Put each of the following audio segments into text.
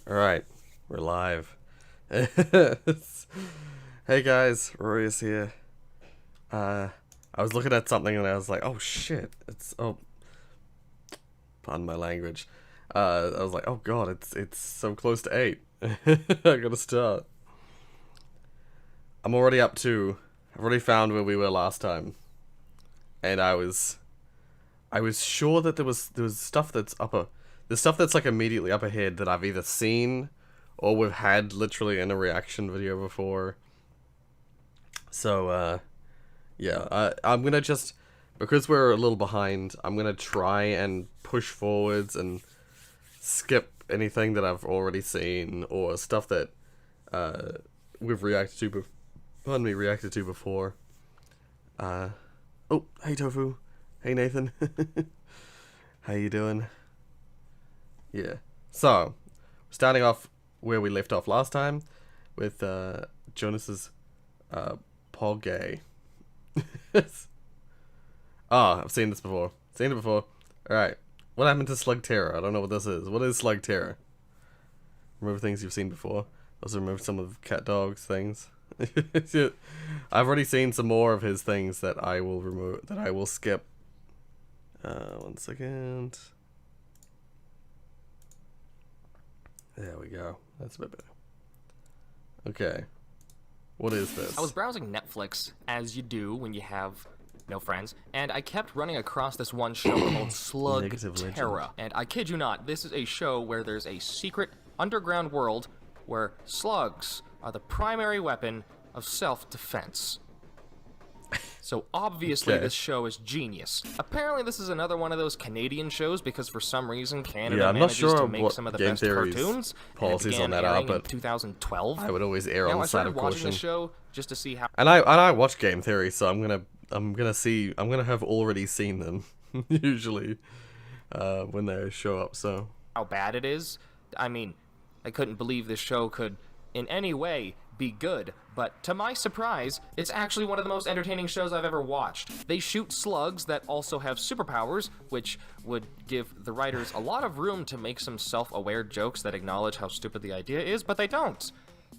Alright, we're live. Hey guys, Rorius here. I was looking at something and I was like, oh shit, pardon my language. I was like, oh god, it's so close to 8. I gotta start. I've already found where we were last time. And I was sure that there was stuff there's stuff that's like immediately up ahead that I've either seen or we've had literally in a reaction video before. So yeah, I'm gonna just, because we're a little behind, I'm gonna try and push forwards and skip anything that I've already seen or stuff that we've reacted to before. Oh, hey Tofu. Hey Nathan. How you doing? Yeah. So, starting off where we left off last time with Jonas's Pogay. I've seen this before. Alright. What happened to Slug Terror? I don't know what this is. What is Slug Terror? Remove things you've seen before. Also remove some of Cat Dog's things. I've already seen some more of his things that I will remove, that I will skip. 1 second. There we go. That's a bit better. Okay. What is this? I was browsing Netflix, as you do when you have no friends, and I kept running across this one show called Slug Terra. And I kid you not, this is a show where there's a secret underground world where slugs are the primary weapon of self-defense. So obviously this show is genius. Apparently this is another one of those Canadian shows because for some reason Canada manages to make some of the best cartoons. Policies on that are, but in 2012. I would always err on the side of caution. I started watching the show just to see how. And I watch Game Theory, so I'm gonna have already seen them usually when they show up. So how bad it is. I mean, I couldn't believe this show could in any way be good, but to my surprise, it's actually one of the most entertaining shows I've ever watched. They shoot slugs that also have superpowers, which would give the writers a lot of room to make some self-aware jokes that acknowledge how stupid the idea is, but they don't.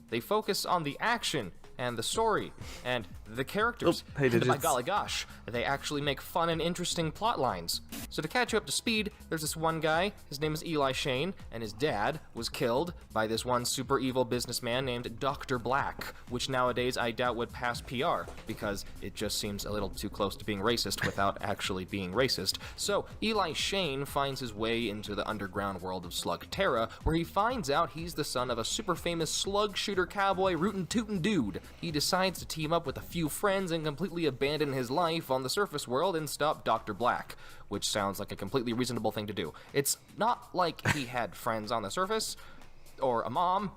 They focus on the action and the story and the characters. Oh, hey, and by golly gosh, they actually make fun and interesting plot lines. So to catch you up to speed, there's this one guy, his name is Eli Shane, and his dad was killed by this one super evil businessman named Dr. Black, which nowadays I doubt would pass PR, because it just seems a little too close to being racist without actually being racist. So Eli Shane finds his way into the underground world of Slug Terra, where he finds out he's the son of a super famous slug shooter cowboy rootin' tootin' dude. He decides to team up with a few friends and completely abandon his life on the surface world and stop Dr. Black, which sounds like a completely reasonable thing to do. It's not like he had friends on the surface, or a mom.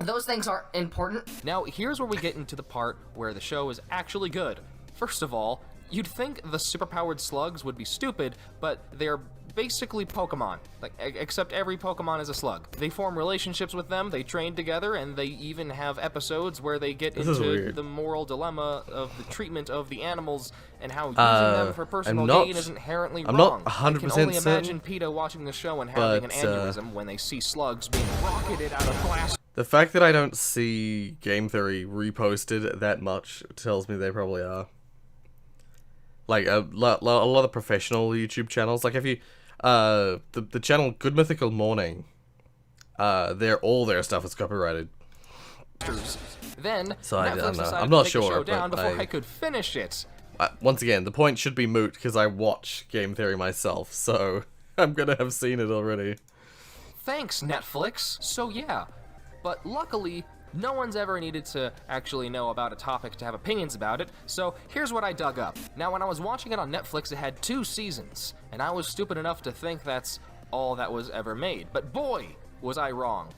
Those things aren't important. Now, here's where we get into the part where the show is actually good. First of all, you'd think the superpowered slugs would be stupid, but they're basically Pokemon, except every Pokemon is a slug. They form relationships with them, they train together, and they even have episodes where they get into the moral dilemma of the treatment of the animals and how using them for personal gain is inherently wrong. I'm not 100% I can only imagine PETA watching the show and having an aneurysm when they see slugs being rocketed out of glass. The fact that I don't see Game Theory reposted that much tells me they probably are. Like a lot of professional YouTube channels, like if you the channel Good Mythical Morning, all their stuff is copyrighted. Then so I'm not sure. Show down before I could finish it. Once again, the point should be moot because I watch Game Theory myself, so I'm gonna have seen it already. Thanks, Netflix. So yeah, but luckily, no one's ever needed to actually know about a topic to have opinions about it, so here's what I dug up. Now, when I was watching it on Netflix, it had 2 seasons, and I was stupid enough to think that's all that was ever made. But boy, was I wrong.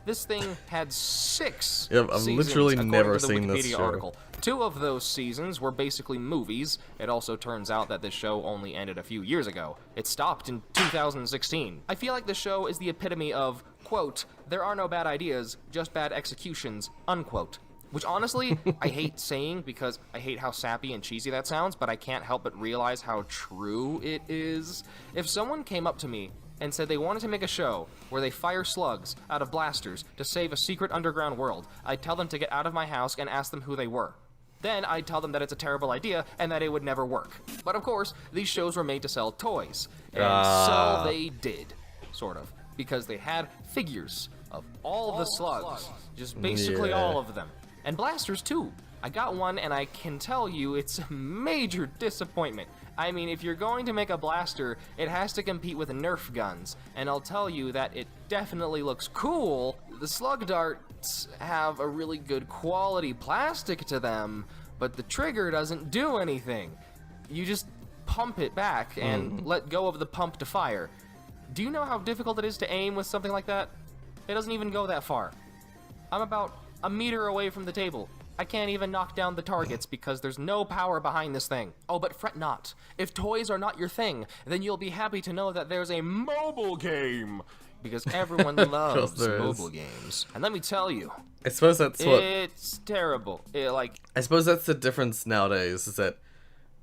This thing had 6 I've seasons, literally never to the seen Wikipedia this show. article. 2 of those seasons were basically movies. It also turns out that this show only ended a few years ago. It stopped in 2016. I feel like the show is the epitome of, quote, there are no bad ideas, just bad executions, unquote. Which honestly, I hate saying because I hate how sappy and cheesy that sounds, but I can't help but realize how true it is. If someone came up to me and said they wanted to make a show where they fire slugs out of blasters to save a secret underground world, I'd tell them to get out of my house and ask them who they were. Then I'd tell them that it's a terrible idea and that it would never work. But of course, these shows were made to sell toys. And so they did, sort of. Because they had figures of all the slugs. Just basically all of them. And blasters too. I got one and I can tell you it's a major disappointment. I mean, if you're going to make a blaster, it has to compete with Nerf guns. And I'll tell you that it definitely looks cool. The slug darts have a really good quality plastic to them, but the trigger doesn't do anything. You just pump it back and let go of the pump to fire. Do you know how difficult it is to aim with something like that? It doesn't even go that far. I'm about a meter away from the table. I can't even knock down the targets because there's no power behind this thing. Oh, but fret not. If toys are not your thing, then you'll be happy to know that there's a mobile game. Because everyone loves mobile games. And let me tell you, I suppose that's what... It's terrible. I suppose that's the difference nowadays, is that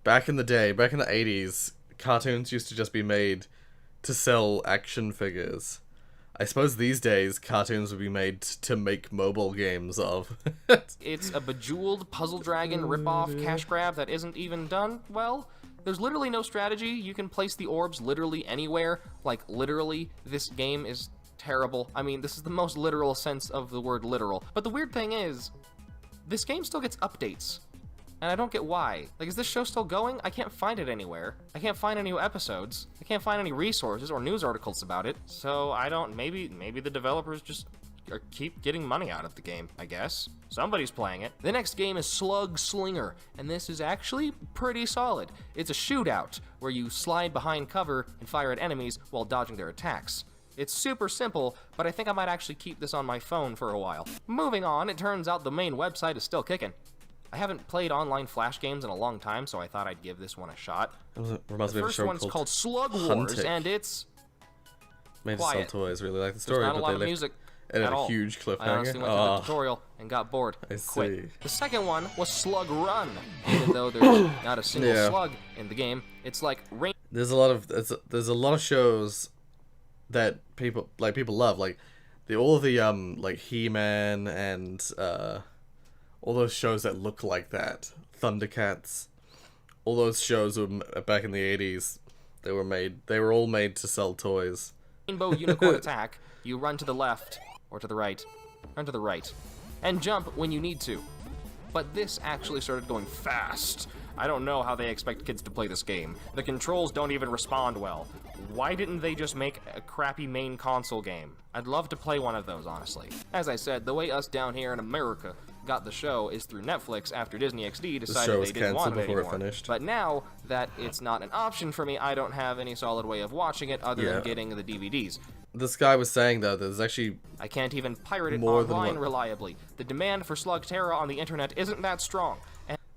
back in the day, back in the 80s, cartoons used to just be made to sell action figures. I suppose these days, cartoons would be made to make mobile games of. It's a bejeweled Puzzle Dragon ripoff cash grab that isn't even done well. There's literally no strategy. You can place the orbs literally anywhere. Like, literally, this game is terrible. I mean, this is the most literal sense of the word literal. But the weird thing is, this game still gets updates. And I don't get why. Like, is this show still going? I can't find it anywhere. I can't find any new episodes. I can't find any resources or news articles about it. So I don't, maybe the developers just keep getting money out of the game, I guess. Somebody's playing it. The next game is Slug Slinger, and this is actually pretty solid. It's a shootout, where you slide behind cover and fire at enemies while dodging their attacks. It's super simple, but I think I might actually keep this on my phone for a while. Moving on, it turns out the main website is still kicking. I haven't played online Flash games in a long time, so I thought I'd give this one a shot. The first one's called Slug Wars, and it's made to sell toys. Really like the story, There's not but a lot they of left music it at at a all. huge cliffhanger. I honestly went to the tutorial and got bored. Quit. The second one was Slug Run. Even though there's not a single slug in the game, it's like rain. There's a lot of shows that people love, like all the like He-Man and all those shows that look like that, Thundercats, all those shows were back in the 80s. They were all made to sell toys. Rainbow Unicorn Attack. You run to the left or to the right. Run to the right, and jump when you need to. But this actually started going fast. I don't know how they expect kids to play this game. The controls don't even respond well. Why didn't they just make a crappy main console game? I'd love to play one of those, honestly. As I said, the way us down here in America got the show is through Netflix after Disney XD decided they didn't want it anymore. But now that it's not an option for me, I don't have any solid way of watching it other than getting the DVDs. This guy was saying, though, there's actually... I can't even pirate it online reliably. The demand for Slugterra on the internet isn't that strong.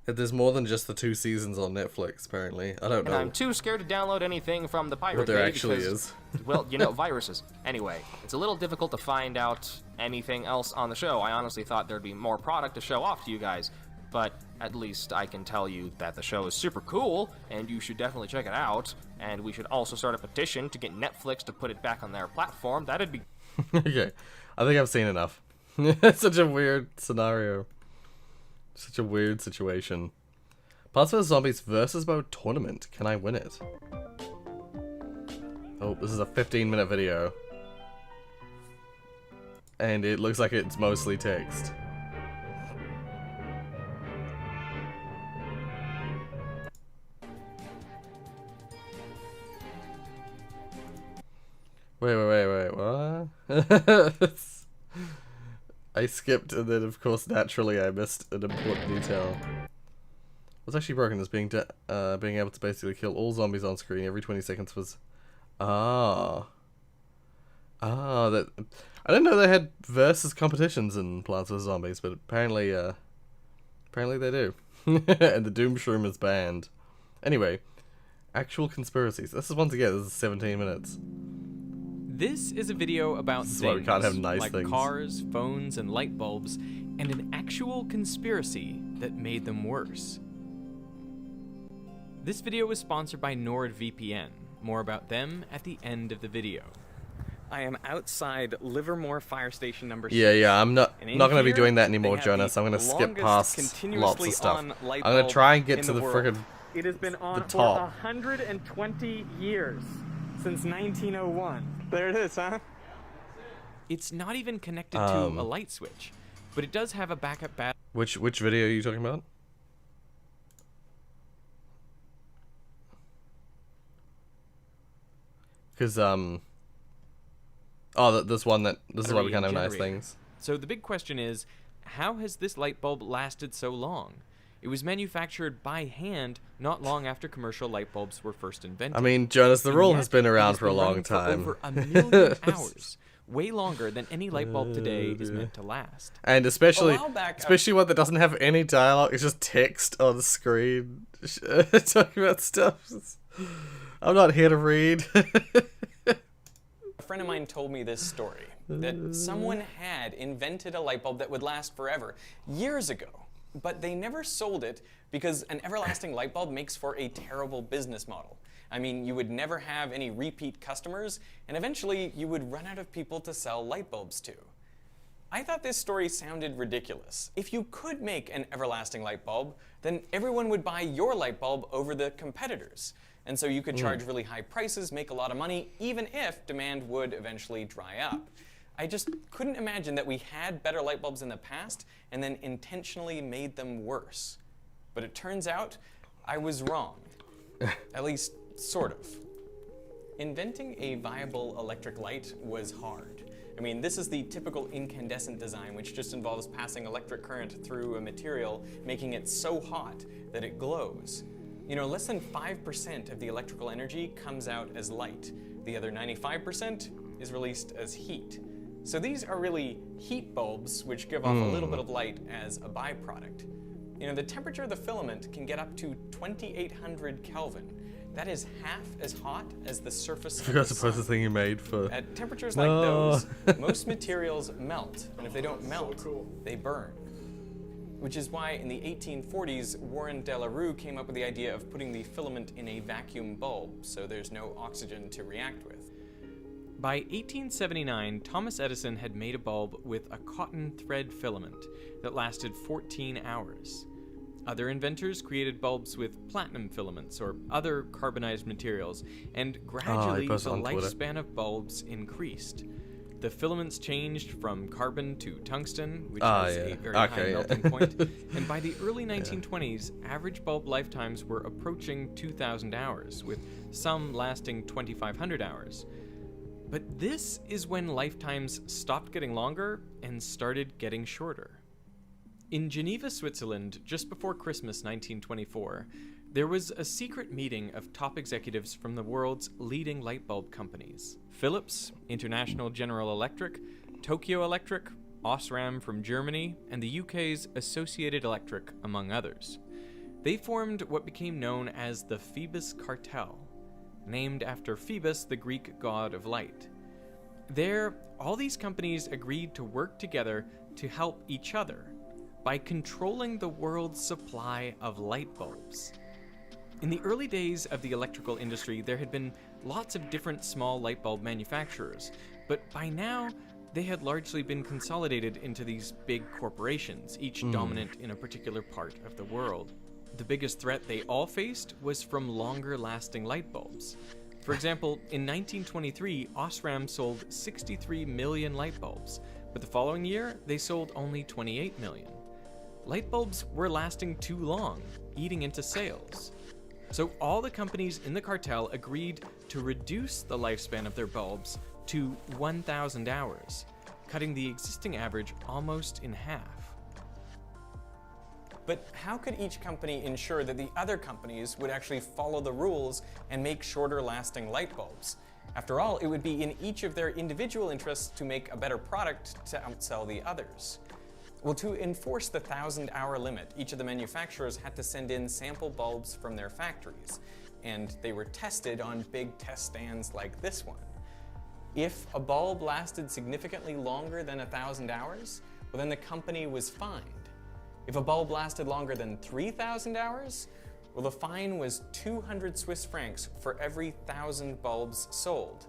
There's more than just the 2 seasons on Netflix, apparently. I don't know. And I'm too scared to download anything from the pirate what there bay actually because, is. well, you know, viruses. Anyway, it's a little difficult to find out anything else on the show. I honestly thought there'd be more product to show off to you guys, but at least I can tell you that the show is super cool, and you should definitely check it out, and we should also start a petition to get Netflix to put it back on their platform. That'd be... Okay, I think I've seen enough. It's such a weird scenario. Such a weird situation. Plants vs. Zombies versus Mode Tournament. Can I win it? Oh, this is a 15-minute video. And it looks like it's mostly text. Wait, what? I skipped, and then of course naturally I missed an important detail. What's actually broken is being able to basically kill all zombies on screen every 20 seconds was... that... I didn't know they had versus competitions in Plants vs. Zombies, but apparently they do. And the Doom Shroom is banned. Anyway, actual conspiracies. This is 17 minutes. This is a video about This is things why we can't have nice like things. cars, phones, and light bulbs, and an actual conspiracy that made them worse. This video was sponsored by NordVPN, More about them at the end of the video. I am outside Livermore Fire Station number 6. Yeah, I'm not going to be here, doing that they anymore, have Jonas. the I'm going to skip longest past lots continuously of stuff. on I'm light going to bulb try and get in to the world. friggin' It has been on for top. 120 years, since 1901. There it is, huh? It's not even connected to a light switch, but it does have a backup battery. Which video are you talking about? Because this one this is why we can't have nice things. So the big question is, how has this light bulb lasted so long? It was manufactured by hand not long after commercial light bulbs were first invented. I mean, Jonas, the And rule yet, has been it around has for a been long running for time. over 1 million hours, way longer than any light bulb today is meant to last. And especially A while back, one that doesn't have any dialogue, it's just text on the screen talking about stuff. I'm not here to read. A friend of mine told me this story, that someone had invented a light bulb that would last forever, years ago, but they never sold it because an everlasting light bulb makes for a terrible business model. I mean, you would never have any repeat customers, and eventually you would run out of people to sell light bulbs to. I thought this story sounded ridiculous. If you could make an everlasting light bulb, then everyone would buy your light bulb over the competitors. And so you could charge really high prices, make a lot of money, even if demand would eventually dry up. I just couldn't imagine that we had better light bulbs in the past and then intentionally made them worse. But it turns out I was wrong. At least, sort of. Inventing a viable electric light was hard. I mean, this is the typical incandescent design, which just involves passing electric current through a material, making it so hot that it glows. You know, less than 5% of the electrical energy comes out as light. The other 95% is released as heat. So these are really heat bulbs, which give off a little bit of light as a byproduct. You know, the temperature of the filament can get up to 2800 Kelvin. That is half as hot as the surface of the I suppose sun. the thing you made for. At temperatures like those, most materials melt, and if they don't melt, they burn. Which is why in the 1840s, Warren de la Rue came up with the idea of putting the filament in a vacuum bulb, so there's no oxygen to react with. By 1879, Thomas Edison had made a bulb with a cotton thread filament that lasted 14 hours. Other inventors created bulbs with platinum filaments or other carbonized materials, and gradually the lifespan of bulbs increased. The filaments changed from carbon to tungsten, which has a very high melting point, and by the early 1920s, average bulb lifetimes were approaching 2,000 hours, with some lasting 2,500 hours. But this is when lifetimes stopped getting longer and started getting shorter. In Geneva, Switzerland, just before Christmas 1924, there was a secret meeting of top executives from the world's leading light bulb companies. Philips, International General Electric, Tokyo Electric, Osram from Germany, and the UK's Associated Electric, among others. They formed what became known as the Phoebus Cartel, named after Phoebus, the Greek god of light. There, all these companies agreed to work together to help each other by controlling the world's supply of light bulbs. In the early days of the electrical industry, there had been lots of different small light bulb manufacturers, but by now, they had largely been consolidated into these big corporations, each dominant in a particular part of the world. The biggest threat they all faced was from longer-lasting light bulbs. For example, in 1923, Osram sold 63 million light bulbs, but the following year, they sold only 28 million. Light bulbs were lasting too long, eating into sales. So all the companies in the cartel agreed to reduce the lifespan of their bulbs to 1,000 hours, cutting the existing average almost in half. But how could each company ensure that the other companies would actually follow the rules and make shorter lasting light bulbs? After all, it would be in each of their individual interests to make a better product to outsell the others. Well, to enforce the 1,000-hour limit, each of the manufacturers had to send in sample bulbs from their factories, and they were tested on big test stands like this one. If a bulb lasted significantly longer than 1,000 hours, well, then the company was fined. If a bulb lasted longer than 3,000 hours, Well, the fine was 200 Swiss francs for every 1,000 bulbs sold.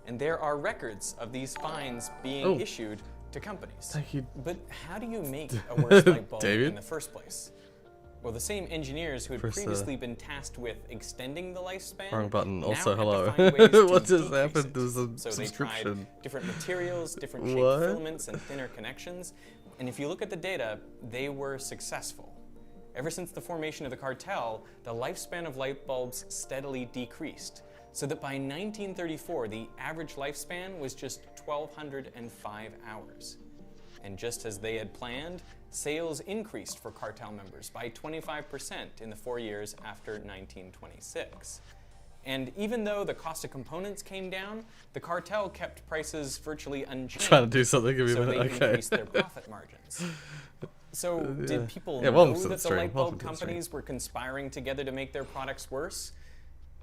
And there are records of these fines being issued to companies. Thank you. But how do you make a worse light bulb David? in the first place? Well, the same engineers who had previously been tasked with extending the lifespan Wrong button. now Also, had to hello. find ways to What just decrease happened? it. There was a So they subscription. tried different materials, different shaped What? filaments, and thinner connections. And if you look at the data, they were successful. Ever since the formation of the cartel, the lifespan of light bulbs steadily decreased, so that by 1934, the average lifespan was just 1,205 hours. And just as they had planned, sales increased for cartel members by 25% in the 4 years after 1926. And even though the cost of components came down, the cartel kept prices virtually unchanged. Trying to do something. Give me a So minute. they Okay. increased their profit margins. So did people Yeah, know welcome to the that the stream. light Welcome bulb to the stream. companies were conspiring together to make their products worse?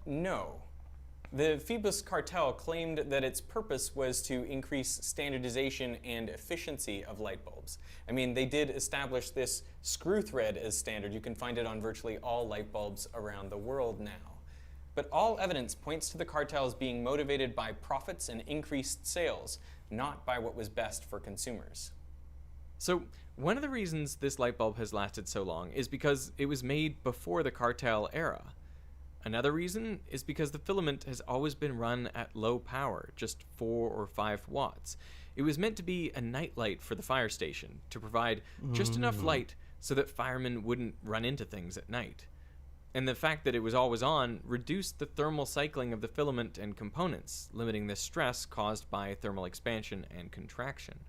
No. The Phoebus cartel claimed that its purpose was to increase standardization and efficiency of light bulbs. I mean, they did establish this screw thread as standard. You can find it on virtually all light bulbs around the world now. But all evidence points to the cartels being motivated by profits and increased sales, not by what was best for consumers. So, one of the reasons this light bulb has lasted so long is because it was made before the cartel era. Another reason is because the filament has always been run at low power, just 4 or 5 watts. It was meant to be a nightlight for the fire station, to provide just enough light so that firemen wouldn't run into things at night. And the fact that it was always on reduced the thermal cycling of the filament and components, limiting the stress caused by thermal expansion and contraction.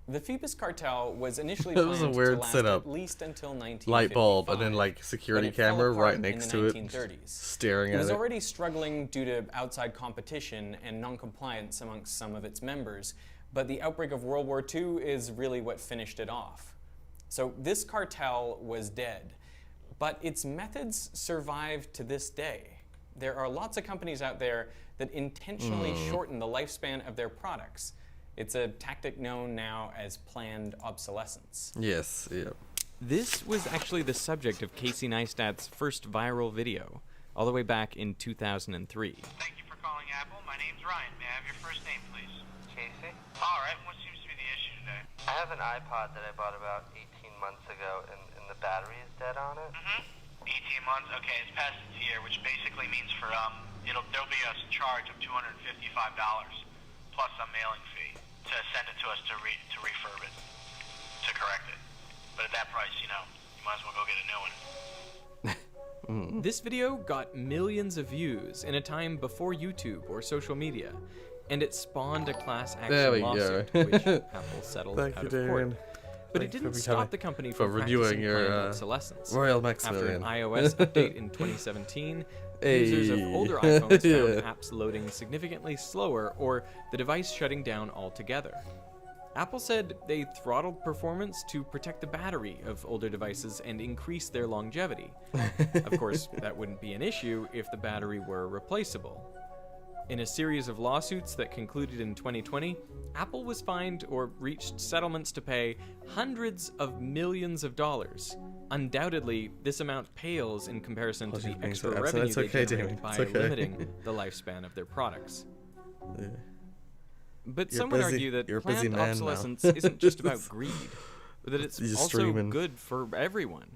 The Phoebus cartel was initially That was a planned weird to last setup. at least until 1955. Light bulb and then like but security it fell camera apart right in next the to it, 1930s. staring It at was it. already struggling due to outside competition and non-compliance amongst some of its members, but the outbreak of World War II is really what finished it off. So this cartel was dead, but its methods survive to this day. There are lots of companies out there that intentionally shorten the lifespan of their products. It's a tactic known now as planned obsolescence. Yes, yeah. This was actually the subject of Casey Neistat's first viral video, all the way back in 2003. Thank you for calling Apple. My name's Ryan. May I have your first name, please? Casey? All right. What seems to be the issue today? I have an iPod that I bought about 18 months ago, and the battery is dead on it. 18 months. Okay, it's past its year, which basically means for there'll be a charge of $255 plus a mailing fee to send it to us to refurb it, to correct it. But at that price, you might as well go get a new one. This video got millions of views in a time before YouTube or social media, and it spawned a class There we action go. lawsuit, which Apple settled Thank out you, of court. Darren. But it Thank you didn't for stop becoming- the company for from reviewing practicing your, planned obsolescence. Royal After Maximilian. an iOS update in 2017, Hey. users of older iPhones found Yeah. apps loading significantly slower or the device shutting down altogether. Apple said they throttled performance to protect the battery of older devices and increase their longevity. Of course, that wouldn't be an issue if the battery were replaceable. In a series of lawsuits that concluded in 2020, Apple was fined or reached settlements to pay hundreds of millions of dollars. Undoubtedly, this amount pales in comparison to the Apologies, extra it's revenue okay, they Damon, generated it's by okay. limiting the lifespan of their products. Yeah. But You're some would busy- argue that you're a busy planned man now. obsolescence isn't just about greed, but that it's You're just also streaming. good for everyone.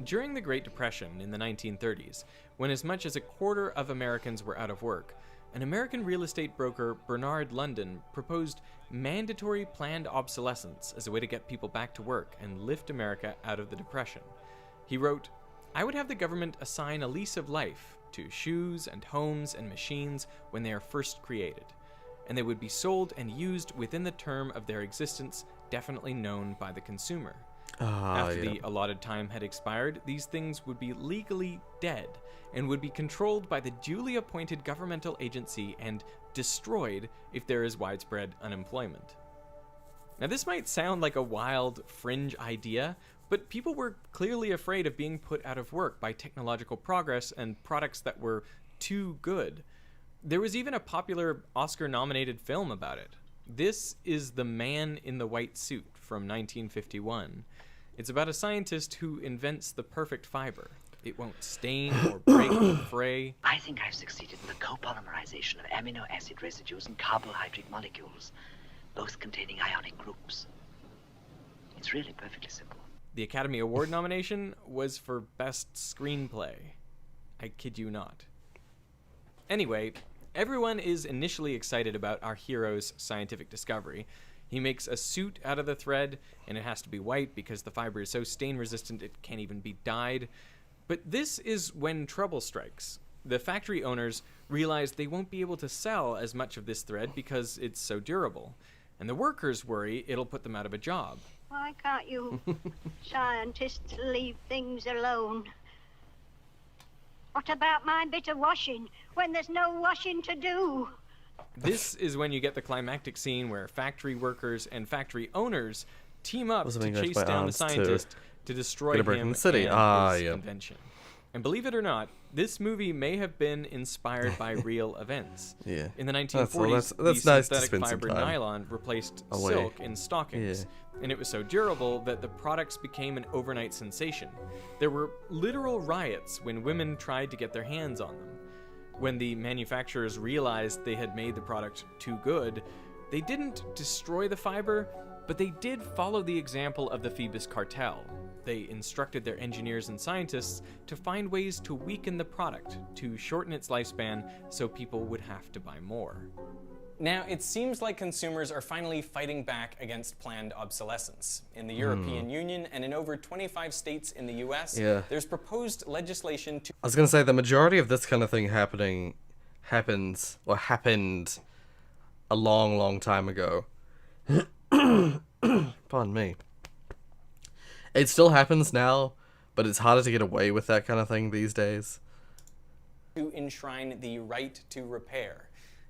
During the Great Depression in the 1930s, when as much as a quarter of Americans were out of work, an American real estate broker, Bernard London, proposed mandatory planned obsolescence as a way to get people back to work and lift America out of the Depression. He wrote, "I would have the government assign a lease of life to shoes and homes and machines when they are first created, and they would be sold and used within the term of their existence definitely known by the consumer. After the allotted time had expired, these things would be legally dead and would be controlled by the duly appointed governmental agency and destroyed if there is widespread unemployment." Now, this might sound like a wild, fringe idea, but people were clearly afraid of being put out of work by technological progress and products that were too good. There was even a popular Oscar-nominated film about it. This is The Man in the White Suit from 1951. It's about a scientist who invents the perfect fiber. It won't stain or break or fray. I think I've succeeded in the copolymerization of amino acid residues and carbohydrate molecules, both containing ionic groups. It's really perfectly simple. The Academy Award nomination was for Best Screenplay. I kid you not. Anyway, everyone is initially excited about our hero's scientific discovery. He makes a suit out of the thread, and it has to be white because the fiber is so stain-resistant it can't even be dyed. But this is when trouble strikes. The factory owners realize they won't be able to sell as much of this thread because it's so durable. And the workers worry it'll put them out of a job. Why can't you scientists leave things alone? What about my bit of washing when there's no washing to do? This is when you get the climactic scene where factory workers and factory owners team up to chase down the scientist to destroy him and his invention. And believe it or not, this movie may have been inspired by real events. Yeah. In the 1940s, that's the nice to synthetic spend some fiber time nylon replaced away. silk in stockings. Yeah. And it was so durable that the products became an overnight sensation. There were literal riots when women tried to get their hands on them. When the manufacturers realized they had made the product too good, they didn't destroy the fiber, but they did follow the example of the Phoebus cartel. They instructed their engineers and scientists to find ways to weaken the product, to shorten its lifespan so people would have to buy more. Now, it seems like consumers are finally fighting back against planned obsolescence. In the European Union and in over 25 states in the US, there's proposed legislation to... I was going to say, the majority of this kind of thing happened a long, long time ago. Pardon me. It still happens now, but it's harder to get away with that kind of thing these days. ...to enshrine the right to repair.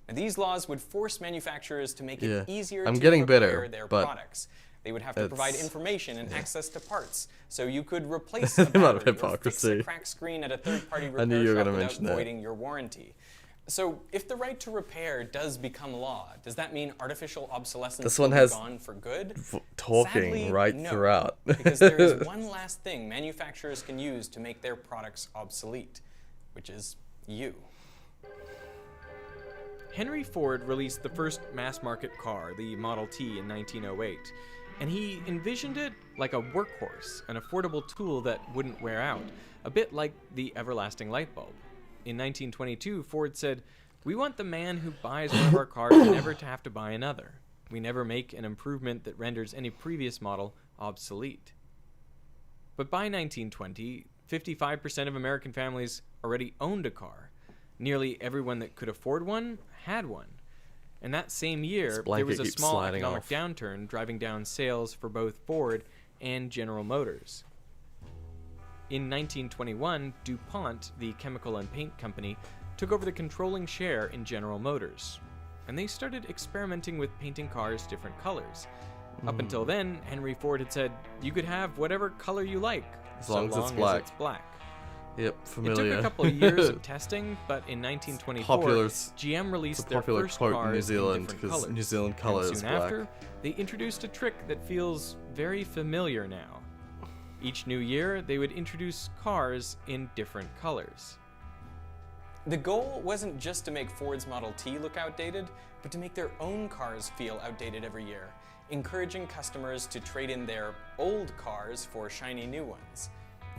Now, these laws would force manufacturers to make it easier to repair their products. They would have to provide information and access to parts, so you could replace a battery or fix a cracked screen at a third-party repair shop without voiding your warranty. So, if the right to repair does become law, does that mean artificial obsolescence will be gone for good? Talking Sadly, right no, throughout. Because there is one last thing manufacturers can use to make their products obsolete, which is you. Henry Ford released the first mass-market car, the Model T, in 1908, and he envisioned it like a workhorse, an affordable tool that wouldn't wear out, a bit like the everlasting light bulb. In 1922, Ford said, "We want the man who buys one of our cars never to have to buy another. We never make an improvement that renders any previous model obsolete." But by 1920, 55% of American families already owned a car. Nearly everyone that could afford one had one. And that same year, there was a small economic downturn driving down sales for both Ford and General Motors. In 1921, DuPont, the chemical and paint company, took over the controlling share in General Motors, and they started experimenting with painting cars different colors. Up until then, Henry Ford had said, you could have whatever color you like, as long as it's black. Yep, familiar. It took a couple of years of testing, but in 1924, GM released their first cars in New Zealand, because New Zealand color is soon black. after, they introduced a trick that feels very familiar now. Each new year, they would introduce cars in different colors. The goal wasn't just to make Ford's Model T look outdated, but to make their own cars feel outdated every year, encouraging customers to trade in their old cars for shiny new ones.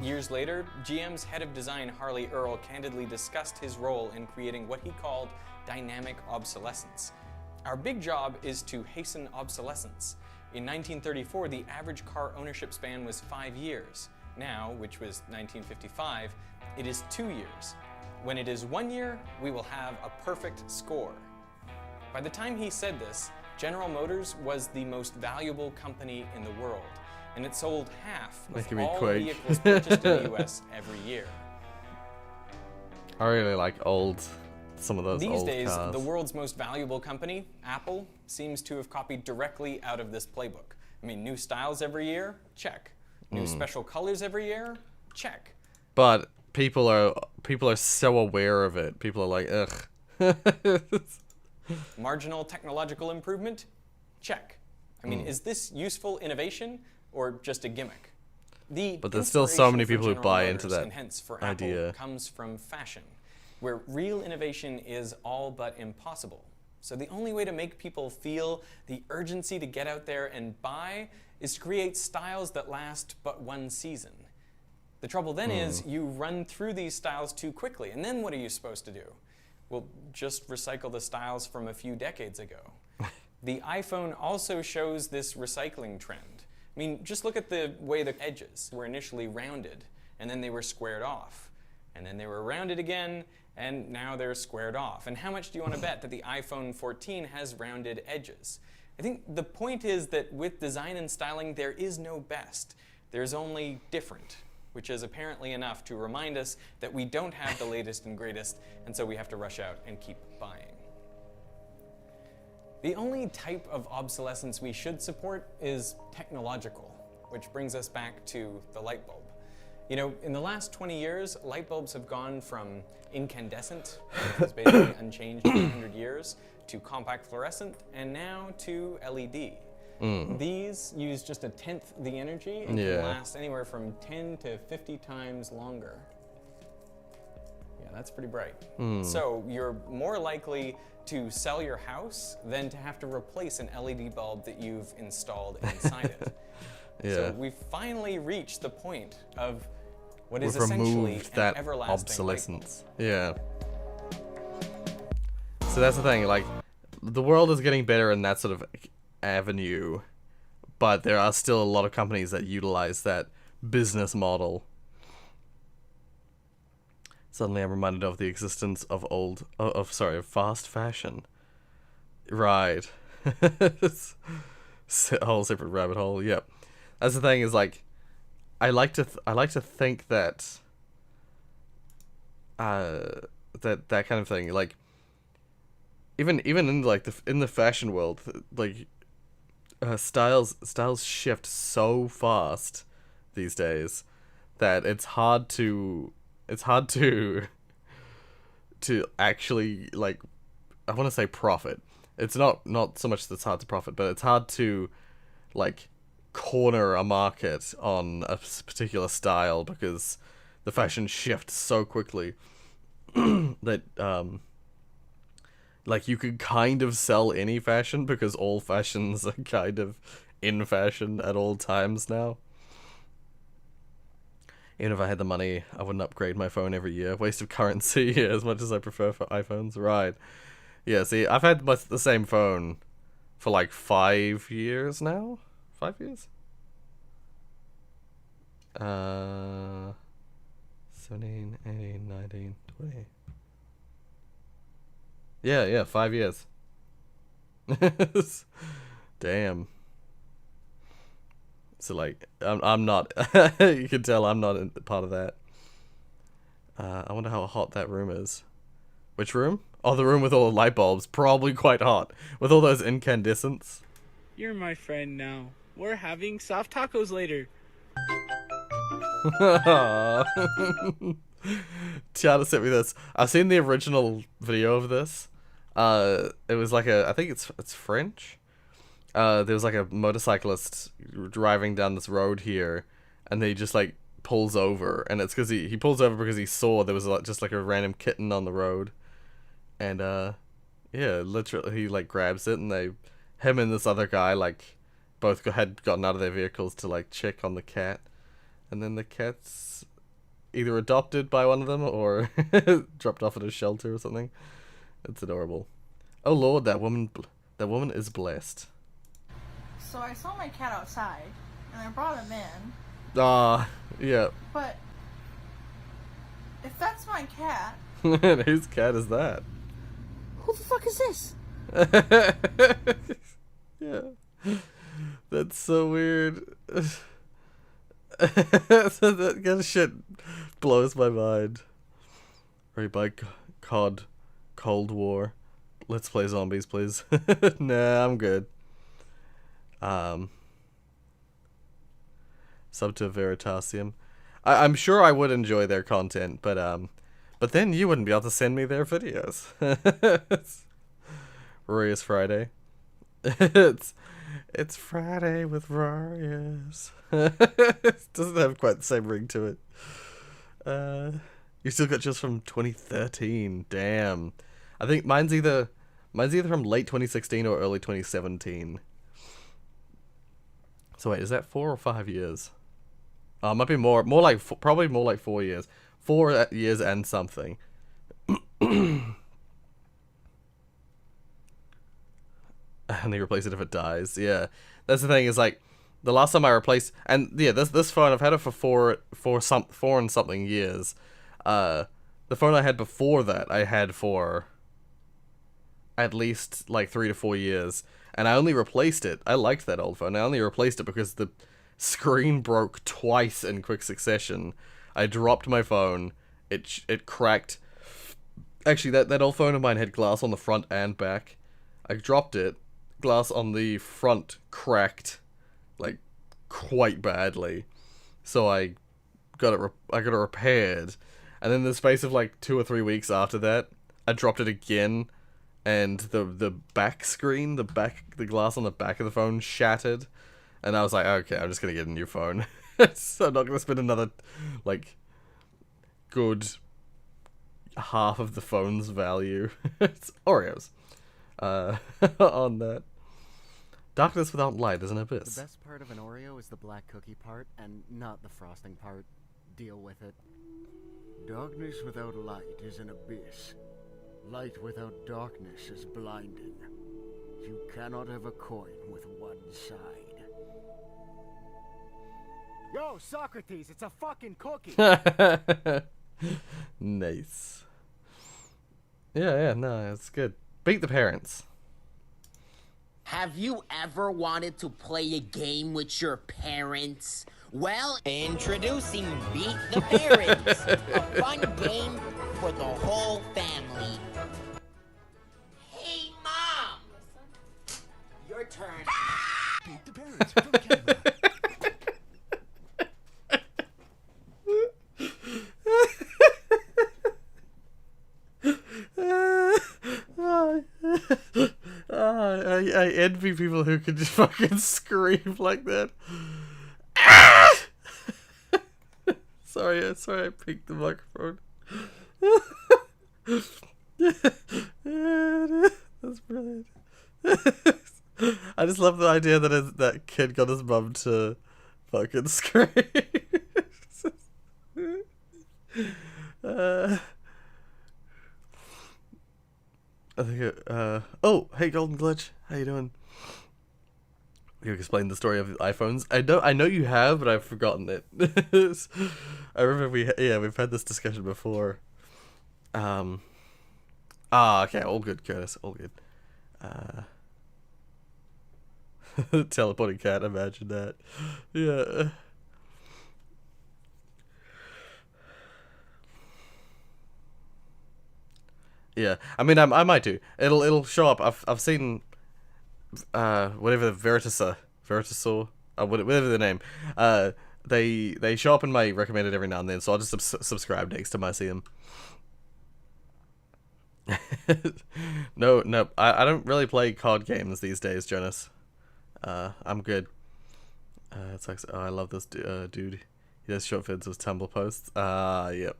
Years later, GM's head of design, Harley Earl, candidly discussed his role in creating what he called dynamic obsolescence. Our big job is to hasten obsolescence. In 1934, the average car ownership span was 5 years. Now, which was 1955, it is 2 years. When it is 1 year, we will have a perfect score. By the time he said this, General Motors was the most valuable company in the world, and it sold half of all vehicles purchased in the US every year. I really like some of those old cars. These days, the world's most valuable company, Apple, seems to have copied directly out of this playbook. I mean, new styles every year? Check. New special colors every year? Check. But people are so aware of it. People are like, ugh. Marginal technological improvement? Check. I mean, is this useful innovation or just a gimmick? But there's still so many inspiration people who for buy General into Motors, that and hence for idea. Apple, comes from fashion, where real innovation is all but impossible. So the only way to make people feel the urgency to get out there and buy is to create styles that last but one season. The trouble then is you run through these styles too quickly, and then what are you supposed to do? Well, just recycle the styles from a few decades ago. The iPhone also shows this recycling trend. I mean, just look at the way the edges were initially rounded, and then they were squared off. And then they were rounded again, and now they're squared off. And how much do you want to bet that the iPhone 14 has rounded edges? I think the point is that with design and styling, there is no best. There's only different, which is apparently enough to remind us that we don't have the latest and greatest, and so we have to rush out and keep buying. The only type of obsolescence we should support is technological, which brings us back to the light bulb. You know, in the last 20 years, light bulbs have gone from incandescent, which was basically unchanged for 100 years, to compact fluorescent, and now to LED. These use just a tenth the energy and can last anywhere from 10 to 50 times longer. Yeah, that's pretty bright. So you're more likely to sell your house than to have to replace an LED bulb that you've installed inside it. So we've finally reached the point of what is essentially removed an that everlasting obsolescence. Yeah. So that's the thing, like, the world is getting better in that sort of avenue, but there are still a lot of companies that utilize that business model. Suddenly I'm reminded of the existence of of fast fashion. Right. A whole separate rabbit hole, yep. That's the thing, is like, I like to think that that kind of thing, like, even in like in the fashion world, like, styles shift so fast these days that it's hard to actually, like, I want to say profit. It's not so much that it's hard to profit, but it's hard to, like, corner a market on a particular style because the fashion shifts so quickly that like, you could kind of sell any fashion because all fashions are kind of in fashion at all times now. Even if I had the money, I wouldn't upgrade my phone every year. Waste of currency, as much as I prefer for iPhones. Right. Yeah, see, I've had the same phone for like 5 years now? 5 years? 17, 18, 19, 20. Yeah, 5 years. Damn. So, like, I'm not, you can tell I'm not part of that. I wonder how hot that room is. Which room? Oh, the room with all the light bulbs. Probably quite hot. With all those incandescents. You're my friend now. We're having soft tacos later. Tiana sent me this. I've seen the original video of this. It was like I think it's French. There was like a motorcyclist driving down this road here, and he just like pulls over, and it's because he pulls over because he saw there was just like a random kitten on the road, and yeah, literally he like grabs it, and him and this other guy like both had gotten out of their vehicles to like check on the cat, and then the cat's either adopted by one of them or dropped off at a shelter or something. It's adorable. Oh Lord, that woman is blessed. So I saw my cat outside, and I brought him in. Yeah. But if that's my cat, whose cat is that? who the fuck is this? Yeah. That's so weird. That kind of shit blows my mind. Right, by COD, Cold War. Let's play zombies, please. Nah, I'm good. Sub to Veritasium. I'm sure I would enjoy their content, but then you wouldn't be able to send me their videos. Rorius Friday. It's Friday with Rorius. It doesn't have quite the same ring to it. You still got just from 2013. Damn. I think mine's either from late 2016 or early 2017. So wait, is that 4 or 5 years? Oh, it might be more like probably more like 4 years. 4 years and something. And they replace it if it dies. Yeah, that's the thing. Is like the last time I replaced, and yeah, this phone I've had it for four and something years. The phone I had before that I had for at least like 3 to 4 years, and I only replaced it. I liked that old phone. I only replaced it because the screen broke twice in quick succession. I dropped my phone. It cracked. Actually, that old phone of mine had glass on the front and back. I dropped it. Glass on the front cracked, like, quite badly. So I got it repaired. And then in the space of like 2 or 3 weeks after that, I dropped it again, and the back screen, the glass on the back of the phone shattered. And I was like, okay, I'm just gonna get a new phone. So I'm not gonna spend another, like, good half of the phone's value. It's Oreos. On that. Darkness without light is an abyss. The best part of an Oreo is the black cookie part, and not the frosting part. Deal with it. Darkness without light is an abyss. Light without darkness is blinding. You cannot have a coin with one side. Yo, Socrates, it's a fucking cookie! Nice. Yeah, no, it's good. Beat the parents. Have you ever wanted to play a game with your parents? Well, introducing Beat the Parents, a fun game for the whole family. Hey, Mom! Your turn. Beat the Parents from camera. I envy people who can just fucking scream like that. Ah! Sorry, I picked the microphone. That's brilliant. I just love the idea that that kid got his mum to fucking scream. I think oh, hey Golden Glitch, how you doing? You explain the story of the iPhones. I know you have, but I've forgotten it. I remember we've had this discussion before. Okay, all good, Curtis, all good. Teleporting cat, imagine that. Yeah. Yeah, I mean, I might do. It'll show up. I've seen, whatever Veritasaur, whatever the name. They show up in my recommended every now and then, so I'll just subscribe next time I see them. No, I don't really play COD games these days, Jonas. I'm good. It's like, oh, I love this dude. He does short vids with Tumblr posts. Yep.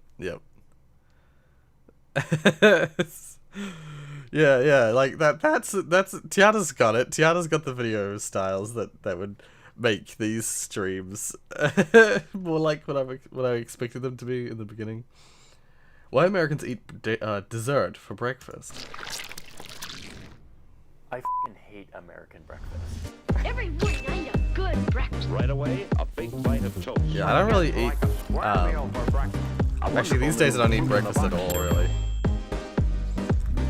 yeah, like that's Tiana's got it. Tiana's got the video styles that would make these streams more like what I expected them to be in the beginning. Why Americans eat dessert for breakfast? I f***ing hate American breakfast. Every morning I eat a good breakfast. Right away, a big bite of toast. Yeah, I don't really eat. Actually, these days I don't eat breakfast at all, really.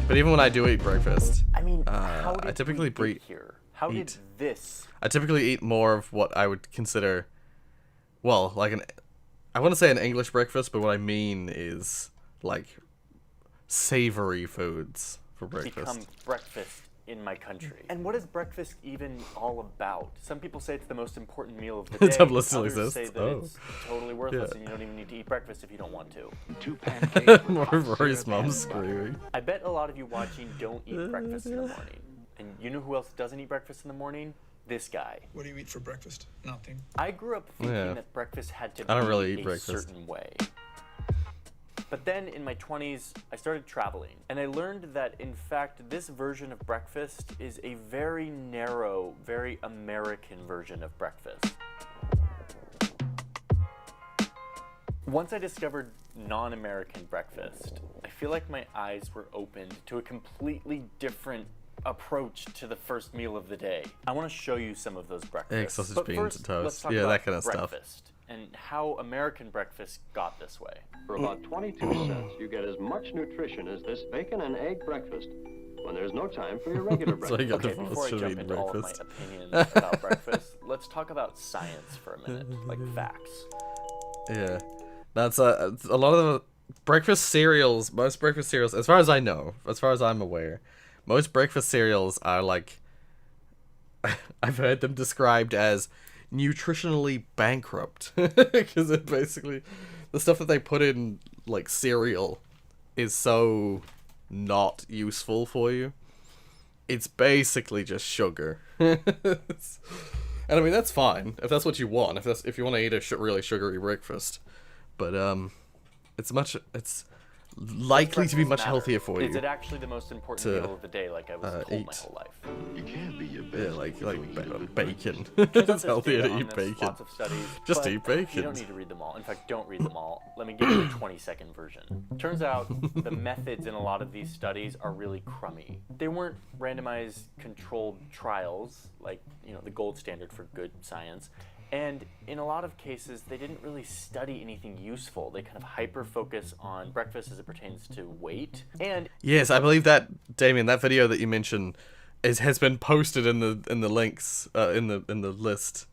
But even when I do eat breakfast, I mean, I typically How did this? I typically eat more of what I would consider, well, like I want to say an English breakfast, but what I mean is like savory foods for breakfast. Become breakfast in my country. And what is breakfast even all about? Some people say it's the most important meal of the day. Tumblr still Others exists. say that it's totally worthless and you don't even need to eat breakfast if you don't want to. 2 pancakes. More of Rory's mom screaming. I bet a lot of you watching don't eat breakfast in the morning. And you know who else doesn't eat breakfast in the morning? this guy. What do you eat for breakfast? Nothing. I grew up thinking Yeah. that breakfast had to I don't be really eat a breakfast. certain way. But then in my 20s, I started traveling, and I learned that, in fact, this version of breakfast is a very narrow, very American version of breakfast. Once I discovered non-American breakfast, I feel like my eyes were opened to a completely different approach to the first meal of the day. I want to show you some of those breakfasts. Egg, sausage, But beans, first, and toast. let's talk Yeah, about that kind of stuff. breakfast and how American breakfast got this way. For about 22 cents, you get as much nutrition as this bacon and egg breakfast when there's no time for your regular So I breakfast. got Okay, divorced before I from jump eating into all of my breakfast. opinions about breakfast, let's talk about science for a minute, like facts. Yeah, that's a lot of the breakfast cereals. Most breakfast cereals, as far as I know, as far as I'm aware, most breakfast cereals are like I've heard them described as nutritionally bankrupt because it basically the stuff that they put in like cereal is so not useful for you. It's basically just sugar. And I mean that's fine if that's what you want. If you want to eat a really sugary breakfast, but it's likely to be much healthier for you. Is it actually the most important to, meal of the day, like I was told my eat. whole life? You can be your best. Yeah, like bacon. Turns out It's there's healthier data to on eat this, bacon. Lots of studies, Just but eat bacon. You don't need to read them all. In fact, don't read them all. Let me give you a 20-second version. Turns out the methods in a lot of these studies are really crummy. They weren't randomized controlled trials, like the gold standard for good science. And in a lot of cases, they didn't really study anything useful. They kind of hyper-focus on breakfast as it pertains to weight. And yes, I believe that, Damien, that video that you mentioned has been posted in the links in the list.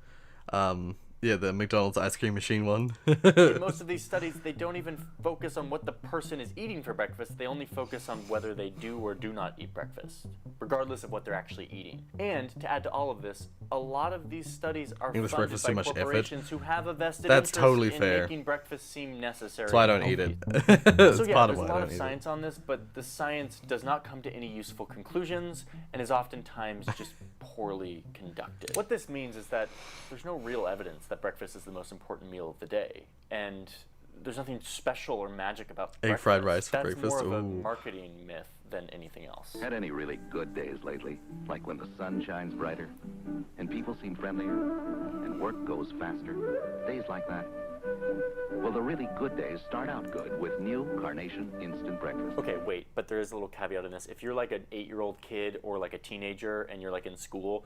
Yeah, the McDonald's ice cream machine one. in most of these studies, they don't even focus on what the person is eating for breakfast. They only focus on whether they do or do not eat breakfast, regardless of what they're actually eating. And to add to all of this, a lot of these studies are English funded breakfast by too much effort. corporations who have a vested That's interest totally in fair. making breakfast seem necessary. That's why I don't and eat it. healthy. That's So yeah, part of there's why a I lot of don't eat science on this, but the science does not come to any useful conclusions and is oftentimes just poorly conducted. What this means is that there's no real evidence that breakfast is the most important meal of the day, and there's nothing special or magic about Egg breakfast. fried rice for That's breakfast, more of a ooh. marketing myth than anything else. Had any really good days lately? Like when the sun shines brighter, and people seem friendlier, and work goes faster? Days like that? Well, the really good days start out good with new Carnation Instant Breakfast. Okay, wait, but there is a little caveat in this. If you're like an 8-year-old kid or like a teenager and you're like in school,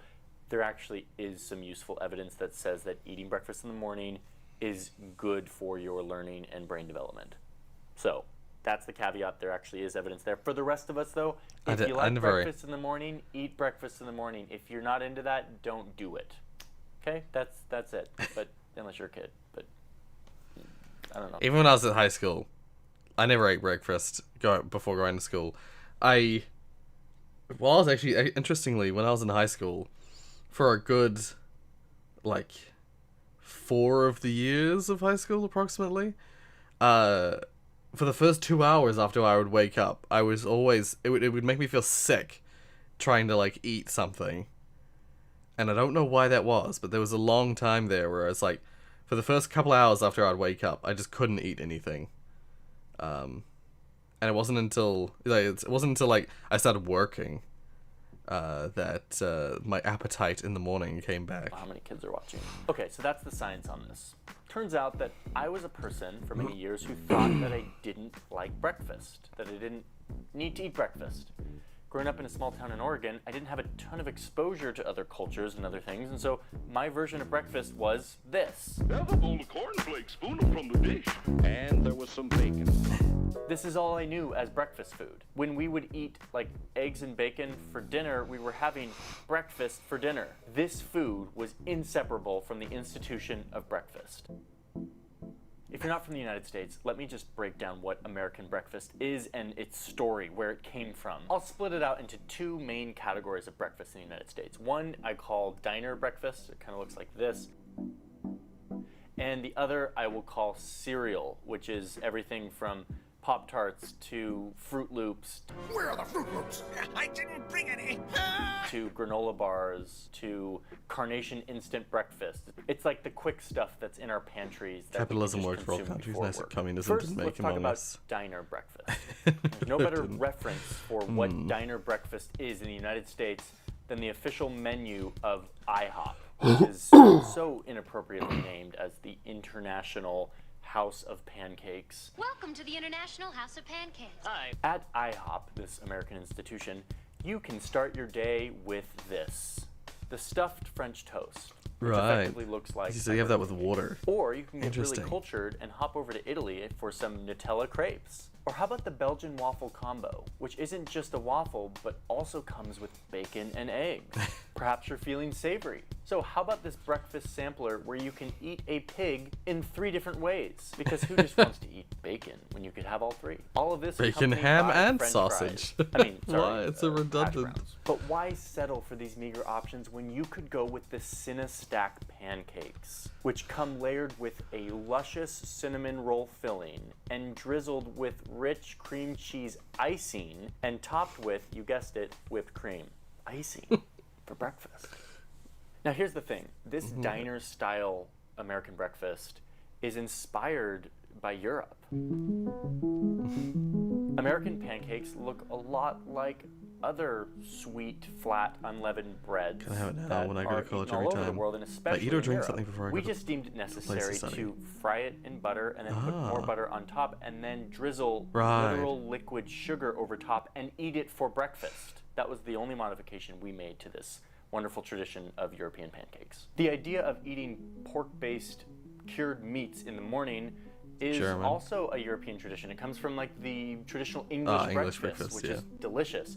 there actually is some useful evidence that says that eating breakfast in the morning is good for your learning and brain development. So that's the caveat. There actually is evidence there. For the rest of us, though, if you like breakfast in the morning, eat breakfast in the morning. If you're not into that, don't do it. Okay, that's it. But unless you're a kid, but I don't know. Even when I was at high school, I never ate breakfast before going to school. Interestingly, when I was in high school, for a good, 4 of the years of high school, approximately, for the first 2 hours after I would wake up, I was always, it would make me feel sick trying to, eat something. And I don't know why that was, but there was a long time there where I was for the first couple hours after I'd wake up, I just couldn't eat anything. And it wasn't until, I started working that my appetite in the morning came back. How many kids are watching? Okay, so that's the science on this. Turns out that I was a person for many years who thought that I didn't like breakfast, that I didn't need to eat breakfast. Growing up in a small town in Oregon, I didn't have a ton of exposure to other cultures and other things, and so my version of breakfast was this. Have a bowl of cornflakes, spoon them from the dish. And there was some bacon. This is all I knew as breakfast food. When we would eat eggs and bacon for dinner, we were having breakfast for dinner. This food was inseparable from the institution of breakfast. If you're not from the United States, let me just break down what American breakfast is and its story, where it came from. I'll split it out into 2 main categories of breakfast in the United States. One I call diner breakfast. It kind of looks like this. And the other I will call cereal, which is everything from Pop-Tarts to Fruit Loops. Where are the Fruit Loops? I didn't bring any. To granola bars, to Carnation Instant Breakfast. It's like the quick stuff that's in our pantries. That Capitalism we can worked just for all consume countries. before Nice that work. communism First, didn't make let's him talk among about us. diner breakfast. There's no better Didn't. reference for what diner breakfast is in the United States than the official menu of IHOP, which is so inappropriately named as the International House of Pancakes. Welcome to the International House of Pancakes. Hi. At IHOP, this American institution, you can start your day with this. The stuffed French toast. Which Right. effectively looks like... So you have that with water. Or you can get really Interesting. cultured and hop over to Italy for some Nutella crepes. Or how about the Belgian waffle combo, which isn't just a waffle, but also comes with bacon and eggs. Perhaps you're feeling savory. So how about this breakfast sampler where you can eat a pig in 3 different ways? Because who just wants to eat bacon when you could have all 3? All of this Bacon, accompanied ham, by and French sausage. fries. I mean, sorry, Why? It's a hash redundant. browns. But why settle for these meager options when you could go with the Cinestack pancakes, which come layered with a luscious cinnamon roll filling and drizzled with rich cream cheese icing and topped with, you guessed it, whipped cream. Icing for breakfast. Now here's the thing. This diner-style American breakfast is inspired by Europe. American pancakes look a lot like other sweet, flat, unleavened breads Can I have it now that when I go are to college eaten all every over the time? world, and I especially eat or in drink Europe. something before I We go to just deemed it place to necessary study. to fry it in butter and then put more butter on top and then drizzle Right. literal liquid sugar over top and eat it for breakfast. That was the only modification we made to this wonderful tradition of European pancakes. The idea of eating pork-based cured meats in the morning is German. also a European tradition. It comes from like the traditional English, English breakfast, which is delicious.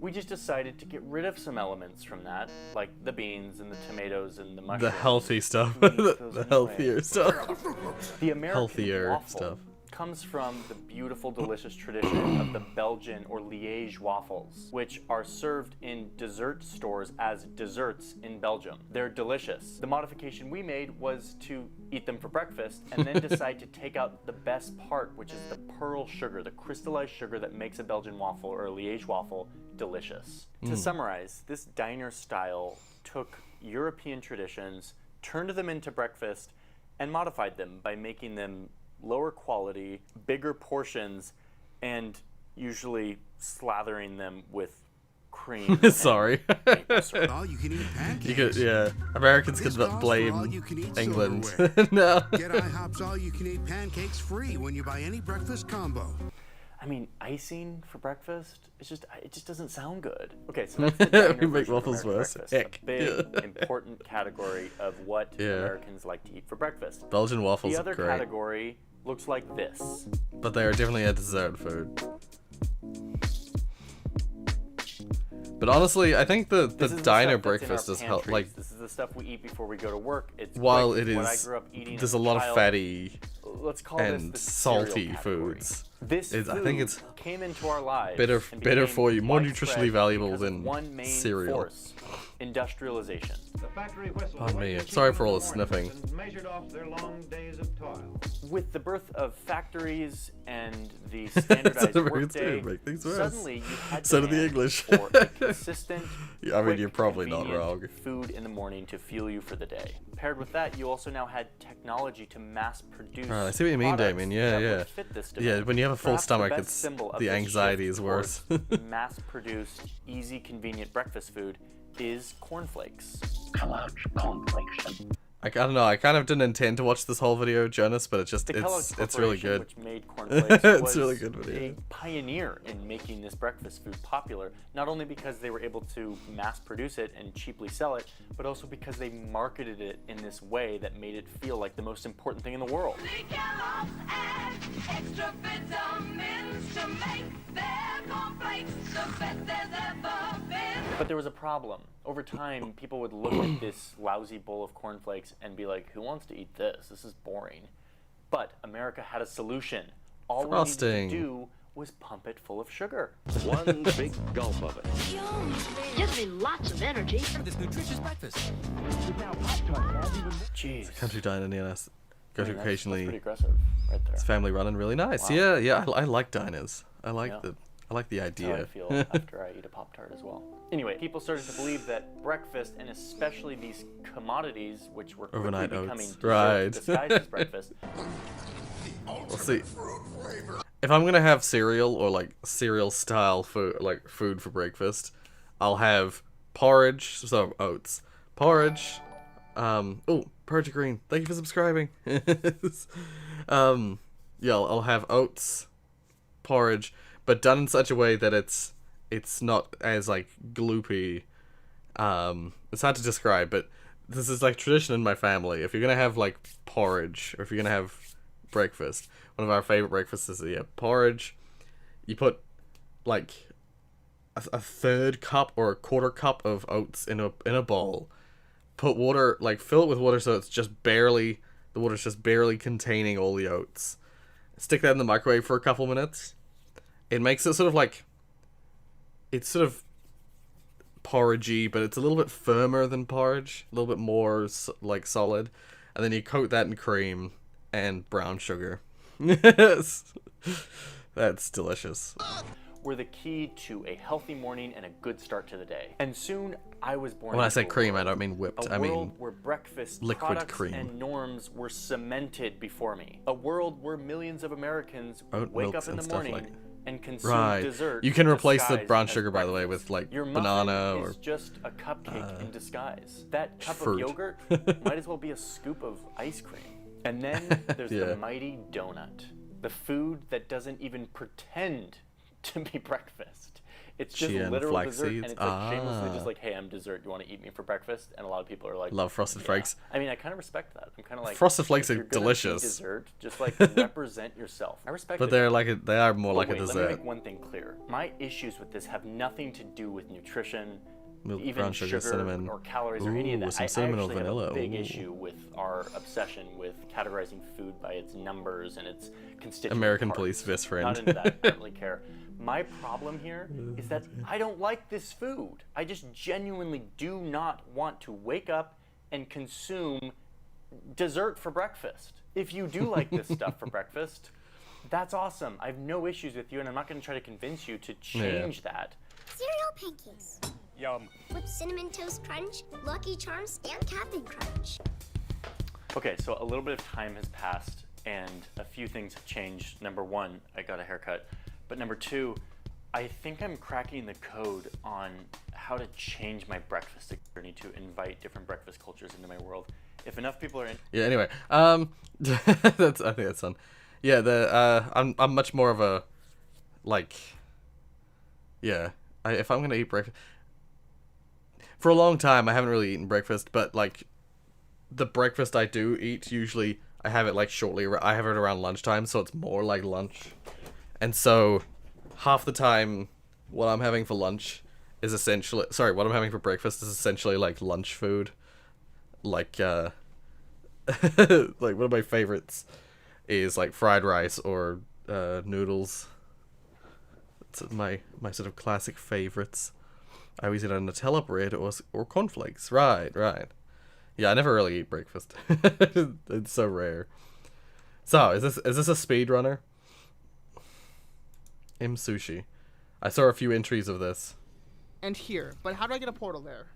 We just decided to get rid of some elements from that, like the beans and the tomatoes and the mushrooms. The healthy stuff. Who eats those the anyway? healthier stuff. The American Healthier waffle stuff. comes from the beautiful, delicious tradition of the Belgian or Liège waffles, which are served in dessert stores as desserts in Belgium. They're delicious. The modification we made was to eat them for breakfast and then decide to take out the best part, which is the pearl sugar, the crystallized sugar that makes a Belgian waffle or a Liège waffle delicious. To summarize, this diner style took European traditions, turned them into breakfast, and modified them by making them lower quality, bigger portions, and usually slathering them with cream. Sorry. All you can eat pancakes. You could, yeah. Americans This could calls for blame all-you-can-eat England. silverware. No. Get IHOP's all-you-can-eat pancakes free when you buy any breakfast combo. I mean, icing for breakfast, it just doesn't sound good. Okay, so that's the diner We make version of waffles American worse. breakfast, Heck. a big, important category of what Yeah. Americans like to eat for breakfast. Belgian waffles The are other great. category looks like this. But they are definitely a dessert food. But honestly, I think the This is the diner stuff that's in breakfast our is help pantries. like This is the stuff we eat before we go to work. It's while great. it What I is grew up eating there's as a lot of child, fatty let's call and this the salty cereal category. foods. This Is- food I think it's came into our lives better and better became for you, more widespread nutritionally valuable because of than one main cereal. force, industrialization. Pardon me. Sorry for all the sniffing. Measured off their long days of toil. With the birth of factories and the standardized Americans workday, do make things worse. suddenly you had So do the demand English. for a consistent, Yeah, I mean, quick, you're probably not convenient wrong. food in the morning to fuel you for the day. Paired with that, you also now had technology to mass produce. Right, I see what you mean, products Damien. Yeah, that yeah. would fit this Yeah, demand. when you have a full Perhaps stomach, the best it's symbol of the this anxiety shift is worse. towards mass-produced, easy, convenient breakfast food is cornflakes. Kellogg's cornflakes. I don't know. I kind of didn't intend to watch this whole video, Jonas, but it's The Kellogg's it's really Corporation, good. which made cornflakes, It's was really good video. a pioneer in making this breakfast food popular. Not only because they were able to mass produce it and cheaply sell it, but also because they marketed it in this way that made it feel like the most important thing in the world. Extra vitamins to make their cornflakes the best there's ever been. But there was a problem. Over time, people would look at this lousy bowl of cornflakes and be like, who wants to eat this? This is boring. But America had a solution. All Frosting. we needed to do was pump it full of sugar. One big gulp of it. Gives me lots of energy. This nutritious breakfast. Jeez. Country diner near us. go to That's occasionally. pretty aggressive, right there. It's family run and really nice. Wow. Yeah, yeah. I like diners. I like Yeah. the That's how I idea. feel after I eat a Pop-Tart as well. Anyway, people started to believe that breakfast, and especially these commodities, which were quickly Overnight becoming oats. dessert Right. disguised as breakfast. We'll see. If I'm gonna have cereal or like cereal style food, like food for breakfast, I'll have porridge. So oats, porridge. Oh, porridge green. Thank you for subscribing. Yeah, I'll have oats, porridge, but done in such a way that it's not as like gloopy. It's hard to describe, but this is like tradition in my family. If you're gonna have like porridge, or if you're gonna have breakfast, one of our favorite breakfasts is porridge. You put like a third cup or a quarter cup of oats in a bowl. Put water, like fill it with water so it's just barely, the water's just barely containing all the oats. Stick that in the microwave for a couple minutes. It makes it sort of like, it's sort of porridgey, but it's a little bit firmer than porridge, a little bit more like solid. And then you coat that in cream and brown sugar. Yes, that's delicious. Were the key to a healthy morning and a good start to the day. And soon I was born. When I into say a cream, world- I don't mean whipped. A I mean world where breakfast liquid products cream. and norms were cemented before me. A world where millions of Americans Oat wake milks up in and the stuff morning like- and consume Right. dessert. You can replace the disguised brown as sugar, by the way, breakfast. with like Your banana muffin or is just a cupcake in disguise. That cup fruit. of yogurt might as well be a scoop of ice cream. And then there's Yeah. the mighty donut, the food that doesn't even pretend to be breakfast. It's just Chia and literal flax dessert, seeds. and it's like shamelessly Ah. just like, hey, I'm dessert. You want to eat me for breakfast? And a lot of people are like, Love Frosted yeah. Flakes. I mean, I kind of respect that. I'm kind of like, Frosted Flakes if are you're gonna be delicious. Dessert, just like represent yourself. I respect But it. they're like they are more But like wait, a Let dessert. me make one thing clear. My issues with this have nothing to do with nutrition, Milk, even brown sugar, cinnamon. or calories or any of Ooh, that. some I cinnamon or actually have vanilla. a big Ooh. issue with our obsession with categorizing food by its numbers and its constituent American parts. police best friend. Not into that. I don't really care. My problem here is that I don't like this food. I just genuinely do not want to wake up and consume dessert for breakfast. If you do like this stuff for breakfast, that's awesome. I have no issues with you, and I'm not going to try to convince you to change that. Cereal pancakes. Yum. With Cinnamon Toast Crunch, Lucky Charms, and Captain Crunch. Okay, so a little bit of time has passed, and a few things have changed. Number one, I got a haircut. But number two, I think I'm cracking the code on how to change my breakfast journey to invite different breakfast cultures into my world. If enough people are in... Yeah. Anyway, that's I think that's fun. Yeah. I'm much more of a like. Yeah. If I'm gonna eat breakfast, for a long time I haven't really eaten breakfast, but like the breakfast I do eat, usually I have it like shortly. I have it around lunchtime, so it's more like lunch. And so half the time what I'm having for lunch is essentially, sorry, what I'm having for breakfast is essentially like lunch food. Like like one of my favorites is like fried rice or noodles. It's my sort of classic favorites. I always eat a Nutella bread or cornflakes. Right. Yeah, I never really eat breakfast. It's so rare. So, is this a speedrunner? M Sushi. I saw a few entries of this. And here. But how do I get a portal there?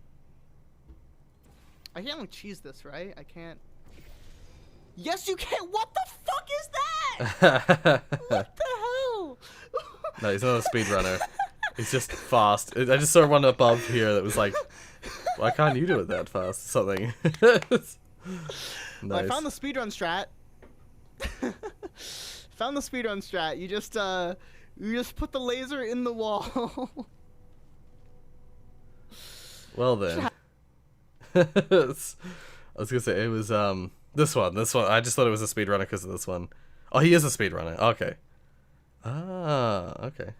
I can't like cheese this, right? I can't. Yes, you can. What the fuck is that? What the hell? No, he's not a speedrunner. He's just fast. I just saw one above here that was like, why can't you do it that fast? Something. Nice. Well, I found the speedrun strat. Found the speedrun strat. You just put the laser in the wall. Well then. I was gonna say it was this one. I just thought it was a speedrunner because of this one. Oh, he is a speedrunner. Okay. Ah, okay.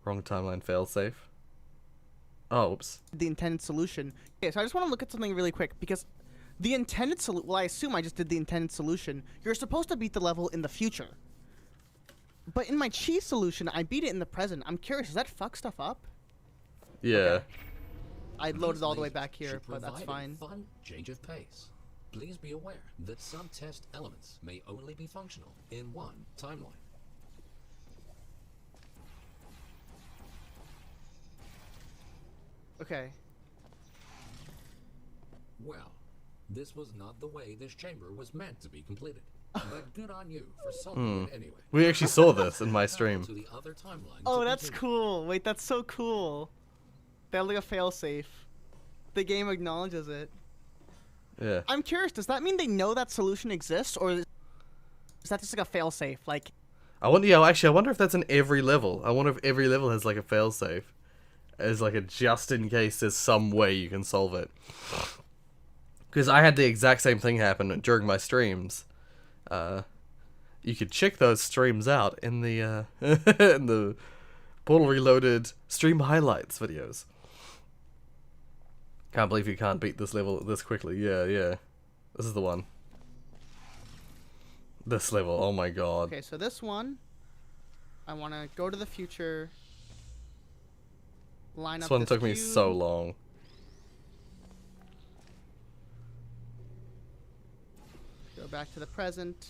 Wrong timeline, failsafe. Oh, oops. The intended solution. Okay, so I just want to look at something really quick because the intended solution. Well, I assume I just did the intended solution. You're supposed to beat the level in the future. But in my cheese solution, I beat it in the present. I'm curious, does that fuck stuff up? Yeah. Okay. I loaded all the way back here, but that's fine. Fun change of pace. Please be aware that some test elements may only be functional in one timeline. Okay. Well, this was not the way this chamber was meant to be completed. But good on you for solving it anyway. We actually saw this in my stream. To the other timeline Oh, to that's continue. cool. Wait, that's so cool. They have like a failsafe. The game acknowledges it. Yeah. I'm curious, does that mean they know that solution exists, or is that just like a failsafe? Like, I wonder. Yeah, actually, I wonder if that's in every level. I wonder if every level has like a failsafe, as like a just in case there's some way you can solve it. Because I had the exact same thing happen during my streams. You could check those streams out in the in the Portal Reloaded stream highlights videos. Can't believe you can't beat this level this quickly. Yeah, yeah. This is the one. This level, oh my god. okay, so this one, I want to go to the future. Line This up one this took me cube, so long. Go back to the present.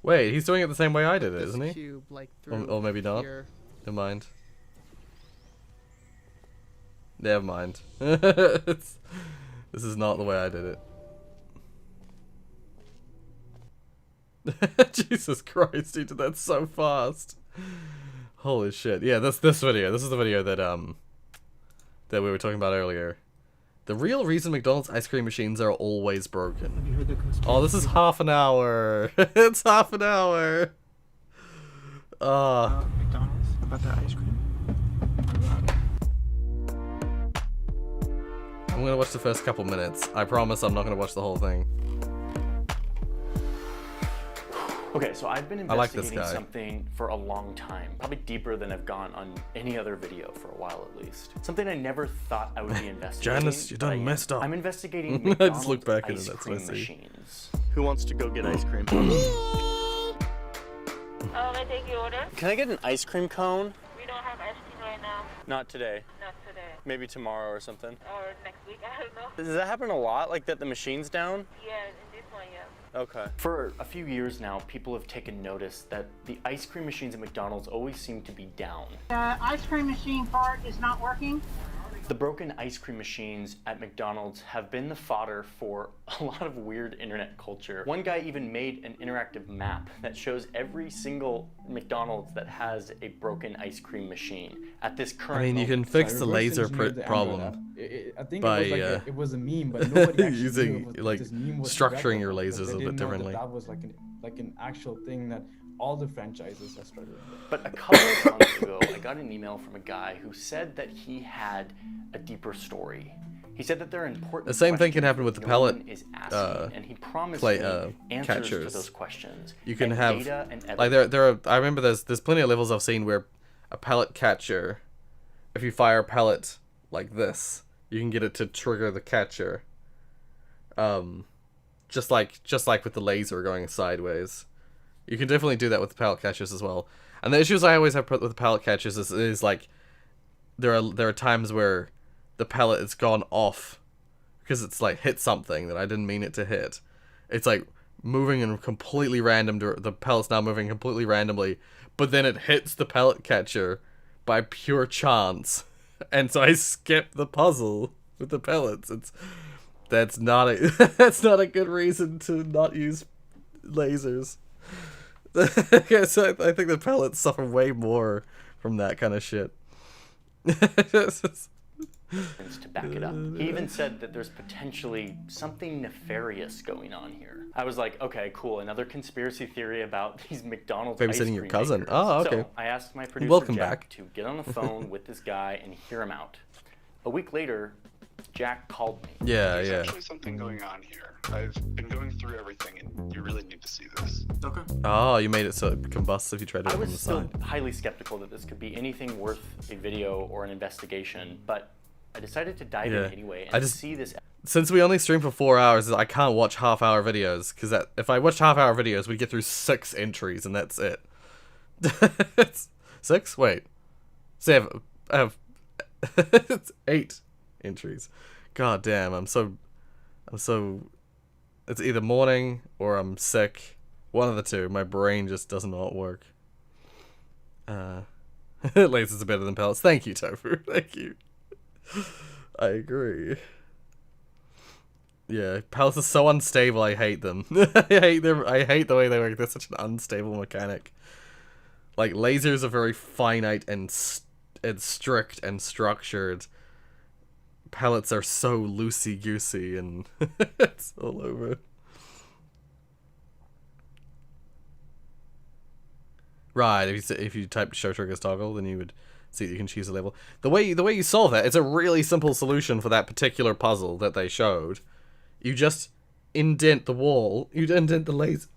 Wait, he's doing it the same way I did it, This isn't he? cube, like, through Or maybe not. here. Never mind. Never mind. This is not the way I did it. Jesus Christ, he did that so fast. Holy shit. Yeah, this video. This is the video that that we were talking about earlier. The real reason McDonald's ice cream machines are always broken. Have you heard the conspiracy? Oh, this is half an hour. It's half an hour. McDonald's about that ice cream? I'm gonna watch the first couple minutes. I promise I'm not gonna watch the whole thing. Okay, so I've been I like this investigating guy. something for a long time, probably deeper than I've gone on any other video for a while at least. Something I never thought I would be investigating. Janice, you but I done am. messed up. I'm investigating I McDonald's just looked back at it, ice that's what I cream see. machines. Who wants to go get ice cream? I take your order? Can I get an ice cream cone? We don't have ice cream right now. Not today. Not today. Maybe tomorrow or something. Or next week, I don't know. Does that happen a lot? Like that the machine's down? Yeah, in this one, yeah. Okay. For a few years now, people have taken notice that the ice cream machines at McDonald's always seem to be down. The ice cream machine part is not working. The broken ice cream machines at McDonald's have been the fodder for a lot of weird internet culture. One guy even made an interactive map that shows every single McDonald's that has a broken ice cream machine at this current I mean, you can moment. fix the laser problem I think by it was a meme, but nobody actually using knew like this meme was structuring your correct, lasers but a they bit didn't know differently. That was like an actual thing that all the franchises have started. But a couple of months ago, I got an email from a guy who said that he had a deeper story. He said that there are important The same thing can happen with the no pellet one is asking, and he promised play, me answers catchers. to those questions. You can and have data and like there are. I remember there's plenty of levels I've seen where a pellet catcher, if you fire a pellet like this, you can get it to trigger the catcher. Just like with the laser going sideways. You can definitely do that with the pellet catchers as well. And the issues I always have with the pellet catchers is like there are times where the pellet has gone off because it's like hit something that I didn't mean it to hit. It's like moving in completely random. The pellet's now moving completely randomly, but then it hits the pellet catcher by pure chance, and so I skip the puzzle with the pellets. That's not a good reason to not use lasers. So I think the pellets suffer way more from that kind of shit. To back it up. He even said that there's potentially something nefarious going on here. I was like, okay, cool, another conspiracy theory about these McDonald's ice Babysitting cream your cousin. makers. Oh, okay. So I asked my producer Welcome Jack back. to get on the phone with this guy and hear him out. A week later, Jack called me. Yeah, There's yeah. actually something going on here. I've been going through everything, and you really need to see this. Okay. Oh, you made it so it combusts if you tried to I do it was on the still side. highly skeptical that this could be anything worth a video or an investigation, but I decided to dive in anyway and see this. Since we only stream for 4 hours, I can't watch half-hour videos because if I watched half-hour videos, we'd get through 6 entries and that's it. 6? Wait, 7. I have it's 8 entries. God damn, I'm so It's either morning or I'm sick. One of the two. My brain just does not work. Lasers are better than pellets. Thank you, Tofu. Thank you. I agree. Yeah, pellets are so unstable. I hate them. I hate them. I hate the way they work. They're such an unstable mechanic. Like, lasers are very finite and strict and structured. Pellets are so loosey-goosey and it's all over. Right, if you type show triggers toggle, then you would see that you can choose a level. The way you solve that, it's a really simple solution for that particular puzzle that they showed. You just indent the wall. You indent the laser.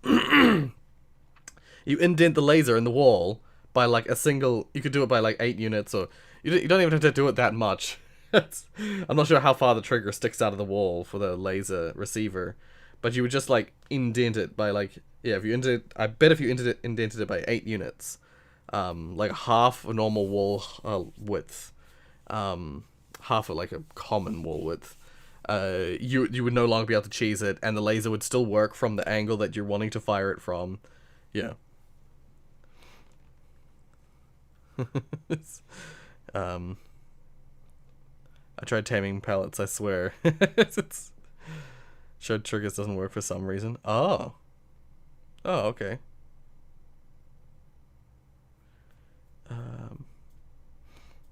You indent the laser in the wall by like a single. You could do it by like 8 units, or you don't even have to do it that much. I'm not sure how far the trigger sticks out of the wall for the laser receiver, but you would just like indent it by like, yeah, if you indent it, I bet if you indented it by 8 units, like half a normal wall width, half of like a common wall width, you would no longer be able to cheese it, and the laser would still work from the angle that you're wanting to fire it from. Yeah. I tried taming pellets, I swear. Showed triggers doesn't work for some reason. Oh. Oh, okay.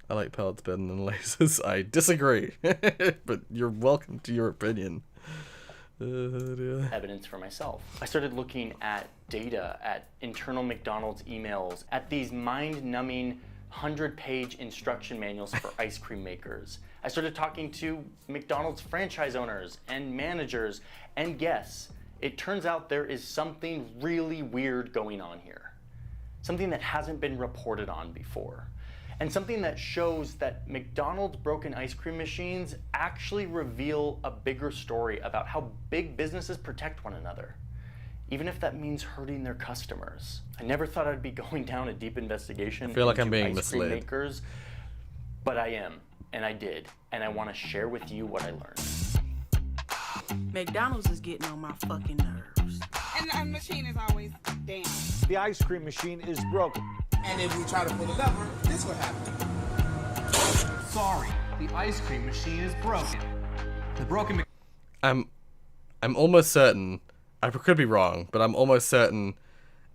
I like pellets better than lasers. I disagree. But you're welcome to your opinion. Evidence for myself. I started looking at data, at internal McDonald's emails, at these mind-numbing 100-page instruction manuals for ice cream makers. I started talking to McDonald's franchise owners and managers and guests. It turns out there is something really weird going on here. Something that hasn't been reported on before. And something that shows that McDonald's broken ice cream machines actually reveal a bigger story about how big businesses protect one another, even if that means hurting their customers. I never thought I'd be going down a deep investigation I feel like I'm into being ice cream misled. makers, but I am, and I did, and I want to share with you what I learned. McDonald's is getting on my fucking nerves. And the machine is always down. The ice cream machine is broken. And if we try to pull the lever, this will happen. Sorry, the ice cream machine is broken. The broken. I'm almost certain. I could be wrong, but I'm almost certain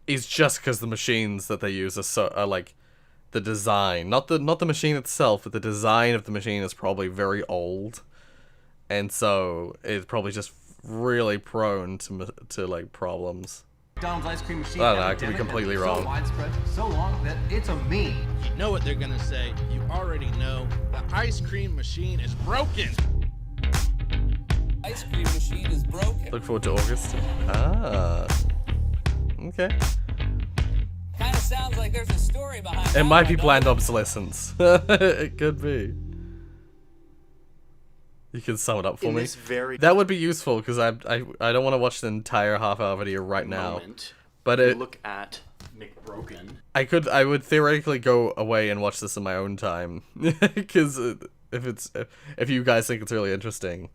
it's just because the machines that they use are like the design, not the machine itself, but the design of the machine is probably very old, and so it's probably just really prone to like problems. McDonald's ice cream machine. I don't know, I could be completely wrong. So widespread, so long that it's a meme. You know what they're gonna say. You already know. The ice cream machine is broken. Ice cream machine is broken. Look forward to August. Ah. Okay. Kind of sounds like there's a story behind It that. might be planned obsolescence. It could be. You can sum it up for In me. this very That would be useful because I don't want to watch the entire half-hour video right now. moment, But you it look at McBroken. I would theoretically go away and watch this in my own time because if you guys think it's really interesting,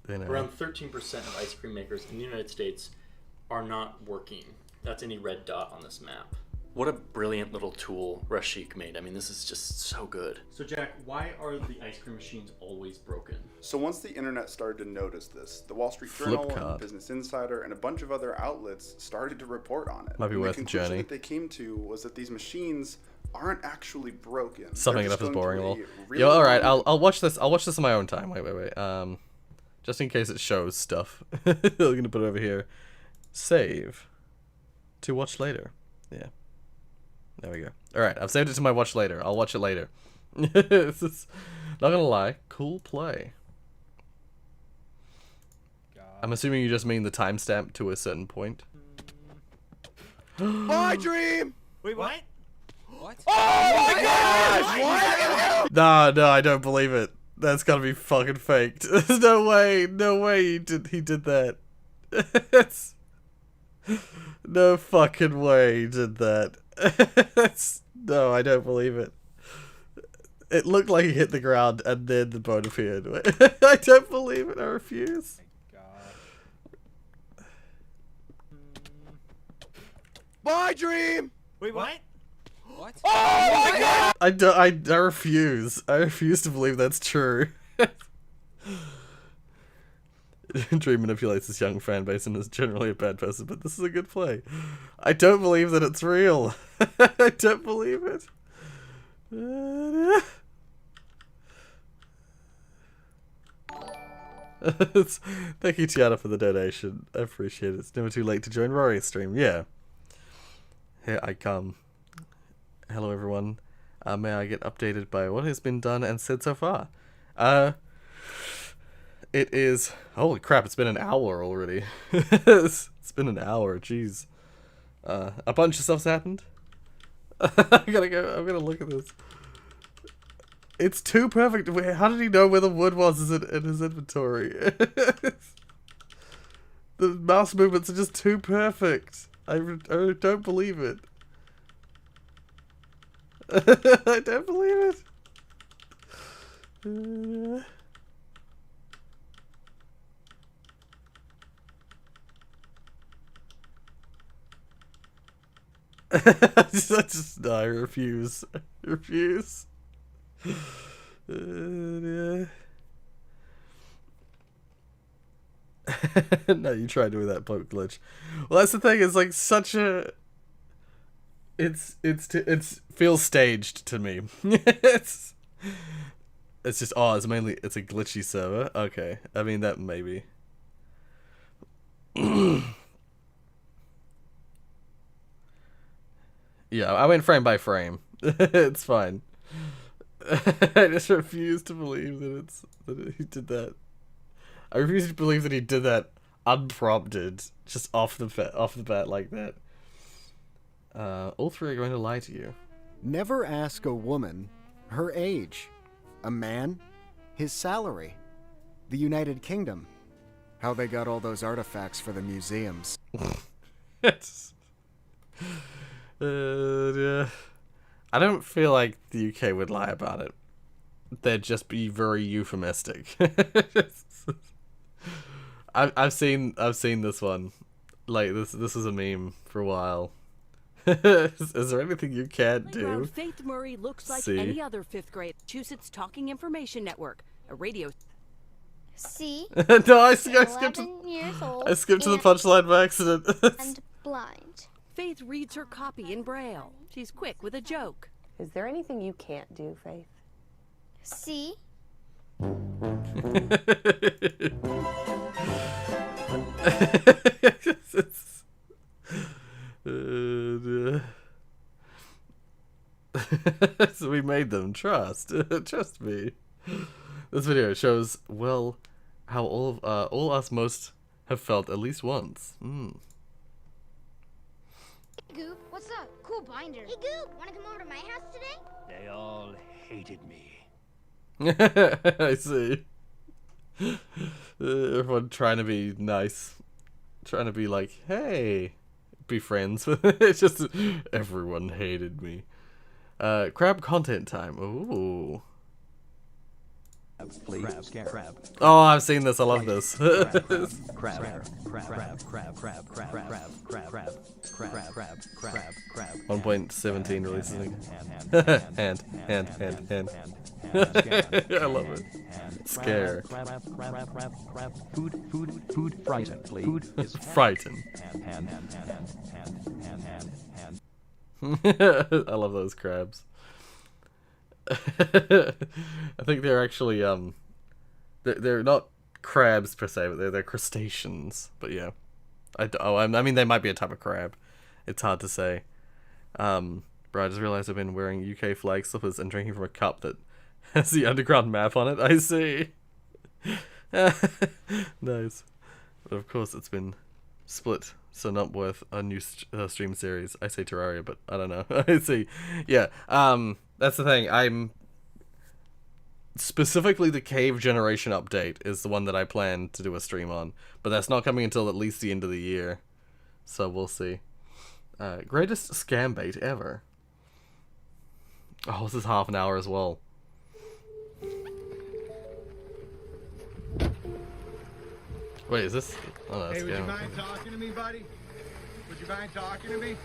you know. Around 13% of ice cream makers in the United States are not working. That's any red dot on this map. What a brilliant little tool Rashik made. I mean, this is just so good. So Jack, why are the ice cream machines always broken? So once the internet started to notice this, the Wall Street Journal Flipkart. and Business Insider and a bunch of other outlets started to report on it. Might be And worth the a conclusion journey. that they came to was that these machines aren't actually broken. Summing They're it up just is going boring. through Lol. a really Yo, all right. long- I'll watch this. I'll watch this in my own time. Wait. Just in case it shows stuff. I'm gonna put it over here. Save. To watch later. Yeah. There we go. All right. I've saved it to my watch later. I'll watch it later. This is, not gonna lie. Cool play. I'm assuming you just mean the timestamp to a certain point. My dream! Wait, what? What? Oh my gosh! No, I don't believe it. That's gotta be fucking faked. There's no way he did that. It's, no fucking way he did that. No, I don't believe it. It looked like he hit the ground and then the boat appeared. I don't believe it. I refuse. My dream! Wait, what? What? Oh my god! I refuse. I refuse to believe that's true. Dream manipulates his young fan base and is generally a bad person, but this is a good play. I don't believe that it's real. I don't believe it. Thank you, Tiana, for the donation. I appreciate it. It's never too late to join Rorius stream. Yeah. Here I come. Hello, everyone. May I get updated by what has been done and said so far? It is... Holy crap, it's been an hour already. It's been an hour, jeez. A bunch of stuff's happened. I'm gonna look at this. It's too perfect. Wait, how did he know where the wood was in his inventory? The mouse movements are just too perfect. I don't believe it. I don't believe it. No, I refuse. I refuse. No, you tried doing that poke glitch. Well, that's the thing. It's like such a. It's feels staged to me. it's just it's a glitchy server. Okay, I mean that maybe. Yeah, I went frame by frame. It's fine. I just refuse to believe that he did that. I refuse to believe that he did that unprompted, just off the bat like that. All three are going to lie to you. Never ask a woman her age, a man his salary, the United Kingdom, how they got all those artifacts for the museums. I don't feel like the UK would lie about it. They'd just be very euphemistic. I've seen this one. Like this is a meme for a while. Is there anything you can't do? Faith Murray looks like any other fifth grade. Massachusetts Talking Information Network, a radio. See? No, I skipped 11 years old. I skipped to the punchline by accident. And blind. Faith reads her copy in Braille. She's quick with a joke. Is there anything you can't do, Faith? See? So we made them trust. Trust me. This video shows well how all us most have felt at least once. Goop, what's up? Cool binder. Hey Goop, wanna come over to my house today? They all hated me. I see. Everyone trying to be nice. Trying to be like, hey, be friends. It's just, everyone hated me. Crab content time. Ooh. Crab. Oh, I've seen this. I love this. 1.17 releases. Hand. I love it. Scare. Food. Frighten, please. Food is frighten. I love those crabs. I think they're actually they're not crabs per se, but they're crustaceans. But yeah, I mean they might be a type of crab. It's hard to say. Bro, I just realized I've been wearing UK flag slippers and drinking from a cup that has the underground map on it. I see. Nice. But of course it's been split, so not worth a new stream series. I say Terraria, but I don't know. I see. Yeah. That's the thing. I'm specifically the Cave Generation update is the one that I plan to do a stream on, but that's not coming until at least the end of the year. So we'll see. Greatest scam bait ever. Oh, this is half an hour as well. Wait, is this? Oh, no, Hey, it's would you scam. mind talking to me, buddy? Would you mind talking to me?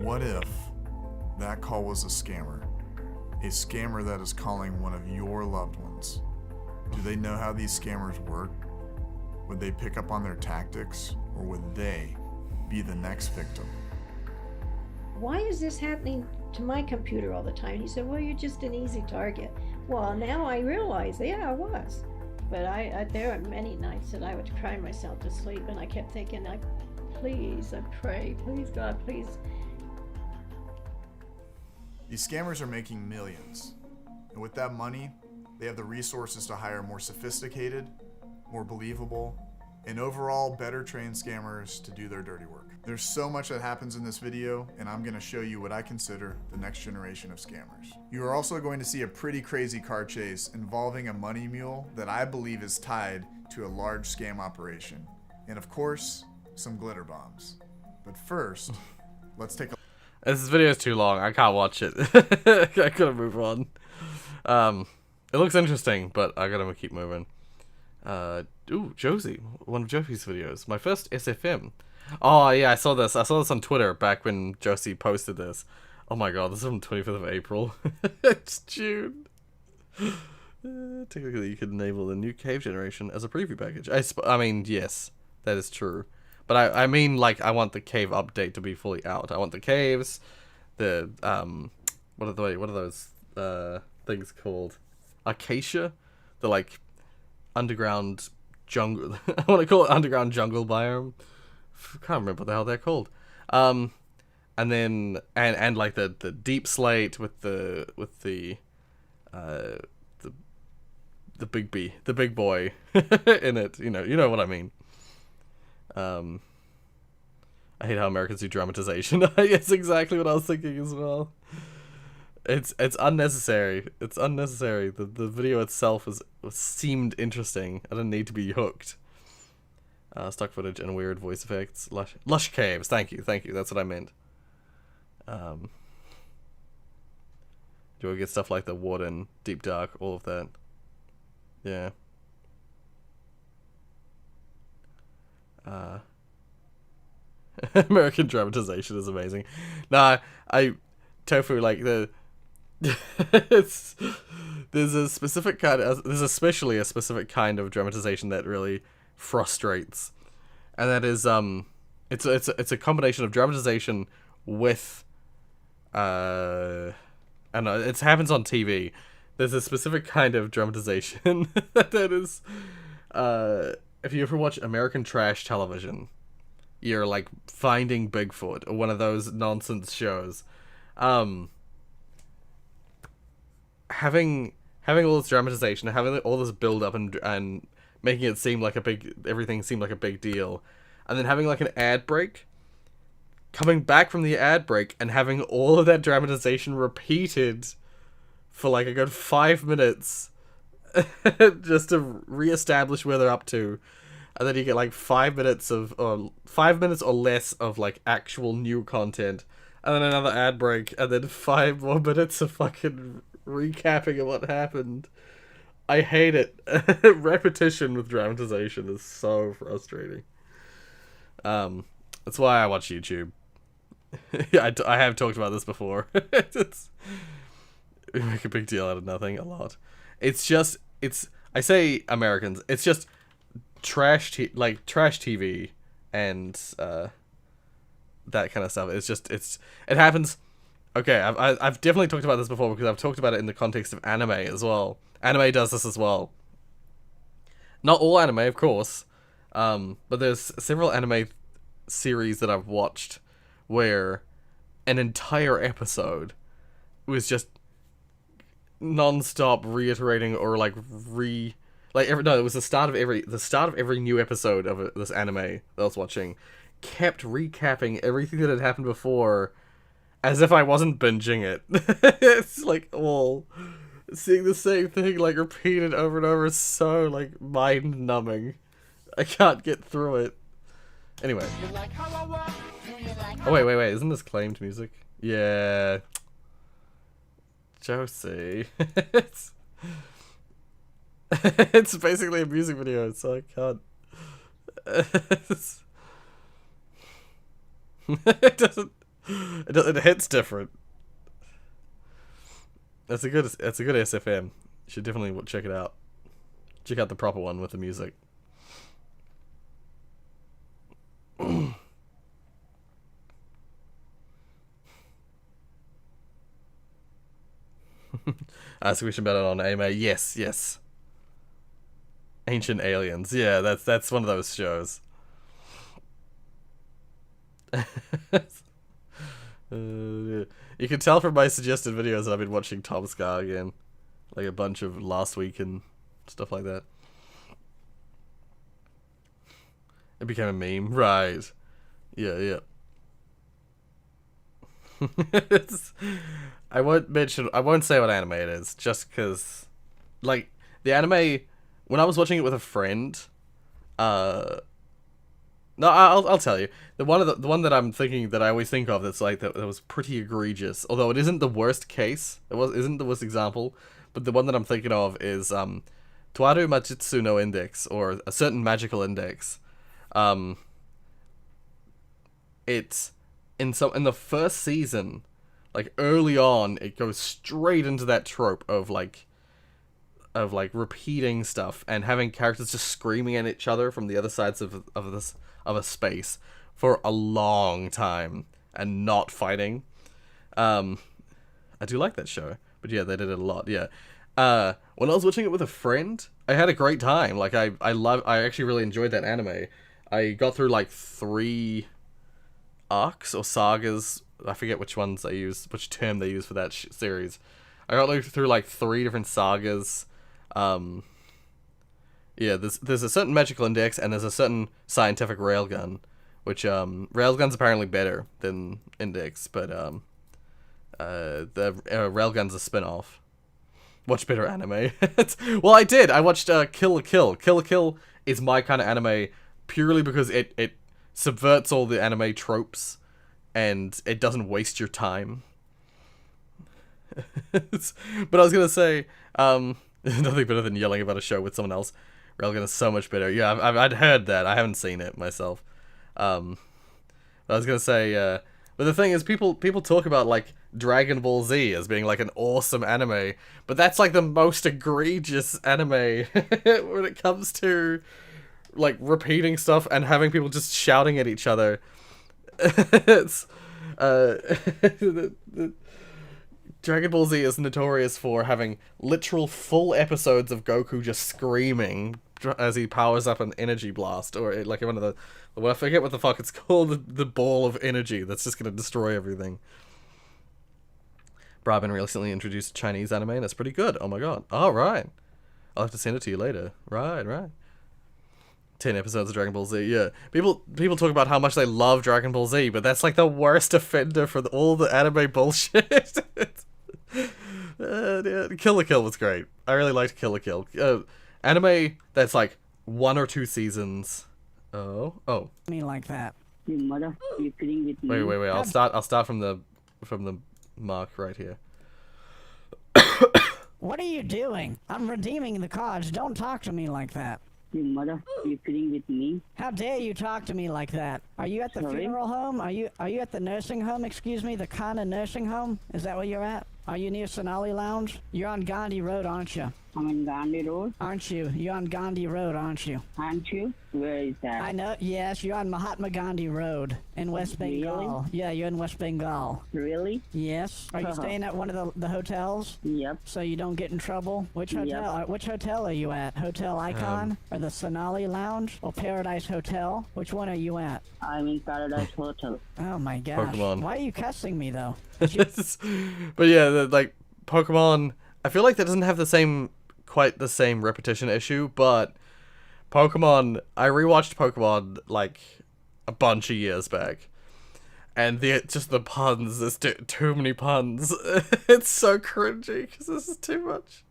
What if that call was a scammer? A scammer that is calling one of your loved ones. Do they know how these scammers work? Would they pick up on their tactics, or would they be the next victim? Why is this happening to my computer all the time? He said, well, you're just an easy target. Well, now I realize, yeah, I was. But there are many nights that I would cry myself to sleep, and I kept thinking, please, I pray, please, God, please. These scammers are making millions. And with that money, they have the resources to hire more sophisticated, more believable, and overall better trained scammers to do their dirty work. There's so much that happens in this video, and I'm going to show you what I consider the next generation of scammers. You are also going to see a pretty crazy car chase involving a money mule that I believe is tied to a large scam operation. And of course, some glitter bombs. But first, let's take a This video is too long. I can't watch it. I gotta move on. It looks interesting, but I gotta keep moving. Ooh, Josie. One of Josie's videos. My first SFM. Oh, yeah, I saw this. I saw this on Twitter back when Josie posted this. Oh my god, this is from the 25th of April. It's June. Technically, you could enable the new cave generation as a preview package. I mean, yes, that is true. But I mean, like, I want the cave update to be fully out. I want the caves, the, what are those, things called? Acacia? The, like, underground jungle. I want to call it underground jungle biome. I can't remember what the hell they're called. And then, and like, the deep slate with the big boy in it. You know what I mean. I hate how Americans do dramatization. It's exactly what I was thinking as well. It's unnecessary. It's unnecessary. The video itself seemed interesting. I didn't need to be hooked. Stock footage and weird voice effects. Lush caves. Thank you. That's what I meant. Do I get stuff like the Warden, Deep Dark, all of that? Yeah. American dramatization is amazing. Nah, Tofu, like, there's especially a specific kind of dramatization that really frustrates. And that is, it's a combination of dramatization with, I don't know, it happens on TV. There's a specific kind of dramatization that is, if you ever watch American trash television, you're like Finding Bigfoot or one of those nonsense shows. Having all this dramatization, having all this build up and making it seem like everything seemed like a big deal, and then having like an ad break, coming back from the ad break and having all of that dramatization repeated for like a good 5 minutes just to reestablish where they're up to. And then you get like 5 minutes or less of like actual new content, and then another ad break, and then 5 more minutes of fucking recapping of what happened. I hate it. Repetition with dramatization is so frustrating. That's why I watch YouTube. I have talked about this before. We make a big deal out of nothing a lot. I say Americans. It's just trash TV and that kind of stuff. It happens. Okay, I've definitely talked about this before because I've talked about it in the context of anime as well. Anime does this as well. Not all anime, of course, but there's several anime series that I've watched where an entire episode was just non-stop reiterating or it was the start of every new episode of this anime that I was watching kept recapping everything that had happened before as if I wasn't binging it. It's like, well, seeing the same thing like repeated over and over is so like mind numbing. I can't get through it. Anyway. Oh wait, isn't this claimed music? Yeah. Josie. It's basically a music video, so I can't. It doesn't. It hits different. That's a good SFM. You should definitely check it out. Check out the proper one with the music. Ask a question about it on AMA. Yes. Ancient Aliens. Yeah, that's one of those shows. You can tell from my suggested videos that I've been watching Tom Scar again. Like a bunch of last week and stuff like that. It became a meme. Right. Yeah. I won't say what anime it is, just because, like, the anime, when I was watching it with a friend, no, I'll tell you. The one that I'm thinking, that I always think of, that's like that was pretty egregious. Although it isn't the worst case, isn't the worst example, but the one that I'm thinking of is Toaru Majitsu no Index, or a certain magical index. It's in the first season, like early on, it goes straight into that trope of repeating stuff and having characters just screaming at each other from the other sides of a space for a long time and not fighting. I do like that show, but yeah, they did it a lot. Yeah. When I was watching it with a friend, I had a great time. Like I actually really enjoyed that anime. I got through like 3 arcs or sagas. I forget which ones they use, which term they use for that series. I got through like 3 different sagas. Yeah, there's a certain magical index and there's a certain scientific railgun, which railgun's apparently better than index, but the railgun's a spin-off. Watch better anime. Well, I did. I watched Kill la Kill. Kill la Kill is my kind of anime purely because it subverts all the anime tropes and it doesn't waste your time. But I was gonna say, nothing better than yelling about a show with someone else. Railgun is so much better. Yeah, I'd heard that. I haven't seen it myself. But I was gonna say, but the thing is, people talk about like Dragon Ball Z as being like an awesome anime, but that's like the most egregious anime when it comes to like repeating stuff and having people just shouting at each other. It's Dragon Ball Z is notorious for having literal full episodes of Goku just screaming as he powers up an energy blast, or like one of the, well, I forget what the fuck it's called, the ball of energy that's just gonna destroy everything. Brabin recently introduced Chinese anime and it's pretty good. Oh my god. Oh, right. I'll have to send it to you later. Right. 10 episodes of Dragon Ball Z, yeah. People talk about how much they love Dragon Ball Z, but that's like the worst offender for all the anime bullshit. Kill la Kill was great. I really liked Kill la Kill. Anime that's like 1 or 2 seasons. Oh. Me like that. You mother, you kidding with me? Wait. I'll start from the mark right here. What are you doing? I'm redeeming the cards. Don't talk to me like that. You mother, you kidding with me? How dare you talk to me like that? Are you at the funeral home? Are you at the nursing home? Excuse me, the Kana nursing home? Is that where you're at? Are you near Sonali Lounge? You're on Gandhi Road, aren't you? I'm on Gandhi Road? Aren't you? You're on Gandhi Road, aren't you? Aren't you? Where is that? I know, yes, you're on Mahatma Gandhi Road in West Bengal. Really? Yeah, you're in West Bengal. Really? Yes. Are you staying at one of the hotels? Yep. So you don't get in trouble? Which hotel? Yep. Which hotel are you at? Hotel Icon? Or the Sonali Lounge? Or Paradise Hotel? Which one are you at? I'm in Paradise Hotel. Oh my gosh. Pokemon. Why are you cussing me though? But yeah, like Pokemon, I feel like that doesn't have quite the same repetition issue, but Pokemon, I rewatched Pokemon like a bunch of years back, and just the puns, there's too many puns. It's so cringy because this is too much.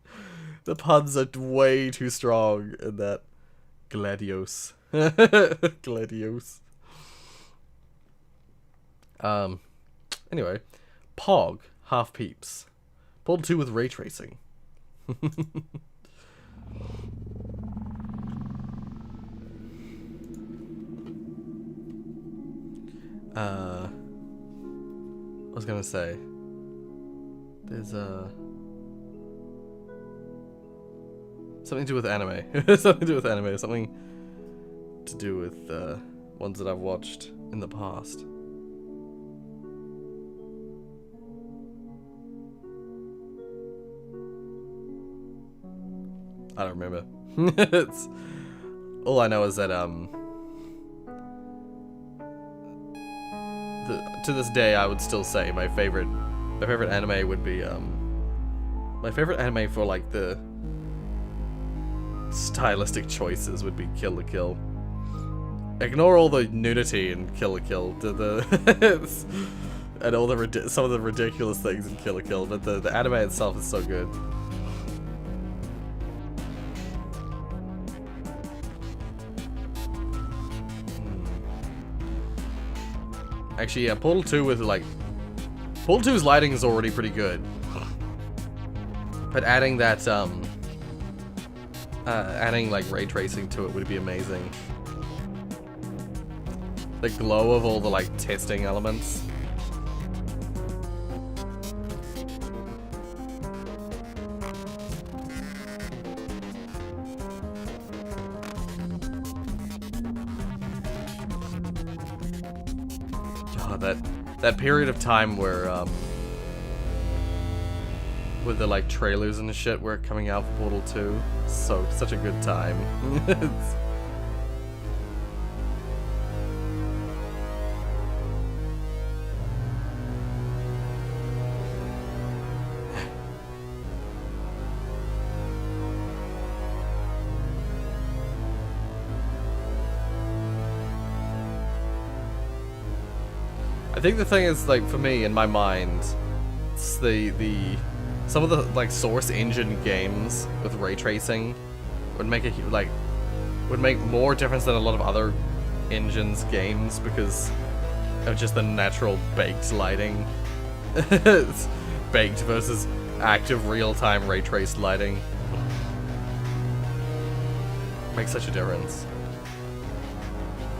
The puns are way too strong in that. Gladios. Gladios. Anyway, Pog, half peeps. Portal 2 with ray tracing. I was gonna say, there's something to do with anime. Something to do with anime. Something to do with ones that I've watched in the past. I don't remember. It's all I know is that to this day I would still say my favorite anime would be my favorite anime for like the stylistic choices would be Kill la Kill. Ignore all the nudity in Kill la Kill, and all the some of the ridiculous things in Kill la Kill, but the anime itself is so good. Actually, yeah, Portal 2 with like... Portal 2's lighting is already pretty good. But adding that, adding like ray tracing to it would be amazing. The glow of all the like testing elements. That period of time where with the like trailers and the shit were coming out for Portal 2, such a good time. I think the thing is, like, for me, in my mind, it's some of the like source engine games with ray tracing would make would make more difference than a lot of other engines games because of just the natural baked lighting. It's baked versus active real-time ray traced lighting. Makes such a difference.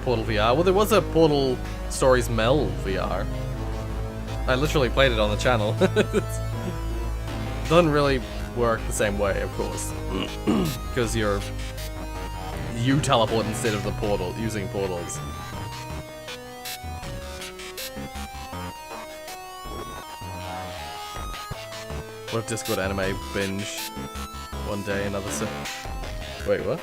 Portal VR. Well, there was a Portal Stories Mel VR. I literally played it on the channel. Doesn't really work the same way, of course, because you teleport instead of the portal using portals. What if Discord anime binge one day, another wait, what?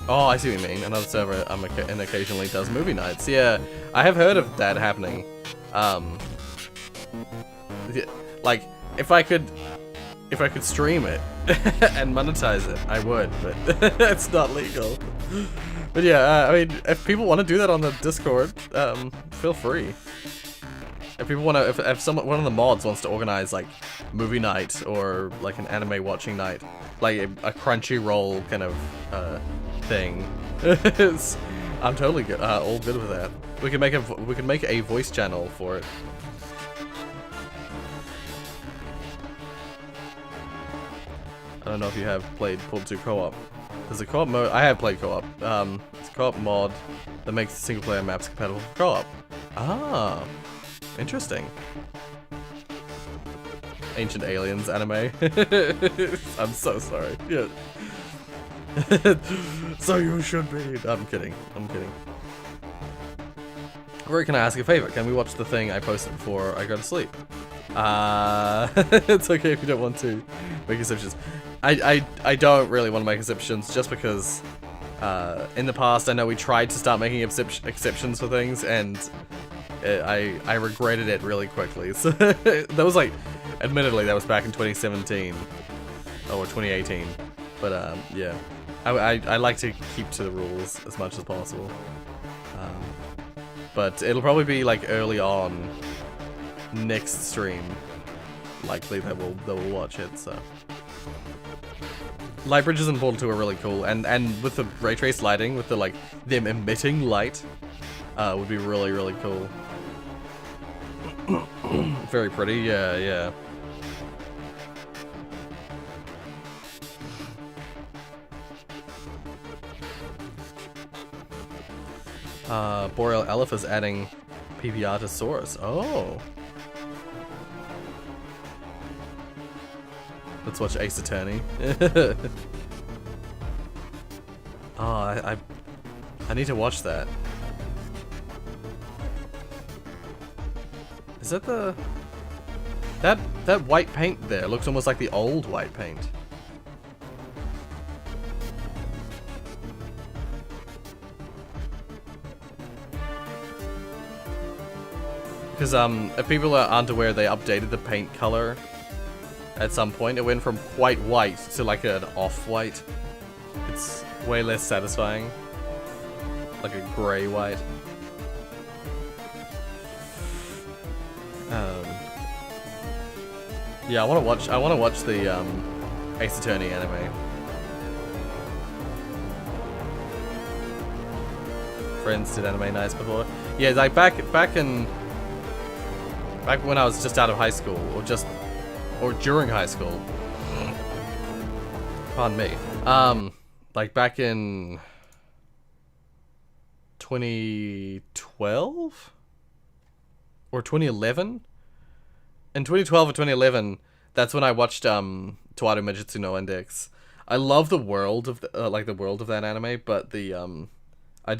Oh, I see what you mean. Another server and occasionally does movie nights. Yeah, I have heard of that happening. Like if I could stream it and monetize it, I would, but it's not legal. But yeah, I mean, if people want to do that on the Discord, feel free. If people want to, if one of the mods wants to organize like movie night or like an anime watching night, like a Crunchyroll kind of thing, I'm totally good, all good with that. We can make a voice channel for it. I don't know if you have played Portal 2 co-op. There's a co-op mode. I have played co-op. It's a co-op mod that makes single-player maps compatible for co-op. Ah, interesting. Ancient Aliens anime. I'm so sorry. Yeah. So you should be. I'm kidding. I'm kidding. Rory, can I ask a favor? Can we watch the thing I posted before I go to sleep? It's okay if you don't want to make exceptions. I don't really want to make exceptions just because in the past I know we tried to start making exceptions for things and I regretted it really quickly. So that was like, admittedly, that was back in 2017 or 2018. But yeah, I like to keep to the rules as much as possible. But it'll probably be like early on next stream, likely that we'll watch it. So light bridges in Portal 2 are really cool, and with the ray trace lighting, with the like them emitting light, would be really cool. Very pretty, yeah. Boreal Elephant is adding PPR to Saurus. Oh. Let's watch Ace Attorney. Oh, I need to watch that. Is that the... That white paint there looks almost like the old white paint. Because if people aren't aware, they updated the paint color at some point. It went from quite white to like an off-white. It's way less satisfying. Like a grey white. Yeah, I want to watch the Ace Attorney anime. Friends did anime nights before. Yeah, like back when I was just out of high school, or during high school. Pardon me. Like back in 2012 or 2011. In 2012 or 2011, that's when I watched Towaru Majutsu no Index. I love the world of the world of that anime, but the I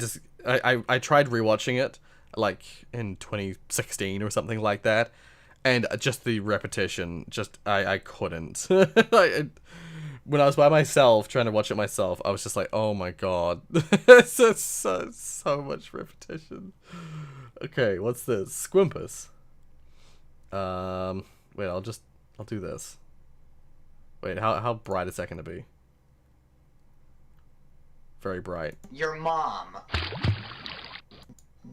tried rewatching it like in 2016 or something like that, and just the repetition, I couldn't. When I was by myself trying to watch it myself, I was just like, oh my god, it's so much repetition. Okay, what's this? Squimpus. Wait, I'll do this. Wait, how bright is that gonna be? Very bright. Your mom.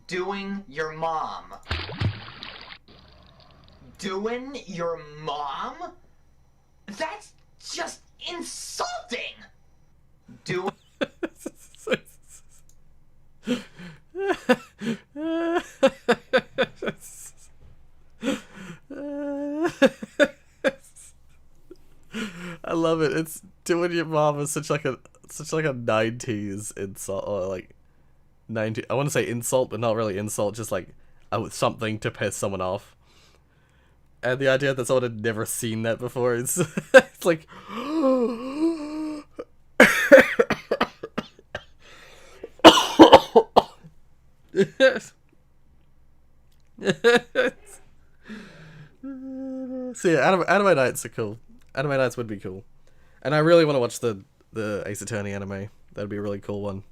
Doing your mom. Doing your mom? That's just insulting! Doing... I love it. It's doing your mom is such like a 90s insult, or like 90. I want to say insult, but not really insult. Just like something to piss someone off. And the idea that someone had never seen that before is it's like. So yeah, anime nights are cool. Anime nights would be cool, and I really want to watch the Ace Attorney anime. That'd be a really cool one.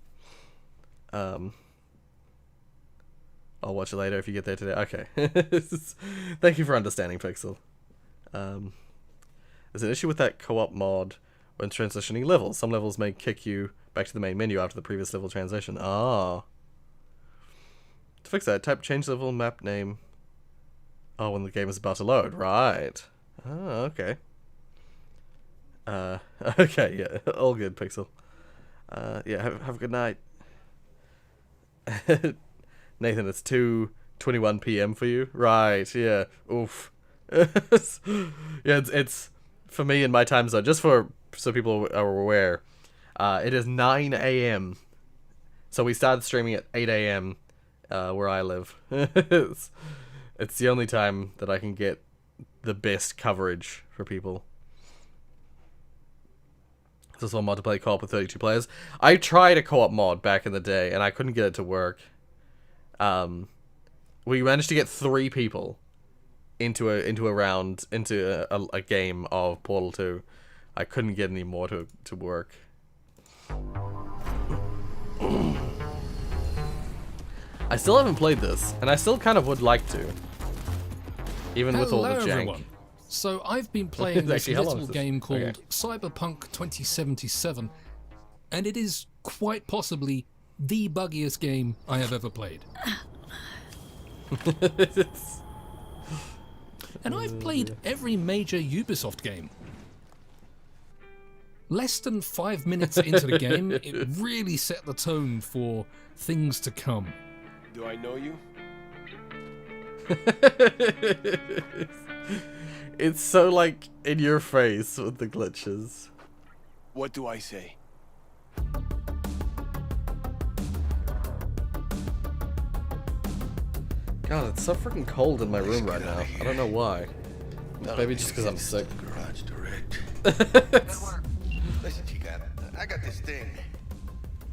I'll watch it later if you get there today. Okay. Thank you for understanding, Pixel. There's an issue with that co-op mod when transitioning levels. Some levels may kick you back to the main menu after the previous level transition. Ah. To fix that, type change level map name. Oh, when the game is about to load. Right. Oh, okay. Okay, yeah. All good, Pixel. Yeah, have a good night. Nathan, it's 2:21 p.m. for you? Right, yeah. Oof. Yeah, it's for me in my time zone, just so people are aware, it is 9 a.m. So we started streaming at 8 a.m. Where I live. It's the only time that I can get the best coverage for people. This is a mod to play co-op with 32 players. I tried a co-op mod back in the day, and I couldn't get it to work. We managed to get 3 people into a game of Portal 2. I couldn't get any more to work. I still haven't played this, and I still kind of would like to. Even with all the jank. Everyone. So I've been playing this Actually, little game called Cyberpunk 2077, and it is quite possibly the buggiest game I have ever played. And I've played every major Ubisoft game. Less than 5 minutes into the game, it really set the tone for things to come. Do I know you? It's so like in your face with the glitches. What do I say? God, it's so freaking cold in my room right now. I don't know why. Maybe just because I'm sick. Garage direct. Listen, Chica, I got this thing.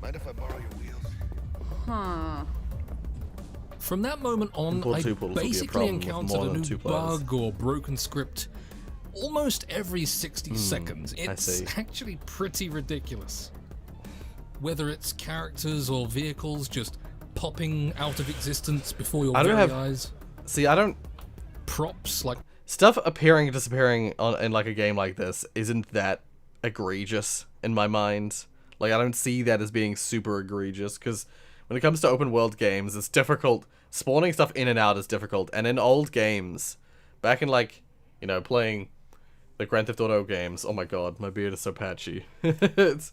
Mind if I borrow your wheels? Huh. From that moment on, I basically encountered a new bug or broken script almost every 60 seconds. It's actually pretty ridiculous. Whether it's characters or vehicles just popping out of existence before your very eyes. See, I don't... Props, like... Stuff appearing and disappearing in like a game like this isn't that egregious in my mind. Like, I don't see that as being super egregious, because when it comes to open world games, it's difficult. Spawning stuff in and out is difficult. And in old games, back in like, you know, playing the Grand Theft Auto games, oh my god, my beard is so patchy. It's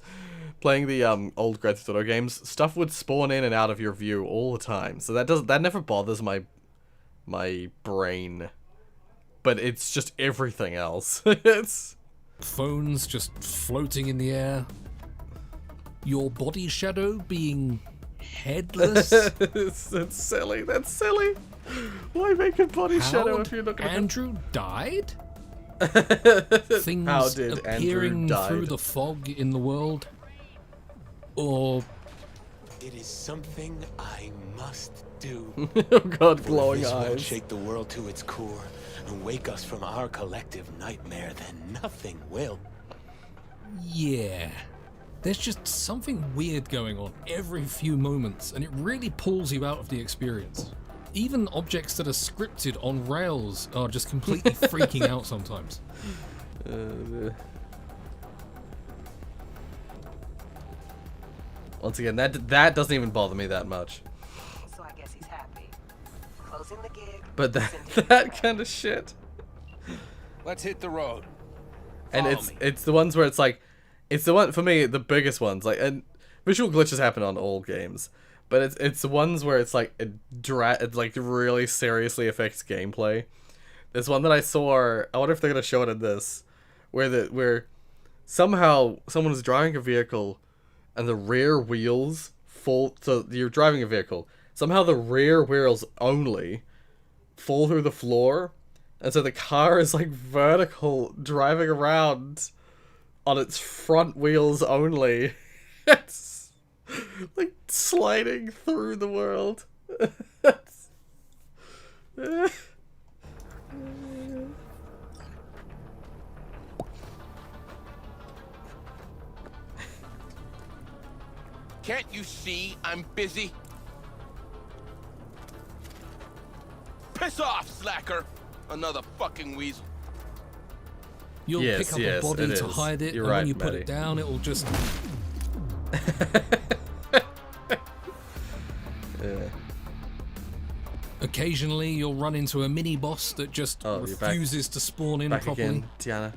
playing the old Grand Theft Auto games, stuff would spawn in and out of your view all the time. So that never bothers my brain. But it's just everything else. It's phones just floating in the air. Your body shadow being headless. That's silly. That's silly. Why make a body shadow if you're not gonna... Andrew died? Things How did appearing Andrew through died? the fog in the world? Or... It is something I must do. Oh god, For glowing if this won't eyes. shake the world to its core and wake us from our collective nightmare, then nothing will. Yeah. There's just something weird going on every few moments, and it really pulls you out of the experience. Even objects that are scripted on rails are just completely freaking out sometimes. Once again, that doesn't even bother me that much. So I guess he's happy. Closing the gig. But that kind of shit. Let's hit the road. And it's the ones where it's like, it's the one for me, the biggest ones, like, and visual glitches happen on all games, but it's the ones where it's like it like really seriously affects gameplay. There's one that I saw. I wonder if they're gonna show it in this, where somehow someone is driving a vehicle, and the rear wheels fall. So you're driving a vehicle. Somehow the rear wheels only fall through the floor, and so the car is like vertical driving around on its front wheels only. It's like sliding through the world. Can't you see I'm busy? Piss off, slacker! Another fucking weasel. You'll pick up a body to hide it, and when you put it down, it'll just... Occasionally, you'll run into a mini-boss that just refuses to spawn in properly. Again, Tiana.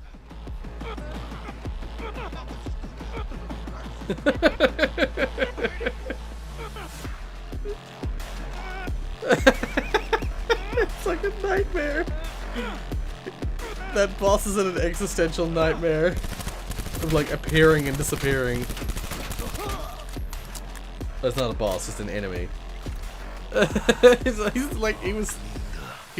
It's like a nightmare. That boss is in an existential nightmare of like appearing and disappearing. That's not a boss, it's an enemy. he's like he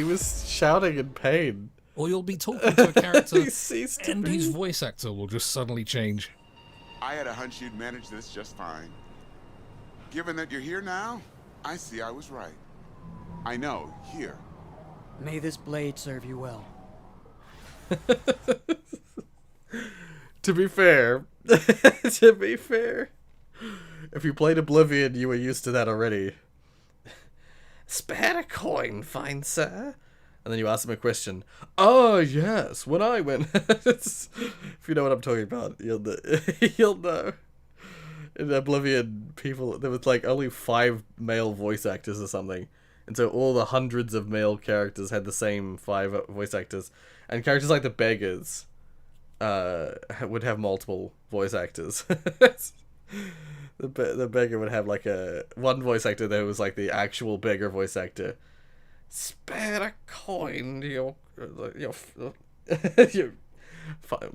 was shouting in pain. Or you'll be talking to a character He ceased to and be. his voice actor will just suddenly change. I had a hunch you'd manage this just fine. Given that you're here now, I see I was right. I know, here. May this blade serve you well. To be fair, if you played Oblivion, you were used to that already. Spare a coin, fine sir. And then you ask him a question. Oh yes, when I went. If you know what I'm talking about, you'll know. In Oblivion, there was like only 5 male voice actors or something, and so all the hundreds of male characters had the same 5 voice actors, and characters like the beggars would have multiple voice actors. The beggar would have like one voice actor that was like the actual beggar voice actor. Spare a coin, your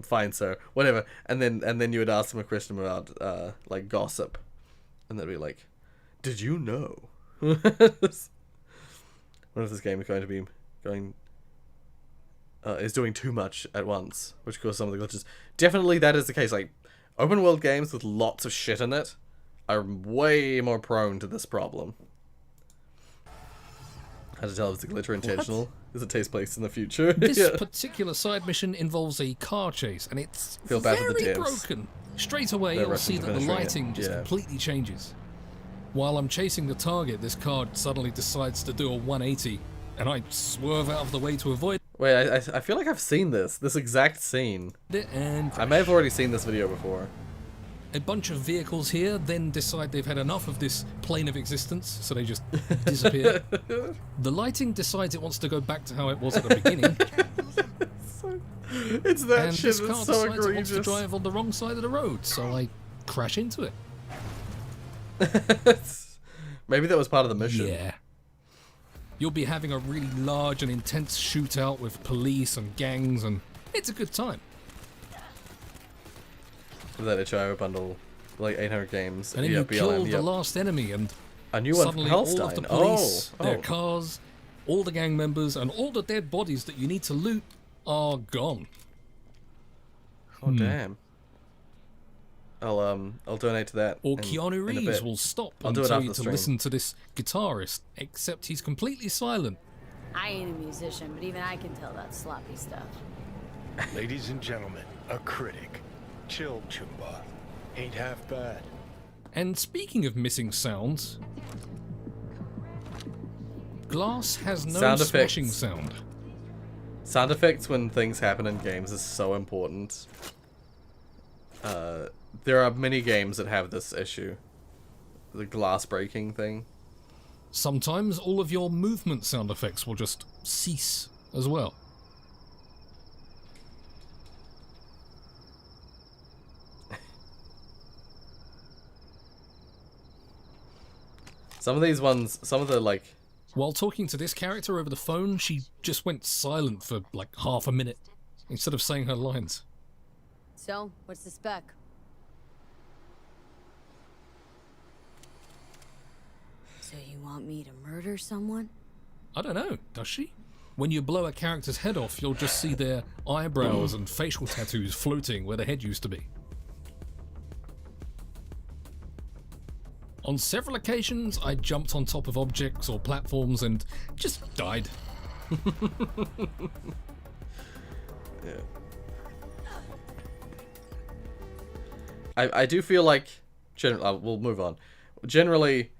fine sir, whatever. And then you would ask him a question about like gossip, and they'd be like, "Did you know?" What if this game is going to be is doing too much at once, which causes some of the glitches? Definitely that is the case. Like, open world games with lots of shit in it are way more prone to this problem. How to tell if it's a glitch or intentional? Does it take place in the future? This particular side mission involves a car chase, and it's very broken. Straight away, you'll see that the lighting just completely changes. While I'm chasing the target, this car suddenly decides to do a 180, and I swerve out of the way to avoid. Wait, I feel like I've seen this exact scene. And I may have already seen this video before. A bunch of vehicles here then decide they've had enough of this plane of existence, so they just disappear. The lighting decides it wants to go back to how it was at the beginning. It's that and shit this that's car so decides it wants to egregious. drive on the wrong side of the road, so I crash into it. Maybe that was part of the mission. Yeah. You'll be having a really large and intense shootout with police and gangs, and it's a good time. That itch.io bundle, like 800 games. And then you kill the last enemy, and a new one suddenly from all of Hellstein. the police, Oh. their cars, all the gang members, and all the dead bodies that you need to loot are gone. Oh damn. I'll donate to that. Or Keanu in a Reeves bit. will stop I'll and do it tell after you the to stream. listen to this guitarist, except he's completely silent. I ain't a musician, but even I can tell that sloppy stuff. Ladies and gentlemen, a critic. Chill, Chumba. Ain't half bad. And speaking of missing sounds, Glass has no Sound smashing effects. sound. Sound effects when things happen in games is so important. There are many games that have this issue. The glass breaking thing. Sometimes all of your movement sound effects will just cease as well. Some of these ones, some of the like... While talking to this character over the phone, she just went silent for like half a minute instead of saying her lines. So, what's the spec? So you want me to murder someone? I don't know, does she? When you blow a character's head off, you'll just see their eyebrows and facial tattoos floating where the head used to be. On several occasions, I jumped on top of objects or platforms and just died. Yeah. I do feel like... we'll move on. Generally,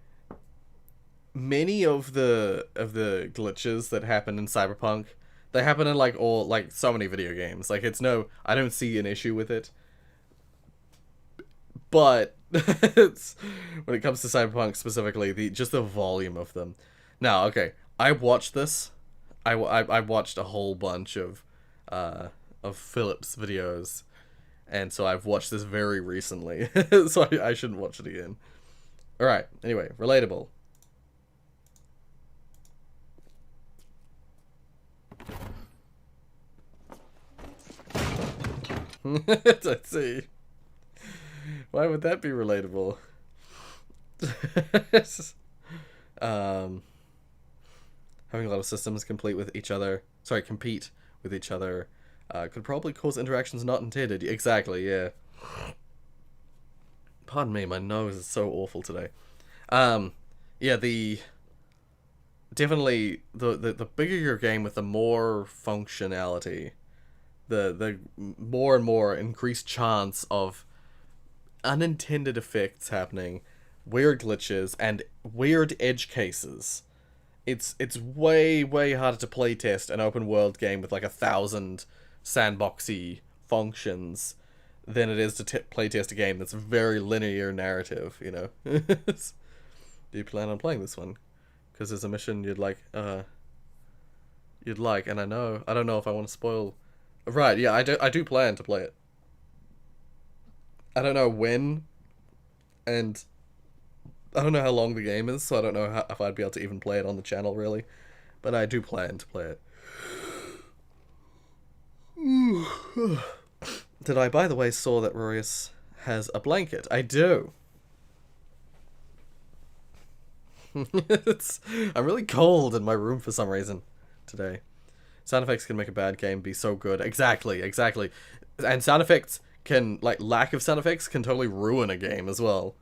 many of the glitches that happen in Cyberpunk, they happen in like so many video games. Like, it's no... I don't see an issue with it. But it's, when it comes to Cyberpunk specifically, just the volume of them. Now, okay, I watched this. I watched a whole bunch of Philip's videos, and so I've watched this very recently. So I shouldn't watch it again. All right. Anyway, relatable. Let's see. Why would that be relatable? Having a lot of systems compete with each other could probably cause interactions not intended. Exactly, yeah. Pardon me, my nose is so awful today. Yeah, definitely the bigger your game with the more functionality, the more and more increased chance of unintended effects happening, weird glitches, and weird edge cases. It's way harder to playtest an open world game with like 1,000 sandboxy functions than it is to playtest a game that's very linear narrative, you know. Do you plan on playing this one? Because there's a mission you'd like, and I don't know if I want to spoil. Right, yeah, I do plan to play it. I don't know when, and I don't know how long the game is, so I don't know if I'd be able to even play it on the channel, really. But I do plan to play it. Did I, by the way, saw that Rorius has a blanket? I do. I'm really cold in my room for some reason today. Sound effects can make a bad game be so good. Exactly. And sound effects can, like, lack of sound effects can totally ruin a game as well.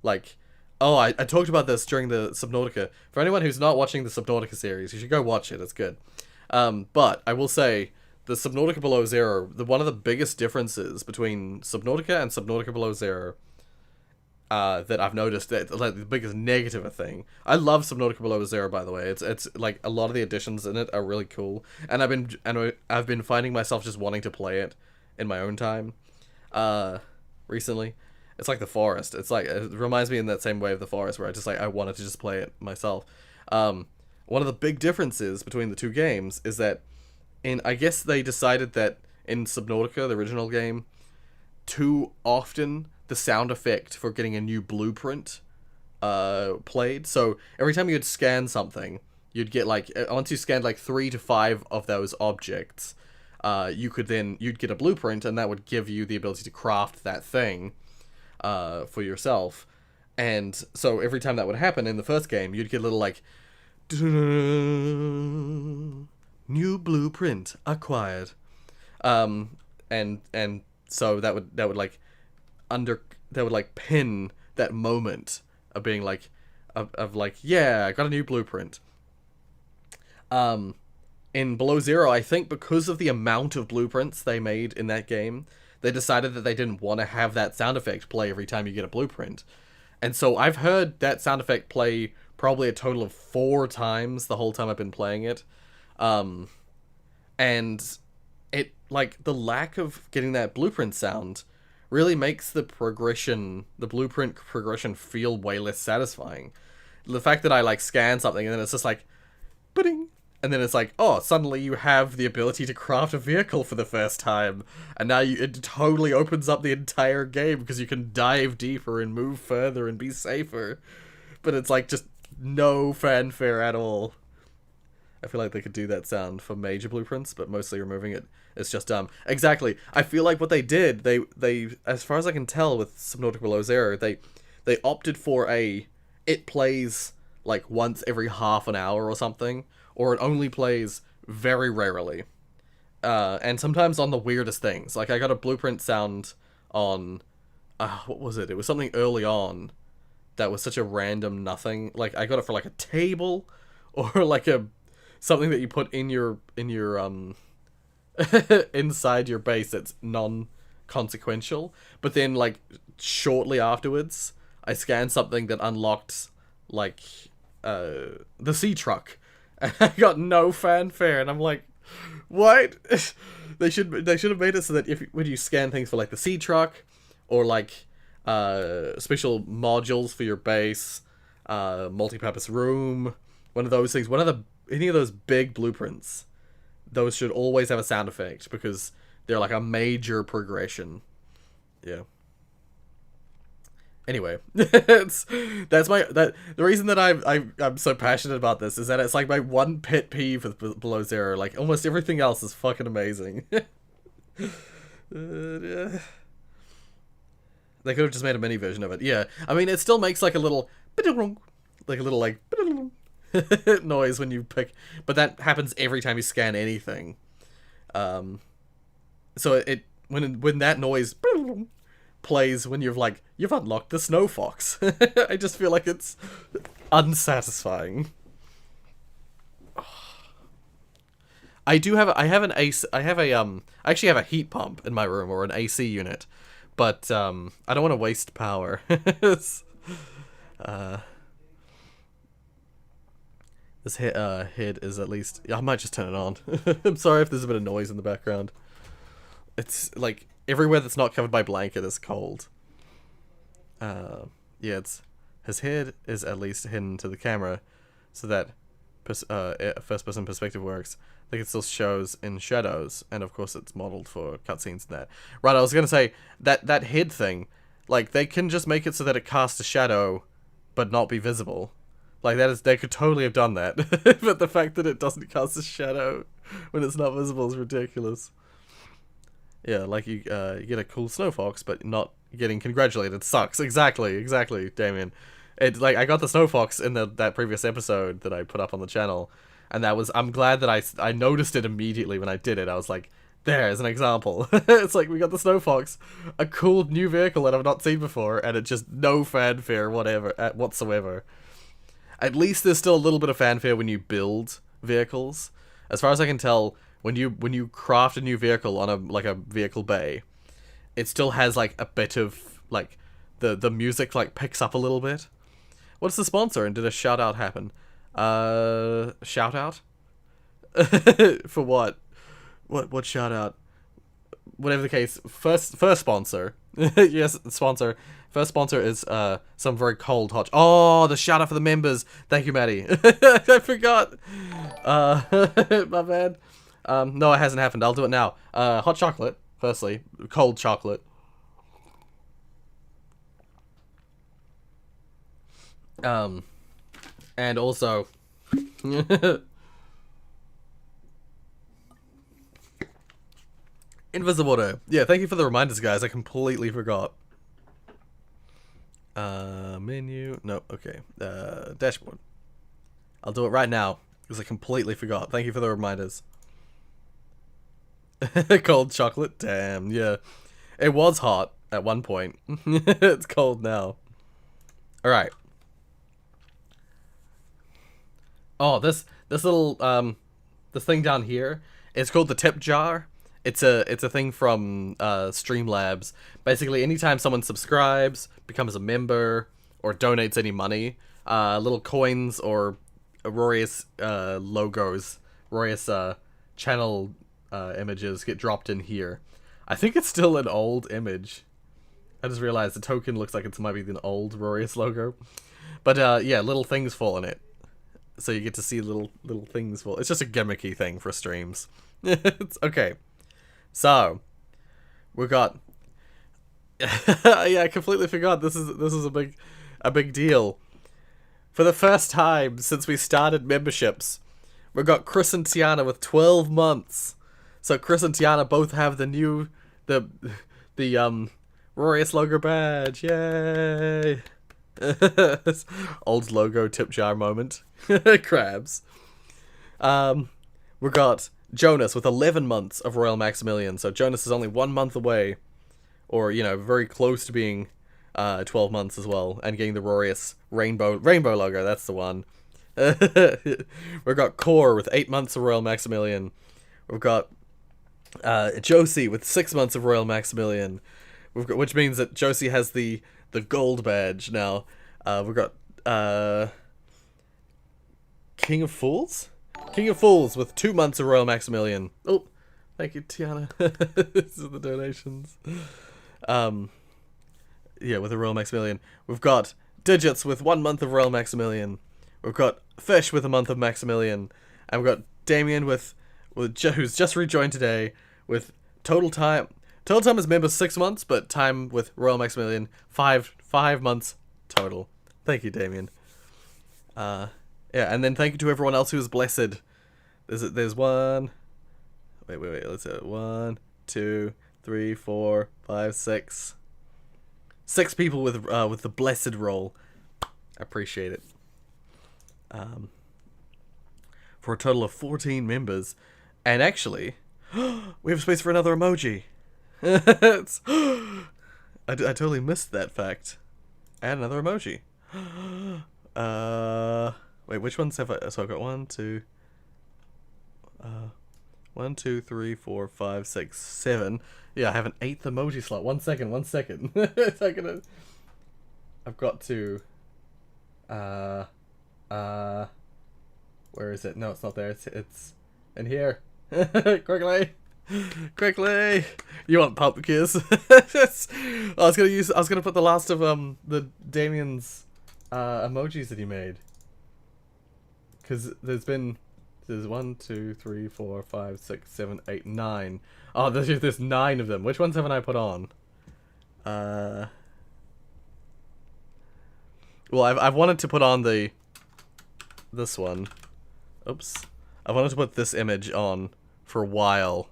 Like, oh, I talked about this during the Subnautica. For anyone who's not watching the Subnautica series, you should go watch it. It's good. But I will say, the Subnautica Below Zero, one of the biggest differences between Subnautica and Subnautica Below Zero that I've noticed, that like the biggest negative thing. I love Subnautica Below Zero, by the way. It's like a lot of the additions in it are really cool, and I've been finding myself just wanting to play it in my own time. Recently, it's like The Forest. It's like, it reminds me in that same way of The Forest, where I wanted to just play it myself. One of the big differences between the two games is that I guess they decided that in Subnautica, the original game, too often the sound effect for getting a new blueprint played. So every time you'd scan something, you'd get like, once you scanned like 3 to 5 of those objects, you'd get a blueprint, and that would give you the ability to craft that thing for yourself. And so every time that would happen in the first game, you'd get a little like, new blueprint acquired. And so that would like pin that moment of being like, of like, yeah, I got a new blueprint. In Below Zero, I think because of the amount of blueprints they made in that game, they decided that they didn't want to have that sound effect play every time you get a blueprint. And so I've heard that sound effect play probably a total of 4 times the whole time I've been playing it. And it, like, the lack of getting that blueprint sound really makes the blueprint progression feel way less satisfying. The fact that I, like, scan something and then it's just like, ba-ding, and then it's like, oh, suddenly you have the ability to craft a vehicle for the first time, and now it totally opens up the entire game because you can dive deeper and move further and be safer. But it's like just no fanfare at all. I feel like they could do that sound for major blueprints, but mostly removing it is just dumb. Exactly. I feel like what they did, they as far as I can tell with Subnautica Below Zero, they opted for it plays like once every half an hour or something, or it only plays very rarely. And sometimes on the weirdest things. Like I got a blueprint sound on, what was it? It was something early on that was such a random nothing. Like I got it for like a table, or like something that you put in your inside your base that's non-consequential. But then like shortly afterwards, I scanned something that unlocked like the sea truck, and I got no fanfare, and I'm like, what? They should have made it so that when you scan things for like the sea truck, or like special modules for your base, multi-purpose room, one of those things, any of those big blueprints, those should always have a sound effect because they're like a major progression. Yeah. Anyway, the reason that I'm so passionate about this is that it's like my one pet peeve with Below Zero. Like almost everything else is fucking amazing. They could have just made a mini version of it. Yeah, I mean it still makes like a little noise when you pick, but that happens every time you scan anything. So when that noise plays when you've unlocked the snow fox, I just feel like it's unsatisfying. I actually have a heat pump in my room, or an AC unit, but I don't want to waste power. This head is at least... I might just turn it on. I'm sorry if there's a bit of noise in the background. It's like everywhere that's not covered by blanket is cold. Yeah, his head is at least hidden to the camera, so that first-person perspective works. I think it still shows in shadows, and of course it's modeled for cutscenes and that. Right, I was gonna say that head thing, like they can just make it so that it casts a shadow, but not be visible. Like they could totally have done that, but the fact that it doesn't cast a shadow when it's not visible is ridiculous. Yeah, like you get a cool snow fox, but not getting congratulated sucks. Exactly, Damien. It's like I got the Snow Fox in that previous episode that I put up on the channel, and I'm glad that I noticed it immediately when I did it. I was like, there's an example. It's like we got the Snow Fox, a cool new vehicle that I've not seen before, and it just no fanfare whatsoever. At least there's still a little bit of fanfare when you build vehicles. As far as I can tell, when you craft a new vehicle on a vehicle bay, it still has like a bit of like the music like picks up a little bit. What's the sponsor? And did a shout out happen? Shout out? For what? What shout out? Whatever the case, first sponsor. Yes, sponsor. First sponsor is some very cold hot. Oh, the shout out for the members. Thank you, Maddie. I forgot. My bad. No, it hasn't happened. I'll do it now. Hot chocolate. Firstly, cold chocolate. And also Invisible. Yeah, thank you for the reminders, guys. I completely forgot. Menu. No, okay. Dashboard. I'll do it right now because I completely forgot. Thank you for the reminders. Cold chocolate. Damn, yeah. It was hot at one point. It's cold now. All right. Oh, this little this thing down here, it's called the tip jar. It's a thing from Streamlabs. Basically, anytime someone subscribes, becomes a member, or donates any money, little coins or Rorius logos, Rorius channel images get dropped in here. I think it's still an old image. I just realized the token looks like it might be an old Rorius logo. But yeah, little things fall in it. So you get to see little things fall. It's just a gimmicky thing for streams. It's okay. So we got yeah, I completely forgot this is a big deal. For the first time since we started memberships, we got Chris and Tiana with 12 months. So Chris and Tiana both have the new Rorius logo badge. Yay! Old logo tip jar moment. Crabs. We got Jonas with 11 months of Royal Maximilian. So Jonas is only 1 month away, or very close to being 12 months as well, and getting the Rorius rainbow logo. That's the one. We've got Core with 8 months of Royal Maximilian. We've got Josie with 6 months of Royal Maximilian. Which means that Josie has the gold badge now. We've got King of Fools? King of Fools with 2 months of Royal Maximilian. Oh, thank you, Tiana. These are the donations. Yeah, with a Royal Maximilian. We've got Digits with 1 month of Royal Maximilian. We've got Fish with a month of Maximilian. And we've got Damien who's just rejoined today with total time as member 6 months, but time with Royal Maximilian 5 months total. Thank you, Damien. Yeah, and then thank you to everyone else who is blessed. There's one. Wait. Let's see. 1, 2, 3, 4, 5, 6. 6 people with the blessed roll. I appreciate it. For a total of 14 members, and actually, we have space for another emoji. I totally missed that fact. Add another emoji. Wait, which ones have I? So I've got 1, 2, 3, 4, 5, 6, 7. Yeah, I have an 8th emoji slot. 1 second. I've got to. Where is it? No, it's not there. It's in here. Quickly. You want pump kiss? I was gonna put the last of the Damien's emojis that he made. Because there's 1, 2, 3, 4, 5, 6, 7, 8, 9. Oh, there's 9 of them. Which ones haven't I put on? Well, I've wanted to put on this one. Oops. I wanted to put this image on for a while.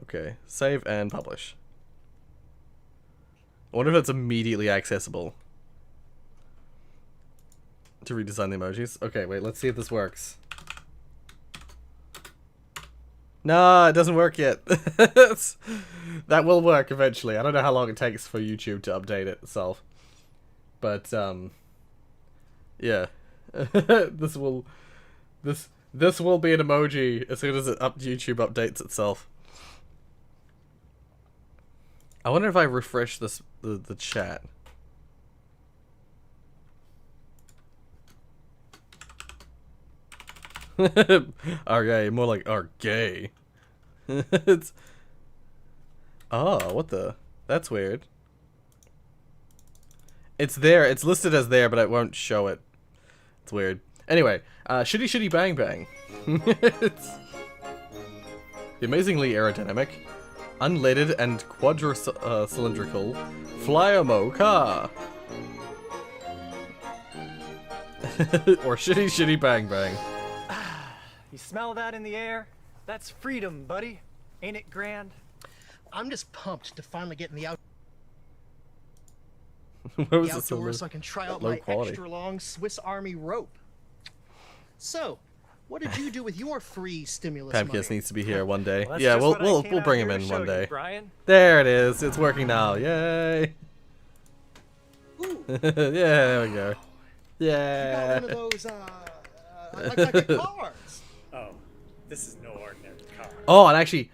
Okay, save and publish. I wonder if it's immediately accessible to redesign the emojis. Okay, wait, let's see if this works. No, it doesn't work yet. That will work eventually. I don't know how long it takes for YouTube to update itself. But, yeah. This will be an emoji as soon as YouTube updates itself. I wonder if I refresh the chat. Okay, more like are gay. It's what the? That's weird. It's there. It's listed as there, but it won't show it. It's weird. Anyway, shitty shitty bang bang. It's the amazingly aerodynamic, unleaded and cylindrical Fly-O-Mo car. Or shitty shitty bang bang. You smell that in the air? That's freedom, buddy. Ain't it grand? I'm just pumped to finally get in the Where outdoors so I can try out my extra long Swiss Army rope. So, what did you do with your free stimulus money? Pamkiss needs to be here one day. Well, yeah, we'll bring him in one day. There it is. It's working now. Yay! Yeah, there we go. Yeah. You got one of those like a cars. Oh, this is no ordinary car. Oh, and actually,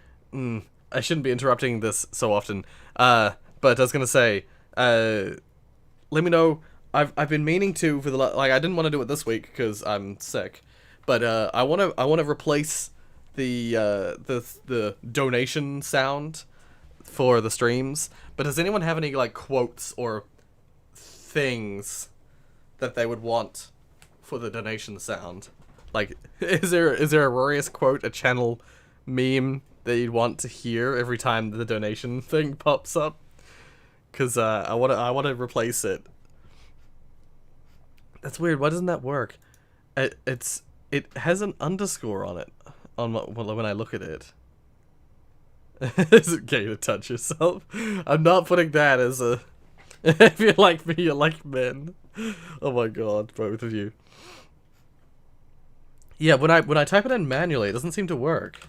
I shouldn't be interrupting this so often. But I was gonna say, let me know. I've been meaning to for the I didn't want to do it this week because I'm sick, but I want to replace the donation sound for the streams. But does anyone have any like quotes or things that they would want for the donation sound? Like, is there a Rorius quote, a channel meme that you'd want to hear every time the donation thing pops up? Because I want to replace it. That's weird. Why doesn't that work? It has an underscore on it when I look at it. Is it gay to touch yourself? I'm not putting that as a. If you like me, you like men. Oh my god, both of you. Yeah, when I type it in manually, it doesn't seem to work.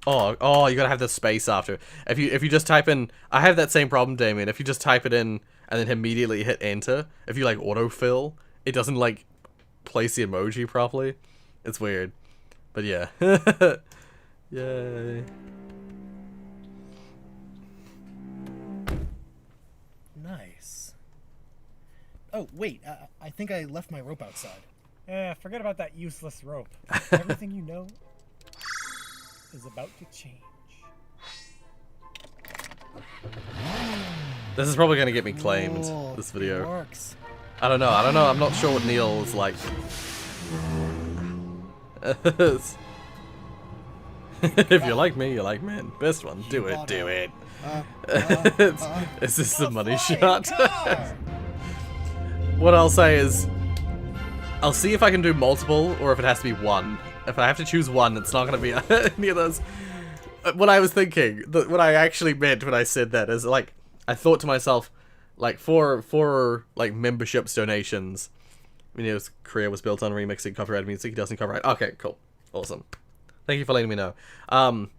Oh, you gotta have the space after. If you just type in, I have that same problem, Damien. If you just type it in and then immediately hit enter, if you like autofill, it doesn't like place the emoji properly. It's weird, but yeah. Yay. Nice. Oh wait, I think I left my rope outside. Forget about that useless rope. Everything you know is about to change. This is probably gonna get me claimed, this video. Works. I don't know. I'm not sure what Neil is like. If you like me, you like men. Best one. Do it. Is this the money shot? What I'll say is, I'll see if I can do multiple, or if it has to be one. If I have to choose one, it's not going to be any of those. What I was thinking, what I actually meant when I said that is, like, I thought to myself, like, for like, memberships donations, his career was built on remixing copyrighted music. He doesn't copyright. Okay, cool. Awesome. Thank you for letting me know. I'll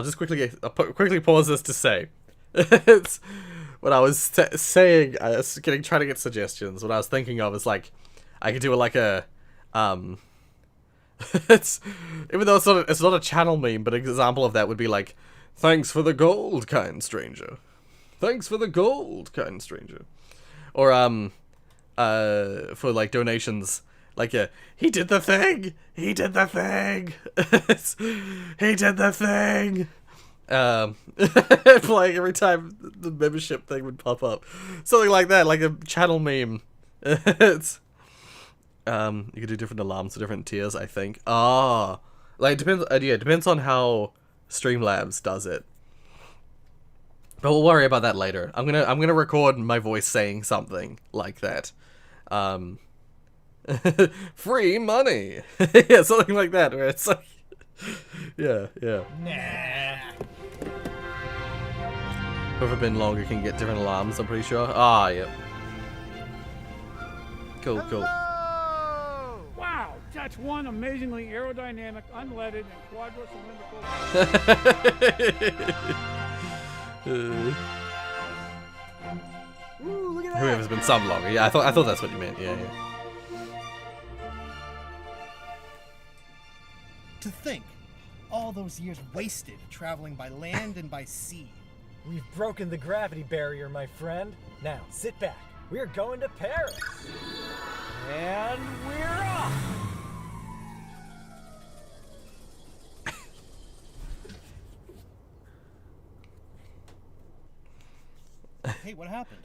just quickly pause this to say. It's what I was saying, I was trying to get suggestions. What I was thinking of is, like, I could do like a it's, even though it's not a channel meme, but an example of that would be like, thanks for the gold, kind stranger. Thanks for the gold, kind stranger. Or for like donations, like he did the thing. He did the thing. He did the thing. Like every time the membership thing would pop up, something like that, like a channel meme. It's you could do different alarms for different tiers, I think. Like it depends. Yeah, it depends on how Streamlabs does it. But we'll worry about that later. I'm gonna record my voice saying something like that. Free money. Yeah, something like that, where it's like Yeah, yeah. Nah. Whoever been longer can get different alarms, I'm pretty sure. Ah, yep. Cool, cool. Wow, that's one amazingly aerodynamic, unleaded, and quadrocylindrical. Ooh, look at that. Whoever's been some longer. Yeah, I thought that's what you meant. Yeah, yeah. To think, all those years wasted traveling by land and by sea. We've broken the gravity barrier, my friend. Now, sit back. We're going to Paris. And we're off! Hey, what happened?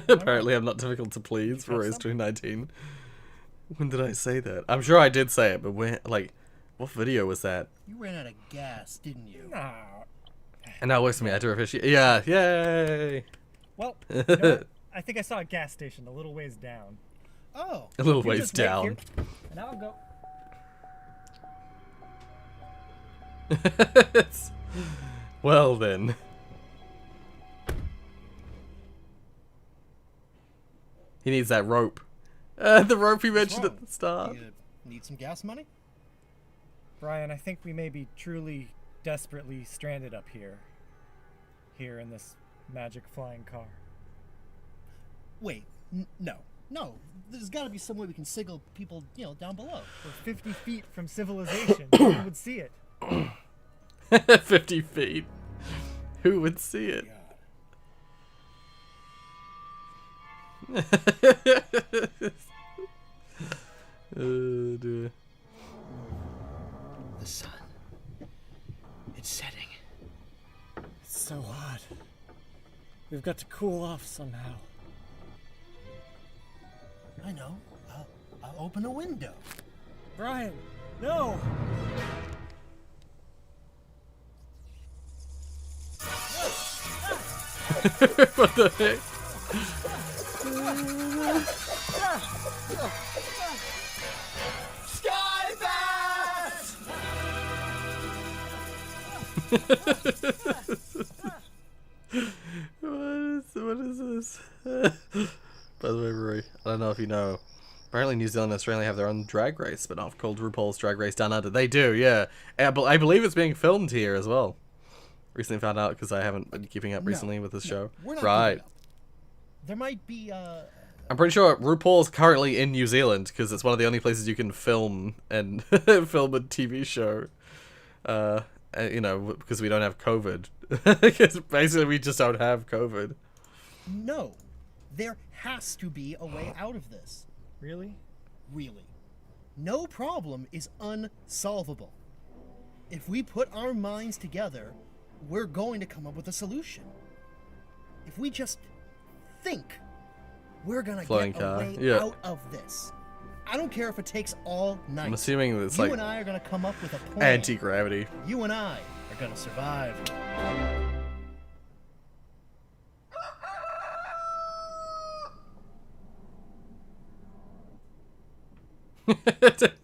Apparently I'm not difficult to please for Rorius 2019. When did I say that? I'm sure I did say it, but when, like, what video was that? You ran out of gas, didn't you? No. And now it works for me. I had to officiate. Yeah, yay! Well, you know what? I think I saw a gas station a little ways down. Oh. A little You ways just wait down. here, and I'll go. Well then. He needs that rope. The rope he mentioned at the start. You need some gas money? Brian, I think we may be truly, desperately stranded up here. Here in this magic flying car. Wait, no. There's got to be some way we can signal people, down below. We're 50 feet from civilization. Who would see it? 50 feet. Who would see it? Oh dear. The sun. It's setting. It's so hot. We've got to cool off somehow. I know. I'll open a window. Brian, no! What the heck? Sky Pass! What is this? By the way, Rory, I don't know if you know. Apparently New Zealand and Australia have their own drag race spin-off called RuPaul's Drag Race Down Under. They do, yeah. I believe it's being filmed here as well. Recently found out because I haven't been keeping up recently with this show. We're not Right. giving up. There might be, I'm pretty sure RuPaul's currently in New Zealand because it's one of the only places you can film and film a TV show. Because we don't have COVID. Because basically we just don't have COVID. No. There has to be a way out of this. Really? Really. No problem is unsolvable. If we put our minds together, we're going to come up with a solution. If we just think, we're gonna Flying get car. a way Yeah. out of this. I don't care if it takes all night. I'm assuming that it's you like and I are gonna come up with a plan. anti-gravity. You and I are gonna survive.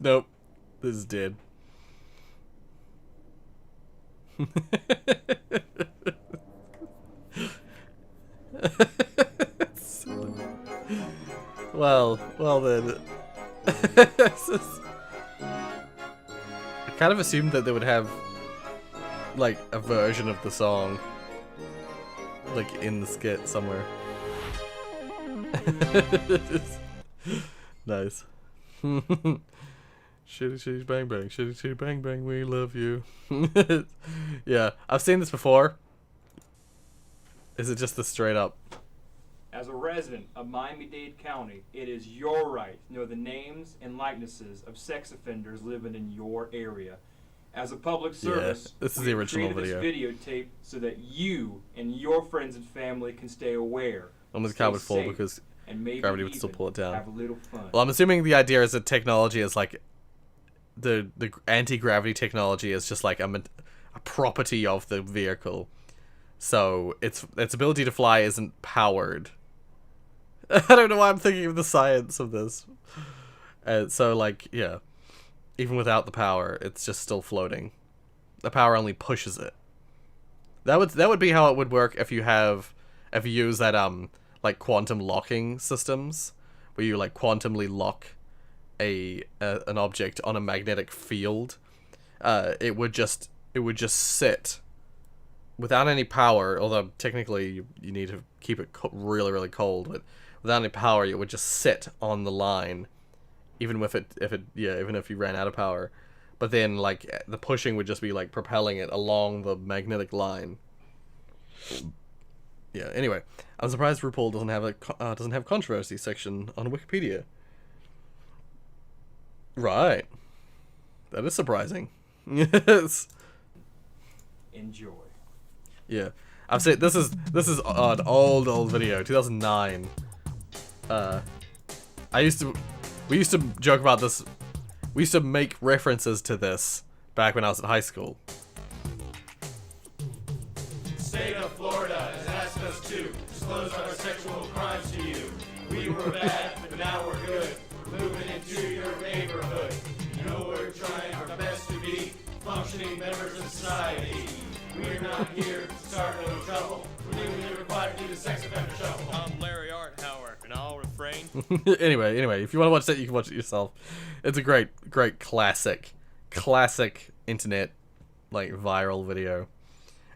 Nope. This is dead. Well then. I kind of assumed that they would have like a version of the song like in the skit somewhere. Nice. Shitty shitty bang bang, shitty shitty bang bang, we love you. Yeah, I've seen this before. Is it just the straight up? As a resident of Miami-Dade County, it is your right to know the names and likenesses of sex offenders living in your area. As a public service, this is we the have original created video. this videotape so that you and your friends and family can stay aware. Almost stay car would fall safe, because and maybe gravity would still even pull it down. have a little fun. Well, I'm assuming the idea is that technology is like the anti-gravity technology is just like a property of the vehicle, so its ability to fly isn't powered. I don't know why I'm thinking of the science of this. So like, yeah, even without the power, it's just still floating. the power only pushes it. That would be how it would work if you use that like quantum locking systems, where you like quantumly lock an object on a magnetic field. It would just sit without any power, although technically you need to keep it really, really cold, but without any power, it would just sit on the line, even if you ran out of power. But then, like, the pushing would just be like propelling it along the magnetic line. Yeah. Anyway, I'm surprised RuPaul doesn't have controversy section on Wikipedia. Right. That is surprising. Yes. Enjoy. Yeah, I've said this is an old video, 2009. We used to joke about this. We used to make references to this back when I was in high school. State of Florida has asked us to disclose our sexual crimes to you. We were bad, but now we're good. We're moving into your neighborhood. You know we're trying our best to be functioning members of society. We're not here to start no trouble. We're legally required to do the sex offender shuffle. I'm Larry Arthauer, and I'll refrain. Anyway, if you want to watch that, you can watch it yourself. It's a great classic internet, like, viral video.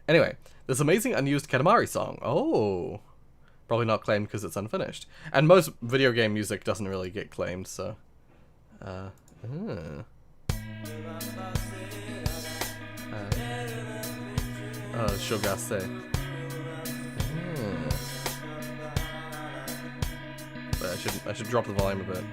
Anyway, this amazing unused Katamari song. Oh, probably not claimed because it's unfinished. And most video game music doesn't really get claimed, so. Shogase. But I should drop the volume a bit.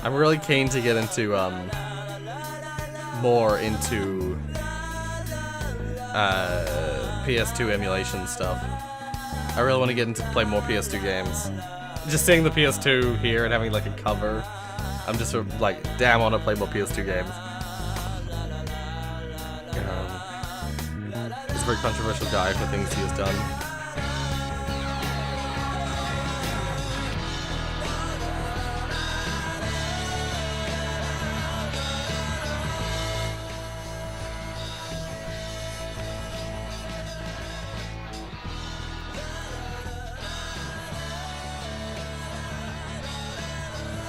I'm really keen to get into more into PS2 emulation stuff. I really want to get into play more PS2 games. Just seeing the PS2 here and having like a cover, I'm just sort of like, damn, I want to play more PS2 games. He's a very controversial guy for things he has done.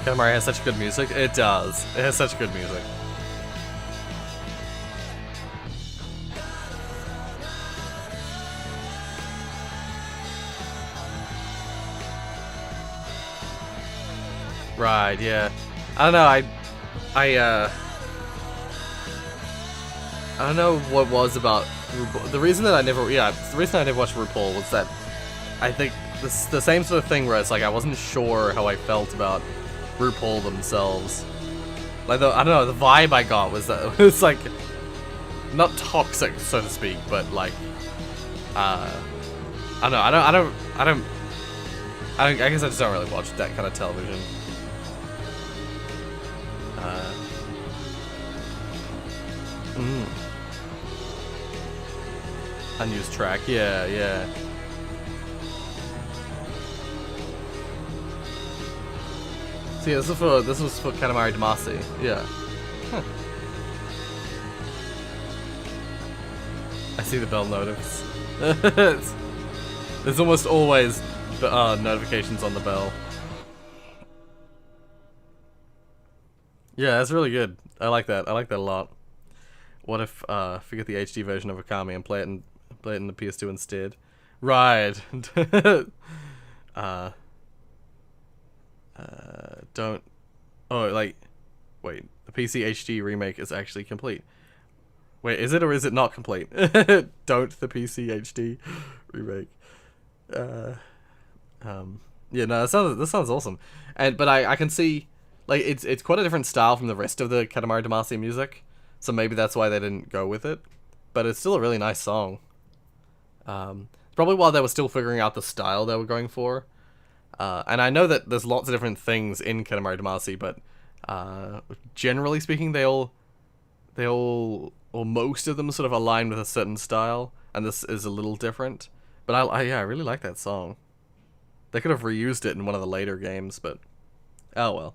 Katamari has such good music. It does. It has such good music. Right, yeah. I don't know, I don't know what was about RuPaul. The reason I never watched RuPaul was that I think the same sort of thing where it's like I wasn't sure how I felt about RuPaul themselves. Like I don't know, the vibe I got was that it was like not toxic, so to speak, but like I don't know, I guess I just don't really watch that kind of television. Unused track, yeah. So yeah, this was for Katamari Damacy, yeah. Huh. I see the bell notice. There's almost always notifications on the bell. Yeah, that's really good. I like that. I like that a lot. What if if we get the HD version of Akami and play it in the PS2 instead? Right. Don't. Oh, like, wait. The PC HD remake is actually complete. Wait, is it or is it not complete? Don't the PC HD remake. Yeah, no, that sounds awesome. But I can see, like, it's quite a different style from the rest of the Katamari Damacy music, so maybe that's why they didn't go with it. But it's still a really nice song. Probably while they were still figuring out the style they were going for. And I know that there's lots of different things in Katamari Damacy, but generally speaking, they all, or most of them sort of align with a certain style, and this is a little different. But I really like that song. They could have reused it in one of the later games, but oh well.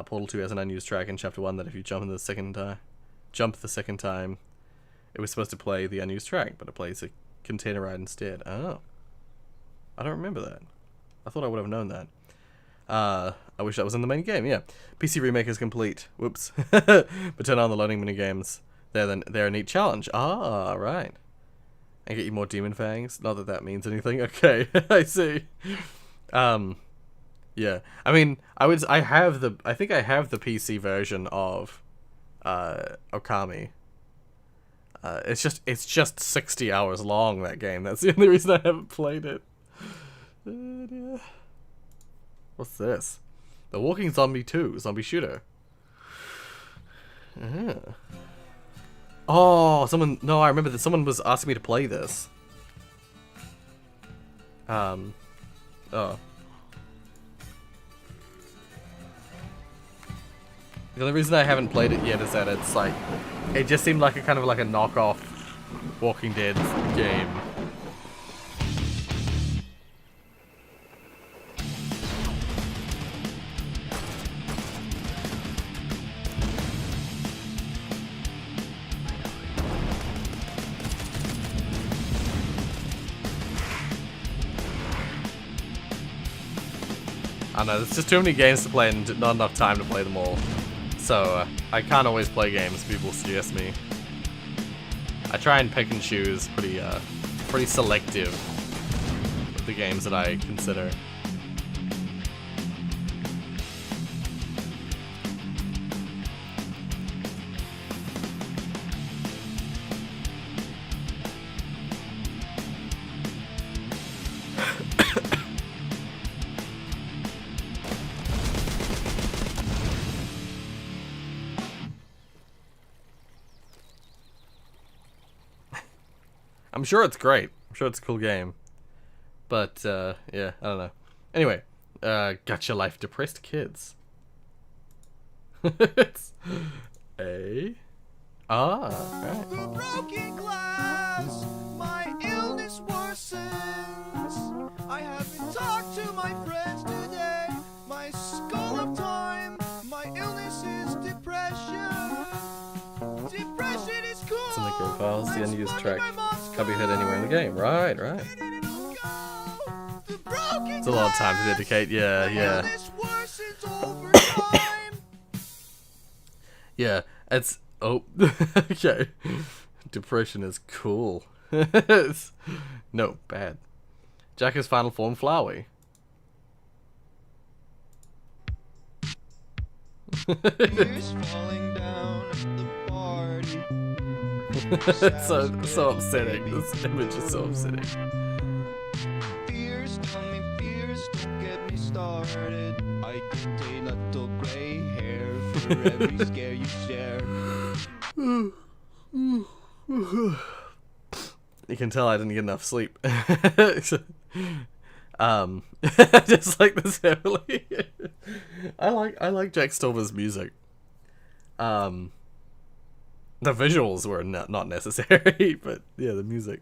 Portal 2 has an unused track in Chapter 1 that if you jump the second time, it was supposed to play the unused track, but it plays a container ride instead. Oh. I don't remember that. I thought I would have known that. I wish that was in the main game, yeah. PC Remake is complete. Whoops. But turn on the loading minigames. They're a neat challenge. Ah, right. And get you more demon fangs. Not that that means anything. Okay, I see. Yeah. I mean, I think I have the PC version of Okami. It's just 60 hours long, that game. That's the only reason I haven't played it. What's this? The Walking Zombie 2, Zombie Shooter. Oh, no, I remember that someone was asking me to play this. Oh. The only reason I haven't played it yet is that it's like, it just seemed like a kind of like a knockoff Walking Dead game. I know, there's just too many games to play and not enough time to play them all. So, I can't always play games people suggest me. I try and pick and choose pretty selective with the games that I consider. I'm sure it's great. I'm sure it's a cool game. But, yeah, I don't know. Anyway, Got Your Life Depressed Kids. It's right. The broken glass, my illness worsens. I haven't talked to my friends today. My skull of time, my illness is depression. Depression is cool. It's in the game files, the unused track. Can't be heard anywhere in the game. Right. It's a lot of time to dedicate. Yeah. Yeah, it's... Oh, okay. Depression is cool. No, bad. Jacka's final form, Flowey. Tears falling down at the party. It's so upsetting. This image is so upsetting. Fears, tell me fears, don't get me started. I get a little gray hair for every scare you share. You can tell I didn't get enough sleep. Just like this heavily. I like Jack Stover's music. The visuals were not necessary, but yeah, the music.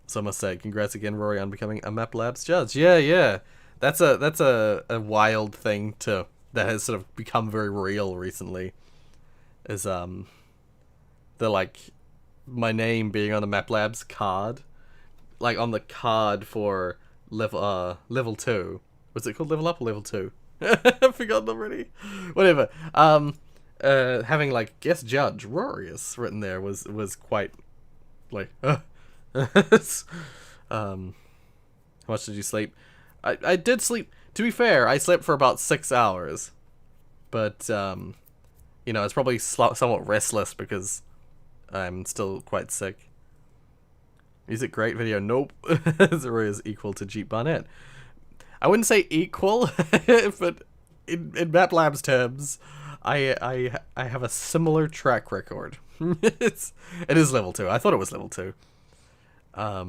So I must say, congrats again, Rory, on becoming a Map Labs judge. Yeah. That's a wild thing that has sort of become very real recently. Is the like my name being on the Map Labs card, like on the card for level 2. Was it called Level Up or Level 2? I've forgotten already. Whatever. Having like guest judge Rorius written there was quite like how much did you sleep? I did sleep. To be fair, I slept for about 6 hours, but you know, it's probably somewhat restless because I'm still quite sick. Is it great video? Nope. Zero is equal to Jeep Barnett. I wouldn't say equal, but in Map Labs terms, I have a similar track record. It is level 2. I thought it was level 2. I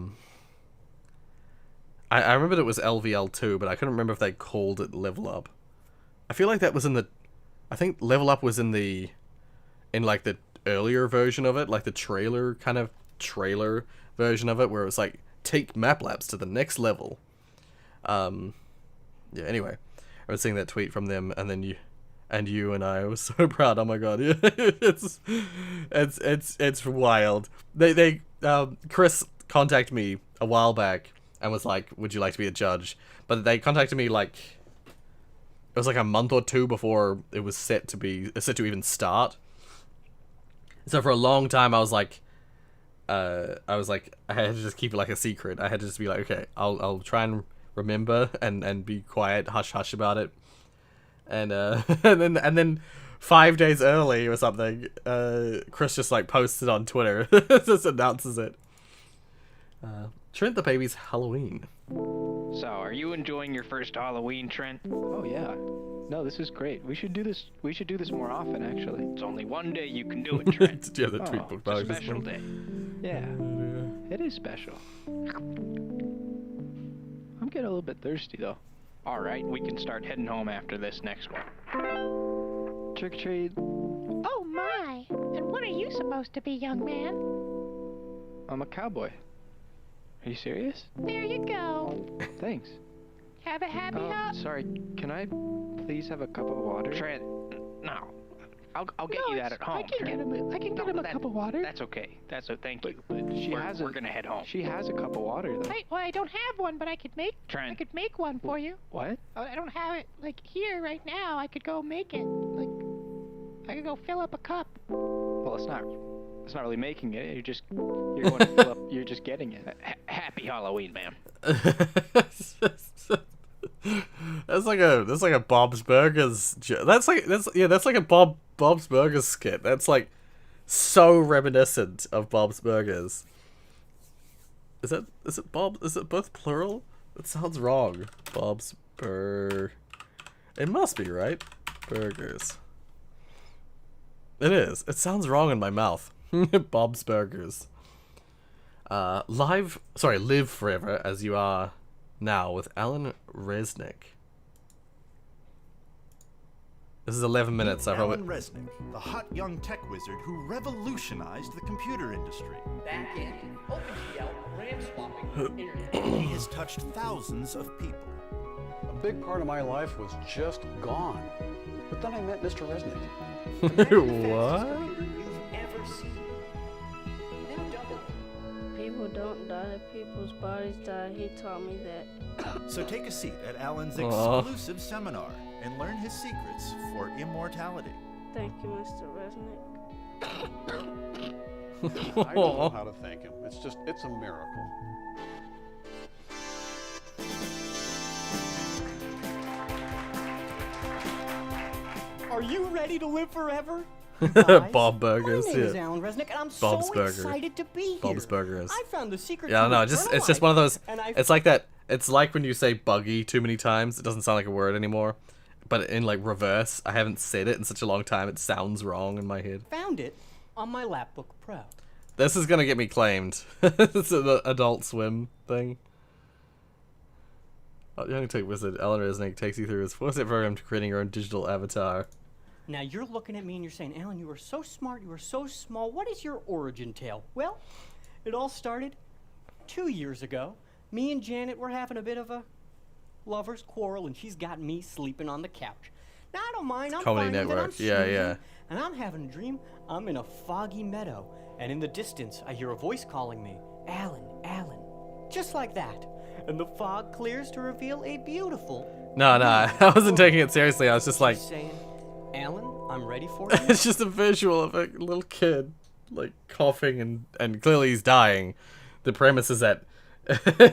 remembered it was LVL2, but I couldn't remember if they called it Level Up. I feel like that was in the... I think Level Up was in like the earlier version of it, like the trailer version of it, where it was like, take map labs to the next level. Yeah, anyway. I was seeing that tweet from them, and then you and I was so proud. Oh my god. It's wild. Chris contacted me a while back and was like, would you like to be a judge? But they contacted me like, it was like a month or two before it was set to even start. So for a long time I was like, I had to just keep it like a secret. I had to just be like, okay, I'll try and remember and be quiet, hush hush about it. And and then 5 days early or something, Chris just like posted on Twitter, just announces it. Trent the baby's Halloween. So, are you enjoying your first Halloween, Trent? Oh yeah. No, this is great. We should do this. We should do this more often, actually. It's only one day you can do it, Trent. Did you have the tweet book it's a special day. Yeah, it is special. I'm getting a little bit thirsty though. All right, we can start heading home after this next one. Trick or treat. Oh my! And what are you supposed to be, young man? I'm a cowboy. Are you serious? There you go. Thanks. Have a happy Sorry, can I please have a cup of water? Trent, no. I'll get you that at home. I can get him a cup of water. That's okay. Thank you. But we're gonna head home. She has a cup of water though. Well, I don't have one, but I could make. Trent. I could make one for you. What? I don't have it like here right now. I could go make it. Like, I could go fill up a cup. Well, it's not really making it. You're going to fill up. You're just getting it. Happy Halloween, ma'am. That's like a Bob's Burgers. That's like a Bob's Burgers skit. That's like so reminiscent of Bob's Burgers. Is it Bob? Is it both plural? It sounds wrong. Bob's It must be, right? Burgers. It is. It sounds wrong in my mouth. Bob's Burgers. Live forever as you are now with Alan Resnick. This is 11 minutes. Alan Resnick, the hot young tech wizard who revolutionized the computer industry. Back-end, OpenGL, RAM swapping, internet. He has touched thousands of people. A big part of my life was just gone. But then I met Mr. Resnick. What? People don't die, people's bodies die. He taught me that. So take a seat at Alan's exclusive seminar and learn his secrets for immortality. Thank you, Mr. Resnick. I don't know how to thank him. It's a miracle. Are you ready to live forever? Bob Burgers. My name is Alan Resnick, and I'm Bob's so Burger. excited to be here. Bob's Burgers. I found the secret. Yeah, I don't know. It's just one of those. And It's like that. It's like when you say buggy too many times, it doesn't sound like a word anymore. But in like reverse, I haven't said it in such a long time. It sounds wrong in my head. Found it on my Lapbook Pro. This is gonna get me claimed. It's an Adult Swim thing. Young Tech Wizard Alan Resnick takes you through his 4-step program to creating your own digital avatar. Now you're looking at me and you're saying, Alan, you were so smart, you were so small. What is your origin tale? Well, it all started 2 years ago. Me and Janet were having a bit of a lover's quarrel, and she's got me sleeping on the couch. Now I don't mind. I'm Comedy fine with it. Network. I'm Yeah, snoozing, yeah. And I'm having a dream. I'm in a foggy meadow, and in the distance, I hear a voice calling me, Alan, Alan, just like that. And the fog clears to reveal a beautiful. No, I wasn't taking it seriously. I was just like, saying, Alan, I'm ready for you. it's just a visual of a little kid like coughing and clearly he's dying. The premise is that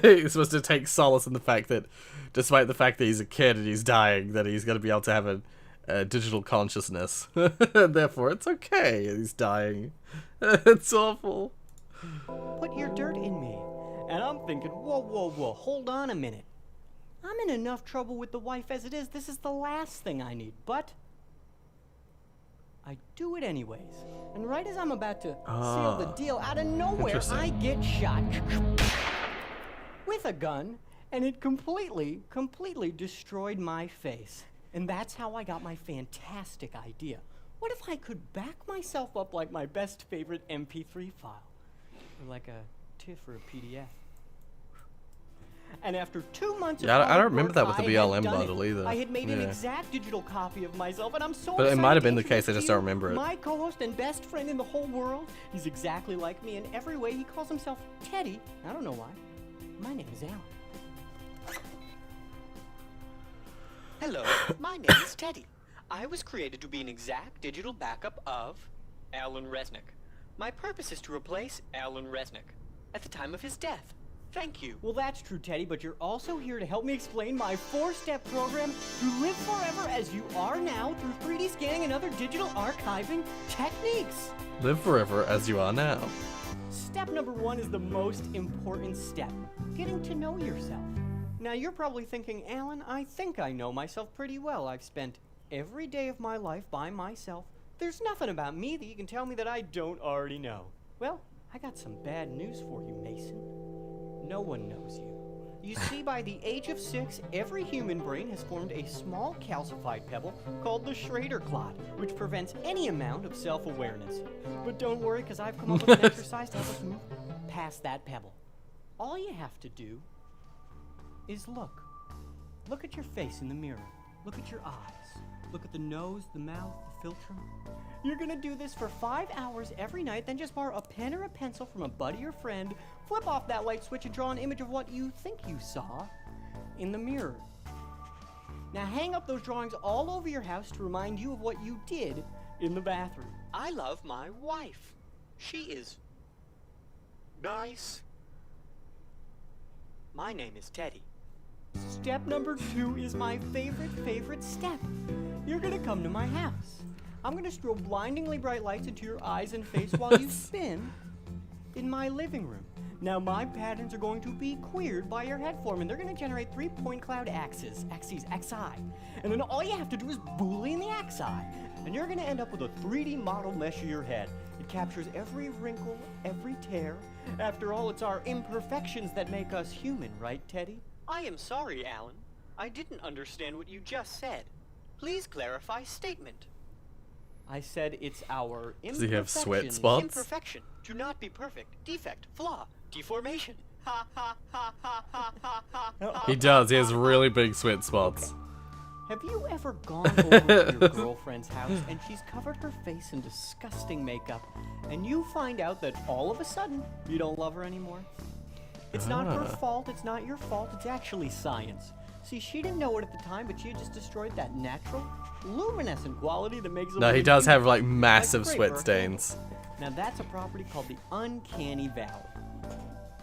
he's supposed to take solace in the fact that, despite the fact that he's a kid and he's dying, that he's going to be able to have a digital consciousness. And therefore, it's okay. He's dying. It's awful. Put your dirt in me. And I'm thinking, whoa, hold on a minute. I'm in enough trouble with the wife as it is. This is the last thing I need. But I do it anyways. And right as I'm about to seal the deal, out of nowhere, I get shot with a gun, and it completely destroyed my face. And that's how I got my fantastic idea. What if I could back myself up like my best favorite MP3 file? Or like a TIFF or a PDF. And after 2 months of I don't remember that with the I had BLM done bundle it. either. I had made an exact digital copy of myself, and I'm so But it excited might have to been the case, I introduce just to don't you remember it. My co-host and best friend in the whole world. He's exactly like me in every way. He calls himself Teddy. I don't know why. My name is Alan. Hello, my name is Teddy. I was created to be an exact digital backup of Alan Resnick. My purpose is to replace Alan Resnick at the time of his death. Thank you. Well, that's true, Teddy, but you're also here to help me explain my 4-step program to live forever as you are now through 3D scanning and other digital archiving techniques. Live forever as you are now. Step number 1 is the most important step, getting to know yourself. Now, you're probably thinking, Alan, I think I know myself pretty well. I've spent every day of my life by myself. There's nothing about me that you can tell me that I don't already know. Well, I got some bad news for you, Mason. No one knows you. You see, by the age of 6, every human brain has formed a small calcified pebble called the Schrader clot, which prevents any amount of self-awareness. But don't worry, because I've come up with an exercise to help us move past that pebble. All you have to do is look. Look at your face in the mirror. Look at your eyes. Look at the nose, the mouth, the philtrum. You're gonna do this for 5 hours every night, then just borrow a pen or a pencil from a buddy or friend, flip off that light switch and draw an image of what you think you saw in the mirror. Now hang up those drawings all over your house to remind you of what you did in the bathroom. I love my wife. She is nice. My name is Teddy. Step number 2 is my favorite step. You're gonna come to my house. I'm gonna strobe blindingly bright lights into your eyes and face while you spin in my living room. Now my patterns are going to be queered by your head form, and they're gonna generate 3 point cloud axes, xi. And then all you have to do is boolean the xi, and you're gonna end up with a 3D model mesh of your head. It captures every wrinkle, every tear. After all, it's our imperfections that make us human, right, Teddy? I am sorry, Alan. I didn't understand what you just said. Please clarify statement. I said it's our imperfection. Does he have sweat spots? Imperfection. To not be perfect. Defect. Flaw. Deformation. Ha ha ha ha ha ha ha. He does. He has really big sweat spots. Have you ever gone over to your girlfriend's house and she's covered her face in disgusting makeup, and you find out that all of a sudden you don't love her anymore? It's not her fault, it's not your fault, it's actually science. See, she didn't know it at the time, but she had just destroyed that natural, luminescent quality that makes... No, he does have, like, massive sweat stains. Now, that's a property called the Uncanny Valley.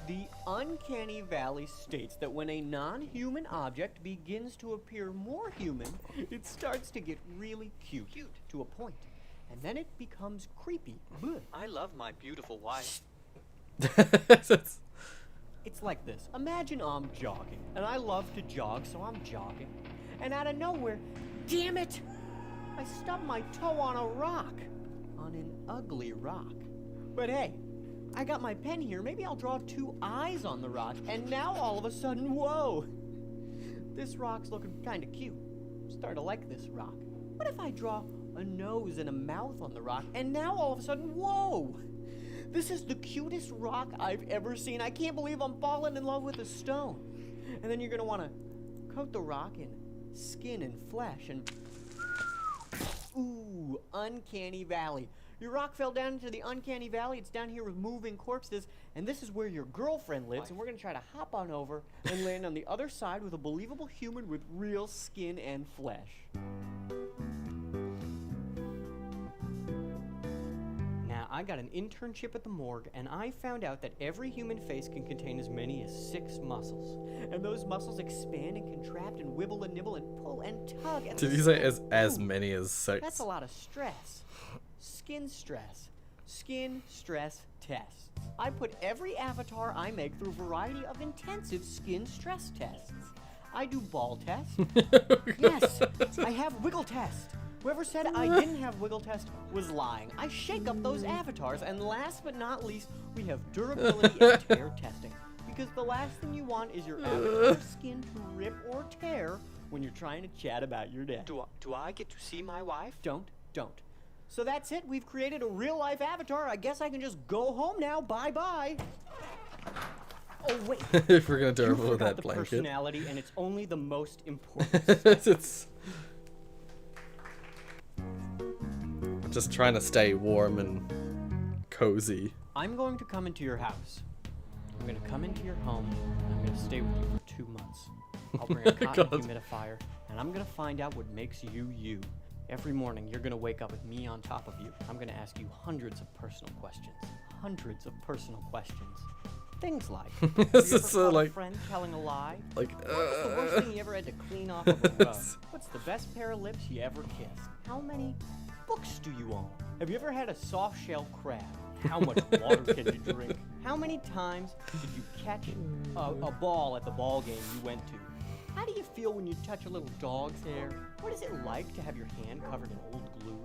The Uncanny Valley states that when a non-human object begins to appear more human, it starts to get really cute to a point. And then it becomes creepy. I love my beautiful wife. It's like this. Imagine I'm jogging, and I love to jog, so I'm jogging. And out of nowhere, damn it! I stubbed my toe on a rock. On an ugly rock. But hey, I got my pen here. Maybe I'll draw 2 eyes on the rock, and now all of a sudden, whoa! This rock's looking kinda cute. I'm starting to like this rock. What if I draw a nose and a mouth on the rock, and now all of a sudden, whoa! This is the cutest rock I've ever seen. I can't believe I'm falling in love with a stone. And then you're gonna wanna coat the rock in skin and flesh and... Ooh, Uncanny Valley. Your rock fell down into the Uncanny Valley. It's down here with moving corpses, and this is where your girlfriend lives, and we're gonna try to hop on over and land on the other side with a believable human with real skin and flesh. Now, I got an internship at the morgue, and I found out that every human face can contain as many as 6 muscles. And those muscles expand and contract and wibble and nibble and pull and tug. Did you say as many as 6? That's a lot of stress. Skin stress. Skin stress tests. I put every avatar I make through a variety of intensive skin stress tests. I do ball tests. Yes, I have wiggle tests. Whoever said I didn't have wiggle test was lying. I shake up those avatars, and last but not least, we have durability and tear testing. Because the last thing you want is your avatar skin to rip or tear when you're trying to chat about your day. Do I get to see my wife? Don't. So that's it. We've created a real-life avatar. I guess I can just go home now. Bye-bye. Oh, wait. If we're gonna do You with forgot that the blanket. personality, and it's only the most important. It's just trying to stay warm and cozy. I'm going to come into your house. I'm going to come into your home, and I'm going to stay with you for 2 months. I'll bring a cotton humidifier, and I'm going to find out what makes you you. Every morning, you're going to wake up with me on top of you. I'm going to ask you hundreds of personal questions. Hundreds of personal questions. Things like, This have is you ever so, caught like- a friend telling a lie? like, What was the worst thing you ever had to clean off of a rug? What's the best pair of lips you ever kissed? How many books do you own? Have you ever had a soft shell crab? How much water can you drink? How many times did you catch a ball at the ball game you went to? How do you feel when you touch a little dog's hair? What is it like to have your hand covered in old glue?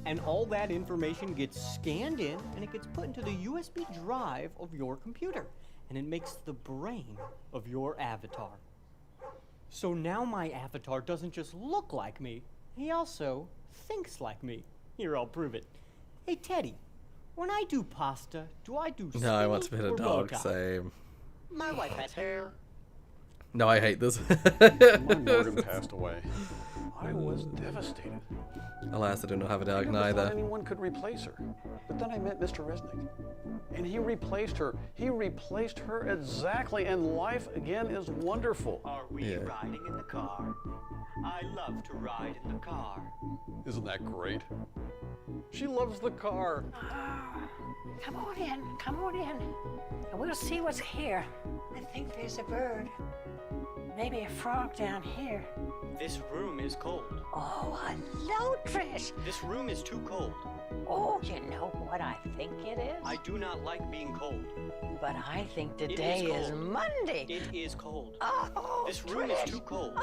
And all that information gets scanned in, and it gets put into the USB drive of your computer. And it makes the brain of your avatar. So now my avatar doesn't just look like me, he also thinks like me. Here, I'll prove it. Hey, Teddy, when I do pasta, do I do No, I want to skinny be a or dog. bow tie? Same. My wife has hair. No, I hate this. When Morgan passed away, I was devastated. Alas, I do not have a dog I never thought neither. anyone could replace her. But then I met Mr. Resnick, and he replaced her. He replaced her exactly, and life again is wonderful. Are we riding in the car? I love to ride in the car. Isn't that great? She loves the car. Come on in, and we'll see what's here. I think there's a bird. Maybe a frog down here. This room is cold. Oh, hello, Trish. This room is too cold. Oh, you know what I think it is? I do not like being cold. But I think It today is cold. Monday. It is cold. Oh, This room is too cold.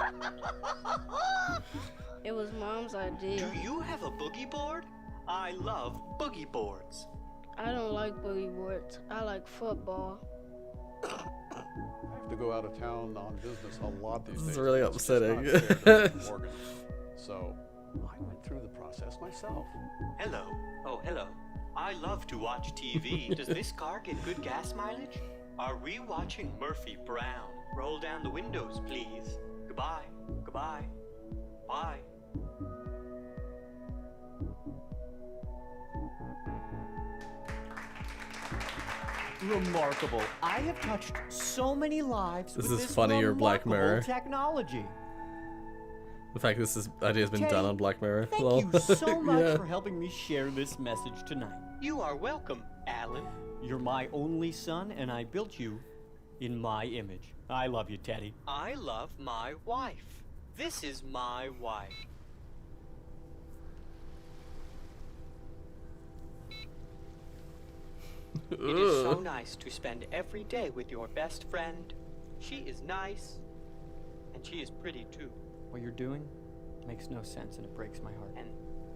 It was Mom's idea. Do you have a boogie board? I love boogie boards. I don't like boogie boards. I like football. I have to go out of town on business a lot these days. This is really It's just upsetting. not fair to Mr. Morgan. So I went through the process myself. Hello. Oh, hello. I love to watch TV. Does this car get good gas mileage? Are we watching Murphy Brown? Roll down the windows, please. Goodbye. Goodbye. Bye. Remarkable. I have touched so many lives This with is this funnier Black remarkable Mirror. technology. The fact this idea has been done on Black Mirror. Thank Lol. you so much Yeah. for helping me share this message tonight. You are welcome, Alan. You're my only son, and I built you in my image. I love you, Teddy. I love my wife. This is my wife. It is so nice to spend every day with your best friend. She is nice, and she is pretty too. What you're doing makes no sense, and it breaks my heart. And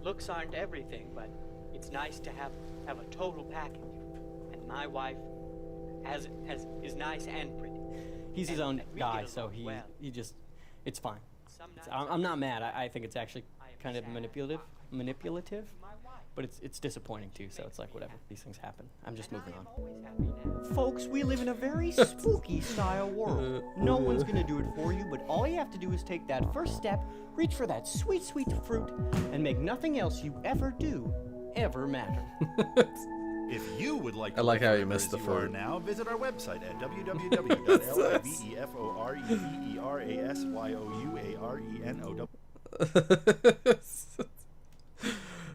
looks aren't everything, but it's nice to have a total package. And my wife is nice and pretty. He's his own guy, so he just, it's fine. I'm not mad. I think it's actually kind of manipulative, but it's disappointing too. So it's like whatever. These things happen. I'm just moving on. Folks, we live in a very spooky style world. No one's gonna do it for you, but all you have to do is take that first step, reach for that sweet, sweet fruit, and make nothing else you ever do ever matter. If you would like to I like live how you forever missed as the you are fruit. now, visit our website at www.liveforeverasyoureno.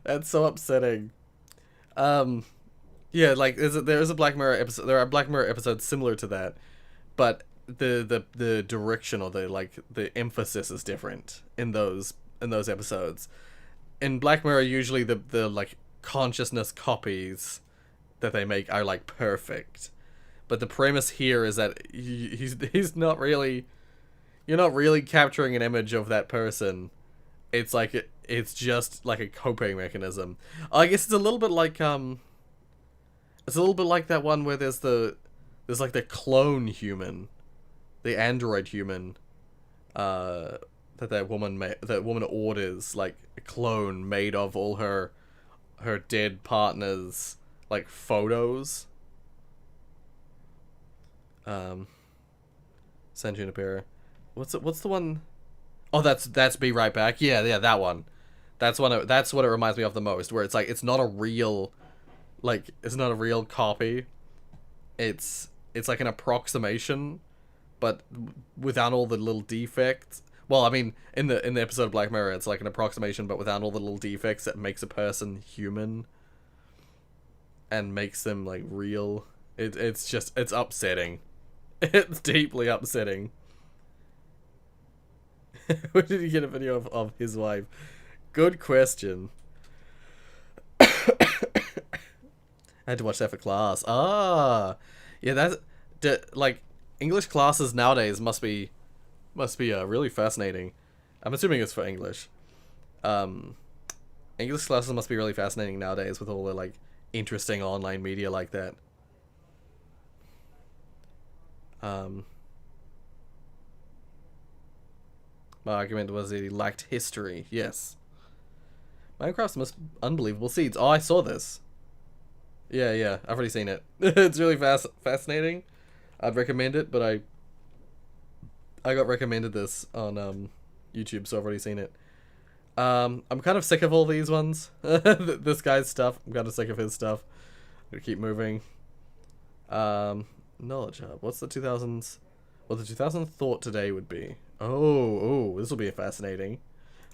That's so upsetting. Yeah, like there is a Black Mirror episode. There are Black Mirror episodes similar to that, but the direction or the emphasis is different in those episodes. In Black Mirror, usually the like consciousness copies that they make are like perfect, but the premise here is that he's not really, you're not really capturing an image of that person it's like it's just like a coping mechanism. I guess it's a little bit like it's a little bit like that one where there's like the clone human, the android human, that woman orders, like a clone made of all her dead partner's like photos. San Junipero. What's the one? Oh, that's Be Right Back. Yeah, that one. That's what it reminds me of the most. Where it's like it's not a real copy. It's like an approximation, but without all the little defects. Well, I mean, in the episode of Black Mirror, it's like an approximation, but without all the little defects that makes a person human and makes them like real. It's upsetting. It's deeply upsetting. Where did he get a video of his wife? Good question. I had to watch that for class. Yeah, that's like English classes nowadays must be really fascinating. I'm assuming it's for English. English classes must be really fascinating nowadays with all the like interesting online media like that. My argument was that he lacked history. Yes. Minecraft's most unbelievable seeds. Oh, I saw this. Yeah, I've already seen it. It's really fascinating. I'd recommend it, but I got recommended this on YouTube, so I've already seen it. I'm kind of sick of all these ones. This guy's stuff. I'm kind of sick of his stuff. I'm gonna keep moving. Knowledge Hub. What's the 2000s? What the 2000 thought today would be. Oh, this will be fascinating.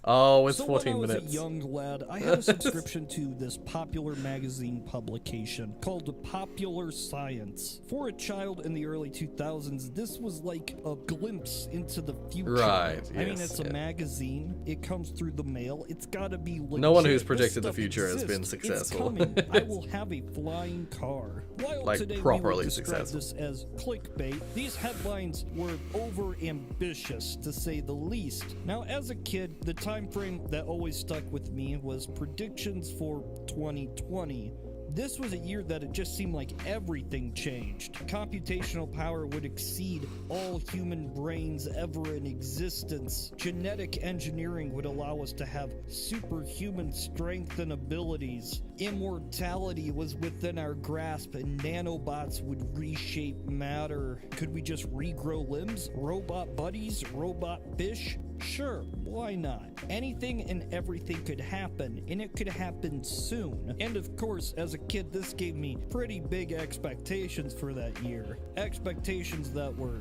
Oh, it's 14 minutes. When I was a young lad, I had a subscription to this popular magazine publication called Popular Science. For a child in the early 2000s, this was like a glimpse into the future. Right, I mean, it's a magazine. It comes through the mail. It's gotta be legit. No one who's predicted the future has been successful. It's coming. I will have a flying car. While like today properly we would describe successful. this as clickbait, these headlines were over-ambitious, to say the least. Now, as a kid, the time frame that always stuck with me was predictions for 2020. This was a year that it just seemed like everything changed. Computational power would exceed all human brains ever in existence. Genetic engineering would allow us to have superhuman strength and abilities. Immortality was within our grasp, and nanobots would reshape matter. Could we just regrow limbs? Robot buddies? Robot fish? Sure, why not? Anything and everything could happen, and it could happen soon. And of course, as a kid, this gave me pretty big expectations for that year. Expectations that were,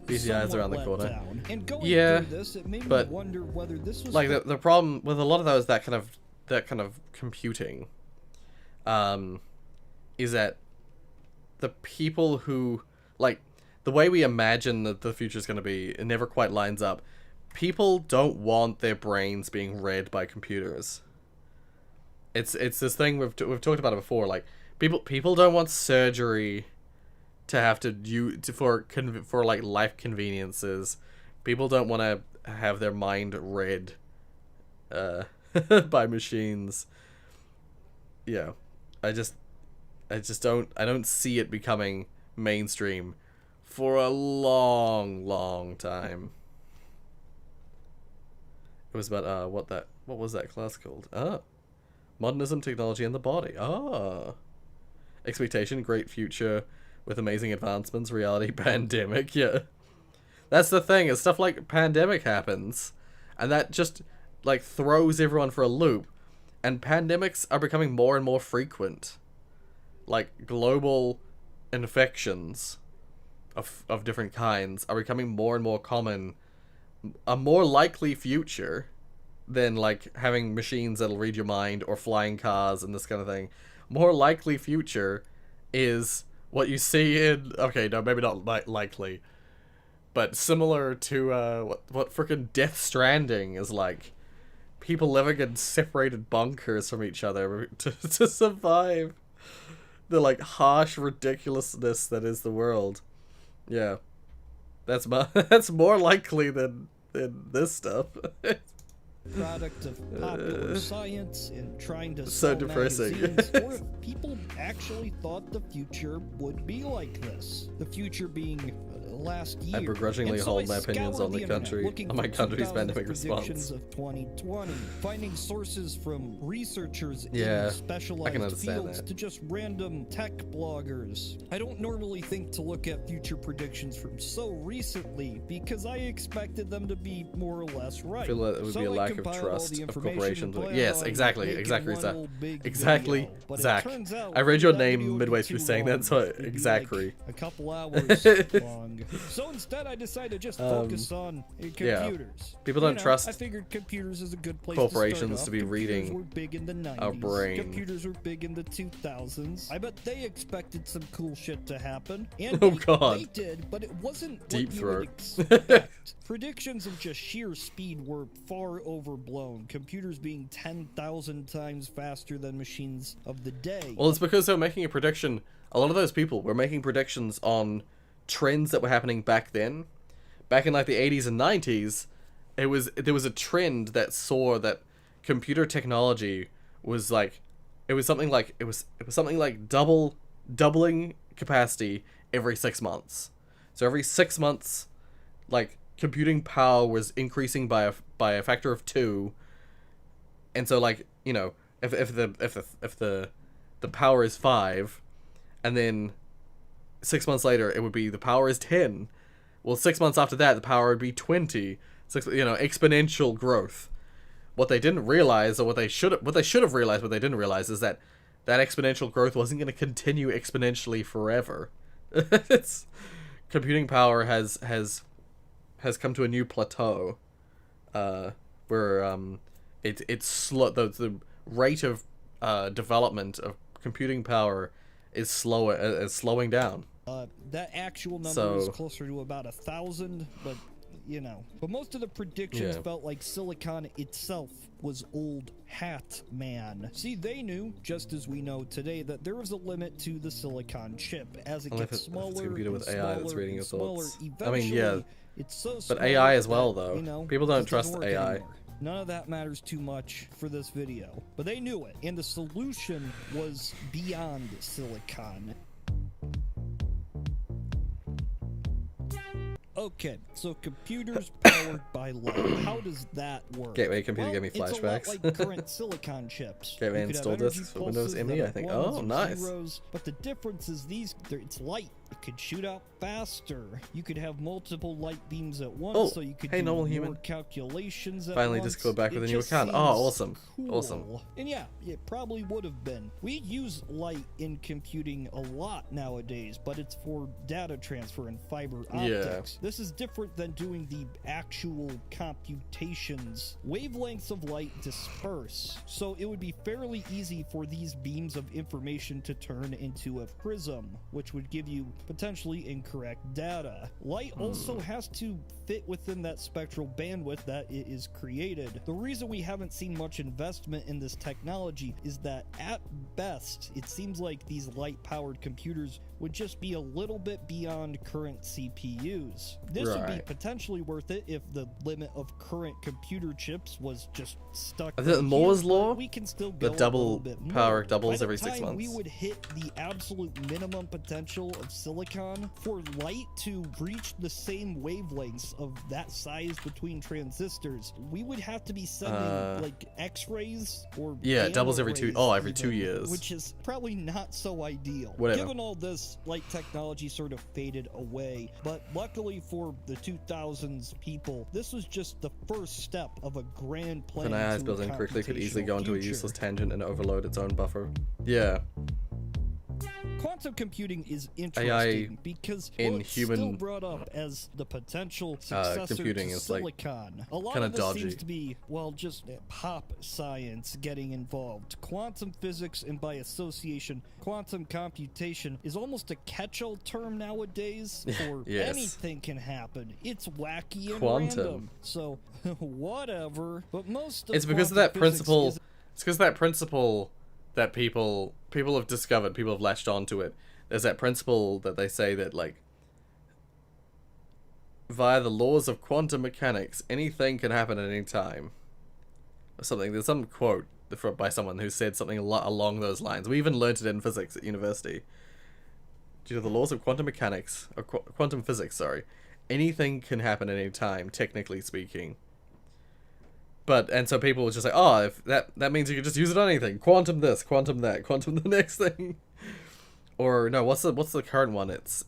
these guys around the corner. Down. And going Yeah, through this, it made but me wonder whether this was like the problem with a lot of those that kind of computing, is that the people who like the way we imagine that the future is going to be, it never quite lines up. People don't want their brains being read by computers. It's this thing we've talked about it before. Like people don't want surgery to have to do for like life conveniences. People don't want to have their mind read by machines. Yeah, I don't see it becoming mainstream for a long time. It was about what was that class called? Modernism, Technology, and the Body. Expectation, Great Future with Amazing Advancements, Reality, Pandemic. Yeah, that's the thing, is stuff like Pandemic happens, and that just like throws everyone for a loop. And pandemics are becoming more and more frequent. Like global infections of different kinds are becoming more and more common. A more likely future than like having machines that'll read your mind or flying cars and this kind of thing. More likely future is what you see in, okay, no, maybe not likely, but similar to what frickin' Death Stranding is like. People living in separated bunkers from each other to survive the like harsh ridiculousness that is the world. Yeah. That's more likely than this stuff. product of popular science and trying to so sell depressing. magazines, or if people actually thought the future would be like this. The future being last year. I begrudgingly And so hold I my opinions scoured on the internet country, looking on my for country's 2000s pandemic response. predictions of 2020, finding sources from researchers Yeah, in I specialized can understand fields that. to just random tech bloggers. I don't normally think to look at future predictions from so recently because I expected them to be more or less right. I feel like it would So be a I lack of compiled all trust the of information corporations. and planned Yes, on exactly, making exactly, one Zach. whole big Exactly, video. But it Zach. turns out I read your that video name would midway be through too saying that, long. so It'd be like exactly. a couple hours long. So instead, I decided to just focus on computers. People don't trust I figured computers is a good place corporations to, to be computers reading were big in the 90s. our brain. Computers were big in the 2000s. I bet they expected some cool shit to happen. And Oh, they, God. they did, but it wasn't Deep what you throat. would expect. Predictions of just sheer speed were far overblown. Computers being 10,000 times faster than machines of the day. Well, it's because they were making a prediction. A lot of those people were making predictions on trends that were happening back then. Back in like the 80s and 90s, there was a trend that saw that computer technology was like it was something like doubling capacity every 6 months. So every 6 months, like computing power was increasing by a factor of 2. And so like, you know, if the power is 5, and then 6 months later it would be the power is 10. Well, 6 months after that the power would be 20. Exponential growth. What they didn't realize, or what they should have realized, what they didn't realize, is that exponential growth wasn't going to continue exponentially forever. Computing power has come to a new plateau, where it's slow. The rate of development of computing power is slowing down. That actual number is closer to about 1,000, but but most of the predictions felt like silicon itself was old hat, man. See, they knew, just as we know today, that there was a limit to the silicon chip. As it gets smaller, it's a computer with AI that's reading your thoughts. Eventually, I mean, yeah, it's so but small AI as well, that, though. People don't it trust doesn't work AI. anymore. None of that matters too much for this video, but they knew it, and the solution was beyond silicon. Okay, so computers powered by light. How does that work? Gateway computer gave me flashbacks. It's a lot like current silicon chips. Gateway You could have installed energy this for pulses Windows that ME, are I think. ones Oh, and nice. zeros, but the difference is it's light. It could shoot out faster. You could have multiple light beams at once, Oh, so you could hey, do normal more human. calculations at Finally once. just go back with It a new just account. seems Oh, awesome. cool. Awesome. And yeah, it probably would have been. We use light in computing a lot nowadays, but it's for data transfer and fiber optics. This is different than doing the actual computations. Wavelengths of light disperse, so it would be fairly easy for these beams of information to turn into a prism, which would give you potentially incorrect data. Light also has to fit within that spectral bandwidth that it is created. The reason we haven't seen much investment in this technology is that at best, it seems like these light-powered computers would just be a little bit beyond current CPUs. This would be potentially worth it if the limit of current computer chips was just stuck. Is it Moore's law? We can still go The double a little bit more. power doubles By the every 6 time months. we would hit the absolute minimum potential of silicon for light to reach the same wavelengths of that size between transistors. We would have to be sending like X-rays or it doubles every gamma every rays 2 even, years. which is probably not so ideal. Whatever. Given all this, light technology sort of faded away, but luckily for the 2000s people, this was just the first step of a grand plan. If an AI is to built a incorrectly, could easily computational go into a future. useless tangent and overload its own buffer. Yeah. Quantum computing is AI interesting because in it's human, still brought up as the potential successor computing to is, like, silicon. A lot kinda of this dodgy. seems to be, well, just pop science getting involved. Quantum physics and by association, quantum computation is almost a catch-all term nowadays for Yes. anything can happen. It's wacky and Quantum. random. So, whatever. But most of It's because of quantum that physics principle. is It's because of that principle that people have discovered. People have latched onto it. There's that principle that they say that, like, via the laws of quantum mechanics, anything can happen at any time. something. There's some quote by someone who said something along those lines. We even learned it in physics at university. Due to the laws of quantum mechanics, or quantum physics, sorry, anything can happen at any time, technically speaking. And so people were just like, oh, if that means you can just use it on anything. Quantum this, quantum that, quantum the next thing. Or no, what's the current one? It's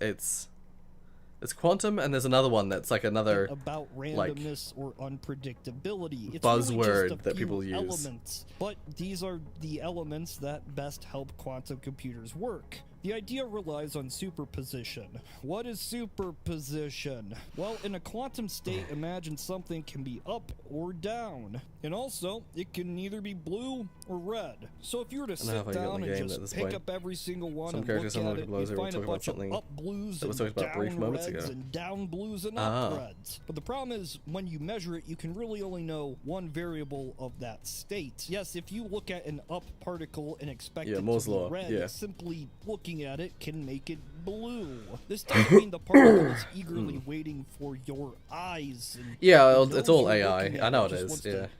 quantum, and there's another one that's like another about randomness or unpredictability. It's buzzword really just a that few people use. Elements, but these are the elements that best help quantum computers work. The idea relies on superposition. What is superposition? Well, in a quantum state, imagine something can be up or down. And also, it can either be blue or red. So if you were to sit down and just pick up every single one and look at it, you'd find a bunch of up blues and down reds and down blues and up reds. But the problem is, when you measure it, you can really only know one variable of that state. Yes, if you look at an up particle and expect it to be red, simply looking at it can make it blue. This doesn't mean the particle is eagerly waiting for your eyes. It's all AI. I know it is. To,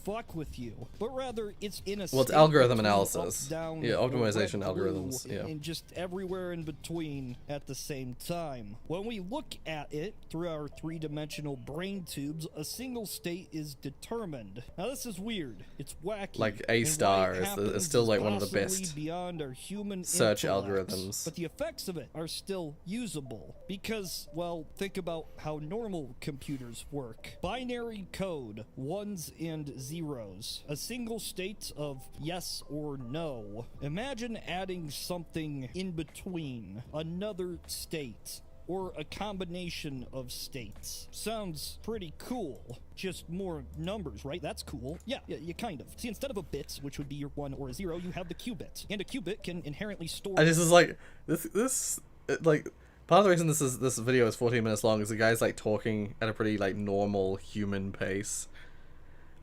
fuck with you. But rather, it's in a it's algorithm analysis. Optimization algorithms. And just everywhere in between at the same time. When we look at it through our three-dimensional brain tubes, a single state is determined. Now this is weird. It's wacky. Like A star is still like one of the best beyond our human search intellect. Algorithms. But the effects of it are still usable because, well, think about how normal computers work. Binary code, ones and zeros. A single state of yes or no. Imagine adding something in between, another state, or a combination of states. Sounds pretty cool. Just more numbers, right? That's cool. Yeah, you kind of. See, instead of a bit, which would be your 1 or a 0, you have the qubit. And a qubit can inherently store... I just is like, this like, part of the reason this video is 14 minutes long is the guy's like talking at a pretty like normal human pace.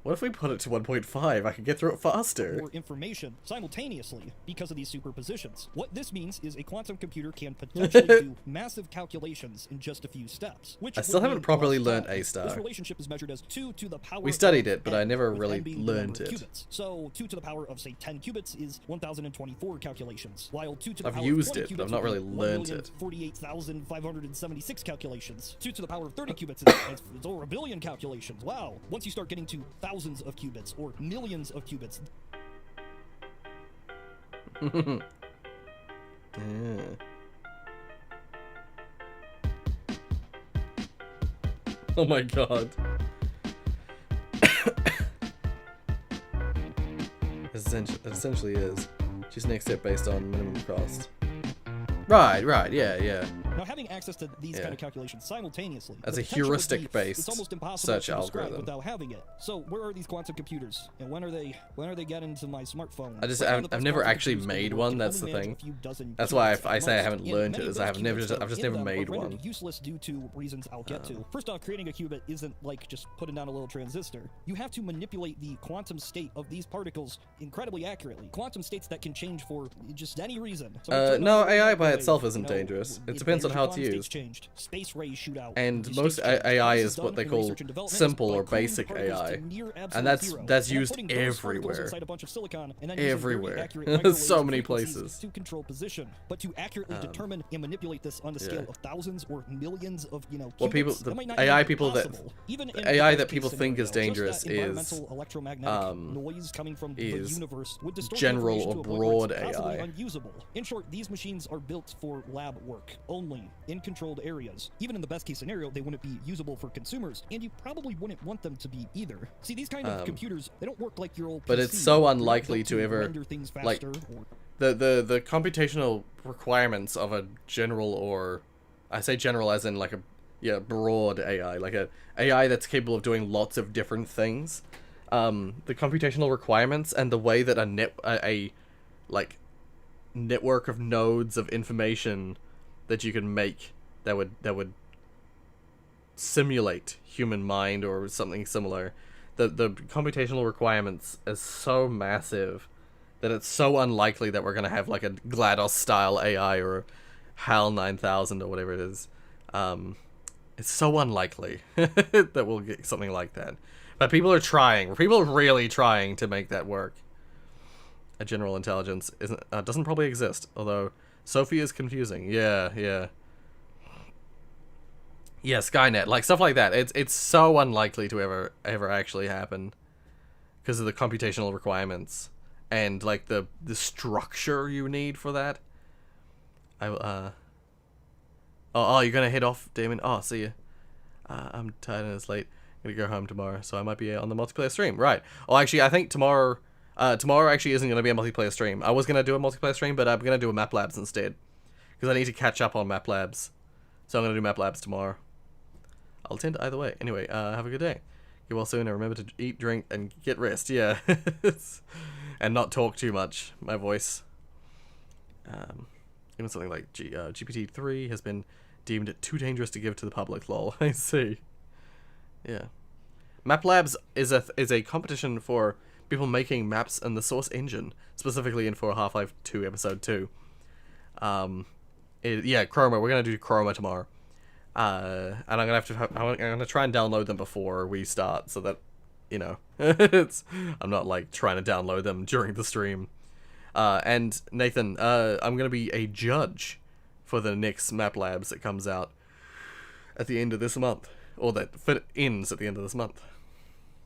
What if we put it to 1.5? I could get through it faster. More information simultaneously because of these superpositions. What this means is a quantum computer can potentially do massive calculations in just a few steps. Which I still haven't properly learned A star. This relationship is measured as 2 to the power. We studied it, but I never really learned it. Qubits. So 2 to the power of say 10 qubits is 1024 calculations, while 2 to the I've power used of 20 it, qubits but I've not really learned it. 48,576 calculations. 2 to the power of 30 qubits is it's over a billion calculations. Wow. Once you start getting to thousands of qubits or millions of qubits. Oh my god. It essentially is. Just next step based on minimum cost. Right, yeah. Now, having access to these kind of calculations simultaneously as a heuristic-based search to algorithm without having it. So, where are these quantum computers, and when are they getting to my smartphone? I've never actually made one. That's the thing. That's why I say I haven't learned it. Is I've just never made one. Useless due to reasons I'll get to. First off, creating a qubit isn't like just putting down a little transistor. You have to manipulate the quantum state of these particles incredibly accurately. Quantum states that can change for just any reason. No, AI by itself isn't dangerous. It depends on how it's used. Space rays shoot out. And most AI is what they call simple or basic AI, and that's used everywhere. Everywhere. So many places. To control position, but to accurately determine and manipulate this on the scale of thousands or millions of qubits, the AI that people think is dangerous is noise coming from the universe would distort general or broad AI. AI. Unusable. In short, these machines are built for lab work only in controlled areas. Even in the best case scenario, they wouldn't be usable for consumers, and you probably wouldn't want them to be either. See, these kind of computers, they don't work like your old PC. But it's so unlikely to ever like the computational requirements of a general, or I say general as in like a broad AI, like a AI that's capable of doing lots of different things. The computational requirements and the way that a network of nodes of information that you can make that would simulate human mind or something similar, the computational requirements is so massive that it's so unlikely that we're gonna have like a GLaDOS style AI or a HAL 9000 or whatever it is. It's so unlikely that we'll get something like that. But people are trying. People are really trying to make that work. A general intelligence doesn't probably exist, although Sophie is confusing. Yeah. Yeah, Skynet, like stuff like that. It's so unlikely to ever actually happen because of the computational requirements and like the structure you need for that. Oh, you're gonna head off, Damon? Oh, see ya. I'm tired and it's late. I'm gonna go home tomorrow, so I might be on the multiplayer stream. Right. Oh, actually, I think tomorrow actually isn't gonna be a multiplayer stream. I was gonna do a multiplayer stream, but I'm gonna do a map labs instead because I need to catch up on map labs. So I'm gonna do map labs tomorrow. I'll attend either way. Anyway, have a good day. Get well soon, and remember to eat, drink, and get rest. Yeah. And not talk too much. My voice. Even something like GPT-3 has been deemed too dangerous to give to the public. Lol. I see. Yeah. Map Labs is a competition for people making maps in the Source engine, specifically in for Half-Life 2 Episode 2. Yeah, Chroma. We're gonna do Chroma tomorrow. And I'm gonna try and download them before we start, so that, you know, I'm not like trying to download them during the stream. And Nathan, I'm gonna be a judge for the next Map Labs that comes out at the end of this month, or that ends at the end of this month.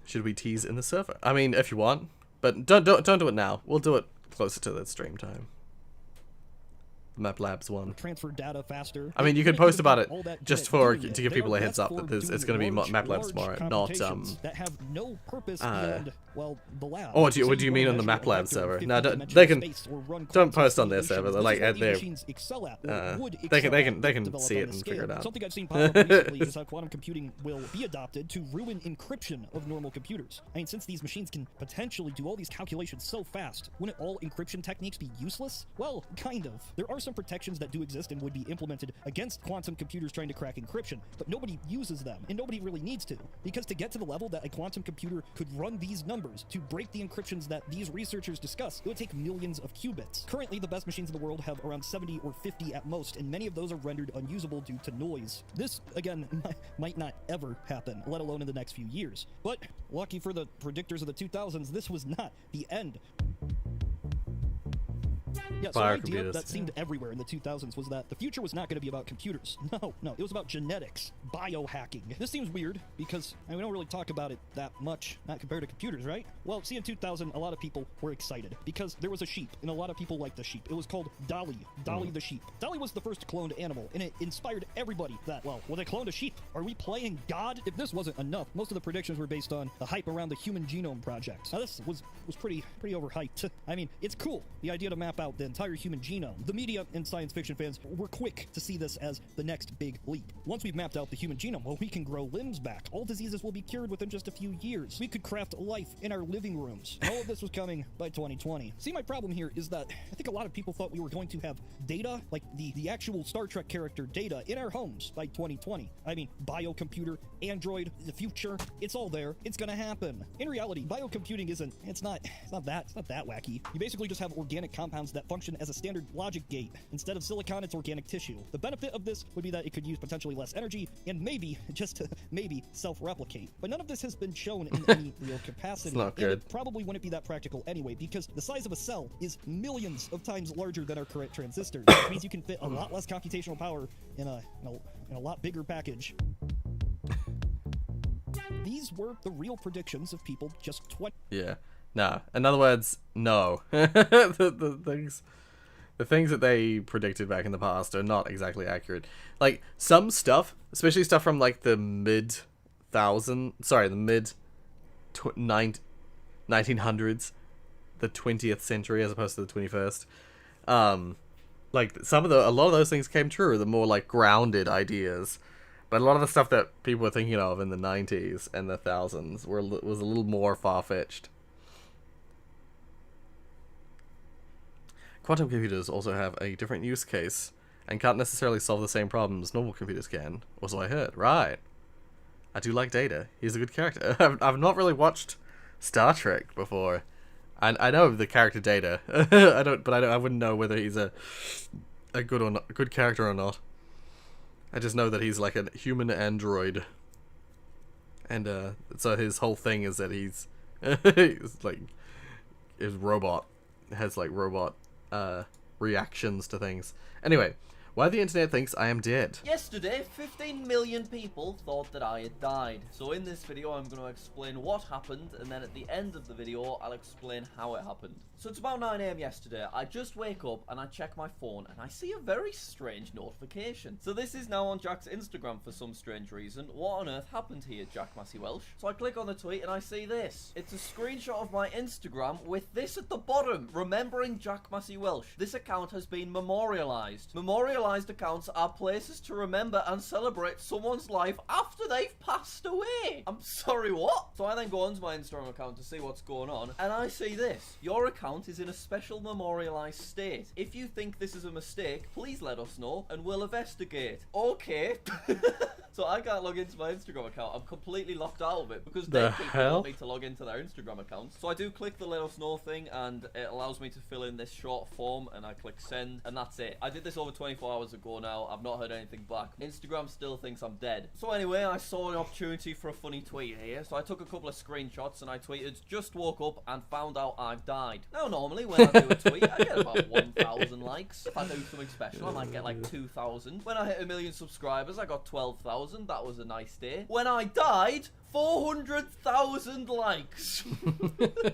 Should we tease in the server? I mean, if you want, but don't do it now. We'll do it closer to the stream time. Map Labs 1. Transfer data faster. I mean, you could post about it just to give people a heads up that it's going to be Map Labs tomorrow, not that have no purpose beyond, well, the lab. Oh, what do you mean on the Map Lab server? No, don't post on their server. Like at their they can see it and figure it out. Something I've seen pop up recently is how quantum computing will be adopted to ruin encryption of normal computers. I mean, since these machines can potentially do all these calculations so fast, wouldn't all encryption techniques be useless? Well, kind of. There are some protections that do exist and would be implemented against quantum computers trying to crack encryption, but nobody uses them, and nobody really needs to, because to get to the level that a quantum computer could run these numbers to break the encryptions that these researchers discuss, it would take millions of qubits. Currently, the best machines in the world have around 70 or 50 at most, and many of those are rendered unusable due to noise. This, again, might not ever happen, let alone in the next few years. But, lucky for the predictors of the 2000s, this was not the end. Yeah, so the idea that seemed everywhere in the 2000s was that the future was not going to be about computers. No, it was about genetics, biohacking. This seems weird because we don't really talk about it that much, not compared to computers, right? Well, see, in 2000, a lot of people were excited because there was a sheep, and a lot of people liked the sheep. It was called Dolly the sheep. Dolly was the first cloned animal, and it inspired everybody that, well, they cloned a sheep. Are we playing God? If this wasn't enough, most of the predictions were based on the hype around the Human Genome Project. Now, this was pretty overhyped. I mean, it's cool, the idea to map out the entire human genome. The media and science fiction fans were quick to see this as the next big leap. Once we've mapped out the human genome, well, we can grow limbs back. All diseases will be cured within just a few years. We could craft life in our living rooms. All of this was coming by 2020. See, my problem here is that I think a lot of people thought we were going to have data, like the actual Star Trek character data, in our homes by 2020. I mean, biocomputer, android, the future, it's all there. It's gonna happen. In reality, biocomputing it's not that wacky. You basically just have organic compounds that function as a standard logic gate. Instead of silicon, it's organic tissue. The benefit of this would be that it could use potentially less energy and maybe, just maybe, self-replicate. But none of this has been shown in any real capacity. It's not good. And it probably wouldn't be that practical anyway, because the size of a cell is millions of times larger than our current transistors. Which means you can fit a lot less computational power in a lot bigger package. These were the real predictions of people just 20. Yeah. No. In other words, no. The things that they predicted back in the past are not exactly accurate. Like, some stuff, especially stuff from, like, the mid 1900s, the 20th century as opposed to the 21st. Like, a lot of those things came true, the more, like, grounded ideas. But a lot of the stuff that people were thinking of in the 90s and the 1000s was a little more far-fetched. Quantum computers also have a different use case and can't necessarily solve the same problems normal computers can, or so I heard. Right. I do like Data. He's a good character. I've not really watched Star Trek before. I know the character Data. I wouldn't know whether he's a good character or not. I just know that he's like a human android. And so his whole thing is that he's like his robot has like robot reactions to things. Anyway, why the internet thinks I am dead. Yesterday, 15 million people thought that I had died. So in this video, I'm going to explain what happened, and then at the end of the video, I'll explain how it happened. So it's about 9 AM yesterday. I just wake up and I check my phone and I see a very strange notification. So this is now on Jack's Instagram for some strange reason. What on earth happened here, Jack Massey Welsh? So I click on the tweet and I see this. It's a screenshot of my Instagram with this at the bottom. Remembering Jack Massey Welsh. This account has been memorialized. Memorialized accounts are places to remember and celebrate someone's life after they've passed away. I'm sorry, what? So I then go onto my Instagram account to see what's going on, and I see this. Your account is in a special memorialized state. If you think this is a mistake, please let us know and we'll investigate. Okay. So I can't log into my Instagram account. I'm completely locked out of it because they want me to log into their Instagram accounts. So I do click the let us know thing and it allows me to fill in this short form, and I click send, and that's it. I did this over 24 hours ago now. I've not heard anything back. Instagram still thinks I'm dead. So anyway, I saw an opportunity for a funny tweet here. So I took a couple of screenshots and I tweeted, just woke up and found out I've died. Now normally when I do a tweet, I get about 1,000 likes. If I do something special, I might get like 2,000. When I hit 1 million subscribers, I got 12,000. That was a nice day. When I died, 400,000 likes.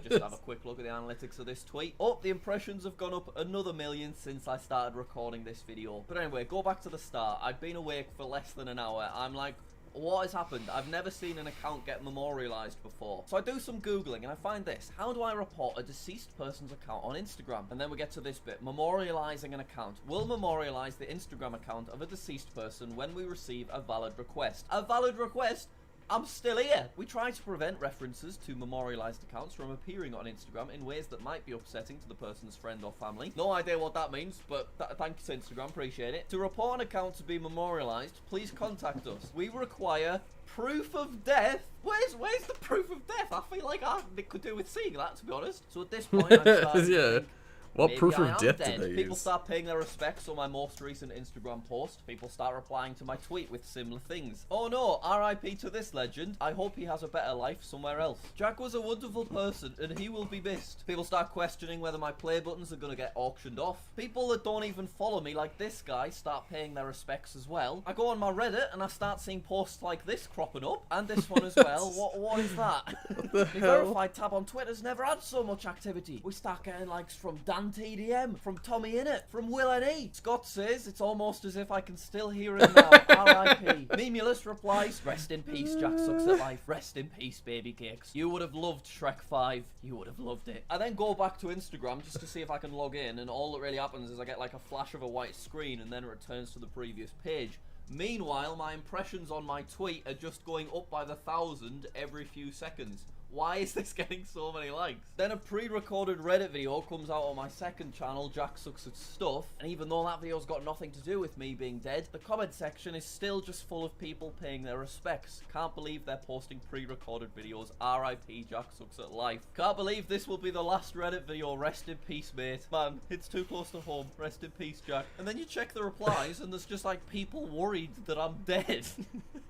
Just have a quick look at the analytics of this tweet. Oh, the impressions have gone up another 1 million since I started recording this video. But anyway, go back to the start. I've been awake for less than an hour. I'm like, what has happened? I've never seen an account get memorialized before. So I do some Googling and I find this. How do I report a deceased person's account on Instagram? And then we get to this bit. Memorializing an account. We'll memorialize the Instagram account of a deceased person when we receive a valid request. A valid request? I'm still here. We try to prevent references to memorialized accounts from appearing on Instagram in ways that might be upsetting to the person's friend or family. No idea what that means, but thank you to Instagram, appreciate it. To report an account to be memorialized, please contact us. We require proof of death. Where's the proof of death? I feel like I could do with seeing that, to be honest. So at this point, I'm starting to think, what proof of death dead. did they People use? start paying their respects on my most recent Instagram post. People start replying to my tweet with similar things. Oh no, RIP to this legend. I hope he has a better life somewhere else. Jack was a wonderful person and he will be missed. People start questioning whether my play buttons are going to get auctioned off. People that don't even follow me, like this guy, start paying their respects as well. I go on my Reddit and I start seeing posts like this cropping up, and this one as well. What is that? The verified tab on Twitter's never had so much activity. We start getting likes from Dan TDM, from Tommy Innit, from Will N.E. Scott says, it's almost as if I can still hear him now. R.I.P. Memulus replies, rest in peace, Jack sucks at life. Rest in peace, baby cakes. You would have loved Shrek 5. You would have loved it. I then go back to Instagram just to see if I can log in, and all that really happens is I get like a flash of a white screen and then it returns to the previous page. Meanwhile, my impressions on my tweet are just going up by the 1,000 every few seconds. Why is this getting so many likes? Then a pre-recorded Reddit video comes out on my second channel, Jack Sucks at Stuff, and even though that video's got nothing to do with me being dead, the comment section is still just full of people paying their respects. Can't believe they're posting pre-recorded videos. RIP Jack Sucks at Life. Can't believe this will be the last Reddit video. Rest in peace, mate. Man, it's too close to home. Rest in peace, Jack. And then you check the replies and there's just like people worried that I'm dead.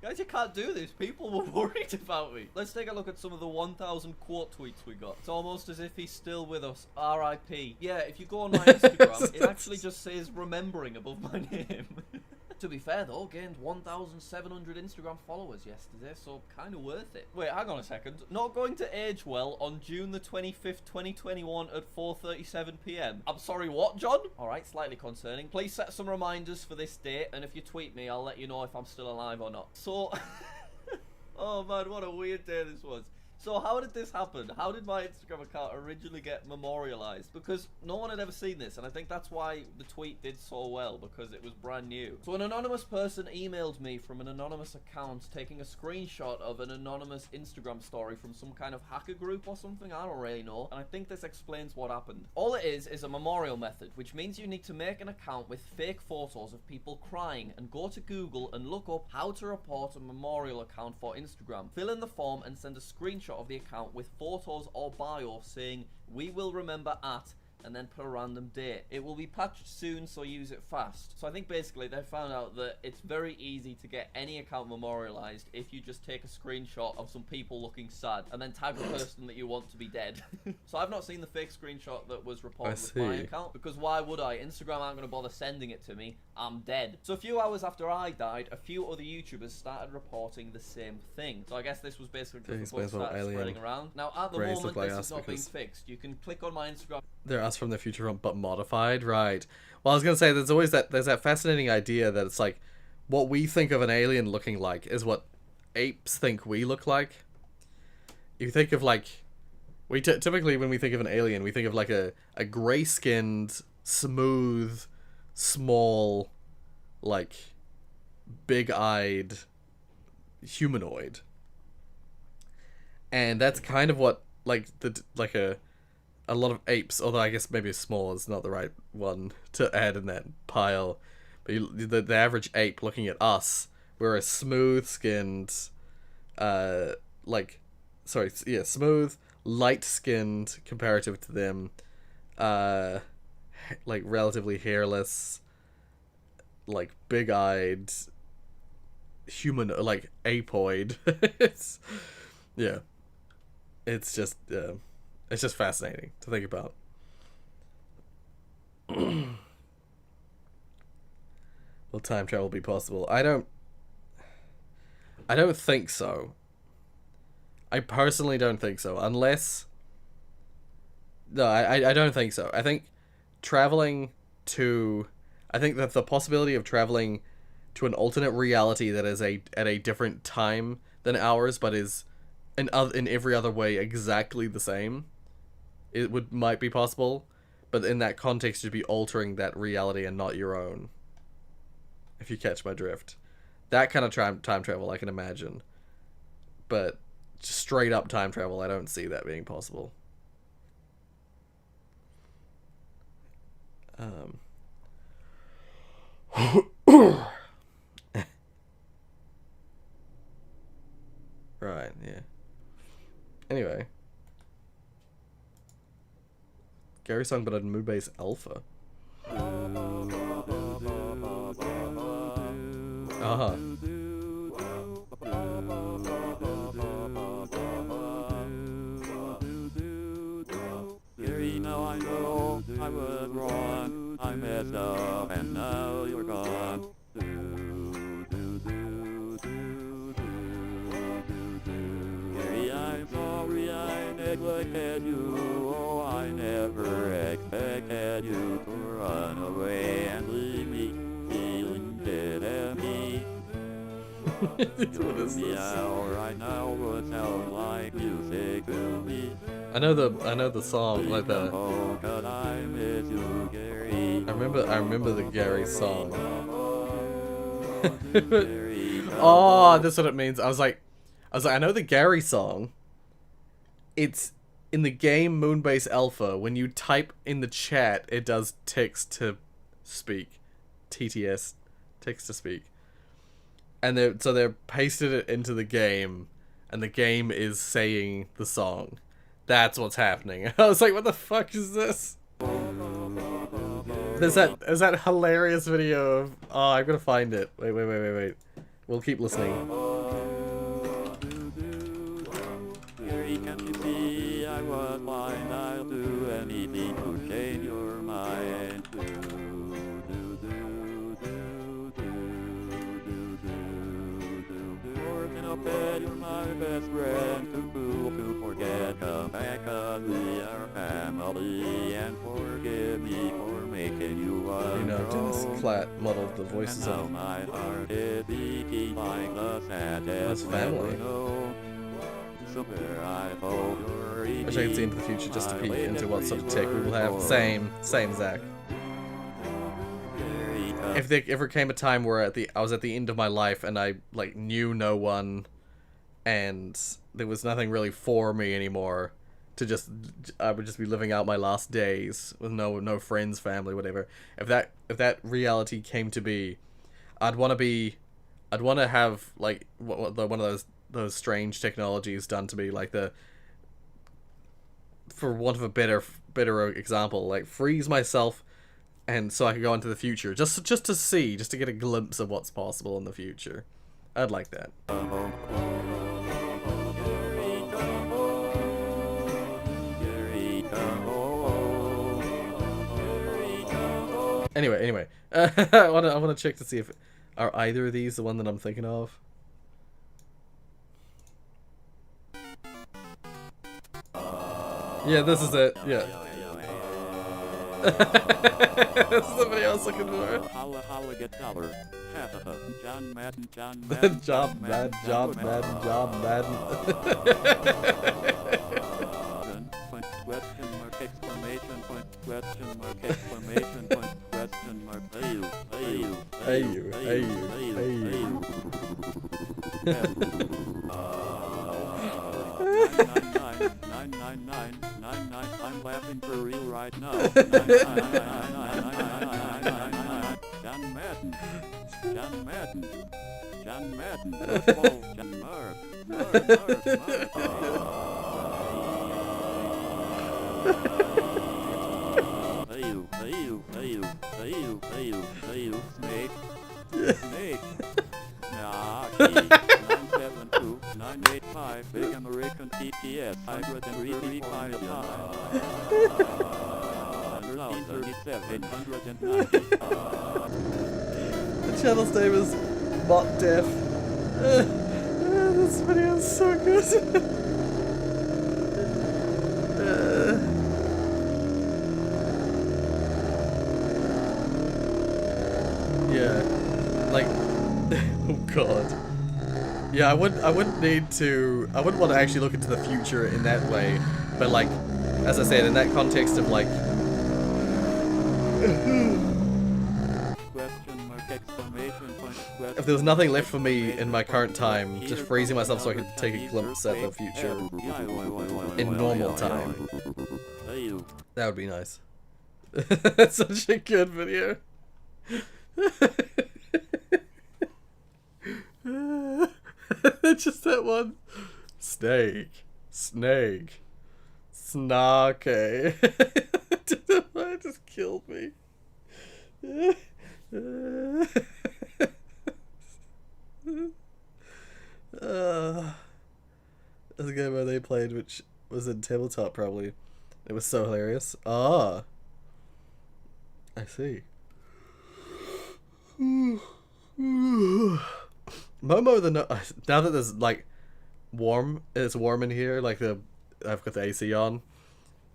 Guys, you can't do this. People were worried about me. Let's take a look at some of the 1,000 quote tweets we got. It's almost as if he's still with us. RIP. Yeah, if you go on my Instagram, it actually just says remembering above my name. To be fair though, gained 1,700 Instagram followers yesterday, so kind of worth it. Wait, hang on a second. Not going to age well on June the 25th, 2021 at 4:37 PM. I'm sorry, what, John? Alright, slightly concerning. Please set some reminders for this date, and if you tweet me, I'll let you know if I'm still alive or not. So, oh man, what a weird day this was. So how did this happen? How did my Instagram account originally get memorialized? Because no one had ever seen this, and I think that's why the tweet did so well, because it was brand new. So an anonymous person emailed me from an anonymous account taking a screenshot of an anonymous Instagram story from some kind of hacker group or something, I don't really know, and I think this explains what happened. All it is a memorial method, which means you need to make an account with fake photos of people crying and go to Google and look up how to report a memorial account for Instagram. Fill in the form and send a screenshot of the account with photos or bio saying, we will remember at, and then put a random date. It will be patched soon, so use it fast. So I think basically they found out that it's very easy to get any account memorialized if you just take a screenshot of some people looking sad and then tag the person that you want to be dead. So I've not seen the fake screenshot that was reported with my account, because why would I? Instagram aren't going to bother sending it to me. I'm dead. So a few hours after I died, a few other YouTubers started reporting the same thing. So I guess this was basically because the bug started spreading around. Now at the moment, this is not being fixed. You can click on my Instagram. They're us from the future, but modified, right? Well, I was gonna say there's that fascinating idea that it's like what we think of an alien looking like is what apes think we look like. You think of like typically when we think of an alien, we think of like a gray-skinned, smooth, small, like big-eyed humanoid, and that's kind of what a lot of apes, although I guess maybe small is not the right one to add in that pile. But the average ape looking at us, we're a smooth-skinned, smooth, light-skinned comparative to them, like relatively hairless, like big-eyed, human, like apoid. It's just fascinating to think about. Will time travel be possible? I don't think so. I personally don't think so. Unless... No, I don't think so. I think traveling to... I think that the possibility of traveling to an alternate reality that is at a different time than ours, but is in every other way exactly the same, might be possible, but in that context you'd be altering that reality and not your own, if you catch my drift. That kind of time travel I can imagine, but just straight up time travel, I don't see that being possible. Right, yeah. Anyway. Gary song, but on Moonbase Alpha. Uh-huh. Gary, now I know I was wrong. I messed up and now you're gone. Gary, I'm sorry I neglected you. Oh, I never expected you to run away and leave me feeling dead at me. What is this? Right now would sound like music to me. I know the song, like the... I miss you, Gary. I remember the Gary song. Oh, that's what it means. I was like, I know the Gary song. It's in the game Moonbase Alpha. When you type in the chat, it does text to speak, TTS, text to speak, and they're pasted it into the game, and the game is saying the song. That's what's happening. I was like, what the fuck is this? There's that hilarious video of... Oh, I'm gonna find it. Wait. We'll keep listening. Gary, can't you see I was blind? I'll do anything to change your mind. Working up bed, you're my best friend. Too cool to forget. Come back, 'cause we are family, and forgive me for making you up. You know, Dennis Platt modeled the voices of my heart is beating like the saddest family. I hope you're I wish I could see into the future just to peek into what sort of tech we will have. Same, Zach. If there ever came a time where I was at the end of my life and I like knew no one, and there was nothing really for me anymore, I would just be living out my last days with no friends, family, whatever. If that reality came to be, I'd want to have like one of those strange technologies done to me, like the for want of a better example, like freeze myself, and so I could go into the future, just to see, just to get a glimpse of what's possible in the future. I'd like that. Anyway, I wanna check to see if are either of these the one that I'm thinking of. Yeah, this is it. Yeah. This is the video I was looking for. John Madden. Question mark, exclamation point, question mark, exclamation point, question mark, I'm laughing for real right now. John Madden. Football. Mark. Snake. Nah, 972-985 Big American TTS hybrid and redefined 137 The channel's name is Bot Def. This video is so good. Yeah, like, oh god. Yeah, I wouldn't want to actually look into the future in that way, but like, as I said, in that context of like, if there was nothing left for me in my current time, just freezing myself so I could take a glimpse at the future in normal time, that would be nice. That's such a good video. Just that one. Snake. Snake. Snarky. It just killed me. That's a game where they played, which was in tabletop probably. It was so hilarious. Ah. I see. Momo the now that there's like it's warm in here, like I've got the AC on,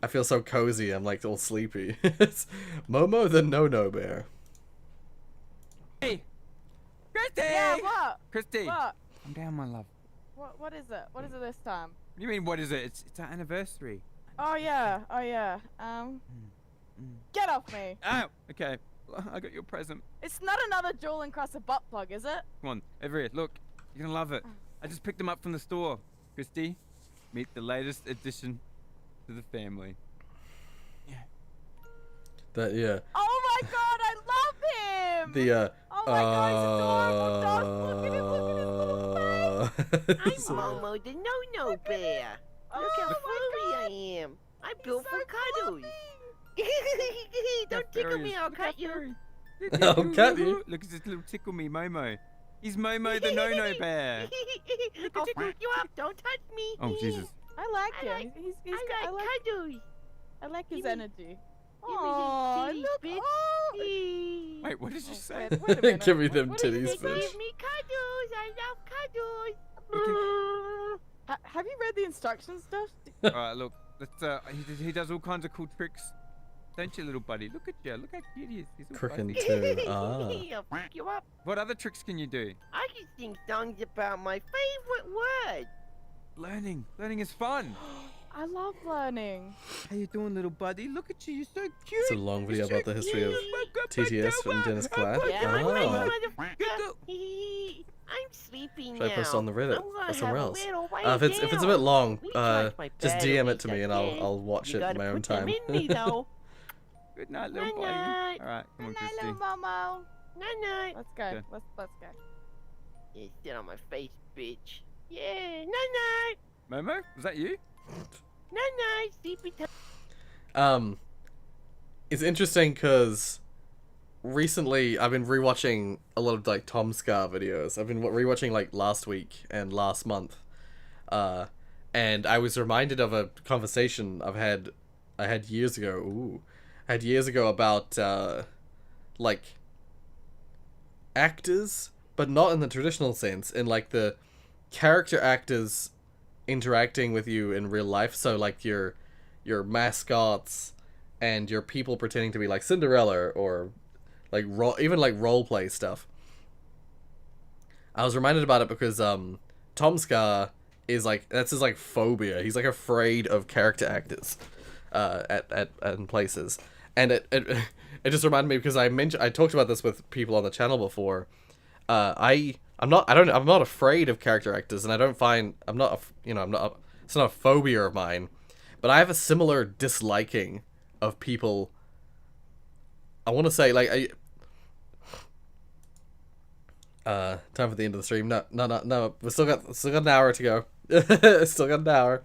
I feel so cozy, I'm like all sleepy. It's Momo the no bear. Hey! Christy! Yeah, what? Christy! What? I'm down, my love. What is it? What is it this time? What do you mean, what is it? It's our anniversary. Oh yeah, get off me. Ow! Okay, I got your present. It's not another jewel encrusted butt plug, is it? Come on, over here, look. You're gonna love it. I just picked them up from the store. Christy, meet the latest addition to the family. That, yeah. Oh my god, I love him! The, oh my god, he's adorable. Look at him, I'm Momo the no bear. Look how furry I am. I'm built for cuddles. Don't tickle me, I'll cut you. I'll cut you. Look at this little tickle me, Momo. He's Momo the no bear. I'll fuck you up. Don't touch me. Oh, Jesus. I like him. I like cuddles. I like his energy. Oh, look. Wait, what did you say? Wait a minute. Give me them titties, bitch. Give me cuddles. I love cuddles. Have you read the instructions stuff? Alright, look. He does all kinds of cool tricks. Don't you, little buddy? Look at you. Look how cute he is. He's all Crookin' fuzzy. too. I'll fuck you up. What other tricks can you do? I can sing songs about my favorite word. Learning. Learning is fun. I love learning. How you doing, little buddy? Look at you. You're so cute. It's a long video about the history of TTS from Dennis Cladd. Yeah, Ah. I'm sleepy now. Should I post it on the Reddit I'm gonna or somewhere have else? a little way If it's a bit long, Recharge my just DM it to batteries me and again. I'll watch You it in gotta my own put them time. in me, though. Good night, little buddy. Night-night. All right, come on, Night, Christy. little Momo. Night-night. Let's go. Okay. Let's go. Yeah, sit on my face, bitch. Yeah, night-night. Momo, was that you? Night, sleepy time. It's interesting because recently I've been rewatching a lot of like Tom Scar videos. I've been rewatching like last week and last month, and I was reminded of a conversation I had years ago. About like actors, but not in the traditional sense, in like the character actors interacting with you in real life. So like your mascots and your people pretending to be like Cinderella or like even like role play stuff. I was reminded about it because Tom Scar is like, that's his like phobia. He's like afraid of character actors at places. And it just reminded me because I talked about this with people on the channel before. I'm not afraid of character actors, and it's not a phobia of mine, but I have a similar disliking of people. I want to say like time for the end of the stream. No. We still got an hour to go. Still got an hour.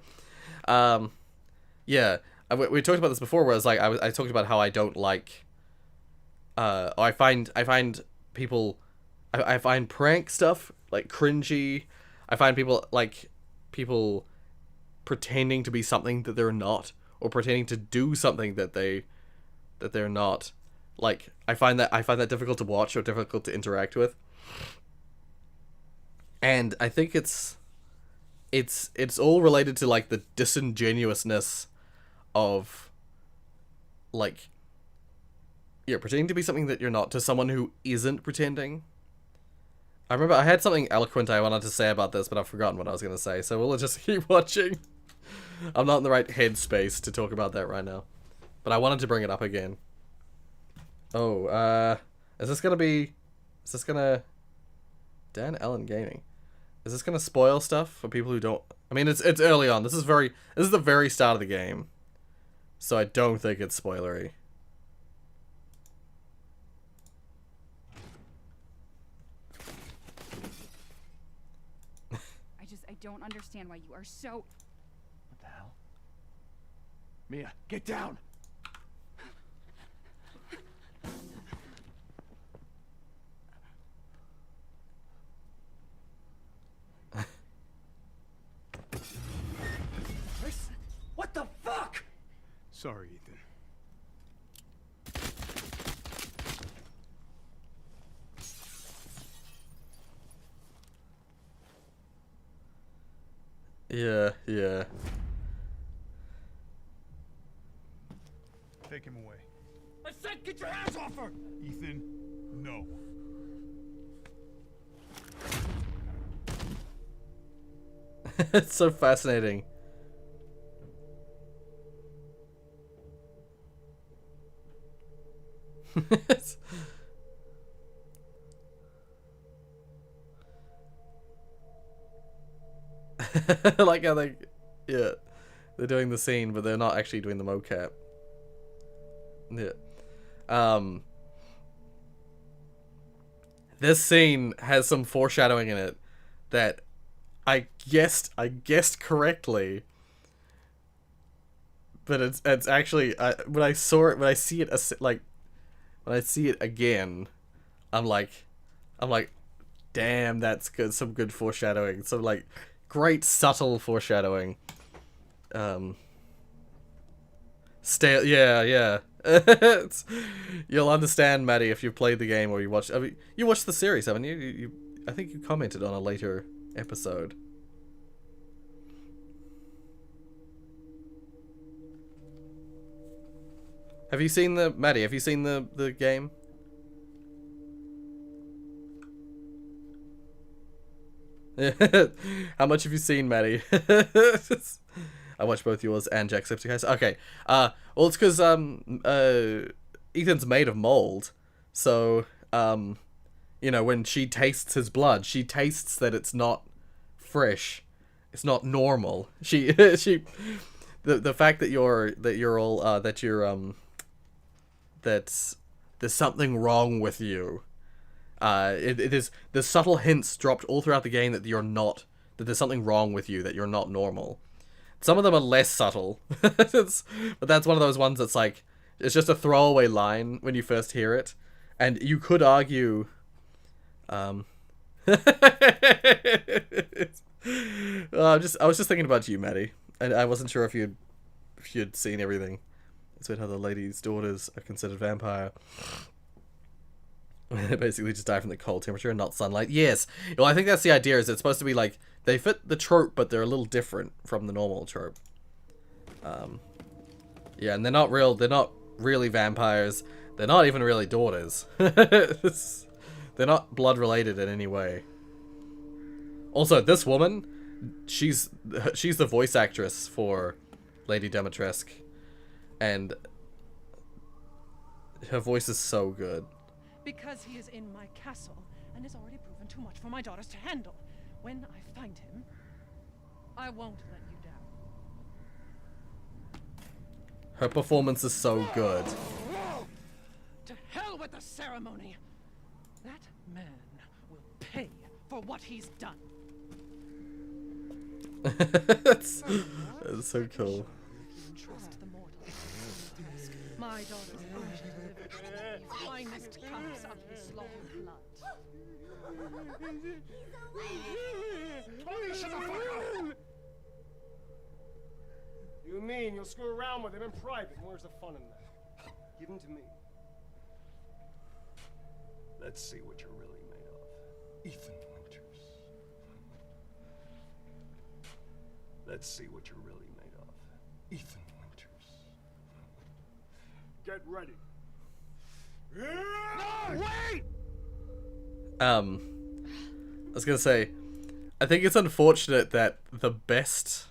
Yeah. We talked about this before, where it's like I talked about how I don't like. I find people. I find prank stuff like cringy. I find people pretending to be something that they're not, or pretending to do something that they're not. Like I find that difficult to watch or difficult to interact with. And I think it's all related to like the disingenuousness of like pretending to be something that you're not to someone who isn't pretending. I remember I had something eloquent I wanted to say about this, but I've forgotten what I was going to say, so we'll just keep watching. I'm not in the right headspace to talk about that right now, but I wanted to bring it up again. Oh, is this gonna Dan Allen Gaming? Is this gonna spoil stuff for people who don't? I mean, it's early on. This is the very start of the game, so I don't think it's spoilery. I don't understand why you are so. What the hell? Mia, get down! Chris? What the fuck? Sorry, Ethan. Yeah. Take him away. I said get your hands off her! Ethan, no. It's so fascinating. I like how they're doing the scene, but they're not actually doing the mocap. Yeah. This scene has some foreshadowing in it that I guessed correctly, but it's actually when I see it again, I'm like, damn, that's good. Some good foreshadowing. Some like great subtle foreshadowing. Yeah. You'll understand, Maddie, if you've played the game or you watched. I mean, you watched the series, haven't you? I think you commented on a later episode. Have you seen Maddie? Have you seen the game? How much have you seen, Maddie? I watched both yours and Jacksepticeye's. Okay. Well, it's because Ethan's made of mold, so when she tastes his blood, she tastes that it's not fresh, it's not normal. The fact that there's something wrong with you. There's subtle hints dropped all throughout the game that there's something wrong with you, that you're not normal. Some of them are less subtle. But that's one of those ones that's like, it's just a throwaway line when you first hear it. And you could argue... I was just thinking about you, Maddie. And I wasn't sure if you'd seen everything. It's about how the lady's daughters are considered vampire. They basically just die from the cold temperature and not sunlight. Yes. Well, I think that's the idea, is it's supposed to be like, they fit the trope, but they're a little different from the normal trope. Yeah, and they're not really vampires. They're not even really daughters. They're not blood related in any way. Also, this woman, she's the voice actress for Lady Dimitrescu, and her voice is so good. Because he is in my castle and has already proven too much for my daughters to handle. When I find him, I won't let you down. Her performance is so good. To hell with the ceremony! That man will pay for what he's done. That's so cool. Trust the mortal. My daughters are delivered the finest cups of his slaughtered blood. Shut the fuck up! You mean you'll screw around with him in private? Where's the fun in that? Give him to me. Let's see what you're really made of. Ethan Winters. Let's see what you're really made of. Ethan Winters. Get ready. No, wait! I was gonna say, I think it's unfortunate that the best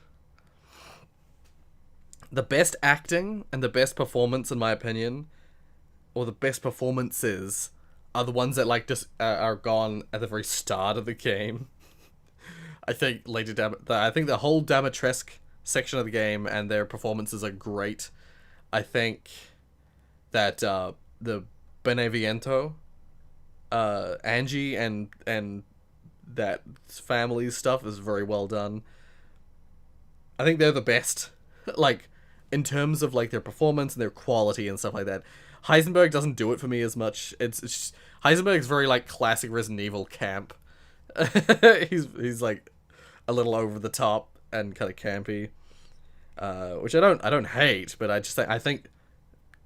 acting and the best performance, in my opinion, or the best performances, are the ones that like just are gone at the very start of the game. I think I think the whole Dimitrescu section of the game and their performances are great. I think that the Beneviento, Angie and that family stuff is very well done. I think they're the best, like, in terms of like their performance and their quality and stuff like that. Heisenberg doesn't do it for me as much. It's just, Heisenberg's very like classic Resident Evil camp. he's like a little over the top and kind of campy, which I don't hate, but I think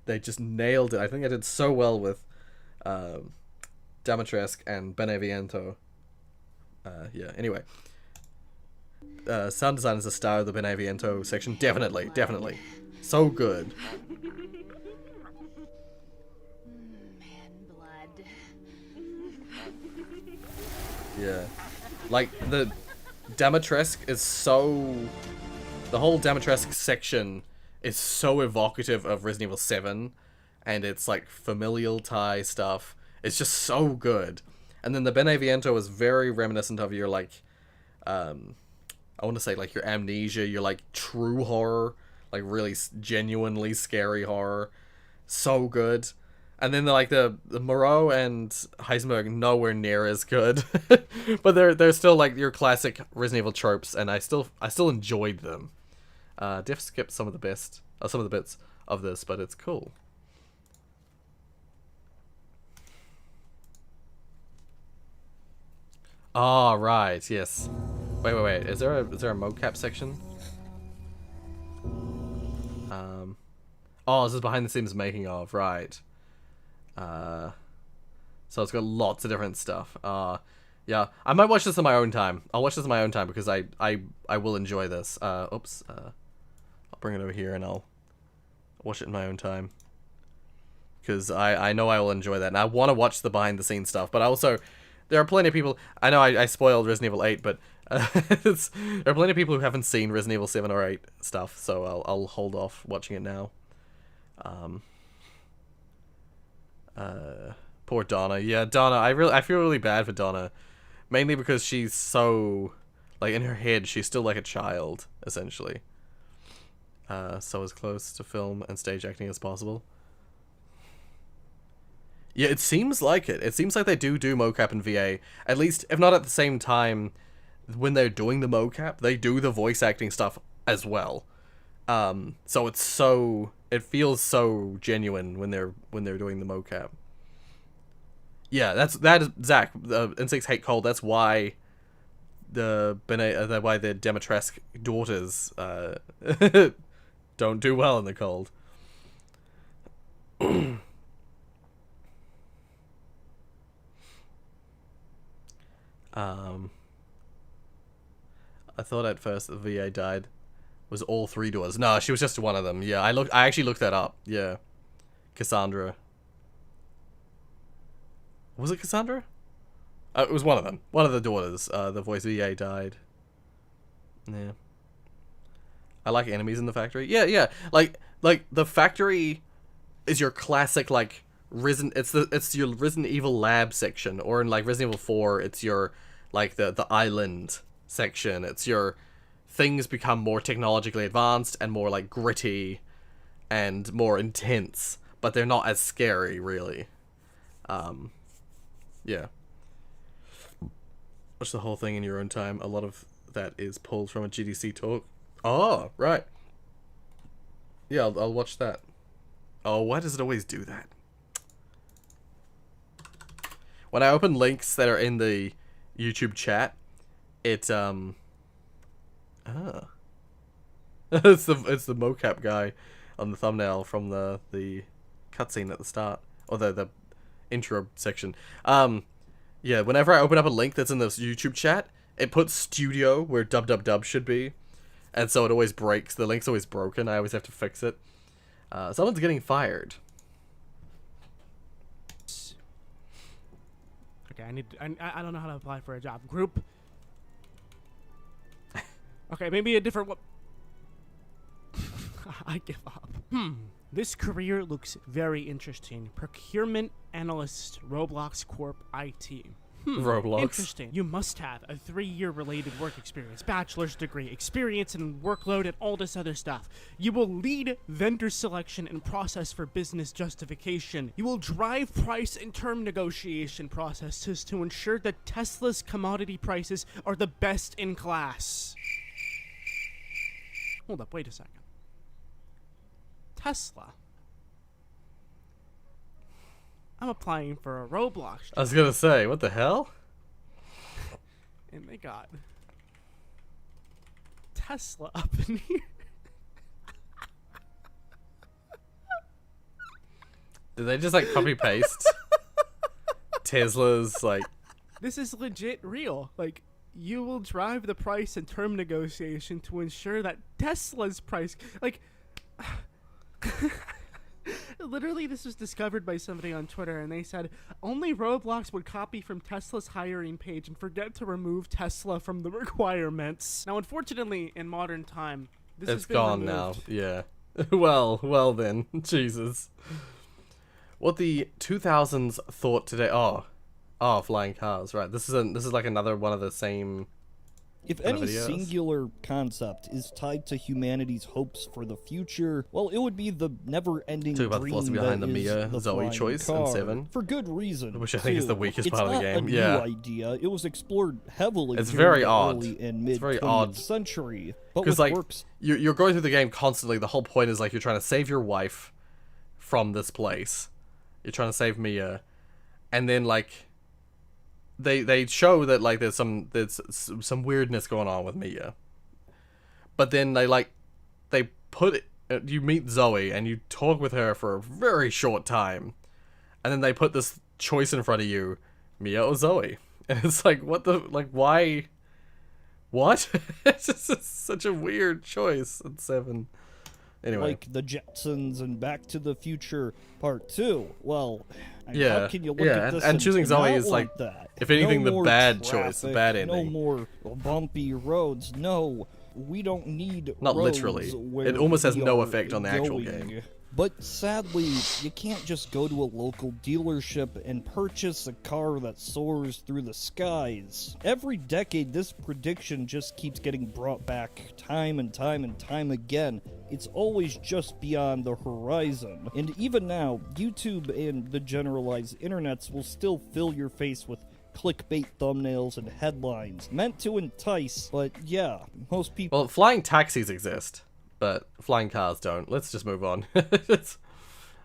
they just nailed it. I think I did so well with Dimitrescu and Beneviento. Yeah, anyway. Sound design is a star of the Beneviento section. Definitely. So good. Yeah. Like, the Dimitrescu is so... The whole Dimitrescu section is so evocative of Resident Evil 7, and it's like familial tie stuff. It's just so good. And then the Beneviento is very reminiscent of your, like, I want to say, like, your Amnesia, your, like, true horror, like, really genuinely scary horror. So good. And then, like, the Moreau and Heisenberg, nowhere near as good. But they're still, like, your classic Resident Evil tropes, and I still enjoyed them. Diff skipped some of the bits of this, but it's cool. Oh, right, yes. Wait. Is there a mocap section? Oh, this is behind the scenes making of, right. So it's got lots of different stuff. Yeah, I might watch this in my own time. I'll watch this in my own time because I will enjoy this. Oops. I'll bring it over here and I'll watch it in my own time. Because I know I will enjoy that. And I want to watch the behind the scenes stuff, but I also... There are plenty of people... I know I spoiled Resident Evil 8, but there are plenty of people who haven't seen Resident Evil 7 or 8 stuff, so I'll hold off watching it now. Poor Donna. Yeah, Donna. I feel really bad for Donna, mainly because she's so, like, in her head she's still like a child essentially. So as close to film and stage acting as possible. Yeah, it seems like it. It seems like they do mocap and VA, at least if not at the same time. When they're doing the mocap, they do the voice acting stuff as well. So it feels so genuine when they're doing the mocap. Yeah, that is Zach. Insects hate cold. That's why the Demetresque daughters don't do well in the cold. I thought at first the VA died was all 3 daughters. No, she was just one of them. Yeah, I actually looked that up. Yeah, Cassandra. Was it Cassandra? It was one of them. One of the daughters. The voice VA died. Yeah. I like enemies in the factory. Yeah. Like the factory is your classic like it's your Resident Evil lab section, or in like Resident Evil 4, it's your like the island section. It's your things become more technologically advanced and more like gritty and more intense, but they're not as scary really. Yeah. Watch the whole thing in your own time. A lot of that is pulled from a GDC talk. Oh, right. Yeah, I'll watch that. Oh, why does it always do that? When I open links that are in the YouTube chat, it it's the mocap guy on the thumbnail from the cutscene at the start, or the intro section. Yeah, whenever I open up a link that's in this YouTube chat, it puts studio where dub should be, and so it always breaks. The link's always broken. I always have to fix it. Someone's getting fired. Okay, I don't know how to apply for a job. Group. Okay, maybe a different one. I give up. This career looks very interesting. Procurement Analyst, Roblox Corp IT. Roblox. Interesting. You must have a 3-year related work experience, bachelor's degree, experience and workload, and all this other stuff. You will lead vendor selection and process for business justification. You will drive price and term negotiation processes to ensure that Tesla's commodity prices are the best in class. Hold up, wait a second. Tesla. I'm applying for a Roblox job. I was gonna say, what the hell? And they got Tesla up in here. Did they just like copy paste Tesla's like? This is legit real. Like, you will drive the price and term negotiation to ensure that Tesla's price, like. Literally, this was discovered by somebody on Twitter, and they said only Roblox would copy from Tesla's hiring page and forget to remove Tesla from the requirements. Now, unfortunately, in modern time, this has been gone removed. now. Yeah. well then, Jesus. What the 2000s thought today? Oh, flying cars. Right. This is like another one of the same. If any singular concept is tied to humanity's hopes for the future, well, it would be the never-ending Talk about the philosophy dream behind that the is Mia the Zoe flying choice in car. 7. For good reason, Which I think is the too. weakest It's part of the not game. A Yeah. new idea. It was explored heavily. It's during very the odd. Early and It's mid very 20th odd. century. But Because with like works you're going through the game constantly. The whole point is like you're trying to save your wife from this place. You're trying to save Mia, and then like they show that like there's some weirdness going on with Mia. But then they put it, you meet Zoe and you talk with her for a very short time, and then they put this choice in front of you, Mia or Zoe, and it's like, what the, like, why, what? It's just such a weird choice in 7. Anyway, like the Jetsons and Back to the Future Part 2. Well, yeah, how can you look yeah, at this and choosing and Zoe not is like, want that? if anything, No the more bad choice, the traffic, bad No ending. more bumpy roads. No, we don't need Not roads literally. where It almost has we no are effect on the actual going. game. But sadly, you can't just go to a local dealership and purchase a car that soars through the skies. Every decade, this prediction just keeps getting brought back time and time and time again. It's always just beyond the horizon. And even now, YouTube and the generalized internets will still fill your face with clickbait thumbnails and headlines meant to entice, but yeah, most people. Well, flying taxis exist, but flying cars don't. Let's just move on.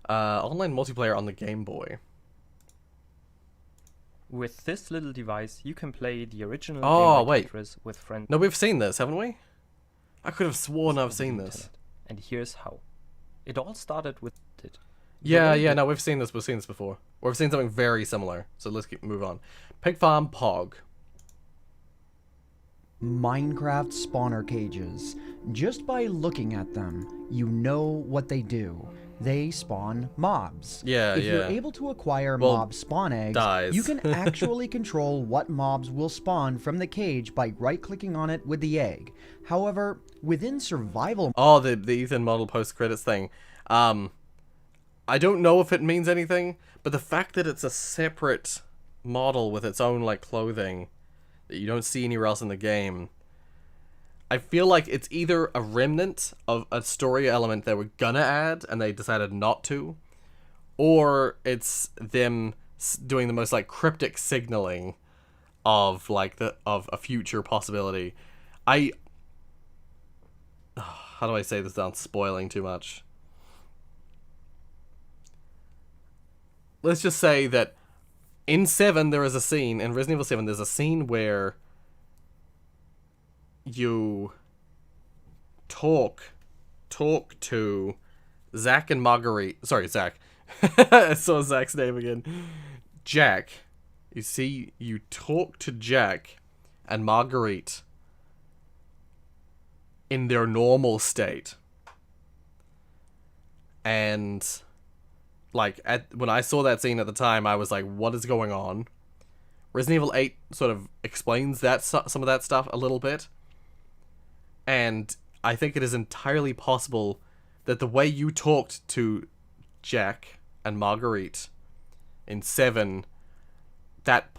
Online multiplayer on the Game Boy. With this little device, you can play the original Oh, Game Boy wait. Tetris with friends. No, we've seen this, haven't we? I could have sworn I've seen this. And here's how. It all started with it. Yeah, no, we've seen this before. Or we've seen something very similar. So let's move on. Pig Farm Pog. Minecraft spawner cages. Just by looking at them, you know what they do. They spawn mobs. Yeah, if you're yeah. able to acquire Well, mob spawn eggs, dies. you can actually control what mobs will spawn from the cage by right-clicking on it with the egg. However, within survival... Oh, the Ethan model post-credits thing. I don't know if it means anything, but the fact that it's a separate model with its own, like, clothing that you don't see anywhere else in the game, I feel like it's either a remnant of a story element they were gonna add and they decided not to, or it's them doing the most, like, cryptic signaling of, like, of a future possibility. How do I say this without spoiling too much? Let's just say that in 7 there is a scene, in Resident Evil 7 there's a scene where you talk to Zach and Marguerite. Sorry, Zach. I saw Zach's name again. Jack. You talk to Jack and Marguerite in their normal state. And like, when I saw that scene at the time, I was like, what is going on? Resident Evil 8 sort of explains that some of that stuff a little bit. And I think it is entirely possible that the way you talked to Jack and Marguerite in 7, that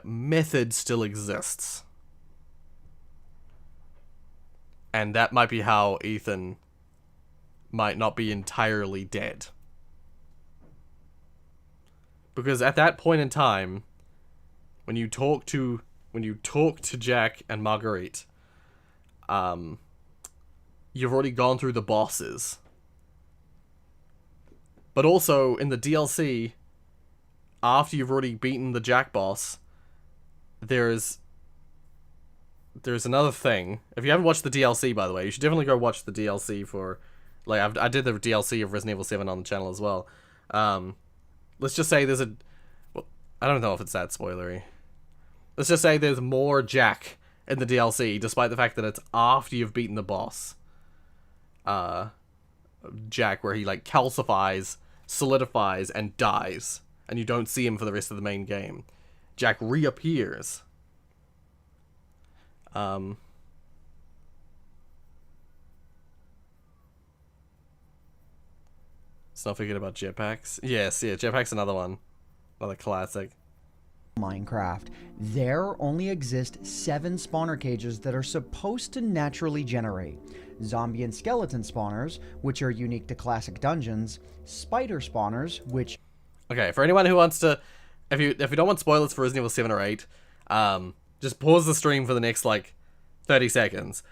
method still exists. And that might be how Ethan might not be entirely dead. Because at that point in time, when you talk to Jack and Marguerite, you've already gone through the bosses. But also in the DLC, after you've already beaten the Jack boss, there's another thing. If you haven't watched the DLC, by the way, you should definitely go watch the DLC for, like, I did the DLC of Resident Evil 7 on the channel as well. Let's just say well, I don't know if it's that spoilery. Let's just say there's more Jack in the DLC, despite the fact that it's after you've beaten the boss. Jack, where he, like, calcifies, solidifies, and dies. And you don't see him for the rest of the main game. Jack reappears. Let's not forget about jetpacks. Yes, yeah, jetpack's another one. Another classic. Minecraft. There only exist 7 spawner cages that are supposed to naturally generate. Zombie and skeleton spawners, which are unique to classic dungeons. Spider spawners, which... Okay, for anyone who wants to... If you don't want spoilers for Resident Evil 7 or 8, just pause the stream for the next, like, 30 seconds.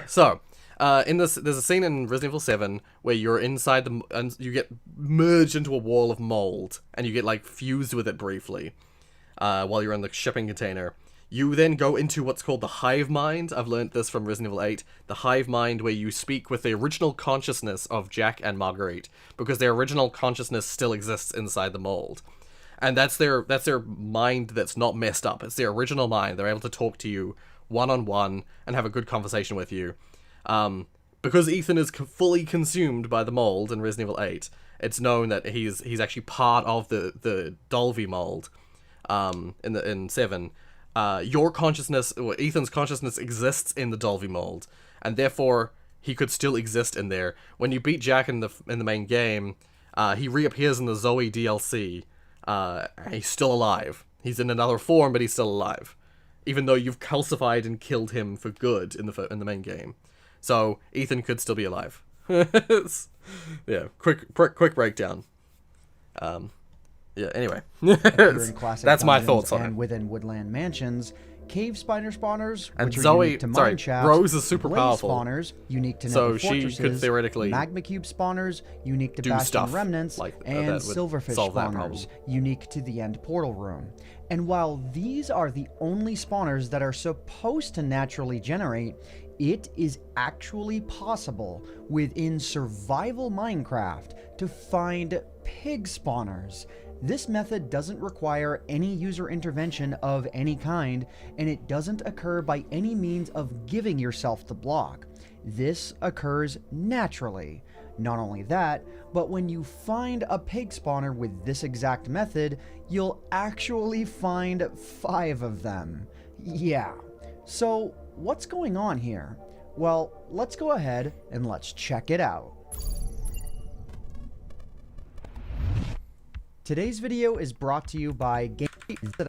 So, there's a scene in Resident Evil 7 where you're inside and you get merged into a wall of mold, and you get, like, fused with it briefly, while you're in the shipping container. You then go into what's called the hive mind. I've learned this from Resident Evil 8. The hive mind, where you speak with the original consciousness of Jack and Marguerite, because their original consciousness still exists inside the mold. And that's their mind that's not messed up. It's their original mind. They're able to talk to you one-on-one and have a good conversation with you. Because Ethan is fully consumed by the mold in Resident Evil 8, it's known that he's actually part of the Dolby mold in 7. Your consciousness, or Ethan's consciousness, exists in the Dolby mold, and therefore he could still exist in there. When you beat Jack in the main game, he reappears in the Zoe DLC. He's still alive. He's in another form, but he's still alive, even though you've calcified and killed him for good in the main game. So Ethan could still be alive. Yeah, quick breakdown. Yeah, anyway. Appear in classic That's my dungeons thoughts on and it. within woodland mansions. Cave spider spawners, And which are Zoe- unique to sorry, mine shafts. Rose is super blaze powerful. spawners, unique to So nether she could fortresses. theoretically magma cube spawners, unique to do bastion stuff remnants. like that and would silverfish solve that problem. spawners, unique to the end portal room. And while these are the only spawners that are supposed to naturally generate, it is actually possible within survival Minecraft to find pig spawners. This method doesn't require any user intervention of any kind, and it doesn't occur by any means of giving yourself the block. This occurs naturally. Not only that, but when you find a pig spawner with this exact method, you'll actually find 5 of them. Yeah. So, what's going on here? Well, let's go ahead and let's check it out. Today's video is brought to you by Game. In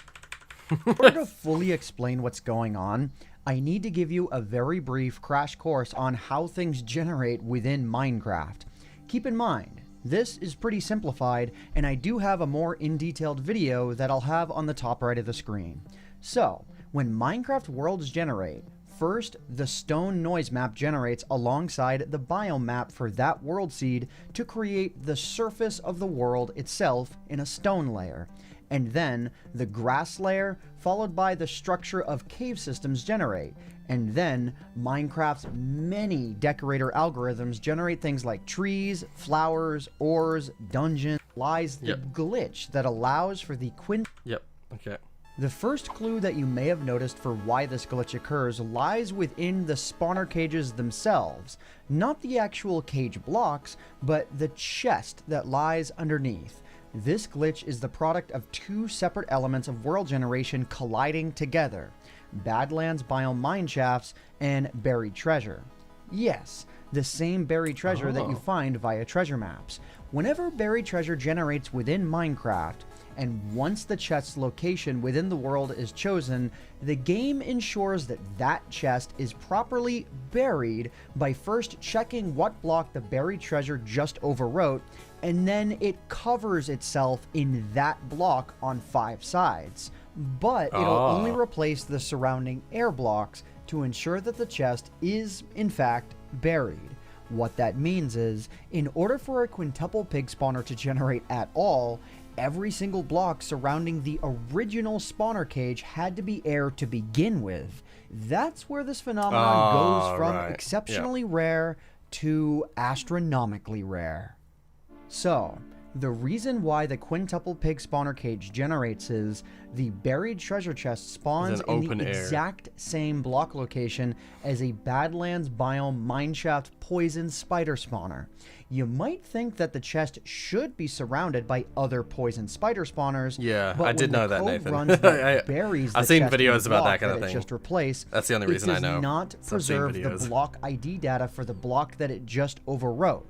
order to fully explain what's going on, I need to give you a very brief crash course on how things generate within Minecraft. Keep in mind, this is pretty simplified, and I do have a more in-detailed video that I'll have on the top right of the screen. So, when Minecraft worlds generate, first, the stone noise map generates alongside the biome map for that world seed to create the surface of the world itself in a stone layer. And then, the grass layer, followed by the structure of cave systems generate. And then, Minecraft's many decorator algorithms generate things like trees, flowers, ores, dungeons, lies the glitch that allows for the Yep, okay. The first clue that you may have noticed for why this glitch occurs lies within the spawner cages themselves. Not the actual cage blocks, but the chest that lies underneath. This glitch is the product of 2 separate elements of world generation colliding together. Badlands biome mine shafts and buried treasure. Yes, the same buried treasure that you find via treasure maps. Whenever buried treasure generates within Minecraft, and once the chest's location within the world is chosen, the game ensures that that chest is properly buried by first checking what block the buried treasure just overwrote, and then it covers itself in that block on 5 sides. But it'll only replace the surrounding air blocks to ensure that the chest is, in fact, buried. What that means is, in order for a quintuple pig spawner to generate at all, every single block surrounding the original spawner cage had to be air to begin with. That's where this phenomenon goes from exceptionally rare to astronomically rare. So, the reason why the quintuple pig spawner cage generates is the buried treasure chest spawns in the exact same block location as a Badlands biome mineshaft poison spider spawner. You might think that the chest should be surrounded by other poison spider spawners. Yeah, but I did know that, Nathan. I've seen videos about that kind of thing. Just replace. That's the only reason I know. It does not preserve the block ID data for the block that it just overwrote.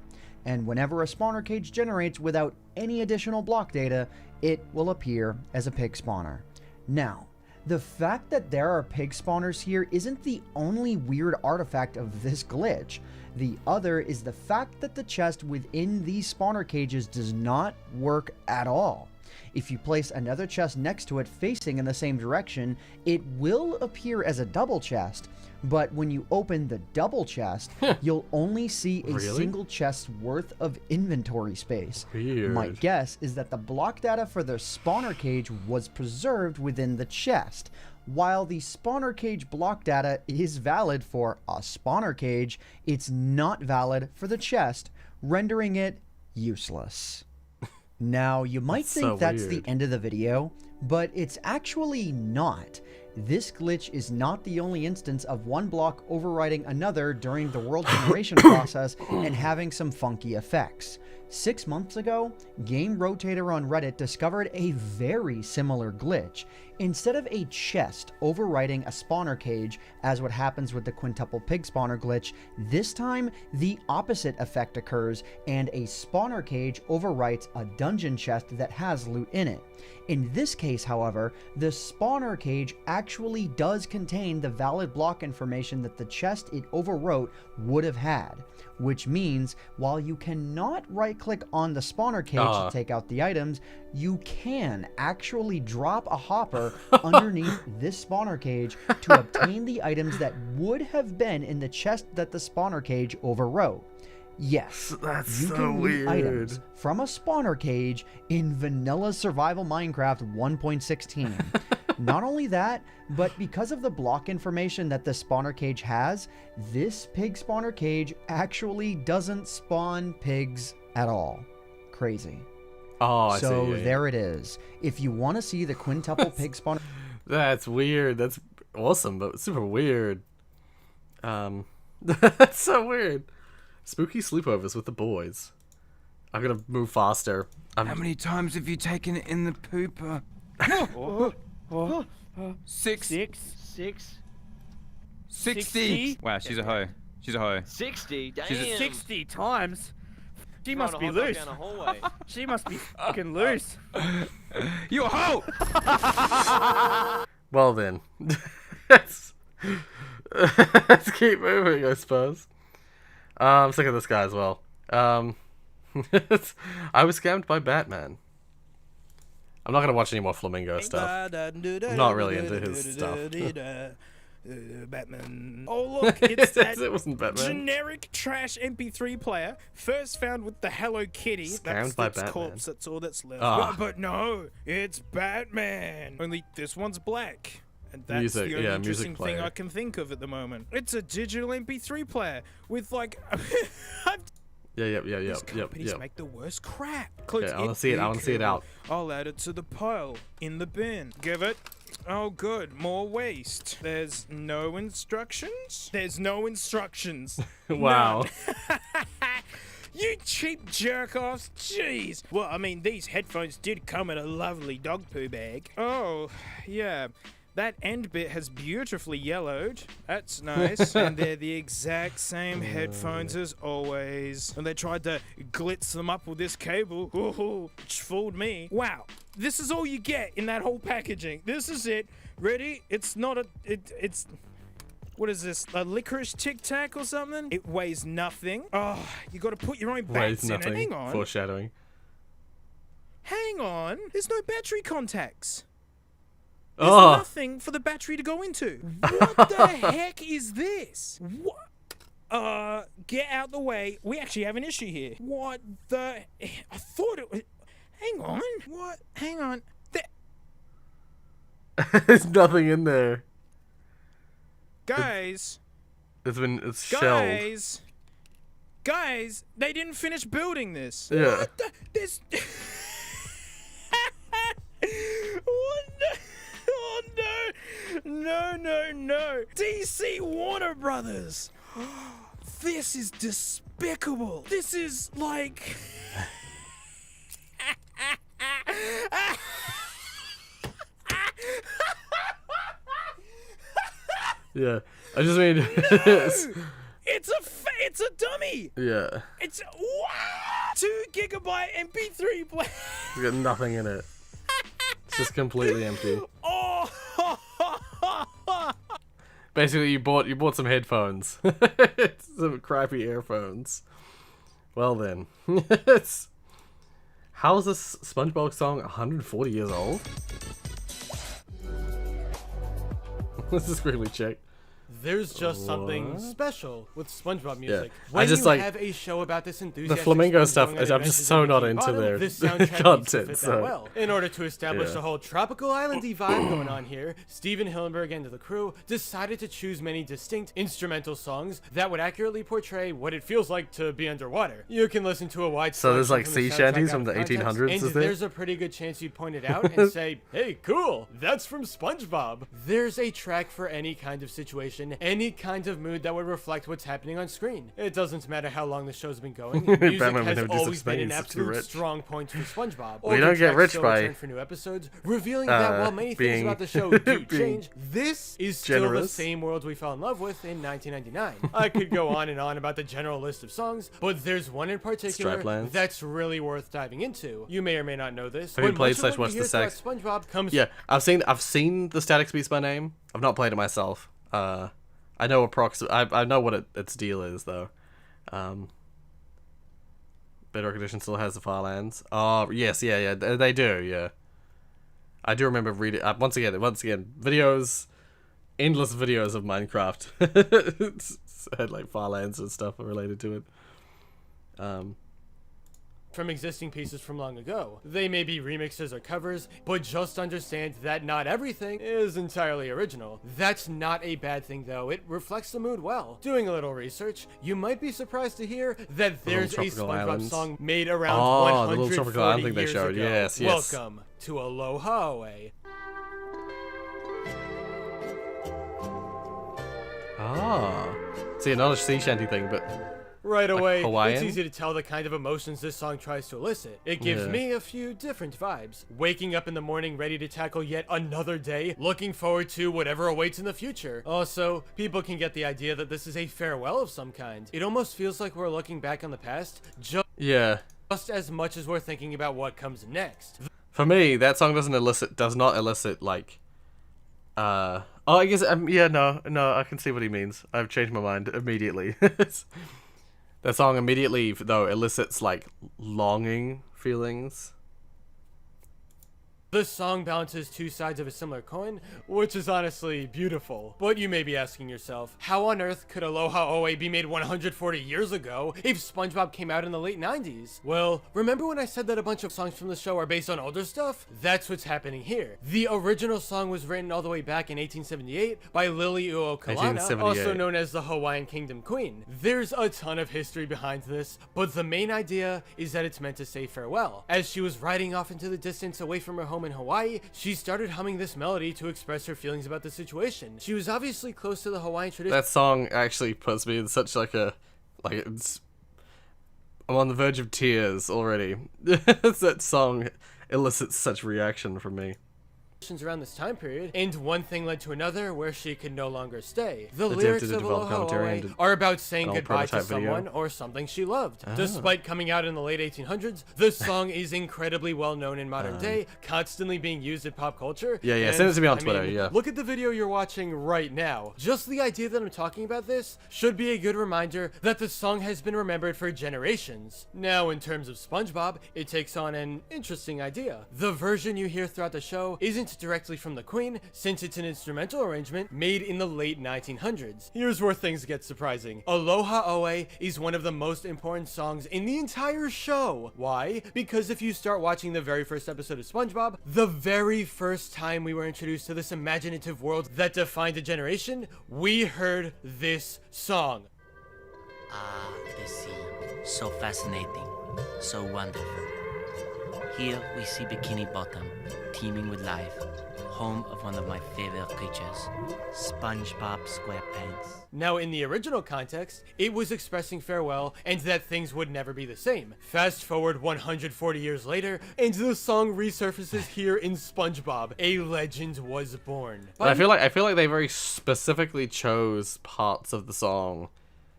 And whenever a spawner cage generates without any additional block data, it will appear as a pig spawner. Now, the fact that there are pig spawners here isn't the only weird artifact of this glitch. The other is the fact that the chest within these spawner cages does not work at all. If you place another chest next to it facing in the same direction, it will appear as a double chest, but when you open the double chest, you'll only see a single chest's worth of inventory space. Weird. My guess is that the block data for the spawner cage was preserved within the chest. While the spawner cage block data is valid for a spawner cage, it's not valid for the chest, rendering it useless. Now, you might think that's the end of the video, but it's actually not. This glitch is not the only instance of one block overriding another during the world generation process and having some funky effects. 6 months ago, Game Rotator on Reddit discovered a very similar glitch. Instead of a chest overriding a spawner cage, as what happens with the quintuple pig spawner glitch, this time the opposite effect occurs and a spawner cage overwrites a dungeon chest that has loot in it. In this case, however, the spawner cage actually does contain the valid block information that the chest it overwrote would have had, which means while you cannot right-click on the spawner cage to take out the items, you can actually drop a hopper underneath this spawner cage to obtain the items that would have been in the chest that the spawner cage overwrote. Yes, that's you so can loot weird. items from a spawner cage in vanilla survival Minecraft 1.16. Not only that, but because of the block information that the spawner cage has, this pig spawner cage actually doesn't spawn pigs at all. Crazy. Oh, I so see. Yeah, there it is. If you want to see the quintuple pig spawner... That's weird. That's awesome, but super weird. That's so weird. Spooky sleepovers with the boys. I'm gonna move faster. How many times have you taken it in the pooper? Six. 60. Wow, she's a hoe. She's a hoe. 60? Damn. She's a 60 times? She must be loose. She must be fucking loose. You a hoe! Well then. Let's keep moving, I suppose. I'm sick of this guy as well. I was scammed by Batman. I'm not gonna watch any more Flamingo stuff. I'm not really into his stuff. Batman. Oh look, it's that It wasn't Batman. generic trash MP3 player first found with the Hello Kitty. Scammed That's by its Batman. corpse. That's all that's left. Ah. But no, it's Batman. Only this one's black. And that's Music, the only yeah, interesting music thing player. I can think of at the moment. It's a digital MP3 player with like. Yep. These companies make the worst crap. Okay, I wanna see it. I wanna see it out. I'll add it to the pile in the bin. Give it. Oh, good. More waste. There's no instructions? There's no instructions. Wow. None. You cheap jerk-offs. Jeez. Well, I mean, these headphones did come in a lovely dog poo bag. Oh, yeah. That end bit has beautifully yellowed. That's nice. And they're the exact same headphones as always. And they tried to glitz them up with this cable. Ooh, which fooled me. Wow. This is all you get in that whole packaging. This is it. Ready? It's not a... It's... What is this? A licorice Tic Tac or something? It weighs nothing. Oh, you gotta put your own bats in it. Hang on. Foreshadowing. Hang on. There's no battery contacts. Oh. There's nothing for the battery to go into. What the heck is this? What? Get out the way. We actually have an issue here. What the... I thought it was... Hang on. What? Hang on. There's nothing in there. Guys. It's shelled. Guys, they didn't finish building this. Yeah. What the... This... What the... Oh no. DC Warner Brothers. This is despicable. This is like... Yeah. I just mean... It's a dummy. Yeah. It's 2 gigabyte MP3 player. It's got nothing in it. It's just completely empty. Oh. Basically, you bought some headphones. Some crappy earphones. Well then. How is this SpongeBob song 140 years old? Let's just quickly check. There's just something special with SpongeBob music. Yeah. When I just you like have a show about this the enthusiastic Flamingo sponge stuff. going on I'm just adventures so in not Bikini into Bottom, their this soundtrack needs to content. fit So that well. In order to establish yeah. the whole tropical islandy vibe going on here, Steven Hillenburg and the crew decided to choose many distinct instrumental songs that would accurately portray what it feels like to be underwater. You can listen to a wide So there's like selection sea from the soundtrack shanties out from of the context, 1800s, and is there? there's a pretty good chance you'd point it out and say, "Hey, cool, that's from SpongeBob." There's a track for any kind of situation animation, any kind of mood that would reflect what's happening on screen. It doesn't matter how long the show's been going. Music Batman would has never do such always been thing, an he's too absolute rich. strong point for SpongeBob. We don't get rich Still by, return for new episodes, revealing that while many things being- about the show do being change, this is still the generous. same world we fell in love with in 1999. I could go on and on about the general list of songs, but there's one in particular Straplands. that's really worth diving into. You may or may not know this. Have you but played much of slash what watched you hear the sex? throughout SpongeBob comes Yeah, I've seen the Static Beats by name. I've not played it myself. I know I know what its deal is though. Bedrock Edition still has the Firelands. Oh yes, yeah, they do. Yeah, I do remember reading once again, videos, endless videos of Minecraft. Had like Firelands and stuff related to it. From existing pieces from long ago. They may be remixes or covers, but just understand that not everything is entirely original. That's not a bad thing though, it reflects the mood well. Doing a little research, you might be surprised to hear that there's a Tropical SpongeBob Islands. song made around Oh, the little 140 Tropical Island thing they years showed. ago. Yes. Welcome to Aloha Away. Ah, see, another sea shanty thing, but Right like away, Hawaiian? it's easy to tell the kind of emotions this song tries to elicit. It gives Yeah. me a few different vibes. Waking up in the morning ready to tackle yet another day, looking forward to whatever awaits in the future. Also, people can get the idea that this is a farewell of some kind. It almost feels like we're looking back on the past, just as much as we're thinking about what comes next. For me, that song does not elicit like, oh, I guess, no, I can see what he means. I've changed my mind immediately. That song immediately, though, elicits like longing feelings. This song balances two sides of a similar coin, which is honestly beautiful. But you may be asking yourself, how on earth could Aloha Oe be made 140 years ago if SpongeBob came out in the late 90s? Well, remember when I said that a bunch of songs from the show are based on older stuff? That's what's happening here. The original song was written all the way back in 1878 by Lili Uokalana, 1878. also known as the Hawaiian Kingdom Queen. There's a ton of history behind this, but the main idea is that it's meant to say farewell. As she was riding off into the distance away from her home in Hawaii, she started humming this melody to express her feelings about the situation. She was obviously close to the Hawaiian tradition. That song actually puts me in such I'm on the verge of tears already. That song elicits such reaction from me. Around this time period, and one thing led to another where she could no longer stay. The They lyrics did a of developed Aloha commentary Oe and are about saying an old goodbye to prototype video. someone or something she loved. Ah. Despite coming out in the late 1800s, the song is incredibly well known in modern day, constantly being used in pop culture. Yeah, and, send it to me on I Twitter, mean, yeah. Look at the video you're watching right now. Just the idea that I'm talking about this should be a good reminder that the song has been remembered for generations. Now, in terms of SpongeBob, it takes on an interesting idea. The version you hear throughout the show isn't directly from the Queen, since it's an instrumental arrangement made in the late 1900s. Here's where things get surprising. Aloha Oe is one of the most important songs in the entire show. Why? Because if you start watching the very first episode of SpongeBob, the very first time we were introduced to this imaginative world that defined a generation, we heard this song. Ah, the sea. So fascinating. So wonderful. Here we see Bikini Bottom, teeming with life. Home of one of my favorite creatures, SpongeBob SquarePants. Now, in the original context, it was expressing farewell and that things would never be the same. Fast forward 140 years later, and the song resurfaces here in SpongeBob. A legend was born. But I feel like they very specifically chose parts of the song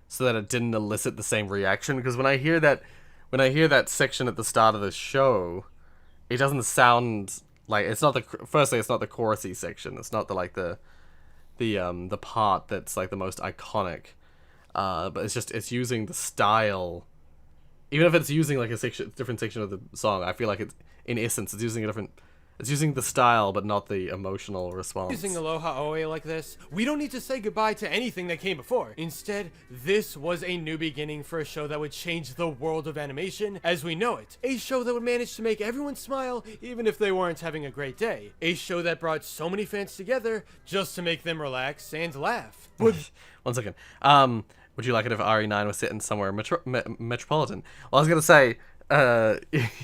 so that it didn't elicit the same reaction. Because when I hear that section at the start of the show, it doesn't sound like it's not the chorusy section. It's not the part that's like the most iconic. But it's using the style. Even if it's using like different section of the song, I feel like it's in essence it's using the style but not the emotional response. Using Aloha Oe like this, we don't need to say goodbye to anything that came before. Instead, this was a new beginning for a show that would change the world of animation as we know it. A show that would manage to make everyone smile even if they weren't having a great day. A show that brought so many fans together just to make them relax and laugh. One second. Would you like it if RE9 was sitting somewhere metropolitan? Well, I was gonna say,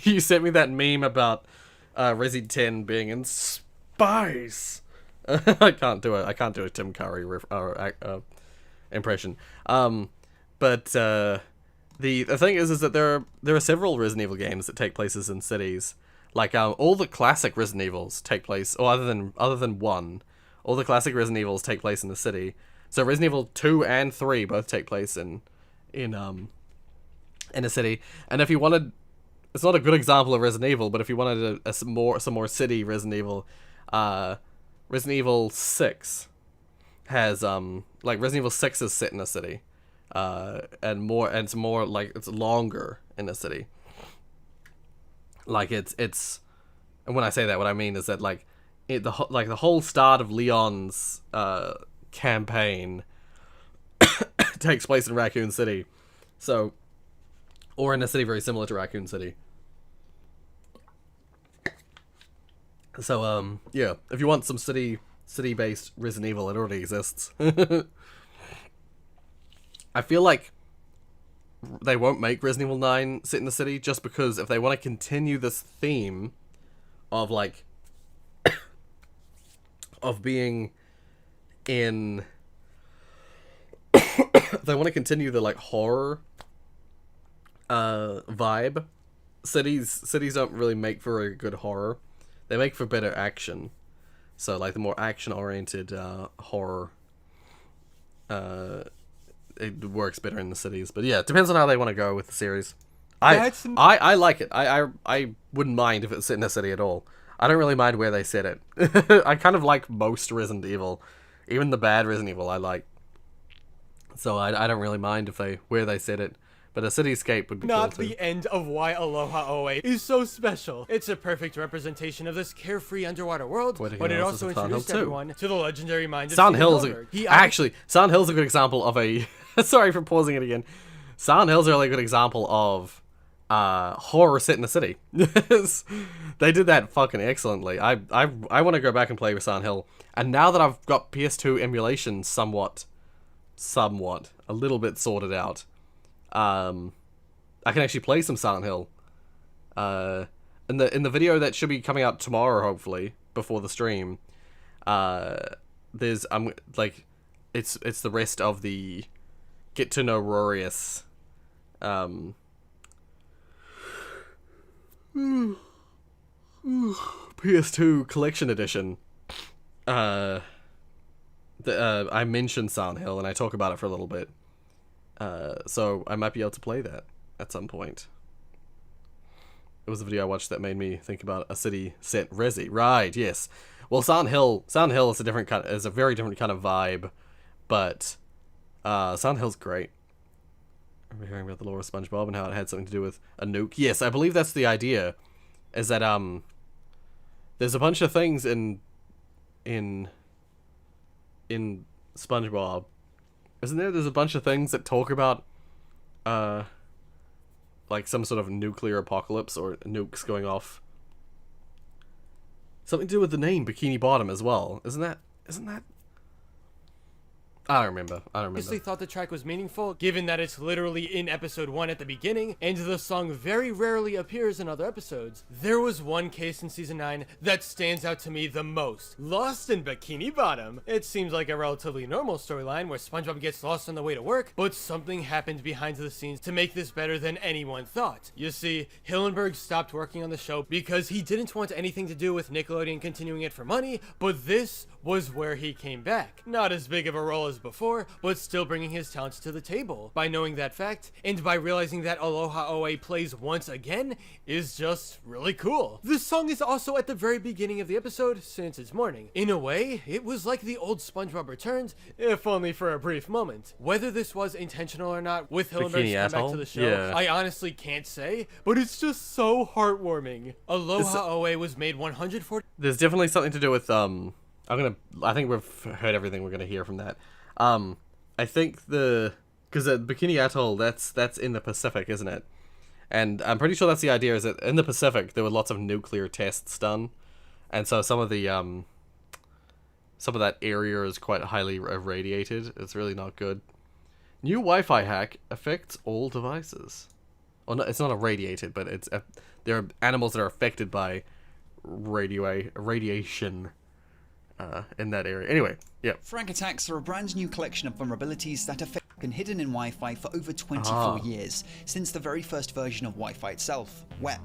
you sent me that meme about Resi 10 being in space. I can't do a Tim Curry impression. But the thing is that there are several Resident Evil games that take places in cities. Like all the classic Resident Evils take place, or other than one, all the classic Resident Evils take place in the city. So Resident Evil 2 and 3 both take place in a city. And if you wanted, it's not a good example of Resident Evil, but if you wanted some more city Resident Evil, Resident Evil 6 has like Resident Evil 6 is set in a city, and it's more like it's longer in a city. Like it's, and when I say that, what I mean is that like the whole start of Leon's campaign takes place in Raccoon City, so, or in a city very similar to Raccoon City. So yeah, if you want some city-based Resident Evil, it already exists. I feel like they won't make Resident Evil 9 sit in the city just because if they want to continue this theme of like of being in they want to continue the like horror vibe. Cities don't really make for a good horror. They make for better action. So like the more action oriented horror it works better in the cities. But yeah, it depends on how they want to go with the series. I like it. I wouldn't mind if it's set in a city at all. I don't really mind where they set it. I kind of like most Resident Evil. Even the bad Resident Evil I like. So I don't really mind where they set it. But a cityscape would be not cool too. the end of why Aloha Oe is so special. It's a perfect representation of this carefree underwater world, but it also introduced everyone to the legendary mind of Silent Hill's actually, Silent Hill's a good example of a sorry for pausing it again. Silent Hill's a really good example of horror set in the city. They did that fucking excellently. I want to go back and play with Silent Hill. And now that I've got PS2 emulation somewhat a little bit sorted out, I can actually play some Silent Hill. In the video that should be coming out tomorrow, hopefully, before the stream, there's it's the rest of the Get to Know Rorius PS2 Collection Edition. I mentioned Silent Hill and I talk about it for a little bit. So I might be able to play that at some point. It was a video I watched that made me think about a city set Resi. Right, yes. Well, Silent Hill is a very different kind of vibe, but Silent Hill's great. I remember hearing about the lore of SpongeBob and how it had something to do with a nuke. Yes, I believe that's the idea. Is that there's a bunch of things in SpongeBob. Isn't there? There's a bunch of things that talk about like some sort of nuclear apocalypse or nukes going off. Something to do with the name Bikini Bottom as well. Isn't that I don't remember. Obviously thought the track was meaningful, given that it's literally in episode 1 at the beginning, and the song very rarely appears in other episodes. There was one case in season 9 that stands out to me the most. Lost in Bikini Bottom. It seems like a relatively normal storyline where SpongeBob gets lost on the way to work, but something happened behind the scenes to make this better than anyone thought. You see, Hillenburg stopped working on the show because he didn't want anything to do with Nickelodeon continuing it for money, but this was where he came back. Not as big of a role as before, but still bringing his talents to the table. By knowing that fact, and by realizing that Aloha Oe plays once again, is just really cool. This song is also at the very beginning of the episode, since it's morning. In a way, it was like the old SpongeBob returned, if only for a brief moment. Whether this was intentional or not, with Hillenburg's comeback to the show, yeah. I honestly can't say, but it's just so heartwarming. Aloha Oe was made 140. There's definitely something to do with I think we've heard everything we're gonna hear from that. I think because Bikini Atoll, that's in the Pacific, isn't it? And I'm pretty sure that's the idea, is that in the Pacific there were lots of nuclear tests done, and so some of that area is quite highly irradiated. It's really not good. New Wi-Fi hack affects all devices. Well, no, it's not irradiated, but there are animals that are affected by radiation. in that area. Anyway, yeah. Frag attacks are a brand new collection of vulnerabilities that have been hidden in Wi-Fi for over 24 years, since the very first version of Wi-Fi itself, WEP.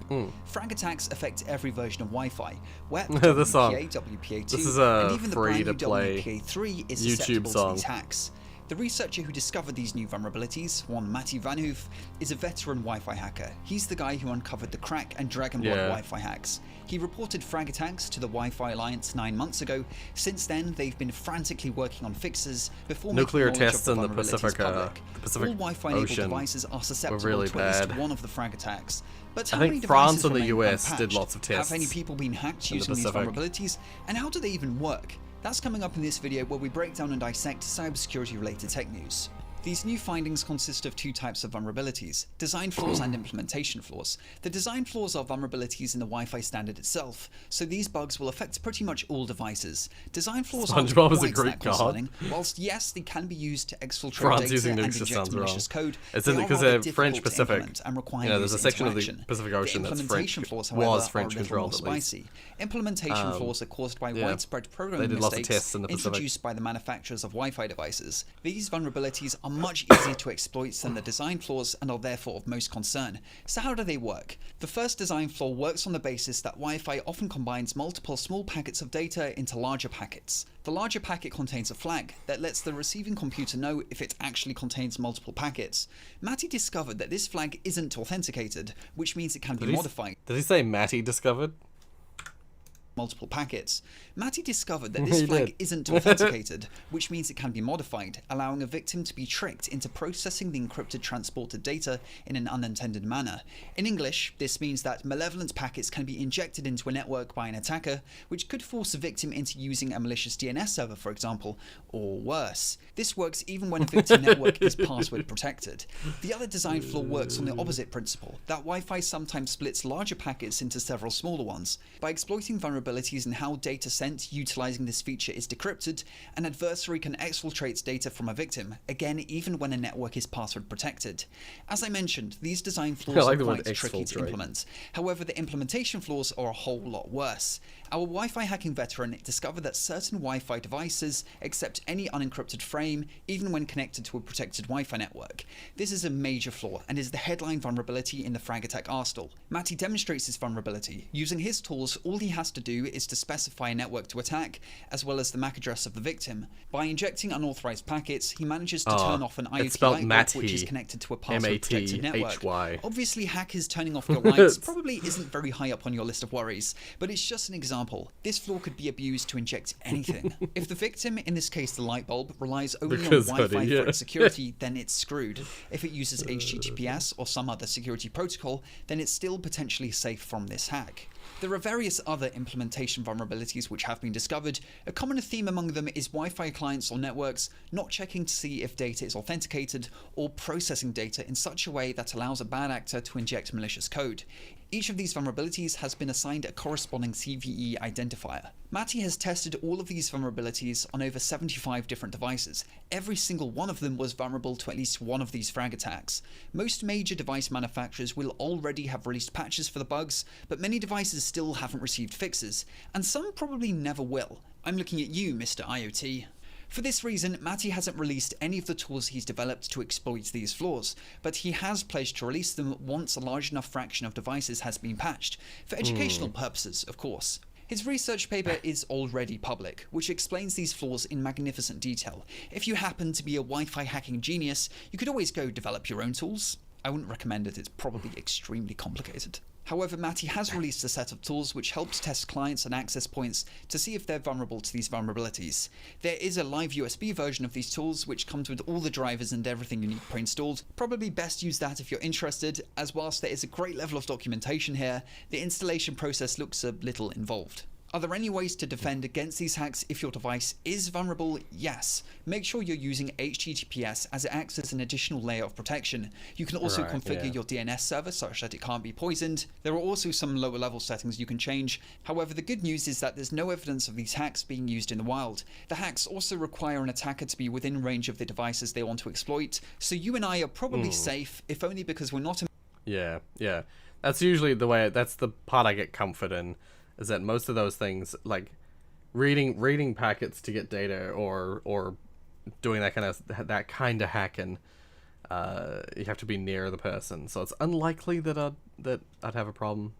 Frag attacks affect every version of Wi-Fi. WEP, The song. WPA, WPA2, This is a and even the brand new free-to-play WPA3 is YouTube susceptible song. to these hacks. The researcher who discovered these new vulnerabilities, one Matty Vanhoof, is a veteran Wi-Fi hacker. He's the guy who uncovered the crack and Dragonblood Wi-Fi hacks. He reported frag attacks to the Wi-Fi Alliance 9 months ago. Since then, they've been frantically working on fixes before Nuclear making knowledge tests of in the vulnerabilities Pacific, public. the Pacific All Wi-Fi-enabled Ocean devices are susceptible were really to at least bad. one of the frag attacks. But I how think many France devices and the remain US did unpatched? lots of tests Have any people been hacked in the using these Pacific. vulnerabilities? And how do they even work? That's coming up in this video where we break down and dissect cybersecurity related tech news. These new findings consist of two types of vulnerabilities, design flaws and implementation flaws. The design flaws are vulnerabilities in the Wi-Fi standard itself, so these bugs will affect pretty much all devices. Design flaws aren't SpongeBob is a quite Greek that god. concerning. Whilst yes, they can be used to exfiltrate France data using and nukes just inject sounds wrong. malicious code, It's they in are because rather they're difficult French to Pacific. implement and require There's a user section of the interaction. Pacific Ocean The that's implementation French, flaws, however, was French are a little more controlled at least. spicy. Implementation flaws are caused by Yeah. widespread They programming did lots of mistakes tests in the Pacific. introduced by the manufacturers of Wi-Fi devices. These vulnerabilities are much easier to exploit than the design flaws and are therefore of most concern. So how do they work? The first design flaw works on the basis that Wi-Fi often combines multiple small packets of data into larger packets. The larger packet contains a flag that lets the receiving computer know if it actually contains multiple packets. Matty discovered that this flag isn't authenticated, which means it can be modified. Did he say Matty discovered? Multiple packets. Matty discovered that this He flag did. isn't authenticated, which means it can be modified, allowing a victim to be tricked into processing the encrypted transported data in an unintended manner. In English, this means that malevolent packets can be injected into a network by an attacker, which could force a victim into using a malicious DNS server, for example, or worse. This works even when a victim network is password protected. The other design flaw works on the opposite principle, that Wi-Fi sometimes splits larger packets into several smaller ones. By exploiting vulnerabilities in how data sent utilizing this feature is decrypted, an adversary can exfiltrate data from a victim, again even when a network is password protected. As I mentioned, these design flaws are quite tricky to implement. However, the implementation flaws are a whole lot worse. Our Wi-Fi hacking veteran discovered that certain Wi-Fi devices accept any unencrypted frame, even when connected to a protected Wi-Fi network. This is a major flaw and is the headline vulnerability in the frag attack arsenal. Matty demonstrates this vulnerability. Using his tools, all he has to do is to specify a network to attack, as well as the MAC address of the victim. By injecting unauthorized packets, he manages to turn off an IoT light bulb which is connected to a password-protected network. M-A-T-H-Y. Obviously, hackers turning off your lights probably isn't very high up on your list of worries, but it's just an example. This flaw could be abused to inject anything. If the victim, in this case the light bulb, relies only on Wi-Fi for its security, then it's screwed. If it uses HTTPS or some other security protocol, then it's still potentially safe from this hack. There are various other implementation vulnerabilities which have been discovered. A common theme among them is Wi-Fi clients or networks not checking to see if data is authenticated or processing data in such a way that allows a bad actor to inject malicious code. Each of these vulnerabilities has been assigned a corresponding CVE identifier. Matty has tested all of these vulnerabilities on over 75 different devices. Every single one of them was vulnerable to at least one of these frag attacks. Most major device manufacturers will already have released patches for the bugs, but many devices still haven't received fixes, and some probably never will. I'm looking at you, Mr. IoT. For this reason, Matty hasn't released any of the tools he's developed to exploit these flaws, but he has pledged to release them once a large enough fraction of devices has been patched, for educational purposes, of course. His research paper is already public, which explains these flaws in magnificent detail. If you happen to be a Wi-Fi hacking genius, you could always go develop your own tools. I wouldn't recommend it, it's probably extremely complicated. However, Matty has released a set of tools which helps test clients and access points to see if they're vulnerable to these vulnerabilities. There is a live USB version of these tools which comes with all the drivers and everything you need pre-installed. Probably best use that if you're interested, as whilst there is a great level of documentation here, the installation process looks a little involved. Are there any ways to defend against these hacks if your device is vulnerable? Yes. Make sure you're using HTTPS as it acts as an additional layer of protection. You can also configure your DNS server such that it can't be poisoned. There are also some lower level settings you can change. However, the good news is that there's no evidence of these hacks being used in the wild. The hacks also require an attacker to be within range of the devices they want to exploit, so you and I are probably safe, if only because we're not... Yeah. That's usually the way, that's the part I get comfort in. Is that most of those things, like, reading packets to get data or doing that kind of hacking, you have to be near the person. So it's unlikely that I'd have a problem.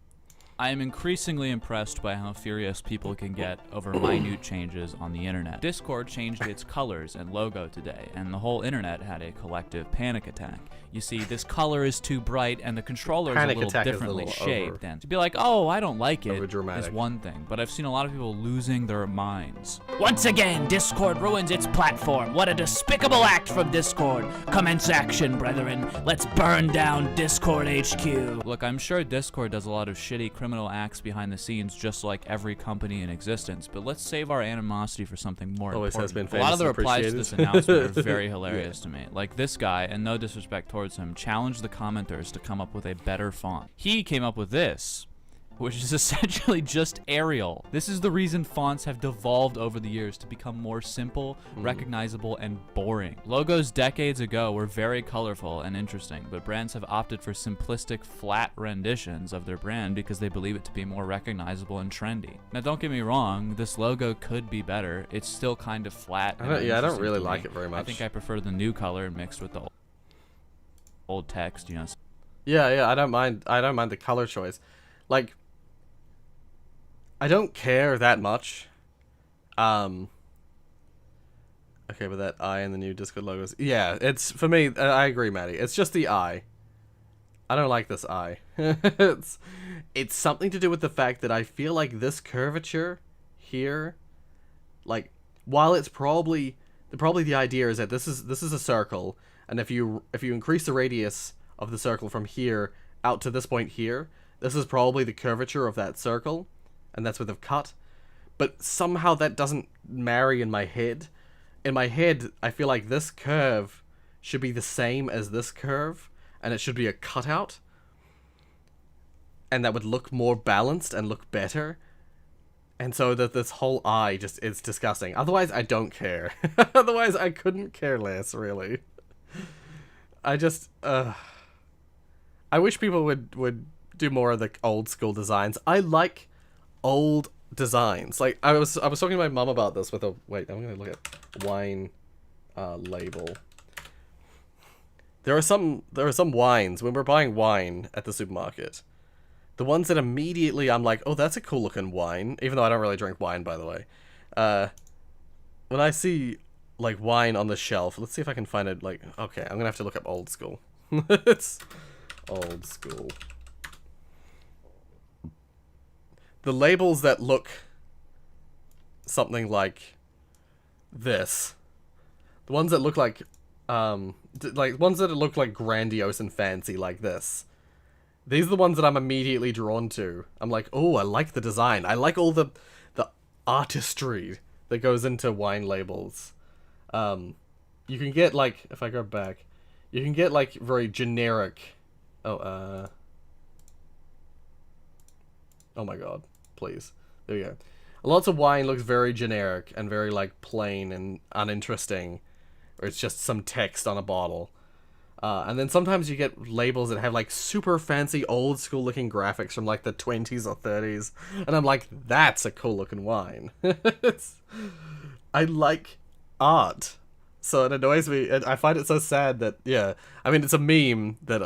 I am increasingly impressed by how furious people can get over minute changes on the internet. Discord changed its colors and logo today, and the whole internet had a collective panic attack. You see, this color is too bright, and the controller is a little differently shaped. And to be like, oh, I don't like it, is one thing, but I've seen a lot of people losing their minds. Once again, Discord ruins its platform. What a despicable act from Discord. Commence action, brethren. Let's burn down Discord HQ. Look, I'm sure Discord does a lot of shitty criminal acts behind the scenes, just like every company in existence, but let's save our animosity for something more Always has important. been A lot of the famous and replies to this appreciated. announcement are very hilarious to me. Like this guy, and no disrespect towards him, challenged the commenters to come up with a better font. He came up with this, which is essentially just Arial. This is the reason fonts have devolved over the years to become more simple, recognizable, and boring. Logos decades ago were very colorful and interesting, but brands have opted for simplistic, flat renditions of their brand because they believe it to be more recognizable and trendy. Now, don't get me wrong, this logo could be better. It's still kind of flat. I don't really like it very much. I think I prefer the new color mixed with the old text, you know. Yeah, I don't mind the color choice. Like, I don't care that much. Okay, but that eye and the new Discord logos. Yeah, it's, for me, I agree, Maddie. It's just the eye. I don't like this eye. It's something to do with the fact that I feel like this curvature here, like, while it's probably the idea is that this is a circle, and if you increase the radius of the circle from here out to this point here, this is probably the curvature of that circle. And that's where they've cut. But somehow that doesn't marry in my head. In my head, I feel like this curve should be the same as this curve, and it should be a cutout. And that would look more balanced and look better. And so that this whole eye just is disgusting. Otherwise, I don't care. Otherwise, I couldn't care less, really. I just, I wish people would do more of the old school designs. I like old designs. Like, I was talking to my mom about this with I'm gonna look at wine label. There are some wines, when we're buying wine at the supermarket, the ones that immediately I'm like, oh, that's a cool looking wine, even though I don't really drink wine, by the way. When I see like wine on the shelf, let's see if I can find it. Like, okay, I'm gonna have to look up old school. It's old school. The labels that look something like this, the ones that look like ones that look like grandiose and fancy like this, these are the ones that I'm immediately drawn to. I'm like, oh, I like the design. I like all the artistry that goes into wine labels. You can get, like, if I go back, you can get like very generic. Oh my god. Please. There you go. Lots of wine looks very generic and very, like, plain and uninteresting. Or it's just some text on a bottle. And then sometimes you get labels that have, like, super fancy old school looking graphics from, like, the 20s or 30s. And I'm like, that's a cool looking wine. I like art. So it annoys me. And I find it so sad that, yeah. I mean, it's a meme that,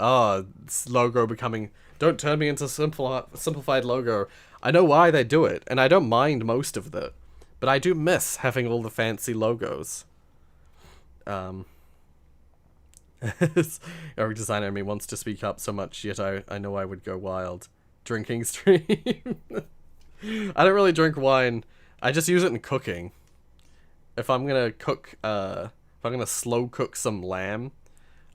this logo becoming... Don't turn me into simplified logo. I know why they do it, and I don't mind most of it, but I do miss having all the fancy logos. Every designer in me wants to speak up so much, yet I know I would go wild. Drinking stream. I don't really drink wine. I just use it in cooking. If I'm gonna cook, if I'm gonna slow cook some lamb,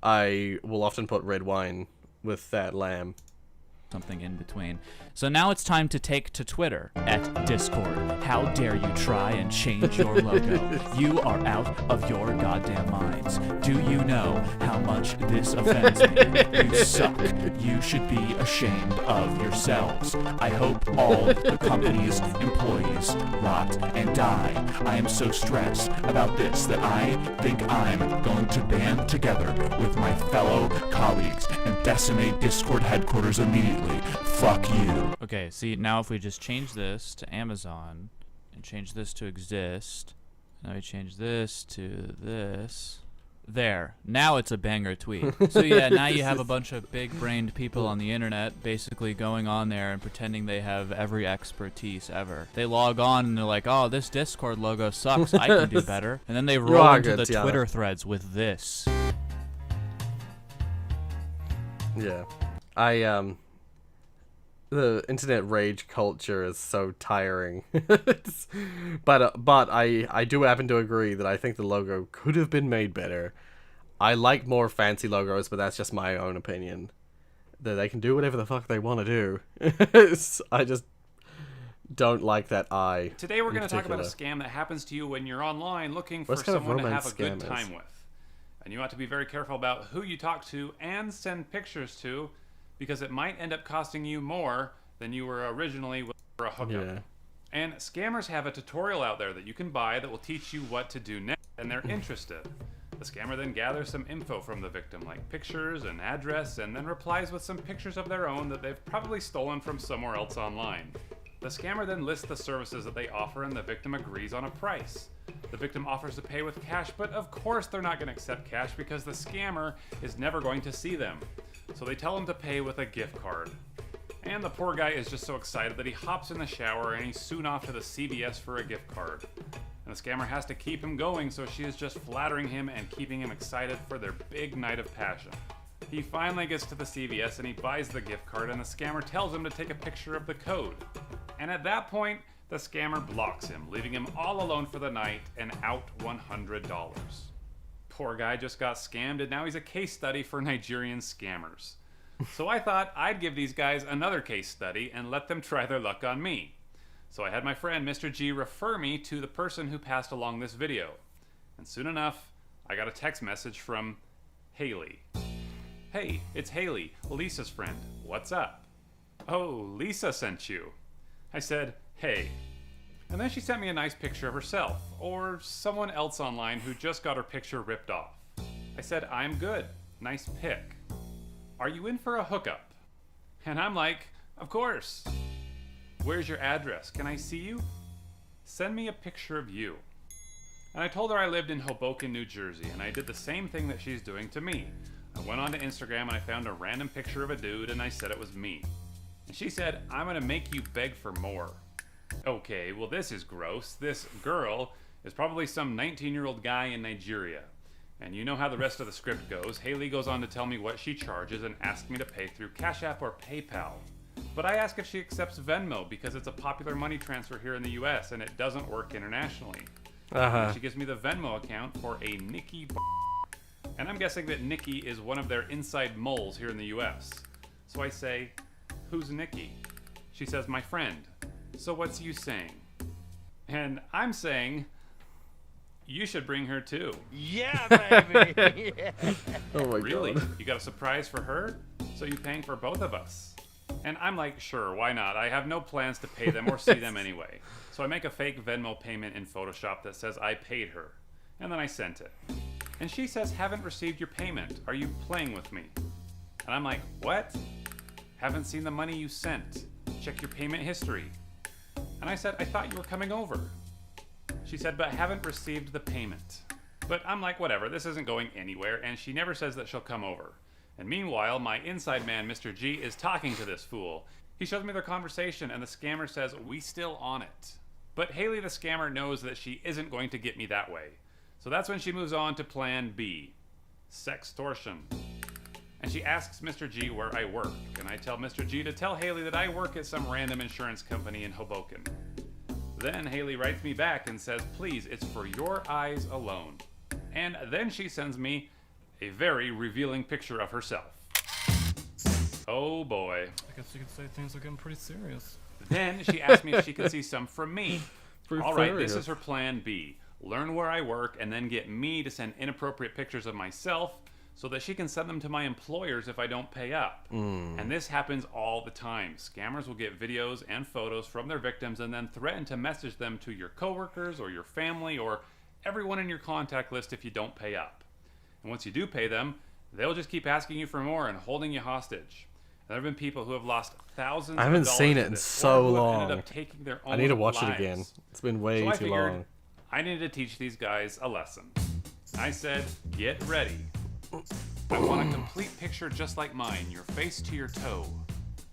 I will often put red wine with that lamb. Something in between. So now it's time to take to Twitter at Discord. How dare you try and change your logo? You are out of your goddamn minds. Do you know how much this offends me? You suck. You should be ashamed of yourselves. I hope all the company's employees rot and die. I am so stressed about this that I think I'm going to band together with my fellow colleagues and decimate Discord headquarters immediately. Fuck you. Okay, see, now if we just change this to Amazon and change this to exist. Now we change this to this. There. Now it's a banger tweet. So yeah, now you have a bunch of big-brained people on the internet basically going on there and pretending they have every expertise ever. They log on and they're like, oh, this Discord logo sucks. I can do better. And then they roll into the Twitter threads with this. Yeah. The internet rage culture is so tiring. but I do happen to agree that I think the logo could have been made better. I like more fancy logos, but that's just my own opinion. That they can do whatever the fuck they want to do. I just don't like that eye. Today we're going to talk about a scam that happens to you when you're online looking for someone to have a good time with. And you ought to be very careful about who you talk to and send pictures to, because it might end up costing you more than you were originally for a hookup. Yeah. And scammers have a tutorial out there that you can buy that will teach you what to do next, and they're interested. The scammer then gathers some info from the victim, like pictures and address, and then replies with some pictures of their own that they've probably stolen from somewhere else online. The scammer then lists the services that they offer, and the victim agrees on a price. The victim offers to pay with cash, but of course they're not going to accept cash because the scammer is never going to see them. So they tell him to pay with a gift card. And the poor guy is just so excited that he hops in the shower and he's soon off to the CVS for a gift card. And the scammer has to keep him going, so she is just flattering him and keeping him excited for their big night of passion. He finally gets to the CVS and he buys the gift card, and the scammer tells him to take a picture of the code. And at that point, the scammer blocks him, leaving him all alone for the night and out $100. Poor guy just got scammed, and now he's a case study for Nigerian scammers. So I thought I'd give these guys another case study and let them try their luck on me. So I had my friend Mr. G refer me to the person who passed along this video. And soon enough, I got a text message from Haley. Hey, it's Haley, Lisa's friend. What's up? Oh, Lisa sent you. I said, hey. And then she sent me a nice picture of herself, or someone else online who just got her picture ripped off. I said, I'm good. Nice pic. Are you in for a hookup? And I'm like, of course. Where's your address? Can I see you? Send me a picture of you. And I told her I lived in Hoboken, New Jersey, and I did the same thing that she's doing to me. I went onto Instagram and I found a random picture of a dude and I said it was me. And she said, I'm gonna make you beg for more. Okay, well this is gross. This girl is probably some 19-year-old guy in Nigeria. And you know how the rest of the script goes. Haley goes on to tell me what she charges and asks me to pay through Cash App or PayPal. But I ask if she accepts Venmo because it's a popular money transfer here in the US and it doesn't work internationally. She gives me the Venmo account for a Nikki and I'm guessing that Nikki is one of their inside moles here in the US. So I say, who's Nikki? She says, my friend. So what's you saying? And I'm saying, you should bring her too. Yeah, baby. Yeah. Oh my really? God. You got a surprise for her? So you paying for both of us? And I'm like, sure, why not? I have no plans to pay them or see them anyway. So I make a fake Venmo payment in Photoshop that says I paid her. And then I sent it. And she says, haven't received your payment. Are you playing with me? And I'm like, what? Haven't seen the money you sent. Check your payment history. And I said, I thought you were coming over. She said, but haven't received the payment. But I'm like, whatever, this isn't going anywhere, and she never says that she'll come over. And meanwhile, my inside man, Mr. G, is talking to this fool. He shows me their conversation, and the scammer says, we still on it. But Haley the scammer knows that she isn't going to get me that way. So that's when she moves on to plan B, sextortion. And she asks Mr. G where I work, and I tell Mr. G to tell Haley that I work at some random insurance company in Hoboken. Then Haley writes me back and says, please, it's for your eyes alone. And then she sends me a very revealing picture of herself. Oh boy. I guess you could say things are getting pretty serious. Then she asked me if she could see some from me. All right, this serious. is her plan B. Learn where I work and then get me to send inappropriate pictures of myself so that she can send them to my employers if I don't pay up. And this happens all the time. Scammers will get videos and photos from their victims and then threaten to message them to your coworkers or your family or everyone in your contact list if you don't pay up. And once you do pay them, they'll just keep asking you for more and holding you hostage. There have been people who have lost thousands. I haven't of dollars seen it in in this, so or who have long. ended up taking their I need to own watch it lives. again. It's been way So I too figured long. I needed to teach these guys a lesson. I said, get ready. I want a complete picture just like mine, your face to your toe.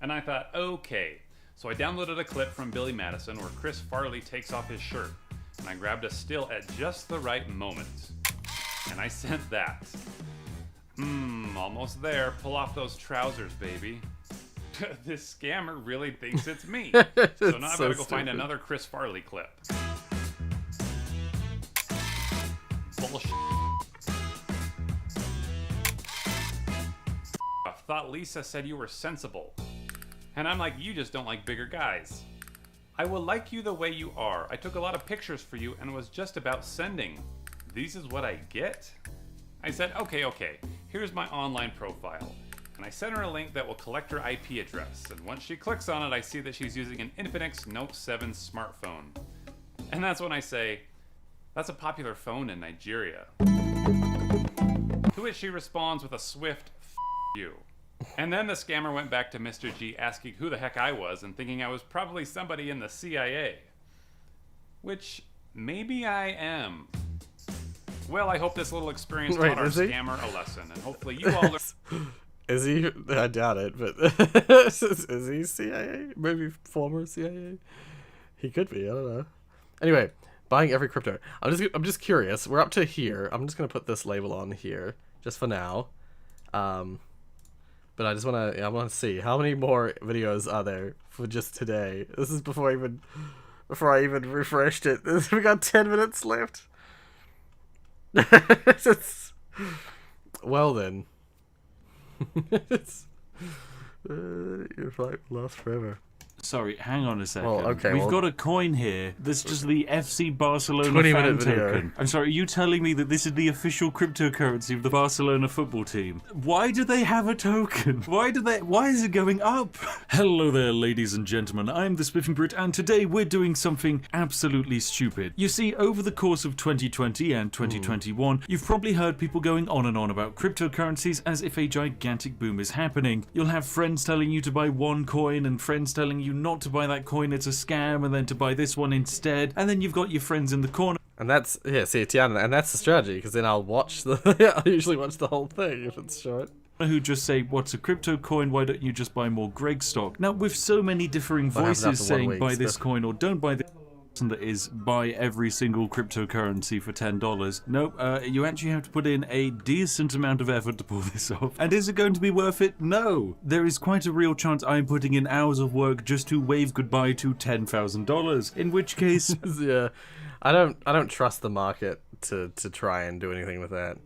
And I thought, okay. So I downloaded a clip from Billy Madison where Chris Farley takes off his shirt, and I grabbed a still at just the right moment. And I sent that. Almost there. Pull off those trousers, baby. This scammer really thinks it's me. So now I've got to go find another Chris Farley clip. Bullshit. I thought Lisa said you were sensible. And I'm like, you just don't like bigger guys. I will like you the way you are. I took a lot of pictures for you and was just about sending. This is what I get? I said, okay, here's my online profile. And I sent her a link that will collect her IP address. And once she clicks on it, I see that she's using an Infinix Note 7 smartphone. And that's when I say, that's a popular phone in Nigeria. To which she responds with a swift, F you. And then the scammer went back to Mr. G asking who the heck I was and thinking I was probably somebody in the CIA. Which, maybe I am. Well, I hope this little experience taught our scammer a lesson, and hopefully you all learn. Is he? I doubt it, but is he CIA? Maybe former CIA? He could be. I don't know. Anyway, buying every crypto. I'm just curious. We're up to here. I'm just gonna put this label on here just for now. But I just wanna. I want to see how many more videos are there for just today. This is before I even refreshed it. We got 10 minutes left. Well then. Your flight will last forever. Sorry, hang on a second. Well, okay, We've got a coin here. That's just the FC Barcelona 20-minute fan video. token. I'm sorry, are you telling me that this is the official cryptocurrency of the Barcelona football team? Why do they have a token? Why is it going up? Hello there, ladies and gentlemen. I'm the Spiffing Brit, and today we're doing something absolutely stupid. You see, over the course of 2020 and 2021, you've probably heard people going on and on about cryptocurrencies as if a gigantic boom is happening. You'll have friends telling you to buy one coin and friends telling you not to buy that coin, it's a scam, and then to buy this one instead, and then you've got your friends in the corner. And that's, yeah, see, Tiana, and that's the strategy, because then I'll watch I usually watch the whole thing if it's short. Who just say, what's a crypto coin, why don't you just buy more Greg stock? Now, with so many differing voices saying buy this coin or don't buy this, that is buy every single cryptocurrency for $10. Nope, you actually have to put in a decent amount of effort to pull this off. And is it going to be worth it? No. There is quite a real chance I'm putting in hours of work just to wave goodbye to $10,000. In which case, yeah, I don't trust the market to try and do anything with that.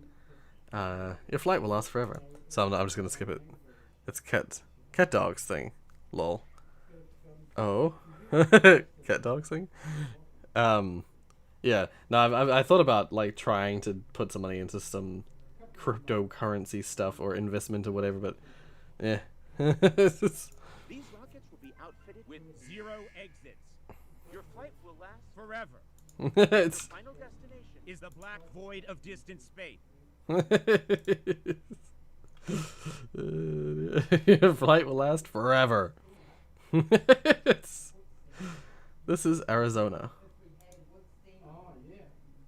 Your flight will last forever. So I'm just gonna skip it. It's cat dogs thing. Lol. Oh. Cat dogs thing. Yeah. No, I thought about like trying to put some money into some cryptocurrency stuff or investment or whatever, but yeah. These rockets will be outfitted with 0 exits. Your flight will last forever. Your final destination is the black void of distant space. Your flight will last forever. This is Arizona.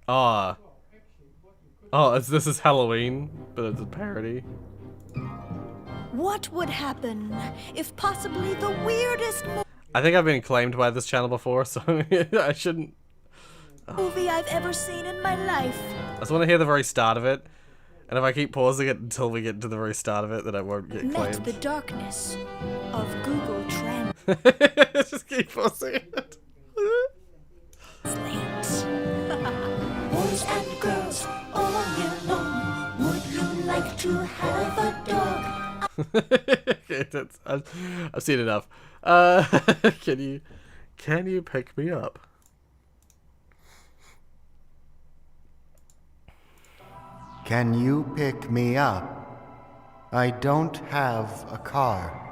This is Halloween, but it's a parody. What would happen if possibly the weirdest I think I've been claimed by this channel before, so I shouldn't. movie I've ever seen in my life? I just want to hear the very start of it, and if I keep pausing it until we get to the very start of it, then I won't get Met claimed. the darkness of Google Trends. Just keep pausing it. Boys and girls all year long. Would you like to have a dog? Okay, I've seen enough. Can you pick me up? Can you pick me up? I don't have a car.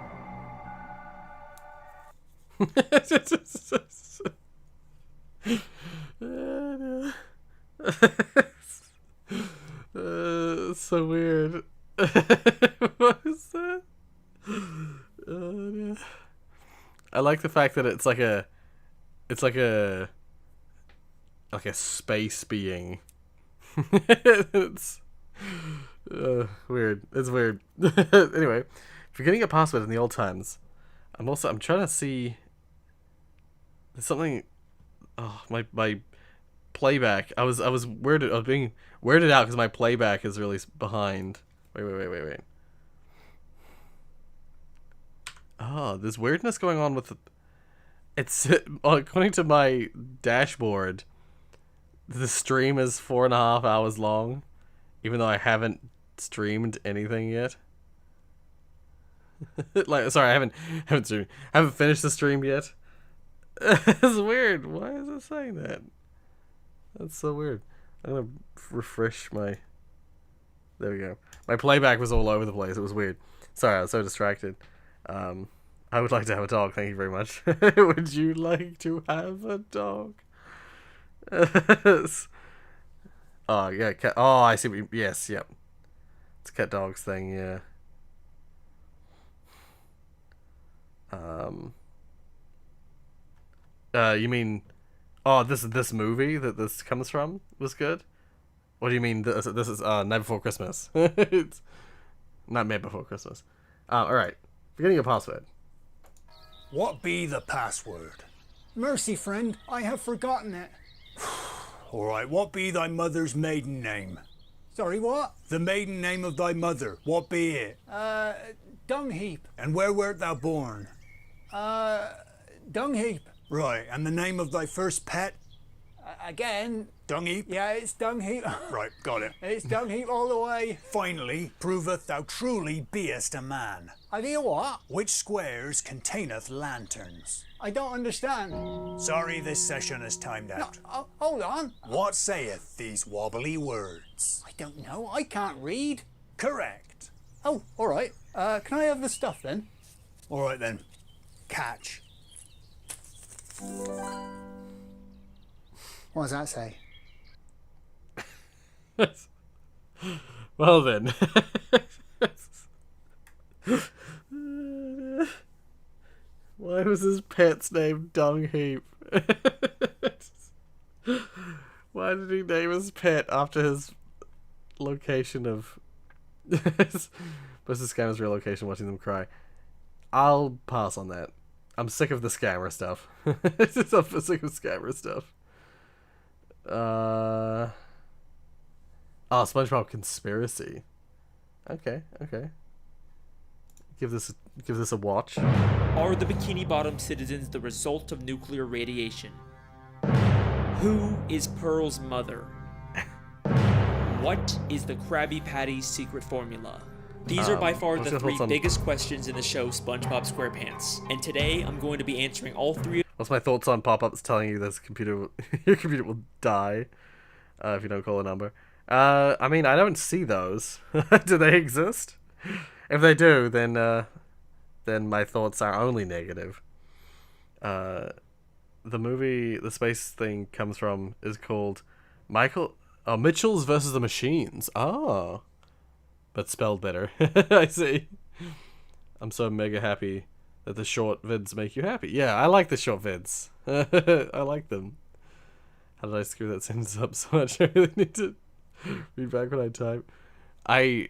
So weird. What is that? I like the fact that it's like a space being. It's weird. It's weird. Anyway, forgetting a password in the old times. I'm trying to see. There's something. Oh, my playback. I was weirded. I was being weirded out because my playback is really behind. Wait. Oh, there's weirdness going on with. It's according to my dashboard. The stream is 4.5 hours long, even though I haven't streamed anything yet. Sorry, I haven't streamed. I haven't finished the stream yet. It's weird. Why is it saying that? That's so weird. I'm gonna refresh my. There we go. My playback was all over the place. It was weird. Sorry, I was so distracted. I would like to have a dog. Thank you very much. Would you like to have a dog? Oh yeah, cat. Oh, I see. Yes, yep. It's a cat dogs thing. Yeah. You mean? Oh, this movie that this comes from was good. What do you mean? This is Night Before Christmas. It's Nightmare Before Christmas. All right. Forgetting your password. What be the password? Mercy, friend, I have forgotten it. All right, what be thy mother's maiden name? Sorry, what? The maiden name of thy mother, what be it? Dung heap. And where wert thou born? Dung heap. Right, and the name of thy first pet? Again? Dung heap? Yeah, it's dung heap. Right, got it. It's dung heap all the way. Finally, proveth thou truly beest a man. I do what? Which squares containeth lanterns? I don't understand. Sorry, this session is timed out. No, hold on. What saith these wobbly words? I don't know. I can't read. Correct. Oh, all right. Can I have the stuff then? All right then. Catch. What does that say? Well then. Why was his pet's name Dung Heap? Why did he name his pet after his location of... What's the scammer's real location, watching them cry? I'll pass on that. I'm sick of the scammer stuff. I'm sick of scammer stuff. Oh, SpongeBob Conspiracy. Okay. Give this a watch. Are the Bikini Bottom citizens the result of nuclear radiation? Who is Pearl's mother? What is the Krabby Patty's secret formula? These are by far the three biggest questions in the show SpongeBob SquarePants, and today I'm going to be answering all three. What's my thoughts on pop-ups telling you this computer, your computer will die if you don't call a number? I mean, I don't see those. Do they exist? If they do, then my thoughts are only negative. The movie the space thing comes from is called Mitchell's versus the Machines. Oh. But spelled better. I see. I'm so mega happy that the short vids make you happy. Yeah, I like the short vids. I like them. How did I screw that sentence up so much? I really need to read back what I type. I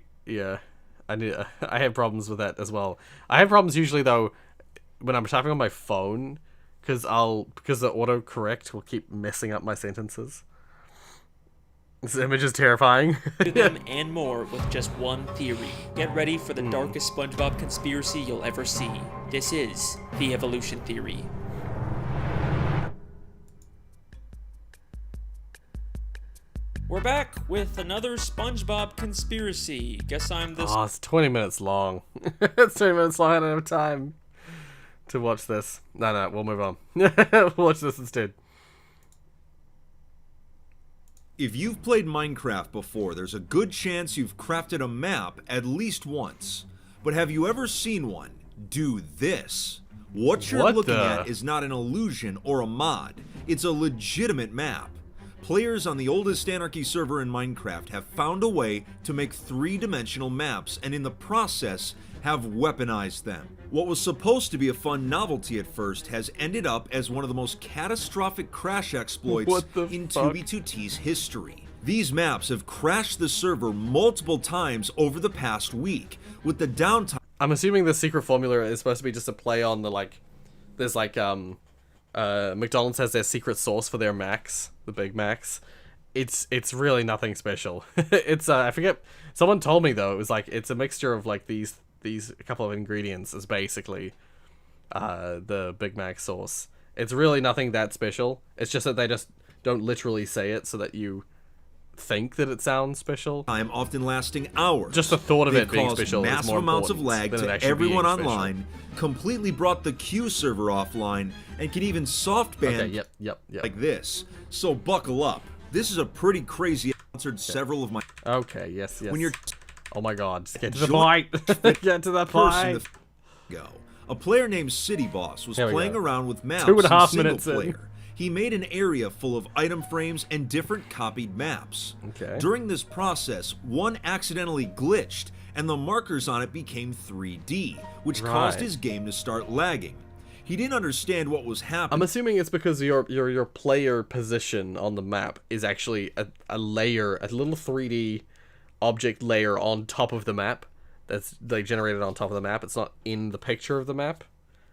have problems with that as well. I have problems usually though when I'm typing on my phone because the autocorrect will keep messing up my sentences. This image is terrifying. Them and more with just one theory. Get ready for the darkest SpongeBob conspiracy you'll ever see. This is the evolution theory. We're back with another SpongeBob conspiracy. Guess I'm this. Oh, it's 20 minutes long. It's 20 minutes long. I don't have time to watch this. No, we'll move on. We'll watch this instead. If you've played Minecraft before, there's a good chance you've crafted a map at least once. But have you ever seen one do this? What you're looking at is not an illusion or a mod. It's a legitimate map. players on the oldest Anarchy server in Minecraft have found a way to make three-dimensional maps, and in the process have weaponized them. What was supposed to be a fun novelty at first has ended up as one of the most catastrophic crash exploits in 2B2T's history. These maps have crashed the server multiple times over the past week, with the downtime. I'm assuming the secret formula is supposed to be just a play on the, like, there's like, McDonald's has their secret sauce for their Macs, the Big Macs. It's really nothing special. It's, I forget, someone told me though, it was like, it's a mixture of like these couple of ingredients is basically, the Big Mac sauce. It's really nothing that special. It's just that they just don't literally say it so that you think that it sounds special. Time often lasting hours. Just the thought of it being special is massive more amounts of important lag than it to actually everyone being special. online, completely brought the Q server offline, and can even soft ban yep. like this. So buckle up. This is a pretty crazy. Answered several of my. Okay, yes. When you're. Oh my God! Just get to the point. Get to the point. Go. A player named City Boss was playing around with maps 2.5 in minutes single in. player. He made an area full of item frames and different copied maps. Okay. During this process, one accidentally glitched, and the markers on it became 3D, which caused his game to start lagging. He didn't understand what was happening. I'm assuming it's because your player position on the map is actually a layer, a little 3D object layer on top of the map that's like generated on top of the map. It's not in the picture of the map.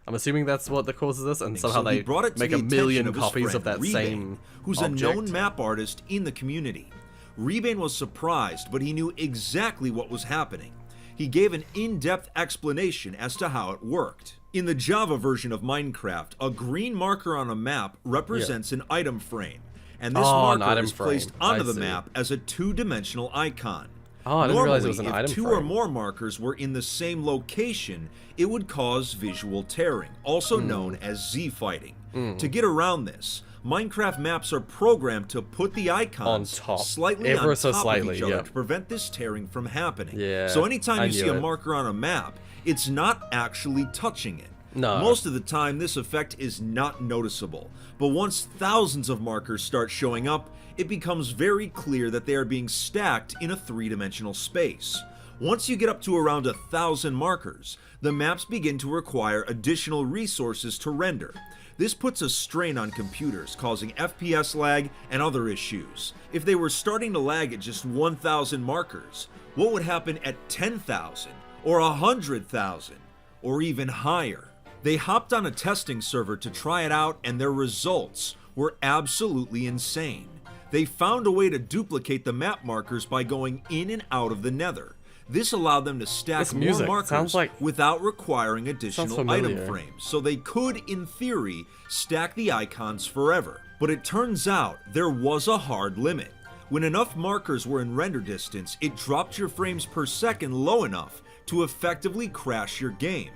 I'm assuming that's what that causes this, and somehow they make a million copies of that Rebane, same who's object. a known map artist in the community. Rebane was surprised, but he knew exactly what was happening. He gave an in-depth explanation as to how it worked. In the Java version of Minecraft, a green marker on a map represents an item frame, and this marker is placed onto the map as a two-dimensional icon. Oh, I didn't realize it was an item if two frame. or more markers were in the same location, it would cause visual tearing, also known as Z-fighting. To get around this, Minecraft maps are programmed to put the icons slightly on top of each other to prevent this tearing from happening. So anytime you see a marker on a map, it's not actually touching it. Most of the time, this effect is not noticeable, but once thousands of markers start showing up, it becomes very clear that they are being stacked in a three-dimensional space. Once you get up to around 1,000 markers, the maps begin to require additional resources to render. This puts a strain on computers, causing FPS lag and other issues. If they were starting to lag at just 1,000 markers, what would happen at 10,000, or 100,000, or even higher? They hopped on a testing server to try it out, and their results were absolutely insane. They found a way to duplicate the map markers by going in and out of the nether. This allowed them to stack more markers without requiring additional item frames, so they could, in theory, stack the icons forever. But it turns out there was a hard limit. When enough markers were in render distance, it dropped your frames per second low enough to effectively crash your game.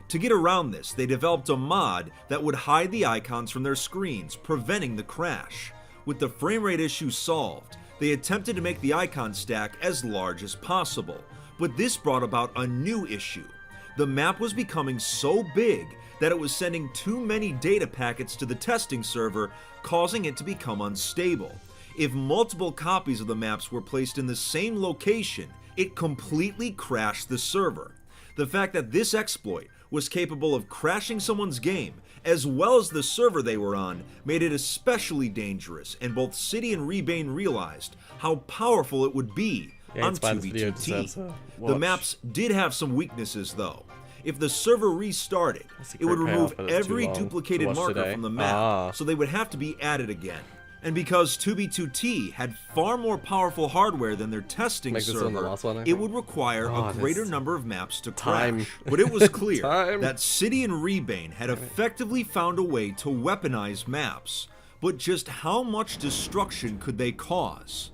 To get around this, they developed a mod that would hide the icons from their screens, preventing the crash. With the frame rate issue solved, they attempted to make the icon stack as large as possible, but this brought about a new issue. The map was becoming so big that it was sending too many data packets to the testing server, causing it to become unstable. If multiple copies of the maps were placed in the same location, it completely crashed the server. The fact that this exploit was capable of crashing someone's game, as well as the server they were on, made it especially dangerous, and both City and Rebane realized how powerful it would be on 2B2T. The maps did have some weaknesses though. If the server restarted, it would remove every duplicated marker from the map, so they would have to be added again. And because 2B2T had far more powerful hardware than their testing server, it would require a greater number of maps to crash. But it was clear that City and Rebane had effectively found a way to weaponize maps. But just how much destruction could they cause?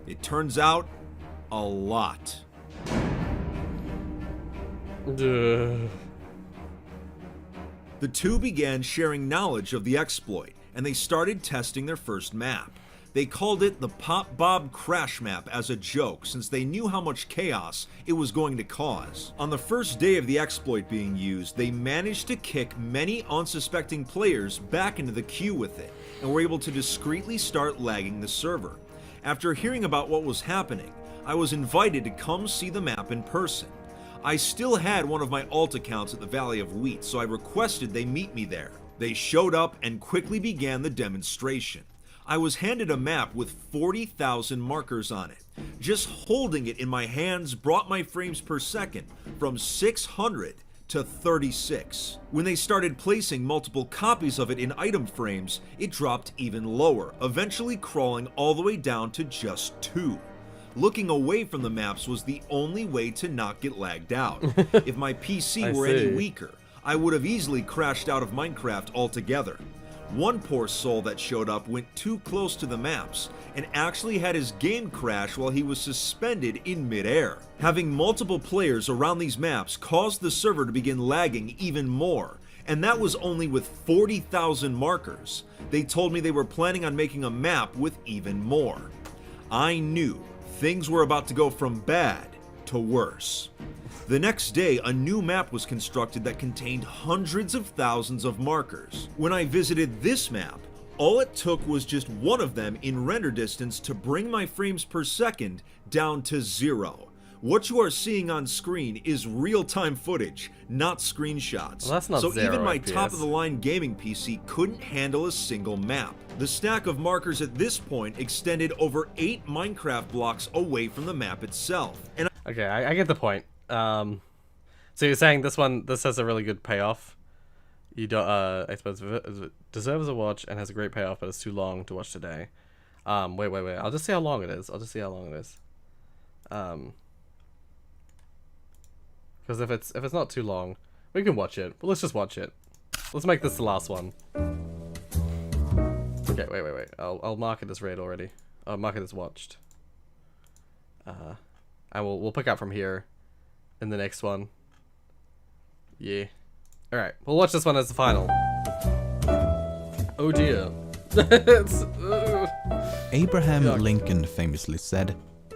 It turns out, a lot. The two began sharing knowledge of the exploit, and they started testing their first map. They called it the Pop Bob Crash Map as a joke since they knew how much chaos it was going to cause. On the first day of the exploit being used, they managed to kick many unsuspecting players back into the queue with it, and were able to discreetly start lagging the server. After hearing about what was happening, I was invited to come see the map in person. I still had one of my alt accounts at the Valley of Wheat, so I requested they meet me there. They showed up and quickly began the demonstration. I was handed a map with 40,000 markers on it. Just holding it in my hands brought my frames per second from 600 to 36. When they started placing multiple copies of it in item frames, it dropped even lower, eventually crawling all the way down to just 2. Looking away from the maps was the only way to not get lagged out. If my PC were any weaker, I would have easily crashed out of Minecraft altogether. One poor soul that showed up went too close to the maps and actually had his game crash while he was suspended in midair. Having multiple players around these maps caused the server to begin lagging even more, and that was only with 40,000 markers. They told me they were planning on making a map with even more. I knew things were about to go from bad to worse. The next day, a new map was constructed that contained hundreds of thousands of markers. When I visited this map, all it took was just one of them in render distance to bring my frames per second down to 0. What you are seeing on screen is real-time footage, not screenshots. Well, that's not so 0 even my FPS. top-of-the-line gaming PC couldn't handle a single map. The stack of markers at this point extended over 8 Minecraft blocks away from the map itself. And okay, I get the point. So you're saying this has a really good payoff. You don't, I suppose it deserves a watch and has a great payoff, but it's too long to watch today. Wait. I'll just see how long it is. Because if it's not too long, we can watch it. But let's just watch it. Let's make this the last one. Okay, wait. I'll mark it as read already. I'll mark it as watched. And we'll pick up from here in the next one. Yeah. Alright, we'll watch this one as the final. Oh dear. Abraham Lincoln famously said,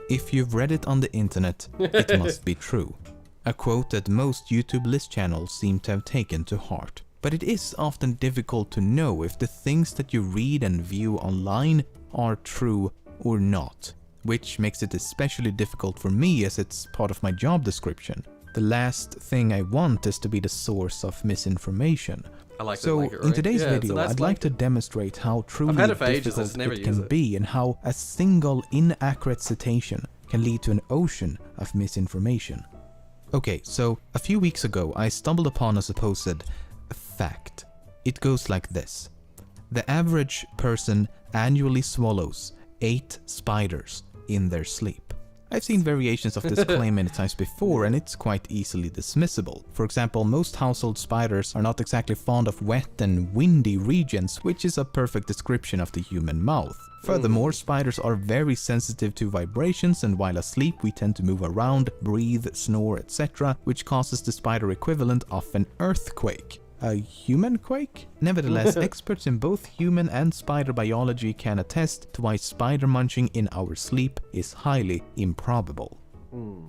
"If you've read it on the internet, it must be true." A quote that most YouTube list channels seem to have taken to heart. But it is often difficult to know if the things that you read and view online are true or not, which makes it especially difficult for me as it's part of my job description. The last thing I want is to be the source of misinformation. I like so blanket, right? in today's Yeah, it's a video, nice I'd like to demonstrate how truly had it for ages, I difficult just never it use can it. be and how a single inaccurate citation can lead to an ocean of misinformation. Okay, so a few weeks ago I stumbled upon a supposed fact. It goes like this. The average person annually swallows 8 spiders in their sleep. I've seen variations of this claim many times before, and it's quite easily dismissible. For example, most household spiders are not exactly fond of wet and windy regions, which is a perfect description of the human mouth. Furthermore, spiders are very sensitive to vibrations, and while asleep we tend to move around, breathe, snore, etc., which causes the spider equivalent of an earthquake. A human quake? Nevertheless, experts in both human and spider biology can attest to why spider munching in our sleep is highly improbable.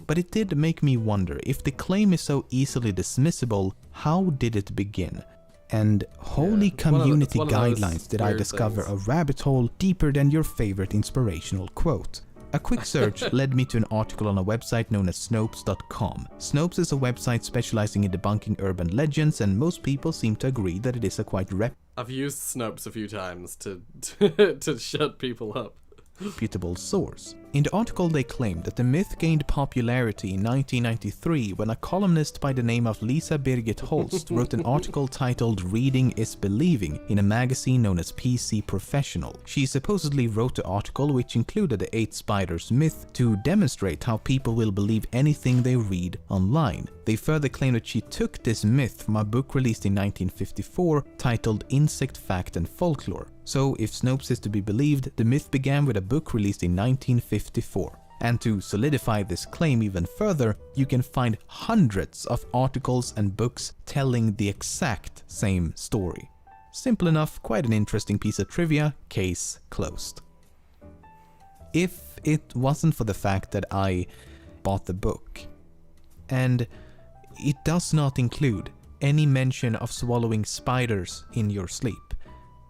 But it did make me wonder, if the claim is so easily dismissible, how did it begin? And holy community guidelines, did I discover a rabbit hole deeper than your favorite inspirational quote. A quick search led me to an article on a website known as Snopes.com. Snopes is a website specializing in debunking urban legends, and most people seem to agree that it is a quite I've used Snopes a few times to shut people up. reputable source. In the article they claimed that the myth gained popularity in 1993 when a columnist by the name of Lisa Birgit Holst wrote an article titled "Reading is Believing" in a magazine known as PC Professional. She supposedly wrote the article, which included the 8 spiders myth, to demonstrate how people will believe anything they read online. They further claim that she took this myth from a book released in 1954 titled Insect Fact and Folklore. So, if Snopes is to be believed, the myth began with a book released in 1954. And to solidify this claim even further, you can find hundreds of articles and books telling the exact same story. Simple enough, quite an interesting piece of trivia, case closed. if it wasn't for the fact that I bought the book. And it does not include any mention of swallowing spiders in your sleep.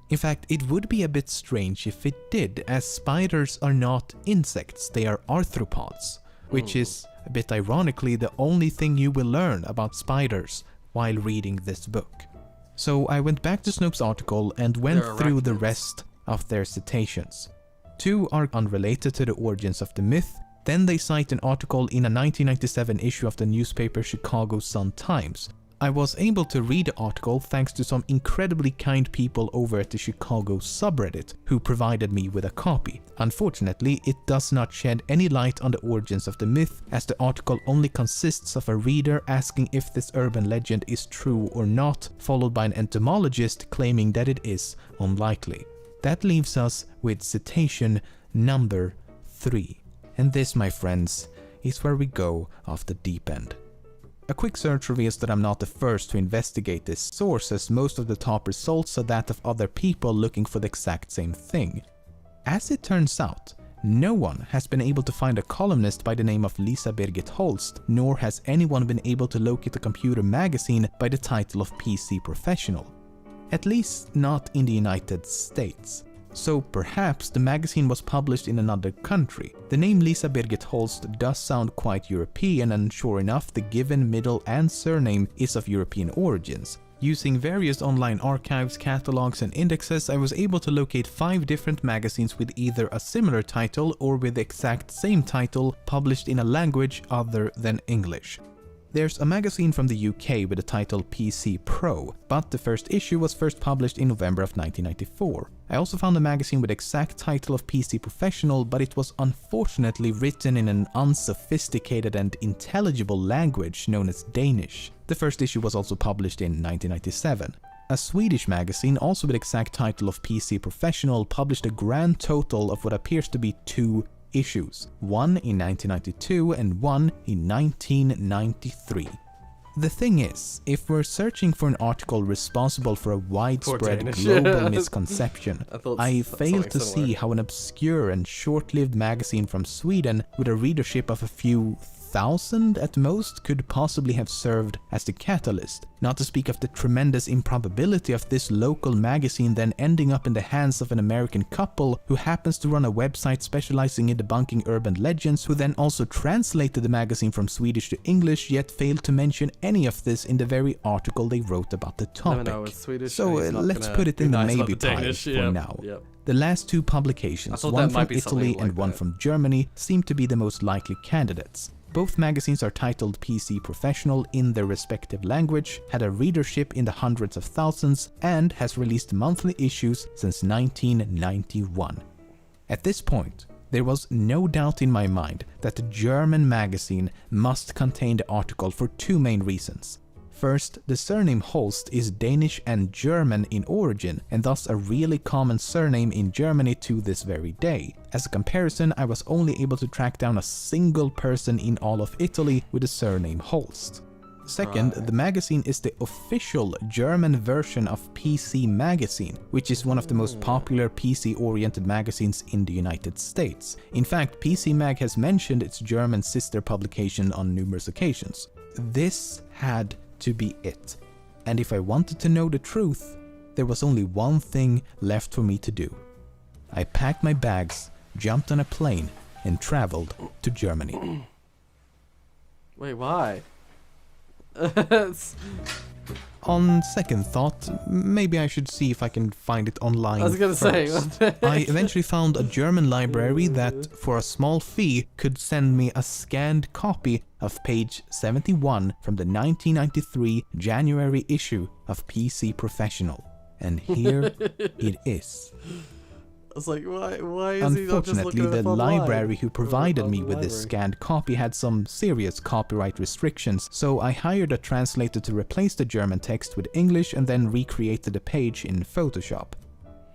In fact, it would be a bit strange if it did, as spiders are not insects, they are arthropods, which is, a bit ironically, the only thing you will learn about spiders while reading this book. So I went back to Snopes' article and went through the rest of their citations. 2 are unrelated to the origins of the myth. Then they cite an article in a 1997 issue of the newspaper Chicago Sun-Times. I was able to read the article thanks to some incredibly kind people over at the Chicago subreddit who provided me with a copy. Unfortunately, it does not shed any light on the origins of the myth, as the article only consists of a reader asking if this urban legend is true or not, followed by an entomologist claiming that it is unlikely. That leaves us with citation number 3. And this, my friends, is where we go off the deep end. A quick search reveals that I'm not the first to investigate this source, as most of the top results are that of other people looking for the exact same thing. As it turns out, no one has been able to find a columnist by the name of Lisa Birgit Holst, nor has anyone been able to locate a computer magazine by the title of PC Professional. At least not in the United States. So perhaps the magazine was published in another country. The name Lisa Birgit Holst does sound quite European, and sure enough, the given middle and surname is of European origins. Using various online archives, catalogs and indexes, I was able to locate 5 different magazines with either a similar title or with the exact same title published in a language other than English. There's a magazine from the UK with the title PC Pro, but the first issue was first published in November of 1994. I also found a magazine with the exact title of PC Professional, but it was unfortunately written in an unsophisticated and intelligible language known as Danish. The first issue was also published in 1997. A Swedish magazine, also with the exact title of PC Professional, published a grand total of what appears to be 2 issues, one in 1992 and one in 1993. The thing is, if we're searching for an article responsible for a widespread global misconception, I fail to see how an obscure and short-lived magazine from Sweden with a readership of a few thousand at most could possibly have served as the catalyst, not to speak of the tremendous improbability of this local magazine then ending up in the hands of an American couple who happens to run a website specializing in debunking urban legends, who then also translated the magazine from Swedish to English, yet failed to mention any of this in the very article they wrote about the topic. No, it's Swedish, so let's put it in the maybe pile for now. Yep. The last 2 publications, one from Italy and one from Germany, seem to be the most likely candidates. Both magazines are titled PC Professional in their respective language, had a readership in the hundreds of thousands, and has released monthly issues since 1991. At this point, there was no doubt in my mind that the German magazine must contain the article for 2 main reasons. First, the surname Holst is Danish and German in origin, and thus a really common surname in Germany to this very day. As a comparison, I was only able to track down a single person in all of Italy with the surname Holst. Second, the magazine is the official German version of PC Magazine, which is one of the most popular PC-oriented magazines in the United States. In fact, PC Mag has mentioned its German sister publication on numerous occasions. This had to be it. And if I wanted to know the truth, there was only one thing left for me to do. I packed my bags, jumped on a plane, and traveled to Germany. Wait, why? On second thought, maybe I should see if I can find it online. I was gonna say. I eventually found a German library that, for a small fee, could send me a scanned copy of page 71 from the 1993 January issue of PC Professional. And here it is. I was like, why is he not just Unfortunately, looking the up online? library who provided me with this scanned copy had some serious copyright restrictions, so I hired a translator to replace the German text with English and then recreated the page in Photoshop.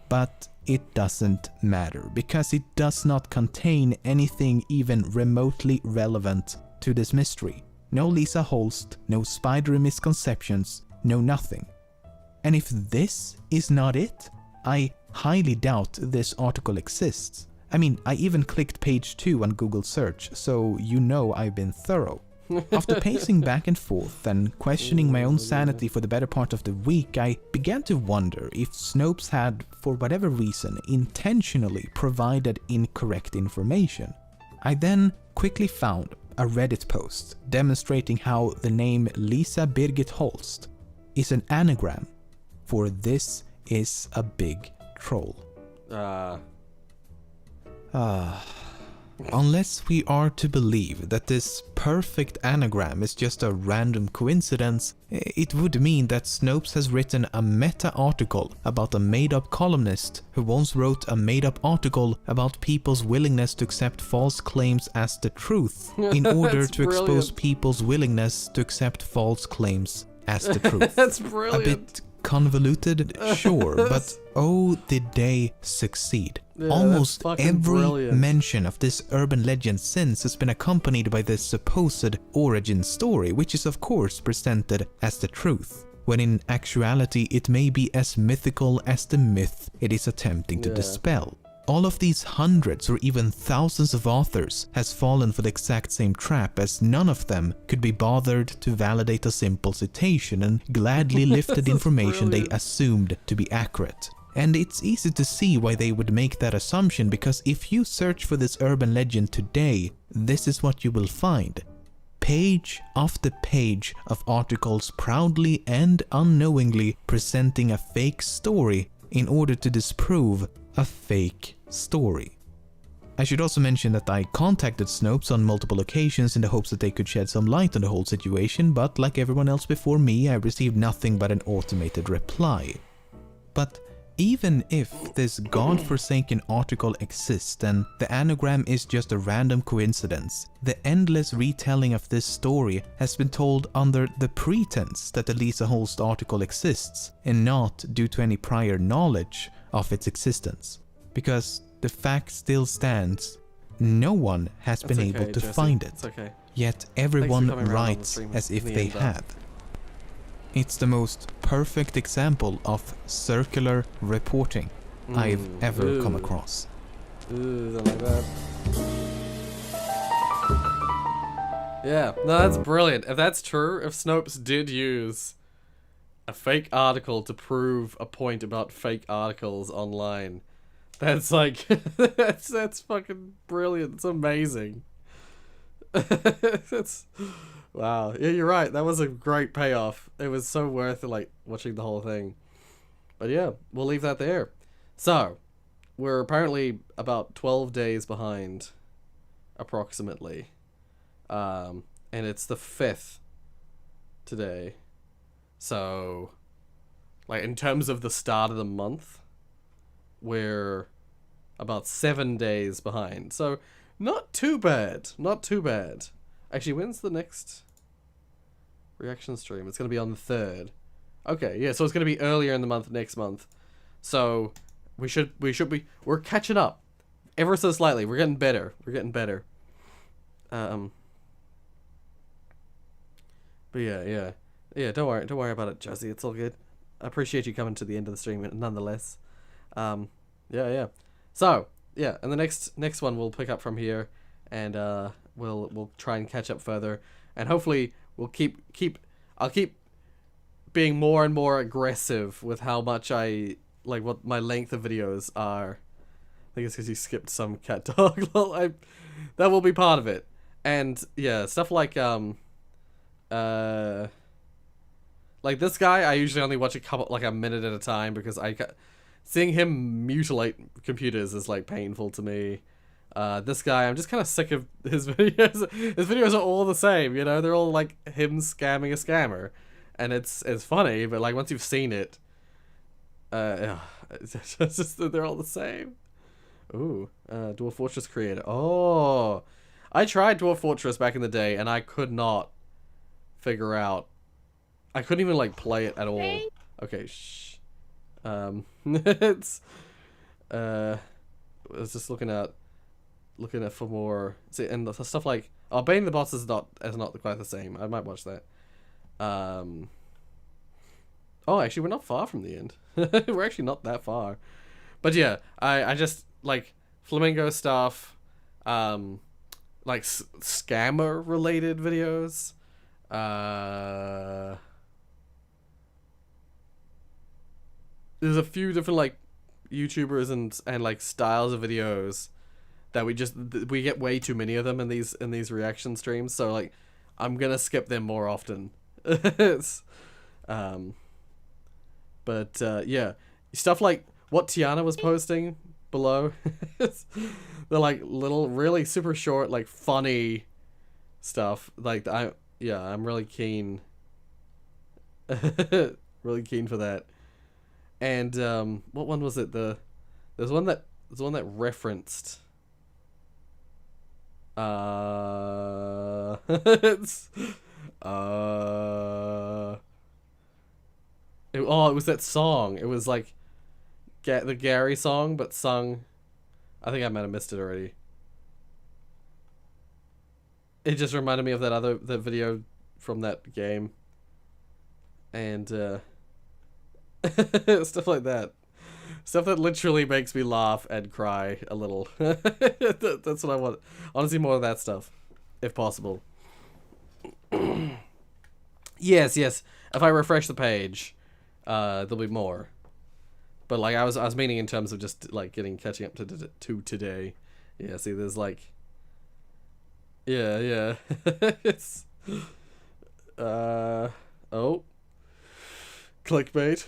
But it doesn't matter, because it does not contain anything even remotely relevant to this mystery. No Lisa Holst, no spidery misconceptions, no nothing. And if this is not it, I highly doubt this article exists, I mean, I even clicked page 2 on Google search, so you know I've been thorough. After pacing back and forth and questioning my own sanity for the better part of the week, I began to wonder if Snopes had, for whatever reason, intentionally provided incorrect information. I then quickly found a Reddit post demonstrating how the name Lisa Birgit Holst is an anagram for "This is a big troll." Unless we are to believe that this perfect anagram is just a random coincidence, it would mean that Snopes has written a meta-article about a made-up columnist who once wrote a made-up article about people's willingness to accept false claims as the truth in order to expose people's willingness to accept false claims as the truth. That's brilliant. A bit convoluted, sure, but oh, did they succeed. Yeah, almost every brilliant. mention of this urban legend since has been accompanied by this supposed origin story, which is of course presented as the truth, when in actuality it may be as mythical as the myth it is attempting to dispel. All of these hundreds or even thousands of authors has fallen for the exact same trap, as none of them could be bothered to validate a simple citation and gladly lifted information they assumed to be accurate. And it's easy to see why they would make that assumption, because if you search for this urban legend today, this is what you will find. Page after page of articles proudly and unknowingly presenting a fake story in order to disprove a fake story. I should also mention that I contacted Snopes on multiple occasions in the hopes that they could shed some light on the whole situation, but like everyone else before me, I received nothing but an automated reply. But even if this godforsaken article exists and the anagram is just a random coincidence, the endless retelling of this story has been told under the pretense that the Lisa Holst article exists, and not due to any prior knowledge of its existence. Because the fact still stands, no one has been able to find it, yet everyone writes as if they have. It's the most perfect example of circular reporting I've ever come across. Don't like that. Yeah, no, that's brilliant. If that's true, if Snopes did use a fake article to prove a point about fake articles online, that's like, that's fucking brilliant. It's amazing. That's... Wow, yeah, you're right. That was a great payoff. It was so worth like watching the whole thing. But yeah, we'll leave that there. So, we're apparently about 12 days behind, approximately. And it's the 5th today. So, like in terms of the start of the month, we're about 7 days behind. So, not too bad. Not too bad. Actually, when's the next reaction stream? It's going to be on the 3rd. Okay, yeah, so it's going to be earlier in the month, next month. So, we're catching up. Ever so slightly. We're getting better. We're getting better. But yeah. Yeah, don't worry about it, Josie. It's all good. I appreciate you coming to the end of the stream nonetheless. Yeah. So, yeah, and the next one we'll pick up from here, and we'll try and catch up further, and hopefully we'll I'll keep being more and more aggressive with how much I like what my length of videos are. I think it's because you skipped some cat dog. That will be part of it, and yeah, stuff like this guy I usually only watch a minute at a time, because seeing him mutilate computers is like painful to me. This guy, I'm just kind of sick of his videos. His videos are all the same, you know? They're all like him scamming a scammer. And it's funny, but like once you've seen it, it's just they're all the same. Ooh, Dwarf Fortress creator. Oh, I tried Dwarf Fortress back in the day, and I could not figure out. I couldn't even like play it at all. Okay, shh. It's I was just looking at for more. See, and the stuff like Bane the Boss is not quite the same. I might watch that. Oh, actually, we're not far from the end. We're actually not that far. But yeah, I just like flamingo stuff, like scammer related videos. There's a few different like YouTubers and like styles of videos that we get way too many of them in these reaction streams. So like, I'm gonna skip them more often. It's, but yeah, stuff like what Tiana was posting below. They're like little, really super short, like funny stuff. Like I'm really keen, really keen for that. And what one was it? There's one that referenced. It's it was that song. It was like the Gary song, but sung. I think I might have missed it already. It just reminded me of that video from that game, and stuff like that. Stuff that literally makes me laugh and cry a little. That's what I want. Honestly, more of that stuff, if possible. Yes. If I refresh the page, there'll be more. But like I was meaning in terms of just like catching up to today. Yeah. See, there's like. Yeah. It's. Oh. Clickbait.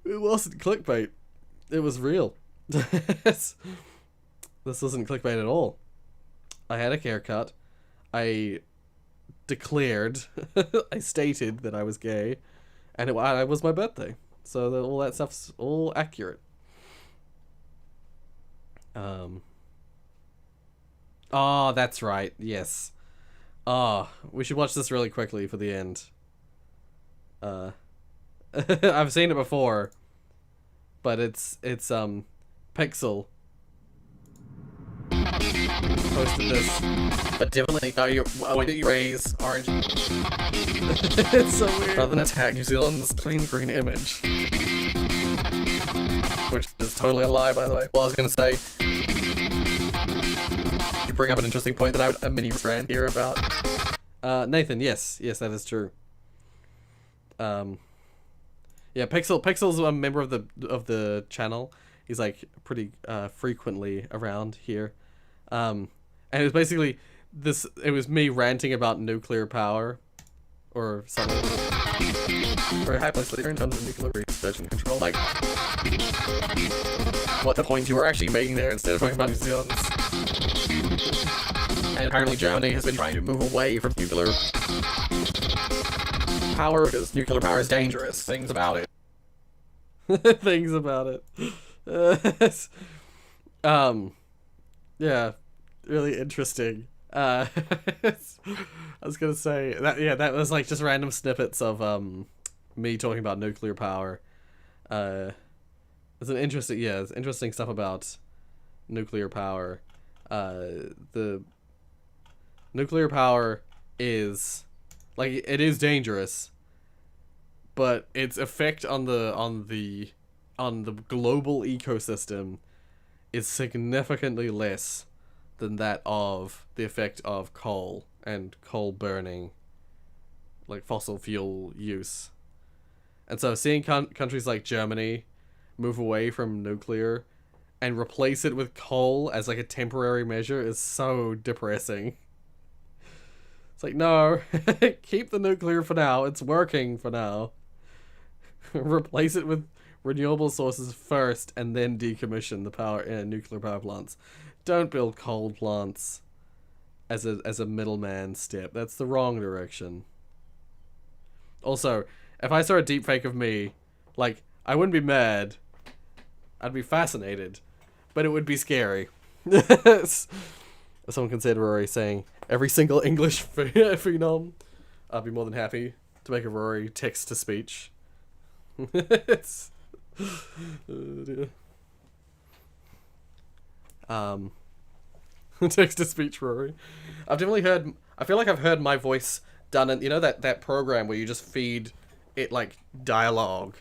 It wasn't clickbait. It was real. This wasn't clickbait at all. I had a haircut. I declared, I stated that I was gay, and it was my birthday. So all that stuff's all accurate. Oh, that's right. Yes. Oh, we should watch this really quickly for the end. I've seen it before, but it's Pixel posted this. But definitely when you raise orange. It's so weird. Rather than attack New Zealand's clean green image, which is totally a lie, by the way. Well, I was gonna say, you bring up an interesting point that I would a mini rant here about. Nathan, yes, that is true. Yeah, Pixel's a member of the channel. He's like pretty frequently around here, and it was basically this. It was me ranting about nuclear power, or something. Very high place leader in terms of nuclear research and control. Like, what the point you were actually making there instead of talking about New Zealand. And apparently Germany has been trying to move away from nuclear power because nuclear power is dangerous. Things about it. Things about it. Yeah, really interesting. I was gonna say that. Yeah, that was like just random snippets of me talking about nuclear power. It's interesting stuff about nuclear power. The nuclear power is like, it is dangerous, but its effect on the global ecosystem is significantly less than that of the effect of coal and coal burning, like fossil fuel use. And so seeing countries like Germany move away from nuclear and replace it with coal as like a temporary measure is so depressing. It's like, no, keep the nuclear for now. It's working for now. Replace it with renewable sources first and then decommission the power in nuclear power plants. Don't build coal plants as a middleman step. That's the wrong direction. Also, if I saw a deepfake of me, like, I wouldn't be mad. I'd be fascinated, but it would be scary. Someone considered Rory saying every single English phenom. I'd be more than happy to make a Rory text-to-speech. It's... dear. Text-to-speech Rory. I've definitely heard... I feel like I've heard my voice done in... You know that program where you just feed it, like, dialogue,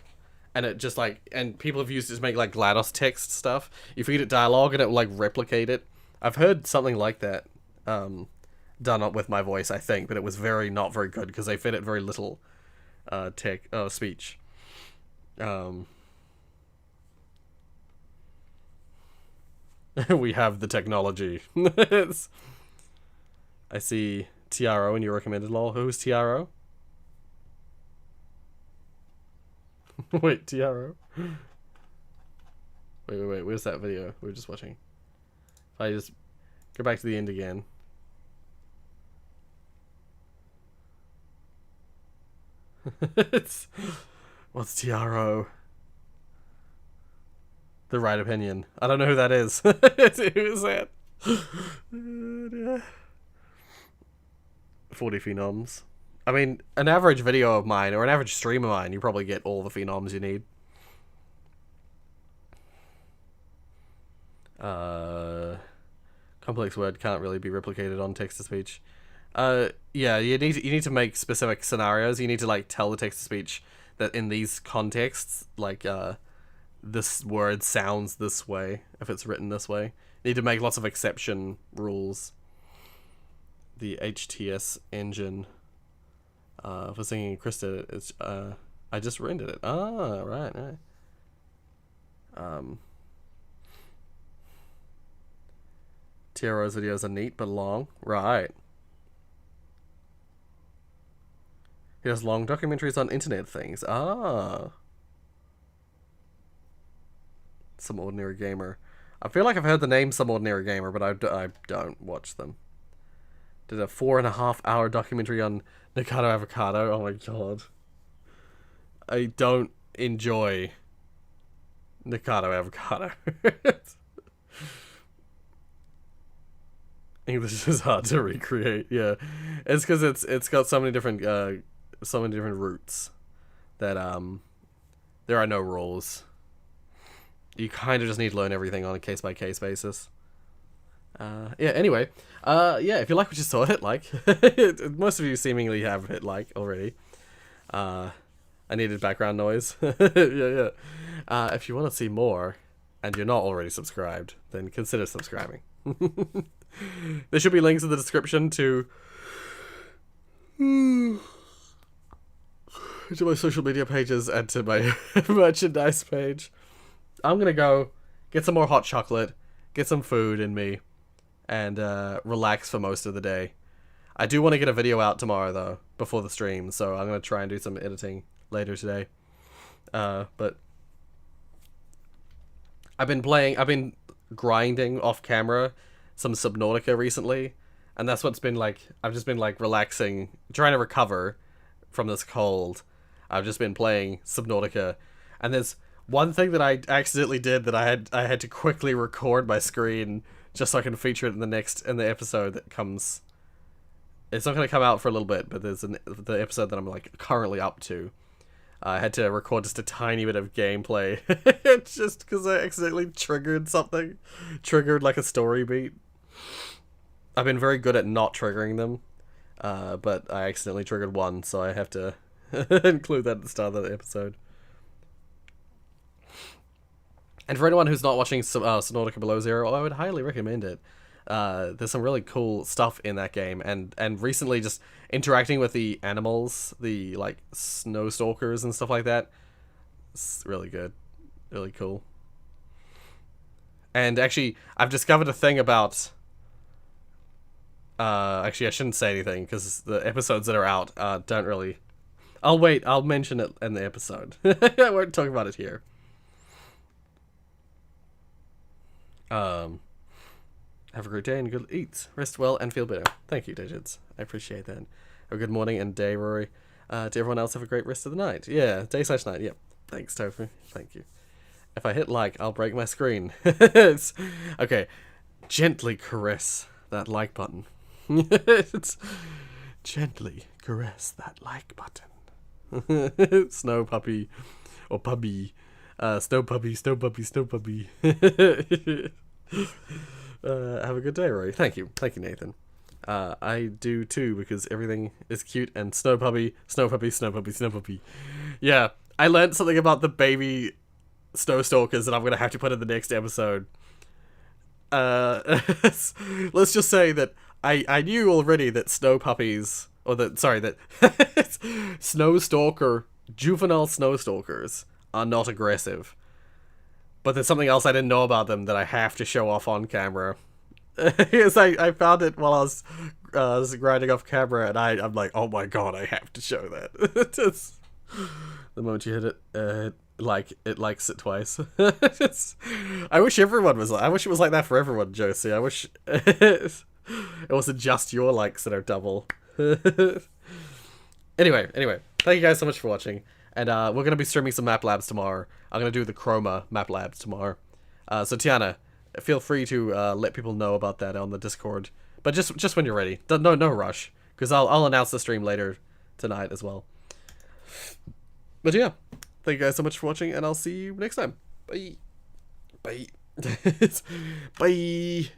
and it just like, and people have used it to make like GLaDOS text stuff. You feed it dialogue and it will like replicate it. I've heard something like that done up with my voice, I think, but it was not very good because they fed it very little speech. We have the technology. I see TRO in your recommended lol. Who's TRO? Wait, TRO? Wait. Where's that video we were just watching? If I just go back to the end again. What's TRO? The right opinion. I don't know who that is. Who is that? 40 phenoms. I mean, an average video of mine, or an average stream of mine, you probably get all the phenoms you need. Complex word can't really be replicated on text-to-speech. Yeah, you need to make specific scenarios. You need to, like, tell the text-to-speech that in these contexts, like, this word sounds this way if it's written this way. You need to make lots of exception rules. The HTS engine for singing Krista is I just rendered it. Ah, right. TRO's videos are neat but long. Right. He does long documentaries on internet things. Ah. Some Ordinary Gamer. I feel like I've heard the name Some Ordinary Gamer, but I don't watch them. Did a 4.5-hour documentary on Nikado Avocado. Oh my god. I don't enjoy Nikado Avocado. English is hard to recreate. Yeah, it's because it's got so many different roots that there are no rules. You kind of just need to learn everything on a case-by-case basis. Yeah, anyway. Yeah, if you like what you saw, hit like. Most of you seemingly have hit like already. I needed background noise. Yeah. If you want to see more, and you're not already subscribed, then consider subscribing. There should be links in the description to my social media pages and to my merchandise page. I'm gonna go get some more hot chocolate, get some food in me, and relax for most of the day. I do want to get a video out tomorrow though, before the stream, so I'm gonna try and do some editing later today. But I've been grinding off camera some Subnautica recently, and that's what's been like. I've just been like relaxing, trying to recover from this cold. I've just been playing Subnautica, and there's one thing that I accidentally did that I had to quickly record my screen just so I can feature it in the episode that comes. It's not going to come out for a little bit, but there's the episode that I'm like currently up to. I had to record just a tiny bit of gameplay, just because I accidentally triggered something, like a story beat. I've been very good at not triggering them, but I accidentally triggered one, so I have to include that at the start of the episode. And for anyone who's not watching Subnautica Below Zero, I would highly recommend it. There's some really cool stuff in that game, and recently just interacting with the animals, the like snow stalkers and stuff like that. It's really good, really cool. And actually, I've discovered a thing about. Actually, I shouldn't say anything because the episodes that are out don't really. I'll wait. I'll mention it in the episode. I won't talk about it here. Have a great day and good eats. Rest well and feel better. Thank you, Digits. I appreciate that. Have a good morning and day, Rory. To everyone else, have a great rest of the night. Yeah, day/night. Yep. Thanks, Tofu. Thank you. If I hit like, I'll break my screen. Okay. Gently caress that like button. Gently caress that like button. Snow puppy. Or puppy. Snow puppy. Have a good day, Rory. Thank you, Nathan. I do too, because everything is cute and snow puppy. Yeah, I learned something about the baby snow stalkers that I'm gonna have to put in the next episode. Let's just say that I knew already that snow puppies, or that juvenile snow stalkers are not aggressive. But there's something else I didn't know about them that I have to show off on camera. Because I found it while I was grinding off camera, and I'm like, oh my god, I have to show that. Just, the moment you hit it, it likes it twice. I wish it was like that for everyone, Josie. I wish it wasn't just your likes that are double. Anyway, thank you guys so much for watching. And we're going to be streaming some map labs tomorrow. I'm going to do the Chroma map labs tomorrow. So Tiana, feel free to let people know about that on the Discord. But just when you're ready. No rush. Because I'll announce the stream later tonight as well. But yeah, thank you guys so much for watching, and I'll see you next time. Bye. Bye. Bye.